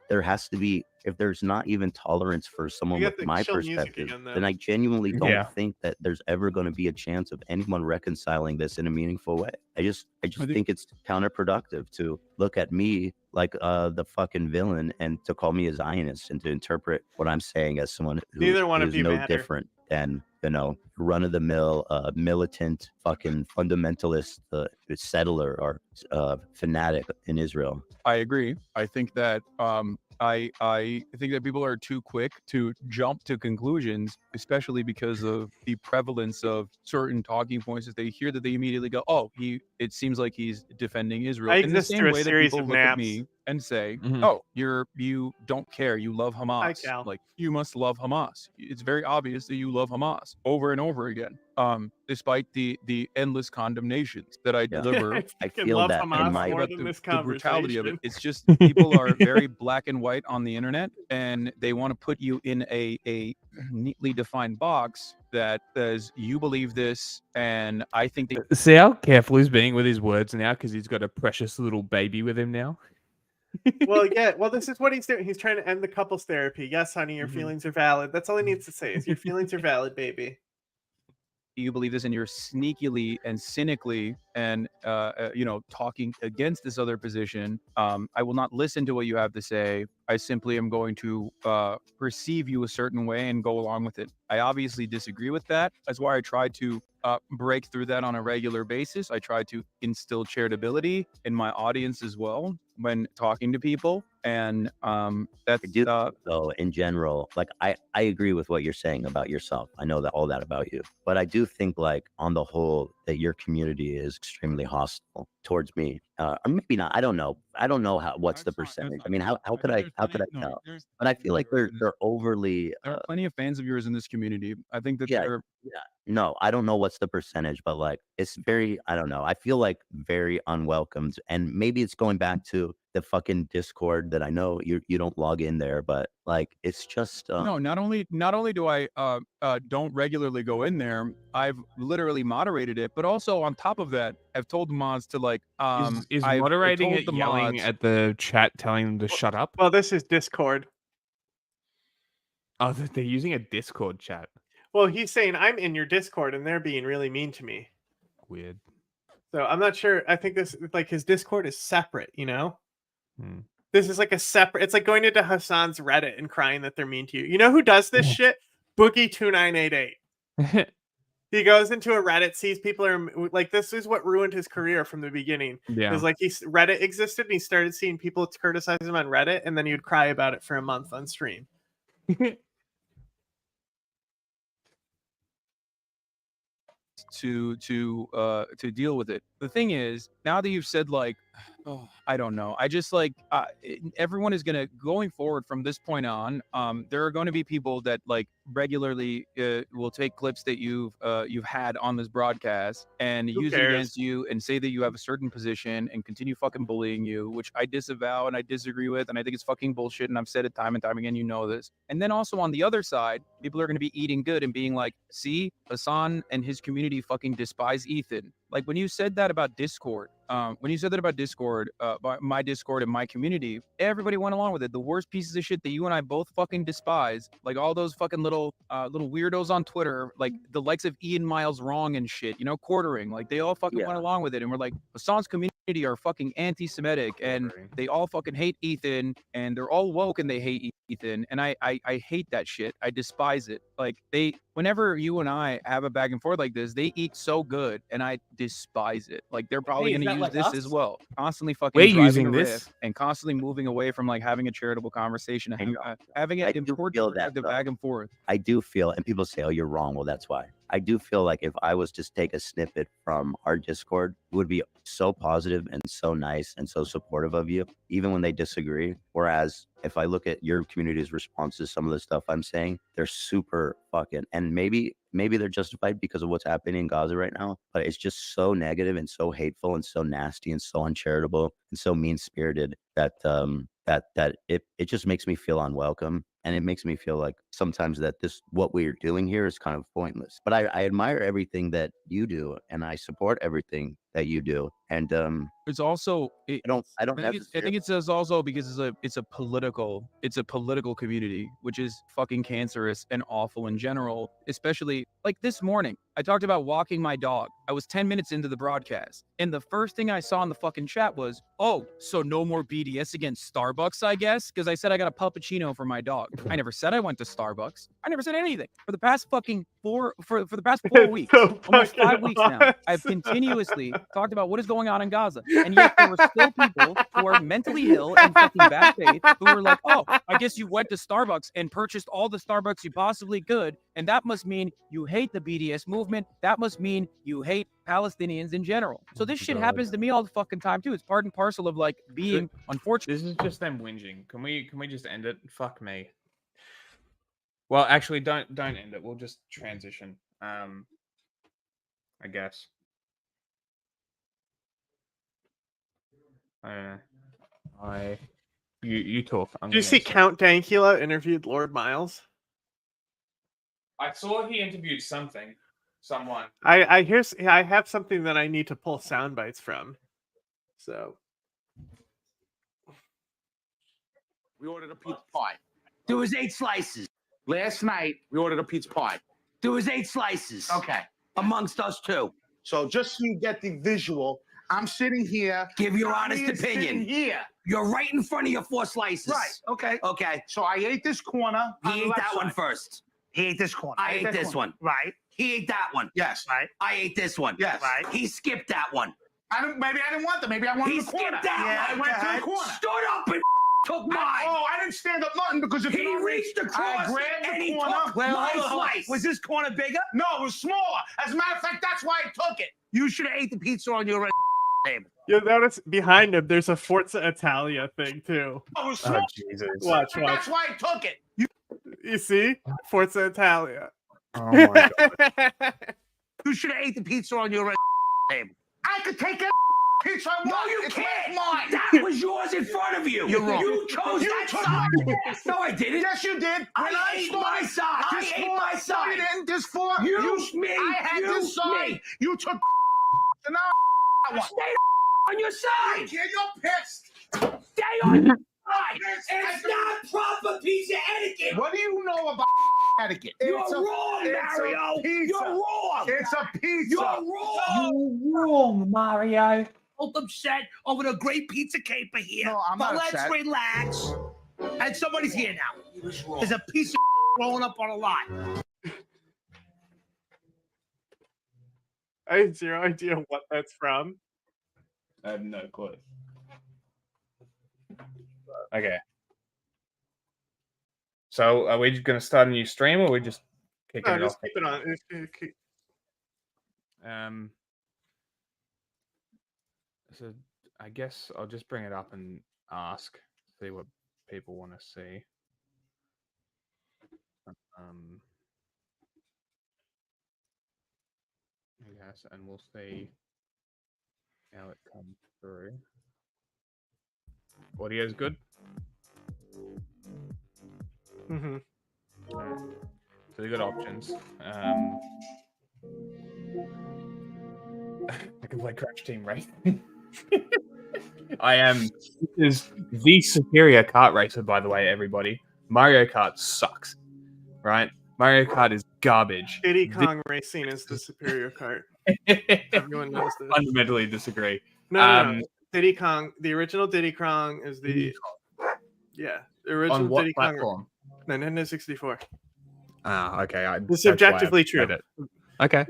there has to be, if there's not even tolerance for someone with my perspective, then I genuinely don't think that there's ever going to be a chance of anyone reconciling this in a meaningful way. I just think it's counterproductive to look at me like the fucking villain and to call me a Zionist and to interpret what I'm saying as someone who is no different than, you know, run-of-the-mill militant fucking fundamentalist settler or fanatic in Israel. I agree. I think that I think that people are too quick to jump to conclusions, especially because of the prevalence of certain talking points that they hear that they immediately go, "Oh, it seems like he's defending Israel." In the same way that people look at me and say, "Oh, you don't care. You love Hamas. Like you must love Hamas. It's very obvious that you love Hamas," over and over again. Despite the endless condemnations that I deliver, I feel that in my the brutality of it. It's just people are very black and white on the internet, and they want to put you in a neatly defined box that says you believe this, and I think that. See how careful he's being with his words now because he's got a precious little baby with him now. Well, yeah. Well, this is what he's doing. He's trying to end the couples therapy. Yes, honey, your feelings are valid. That's all he needs to say is your feelings are valid, baby. You believe this and you're sneakily and cynically and you know, talking against this other position, I will not listen to what you have to say. I simply am going to perceive you a certain way and go along with it. I obviously disagree with that. That's why I try to break through that on a regular basis. I try to instill charitability in my audience as well when talking to people. And that's though in general, like I agree with what you're saying about yourself. I know that all that about you, but I do think like on the whole that your community is extremely hostile towards me, or maybe not. I don't know what's the percentage. I mean, how could I tell? But I feel like they're overly. There are plenty of fans of yours in this community. I think that they're. No, I don't know what's the percentage, but like it's very, I don't know. I feel like very unwelcomed, and maybe it's going back to the fucking Discord that I know you don't log in there, but like it's just no. Not only do I don't regularly go in there, I've literally moderated it, but also on top of that, I've told mods to like is moderating it yelling at the chat, telling them to shut up. Well, this is Discord. Oh, they're using a Discord chat. Well, he's saying I'm in your Discord and they're being really mean to me. Weird. So I'm not sure. I think this, like, his Discord is separate, you know? This is like a separate, it's like going into Hassan's Reddit and crying that they're mean to you. You know who does this shit? Boogie2988. He goes into a Reddit, sees people are like, this is what ruined his career from the beginning. Yeah. Because like Reddit existed and he started seeing people criticize him on Reddit and then he would cry about it for a month on stream. to deal with it. The thing is, now that you've said like, oh, I don't know, I just like everyone is going forward from this point on. There are going to be people that like regularly will take clips that you've had on this broadcast and use it against you and say that you have a certain position and continue fucking bullying you, which I disavow and I disagree with, and I think it's fucking bullshit, and I've said it time and time again, you know this. And then also on the other side, people are going to be eating good and being like, see, Hassan and his community fucking despise Ethan. Like when you said that about Discord, my Discord and my community, everybody went along with it. The worst pieces of shit that you and I both fucking despise, like all those fucking little weirdos on Twitter, like the likes of Ian Miles Wrong and shit, you know, quartering, like they all fucking went along with it. And we're like, Hassan's community are fucking anti-Semitic and they all fucking hate Ethan and they're all woke and they hate Ethan. And I hate that shit. I despise it. Like whenever you and I have a back and forth like this, they eat so good and I despise it. Like they're probably going to use this as well. Constantly fucking using this and constantly moving away from like having a charitable conversation and having it important the back and forth. I do feel, and people say, oh, you're wrong. Well, that's why. I do feel like if I was to take a snippet from our Discord, it would be so positive and so nice and so supportive of you, even when they disagree. Whereas if I look at your community's responses, some of the stuff I'm saying, they're super fucking, and maybe they're justified because of what's happening in Gaza right now, but it's just so negative and so hateful and so nasty and so uncharitable and so mean-spirited that it just makes me feel unwelcome. And it makes me feel like sometimes that what we're doing here is kind of pointless. But I admire everything that you do, and I support everything that you do. And it's also I think it says also because it's a political community, which is fucking cancerous and awful in general. Especially like this morning, I talked about walking my dog. I was 10 minutes into the broadcast, and the first thing I saw in the fucking chat was, "Oh, so no more BDS against Starbucks, I guess," because I said I got a puppuccino for my dog. I never said I went to Starbucks. I never said anything for the past fucking for the past 4 weeks, almost 5 weeks now. I've continuously talked about what is going on in Gaza, and yet there were still people who are mentally ill and fucking bad faith who were like, "Oh, I guess you went to Starbucks and purchased all the Starbucks you possibly could, and that must mean you hate the BDS movement. That must mean you hate Palestinians in general." So this shit happens to me all the fucking time too. It's part and parcel of like being unfortunate. This is just them whinging. Can we just end it? Fuck me. Well, actually, don't end it. We'll just transition. I guess. You talk. Did you see Count Dankula interviewed Lord Miles? I saw he interviewed someone. I have something that I need to pull sound bites from. So we ordered a pizza pie. There was 8 slices. Last night we ordered a pizza pie. There was 8 slices. Okay. Amongst us 2. So just so you get the visual, I'm sitting here. Give your honest opinion. Here. You're right in front of your 4 slices. Right. Okay. Okay. So I ate this corner. He ate that one first. He ate this corner. I ate this one. Right. He ate that one. Yes. Right. I ate this one. Yes. Right. He skipped that one. Maybe I didn't want that. Maybe I wanted the corner. He skipped that one. I went to the corner. Stood up and took mine. I didn't stand up nothing because if he reached across and he took my slice. Was this corner bigger? No, it was smaller. As a matter of fact, that's why I took it. You should have ate the pizza on your table. You notice behind him, there's a Forza Italia thing too. Oh, Jesus! Watch. That's why I took it. You see, Forza Italia. Oh my God! You should have ate the pizza on your table. I could take it. Pizza I want. No, you can't. Mine. That was yours in front of you. You're wrong. You chose that side. No, I didn't. Yes, you did. I ate my side. I ate my side. No, you didn't. This for you. Me. I had this side. You took. And now I want. Stay on your side. You're pissed. Stay on your side. It's not proper pizza etiquette. What do you know about etiquette? You're wrong, Mario. You're wrong. It's a pizza. You're wrong. You're wrong, Mario. Upset over the great pizza caper here. No, I'm not upset. Let's relax. And somebody's here now. There's a piece of rolling up on a lot. I have zero idea what that's from. I have no clue. Okay. So are we just going to start a new stream, or are we just kicking it off? Keep it on. So I guess I'll just bring it up and see what people want to see. Yes, and we'll see how it comes through. Audio's good. Mm-hmm. Right. So we got options. I can play Crash Team Racing. This is the superior kart racer, by the way, everybody. Mario Kart sucks, right? Mario Kart is garbage. Diddy Kong Racing is the superior kart. Everyone knows this. Fundamentally disagree. No. Diddy Kong, the original Diddy Kong is the the original on what Diddy platform? Kong. Nintendo 64. Ah, okay. It's objectively true. Okay.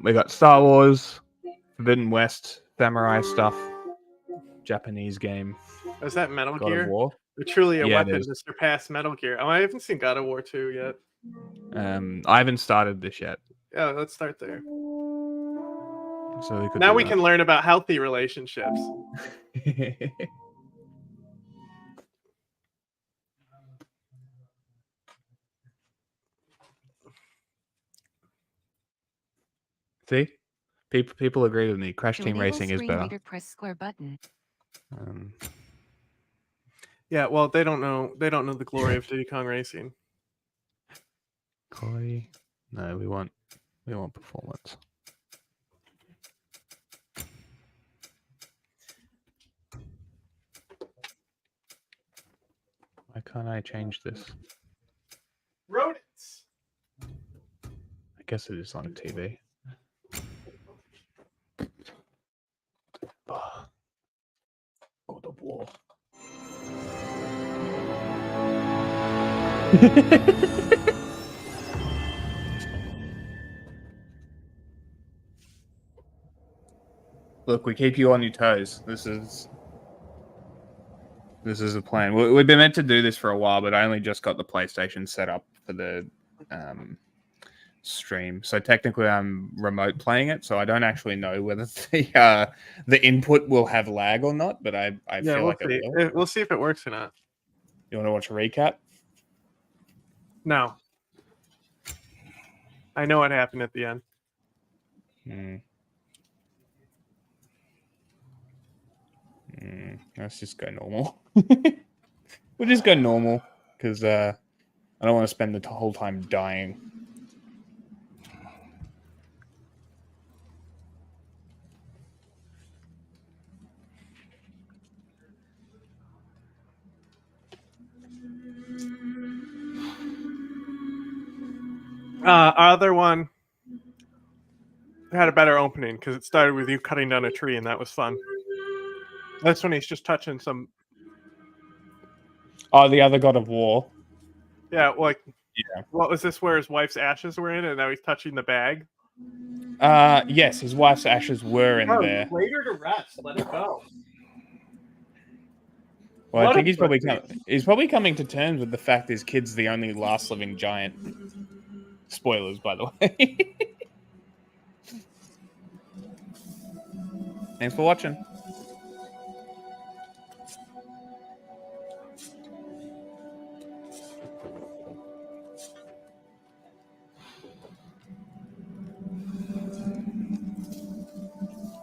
We got Star Wars, Forbidden West, samurai stuff, Japanese game. Is that Metal God Gear? of War. They're truly a weapon to surpass Metal Gear. Oh, I haven't seen God of War 2 yet. I haven't started this yet. Yeah, let's start there. So we could now do we that. can learn about healthy relationships. See, people agree with me. Crash Team Racing is better. Reader, press square button. Yeah, well, they don't know the glory of Diddy Kong Racing. Glory? No, we want performance. Why can't I change this? Rodents. I guess it is on TV. God of War. Look, we keep you on your toes. This is a plan. We've been meant to do this for a while, but I only just got the PlayStation set up for the stream. So technically, I'm remote playing it, so I don't actually know whether the input will have lag or not. But I feel like it will. We'll see if it works or not. You want to watch a recap? No. I know what happened at the end. Let's just go normal. We'll just go normal because I don't want to spend the whole time dying. Other one had a better opening because it started with you cutting down a tree, and that was fun. That's when he's just touching some. Oh, the other God of War. Yeah, like. Yeah. What was this? Where his wife's ashes were in, and now he's touching the bag. Yes, his wife's ashes were in there. Laid her to rest. Let it go. Well, I think he's probably coming to terms with the fact his kid's the only last living giant. Spoilers, by the way. Thanks for watching.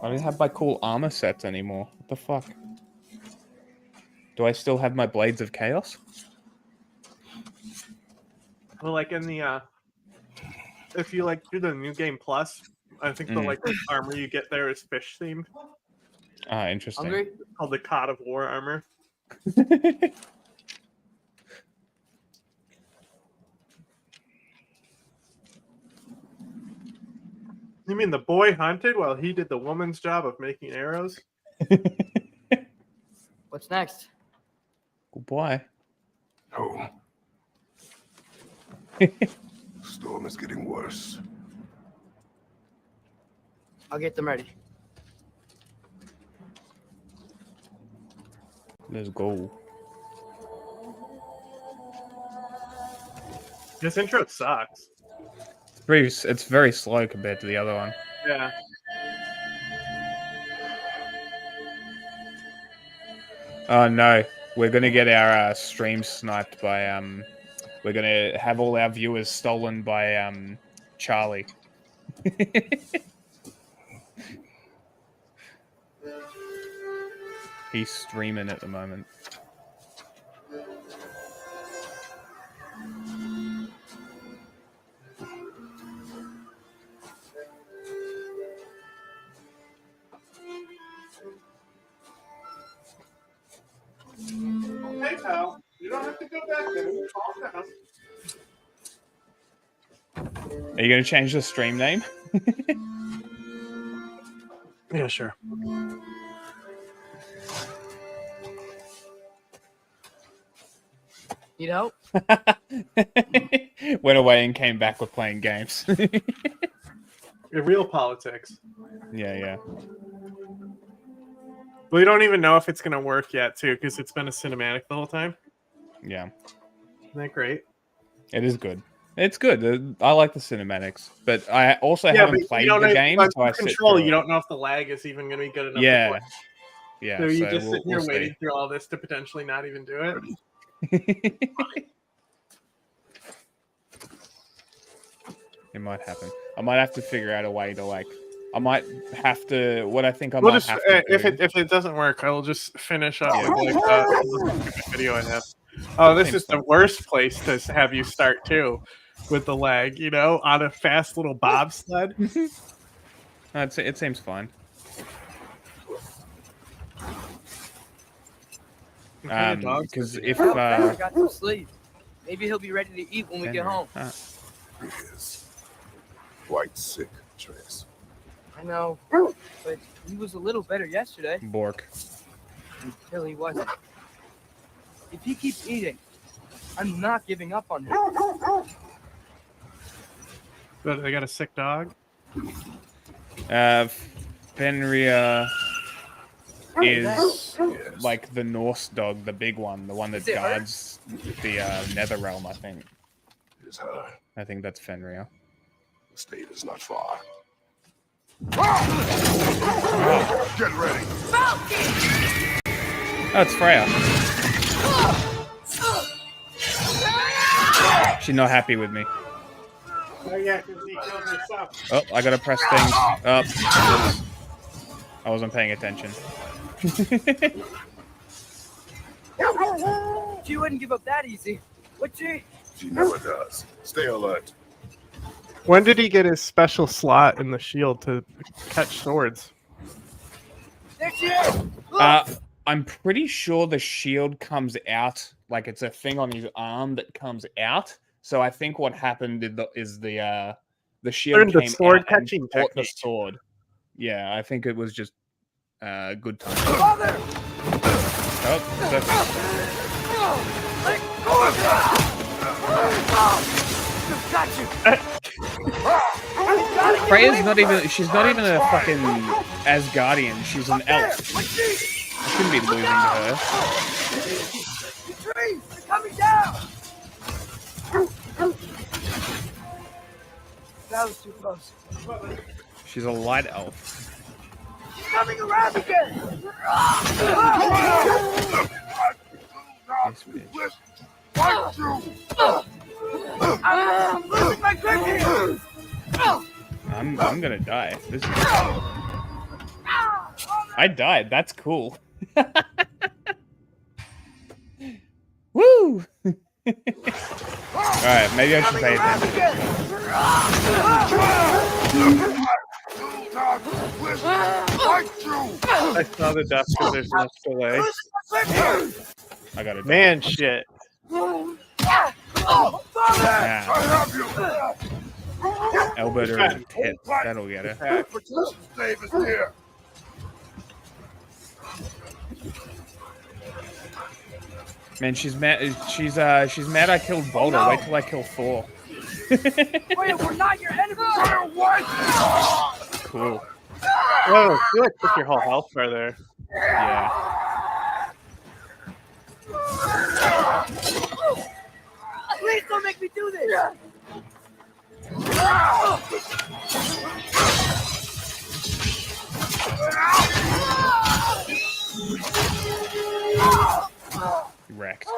I don't have my cool armor sets anymore. What the fuck? Do I still have my Blades of Chaos? Well, like in the if you like do the new game plus, I think the armor you get there is fish themed. Ah, interesting. It's called the God of War armor. You mean the boy hunted while he did the woman's job of making arrows? What's next? Goodbye. Oh. Storm is getting worse. I'll get them ready. Let's go. This intro sucks. It's very slow compared to the other one. Yeah. Oh no, we're gonna get our stream sniped by we're gonna have all our viewers stolen by Charlie. He's streaming at the moment. Hey, pal. You don't have to go back there. Calm down. Are you gonna change the stream name? Yeah, sure. Need help? Went away and came back with playing games. Real politics. Yeah. We don't even know if it's going to work yet, too, because it's been a cinematic the whole time. Yeah. Isn't that great? It is good. It's good. I like the cinematics, but I also haven't played the game, so I sit control. through You it. don't know if the lag is even going to be good enough. Yeah, yeah. So you just we'll, sit here we'll waiting see. through all this to potentially not even do it. It might happen. I might have to figure out a way to like. I might have to. What I think I We'll might just have to do. if it doesn't work, I'll just finish up with like the video I have. Oh, this is the worst place to have you start too, with the lag. You know, on a fast little bobsled. It seems fine. Because if I got to sleep. Maybe he'll be ready to eat when we get home. He is quite sick, Trace. I know, but he was a little better yesterday. Bork. Until he wasn't. If he keeps eating, I'm not giving up on him. But they got a sick dog. Fenrir is like the Norse dog, the big one, the one that guards the Nether Realm, I think. It's her. I think that's Fenrir. The state is not far. Oh. Get ready. Oh, it's Freya. She's not happy with me. Oh yeah, because he killed herself. Oh, I gotta press things up. I wasn't paying attention. She wouldn't give up that easy, would she? She never does. Stay alert. When did he get his special slot in the shield to catch swords? There she is! I'm pretty sure the shield comes out, like it's a thing on his arm that comes out. So I think what happened is the shield Learned the came sword out and catching caught the technique. sword. Yeah, I think it was just good time. Father! Oh, Got you! Freya's not even. She's not even a fucking Asgardian. She's an elf. I shouldn't be losing to her. The trees! They're coming down! That was too close. She's a light elf. She's coming around again! This bitch. I'm losing my grip here! I'm gonna die. This is. I died. That's cool. Woo! Alright, maybe I should pay attention. I saw the death because there's no delay. I got it. Man, shit. Elbow her in the tip. That'll get her. Man, she's mad. She's mad. I killed Boulder. Wait till I kill Thor. Wait, we're not your enemy! Cool. Whoa, you like took your whole health right there. Yeah. Please don't make me do this! Wrecked.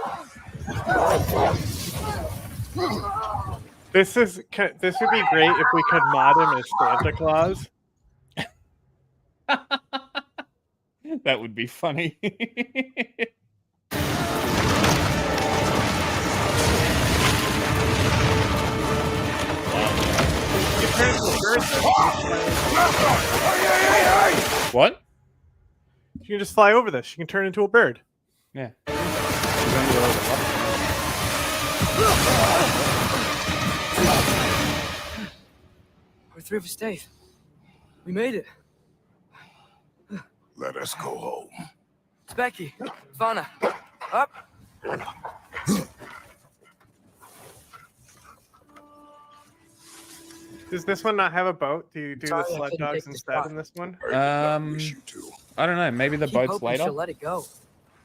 This would be great if we could mod him as Santa Claus. That would be funny. What? You can just fly over this. You can turn into a bird. Yeah. We're through for Stave. We made it. Let us go home. It's Becky. Fauna. Up. Does this one not have a boat? Do you do the sled dogs instead in this one? I don't know. Maybe the boat's hoping later. she'll let it go.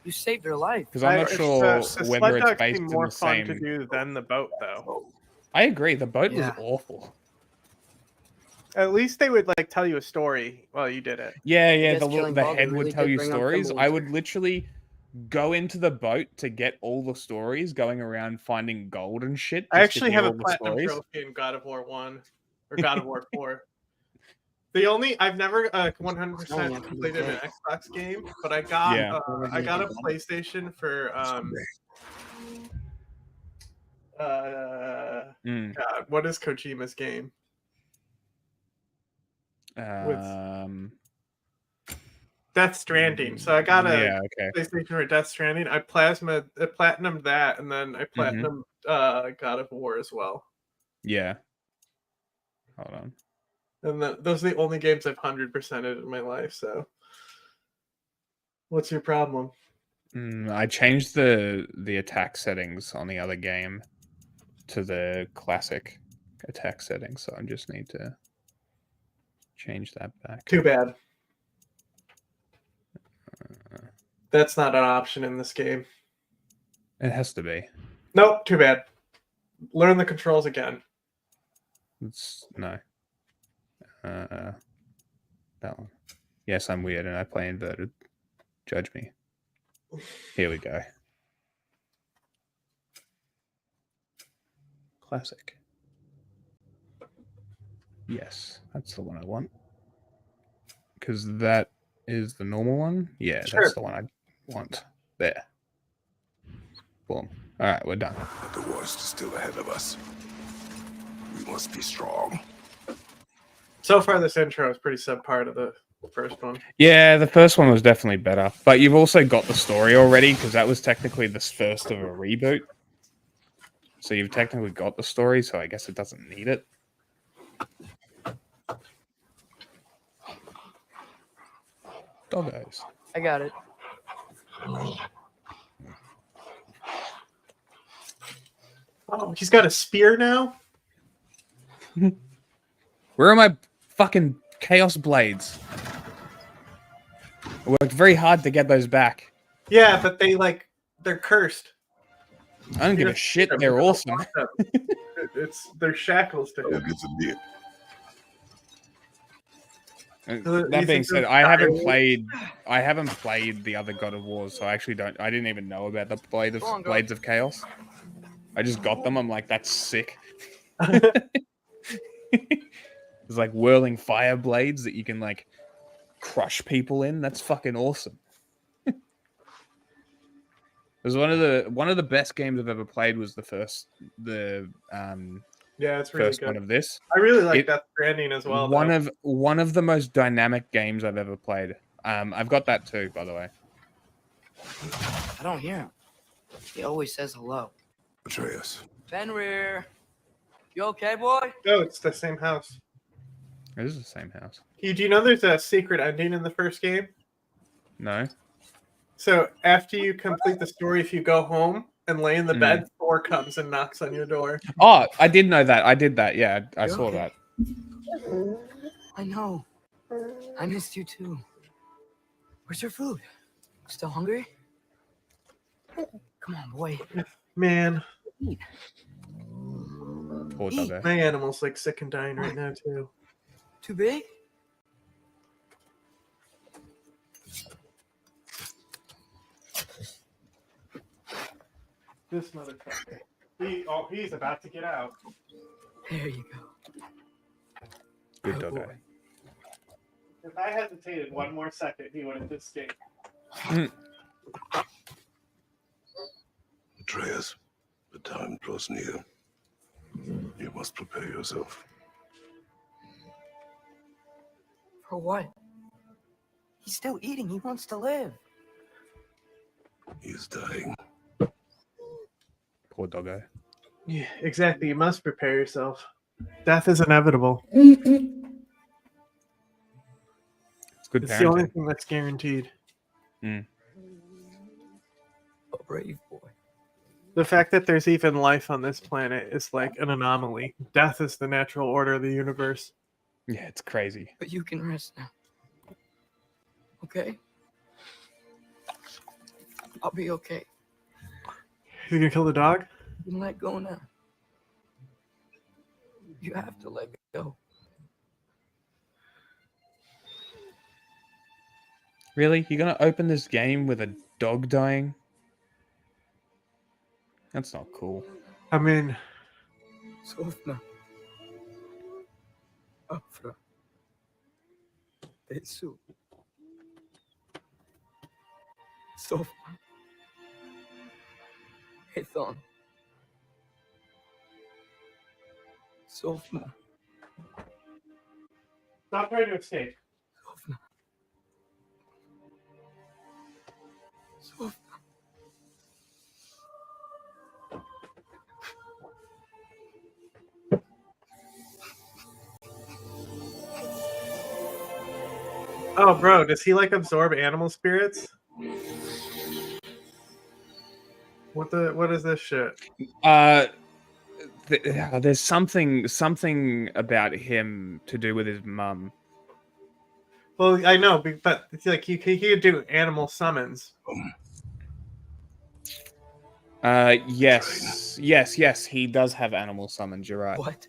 You saved her life. Because I'm not sure the whether sled it's dogs based seem in more the fun same. to do than the boat, though. I agree. The boat was awful. At least they would like tell you a story while you did it. Yeah. The head would tell you stories. I would literally go into the boat to get all the stories, going around finding gold and shit. I actually have a platinum trophy in God of War 1 or God of War 4. I've never 100% completed an Xbox game, but I got a PlayStation for God, what is Kojima's game? Death Stranding. So I got a PlayStation for Death Stranding. I platinumed that, and then I platinumed God of War as well. Yeah. Hold on. And those are the only games I've 100%ed in my life. So, what's your problem? I changed the attack settings on the other game to the classic attack settings, so I just need to change that back. Too bad. That's not an option in this game. It has to be. Nope, too bad. Learn the controls again. No. That one. Yes, I'm weird and I play inverted. Judge me. Here we go. Classic. Yes, that's the one I want. Because that is the normal one. Yeah, sure. That's the one I want. There. Boom. All right, we're done. But the worst is still ahead of us. We must be strong. So far, this intro is pretty subpar to the first one. Yeah, the first one was definitely better. But you've also got the story already, because that was technically the first of a reboot. So you've technically got the story, so I guess it doesn't need it. Doggos. I got it. Oh, he's got a spear now? Where are my fucking chaos blades? I worked very hard to get those back. Yeah, but they're cursed. I don't give a shit. They're awesome. They're shackles to him. That being said, I haven't played the other God of Wars, so I didn't even know about the Blades of Chaos. I just got them. I'm like, that's sick. There's like whirling fire blades that you can like crush people in. That's fucking awesome. It was one of the best games I've ever played. Was the first yeah, it's really first good. one of this. I really like Death Stranding as well. One of the most dynamic games I've ever played. I've got that too, by the way. I don't hear him. He always says hello. Atreus. Fenrir, you okay, boy? No, it's the same house. It is the same house. Do you know there's a secret ending in the first game? No. So after you complete the story, if you go home and lay in the bed, Thor comes and knocks on your door. Oh, I did know that. I did that. Yeah, I saw that. I know. I missed you too. Where's your food? Still hungry? Come on, boy. Man. Poor doggo. My animal's like sick and dying right now too. Too big? This motherfucker. He's about to get out. There you go. Good doggo. If I hesitated one more second, he would have escaped. Atreus, the time draws near. You must prepare yourself. For what? He's still eating. He wants to live. He is dying. Poor doggo. Yeah, exactly. You must prepare yourself. Death is inevitable. It's good It's the only thing that's guaranteed. A brave boy. The fact that there's even life on this planet is like an anomaly. Death is the natural order of the universe. Yeah, it's crazy. But you can rest now. Okay? I'll be okay. You gonna kill the dog? You can let go now. You have to let go. Really? You're gonna open this game with a dog dying? That's not cool. I mean, Sofna. Afra. Jesus. Sofna. Ethan. Sofna. stop trying to escape. Sofna. Sofna. Oh, bro, does he like absorb animal spirits? What is this shit? There's something about him to do with his mum. Well, I know, but it's like he could do animal summons. Yes, he does have animal summons. You're right. What?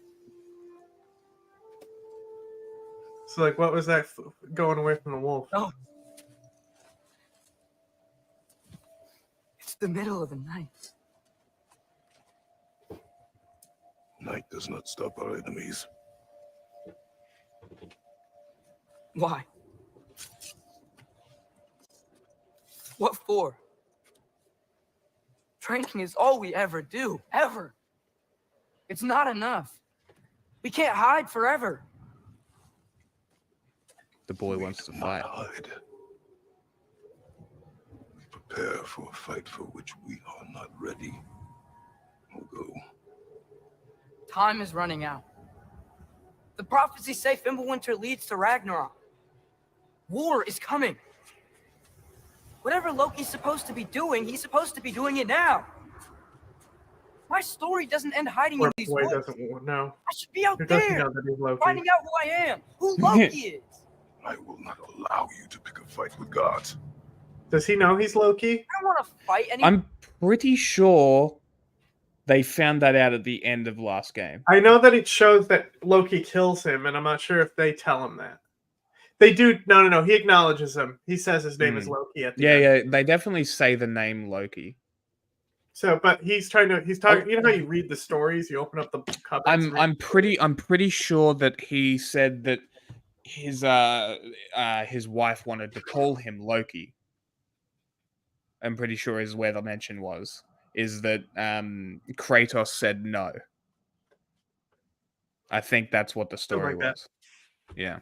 So, like, what was that going away from the wolf? No. It's the middle of the night. Night does not stop our enemies. Why? What for? Drinking is all we ever do, ever. It's not enough. We can't hide forever. The boy wants to fight. Hide. We prepare for a fight for which we are not ready. We'll go. Time is running out. The prophecies say Fimbulwinter leads to Ragnarok. War is coming. Whatever Loki's supposed to be doing, he's supposed to be doing it now. My story doesn't end hiding in these woods. Doesn't know. I should be out Who doesn't there, know that he's Loki? finding out who I am, who Loki is. I will not allow you to pick a fight with gods. Does he know he's Loki? I don't want to fight anyone. I'm pretty sure they found that out at the end of last game. I know that it shows that Loki kills him, and I'm not sure if they tell him that. They do. No. He acknowledges him. He says his name is Loki at the end. Yeah. They definitely say the name Loki. So, but he's talking. You know how you read the stories? You open up the cupboards. I'm pretty sure that he said that his wife wanted to call him Loki. I'm pretty sure is where the mention was. Is that Kratos said no. I think that's what the story was. Yeah.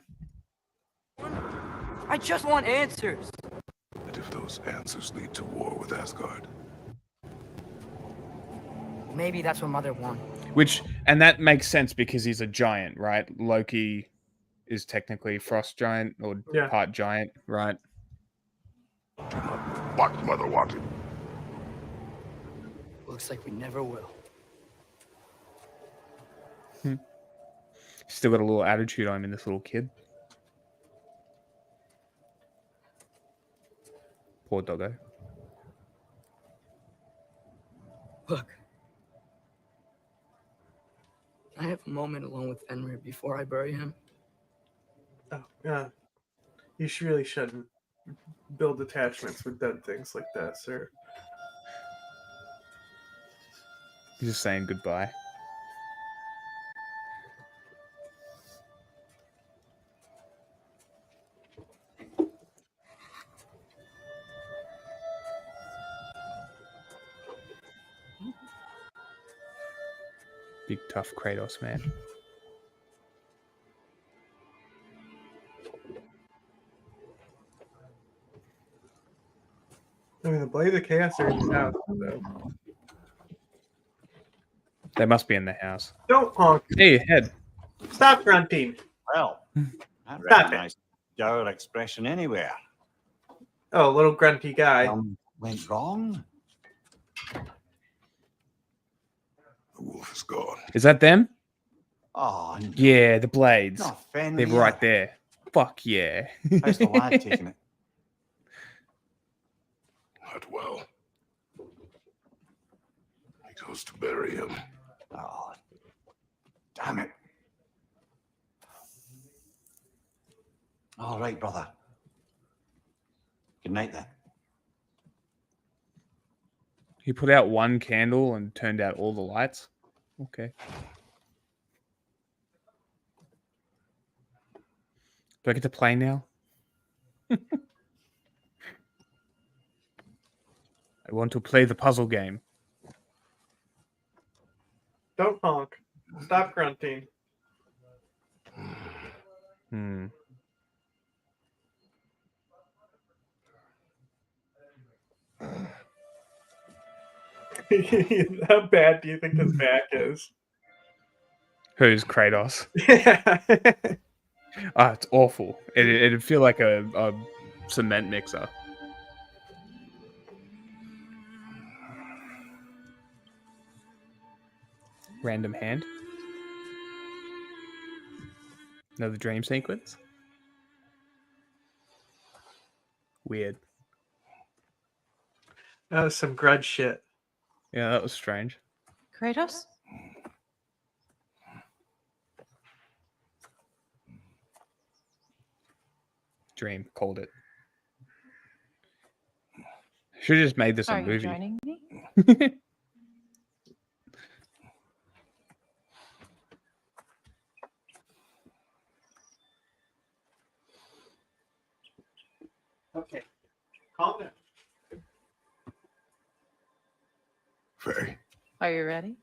I just want answers. And if those answers lead to war with Asgard? Maybe that's what Mother wanted. And that makes sense because he's a giant, right? Loki is technically frost giant or part giant, right? What Mother wanted. Looks like we never will. Still got a little attitude on him, this little kid. Poor doggo. Look. I have a moment alone with Fenrir before I bury him. Oh, yeah. You really shouldn't build attachments with dead things like that, sir. He's just saying goodbye. Big tough Kratos, man. I mean, the Blades of Chaos are in the house, though. They must be in the house. Don't honk. Hey, head. Stop grunting. Well, I recognize your expression anywhere. Oh, little grunty guy. Went wrong? The wolf is gone. Is that them? Oh, no. Yeah, the Blades. Not Fenrir. They're right there. Fuck yeah. How's the lad taking it? Not well. He goes to bury him. Oh, damn it. All right, brother. Good night, then. He put out one candle and turned out all the lights. Okay. Do I get to play now? I want to play the puzzle game. Don't honk. Stop grunting. How bad do you think his back is? Who's Kratos? It's awful. It'd feel like a cement mixer. Random hand. Another dream sequence. Weird. That was some grudge shit. Yeah, that was strange. Kratos? Dream. Called it. Should have just made this a Are movie. you joining me? Okay. Calm down. Faye. Are you ready?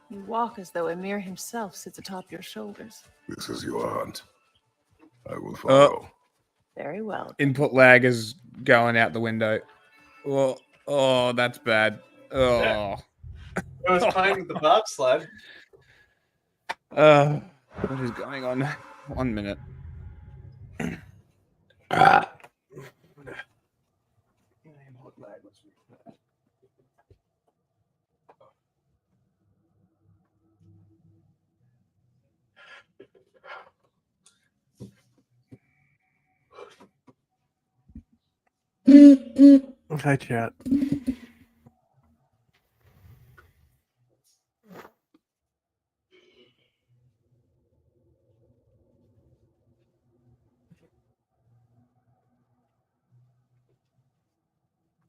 You walk as though Emir himself sits atop your shoulders. This is your hunt. I will follow. Very well. Input lag is going out the window. Well, oh, that's bad. Oh. I was fine with the bobsled. What is going on? 1 minute. Hi, chat.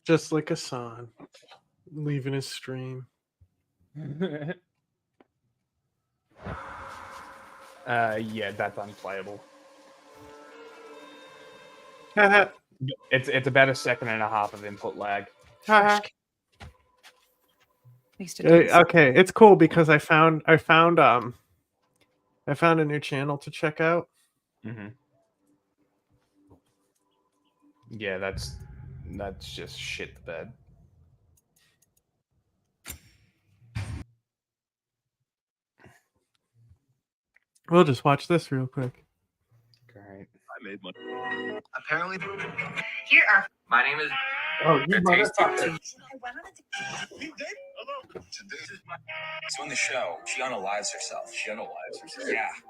Just like a son leaving his stream. Yeah, that's unplayable. It's about 1.5 seconds of input lag. Okay, it's cool because I found a new channel to check out. Yeah, that's just shit the bed. We'll just watch this real quick. Great. I made one. Apparently, here are. My name is. Oh, you motherfucker. So in the show, she unalives herself.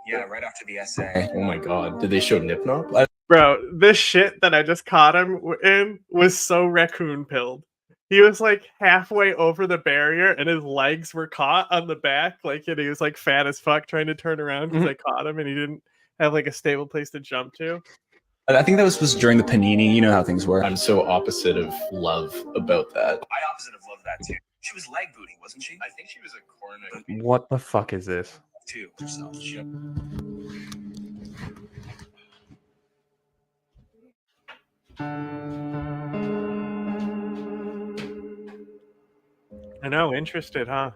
Yeah, right after the essay. Oh my god. Did they show Nipnop? Bro, this shit that I just caught him in was so raccoon pilled. He was like halfway over the barrier and his legs were caught on the back. And he was like fat as fuck trying to turn around because I caught him and he didn't have like a stable place to jump to. I think that was during the panini. You know how things work. I'm so opposite of love about that. I opposite of love that too. She was leg booting, wasn't she? I think she was a corner. What the fuck is this? Too herself. I know, interested, huh?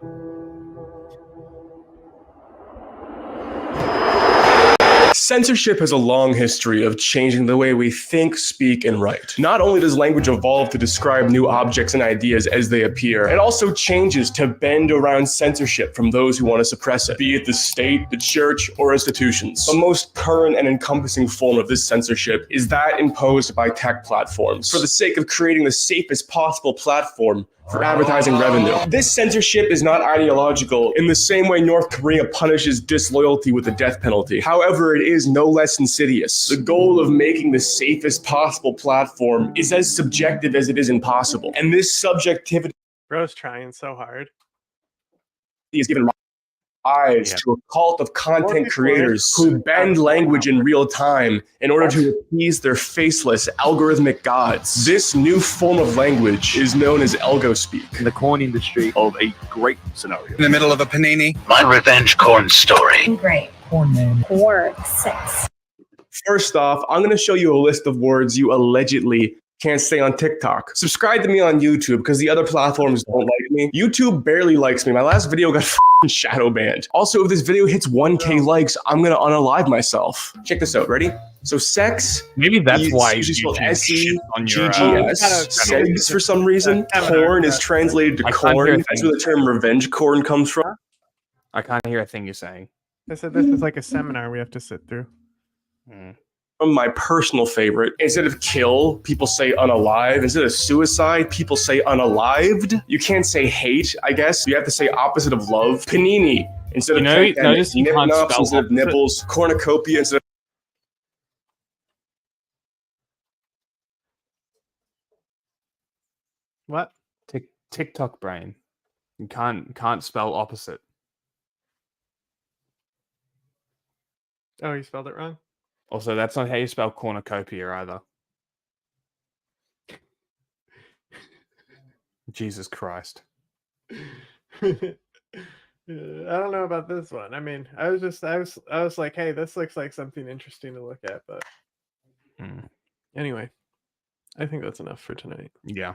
Censorship has a long history of changing the way we think, speak, and write. Not only does language evolve to describe new objects and ideas as they appear, it also changes to bend around censorship from those who want to suppress it, be it the state, the church, or institutions. The most current and encompassing form of this censorship is that imposed by tech platforms, for the sake of creating the safest possible platform for advertising revenue. This censorship is not ideological in the same way North Korea punishes disloyalty with the death penalty. However, it is no less insidious. The goal of making the safest possible platform is as subjective as it is impossible. And this subjectivity Bro's trying so hard. is given eyes to a cult of content creators who bend language in real time in order to appease their faceless algorithmic gods. This new form of language is known as algo speak. In the corn industry of a great scenario. In the middle of a panini. My revenge corn story. Great. Corn man. 4, 6. First off, I'm going to show you a list of words you allegedly can't say on TikTok. Subscribe to me on YouTube because the other platforms don't like me. YouTube barely likes me. My last video got shadow banned. Also, if this video hits 1K likes, I'm going to unalive myself. Check this out. Ready? So sex. Maybe that's why you spelled on your SEGGS. Segs for some reason. Corn is translated to corn. That's where the term revenge corn comes from. I can't hear a thing you're saying. I said this is like a seminar we have to sit through. My personal favorite, instead of kill, people say unalive. Instead of suicide, people say unalived. You can't say hate, I guess. You have to say opposite of love. Panini, instead of notice you can't spell instead of nipples. Cornucopia instead of... What? TikTok brain. You can't spell opposite. Oh, you spelled it wrong? Also, that's not how you spell cornucopia either. Jesus Christ. I don't know about this one. I mean, I was like, hey, this looks like something interesting to look at, but anyway, I think that's enough for tonight. Yeah.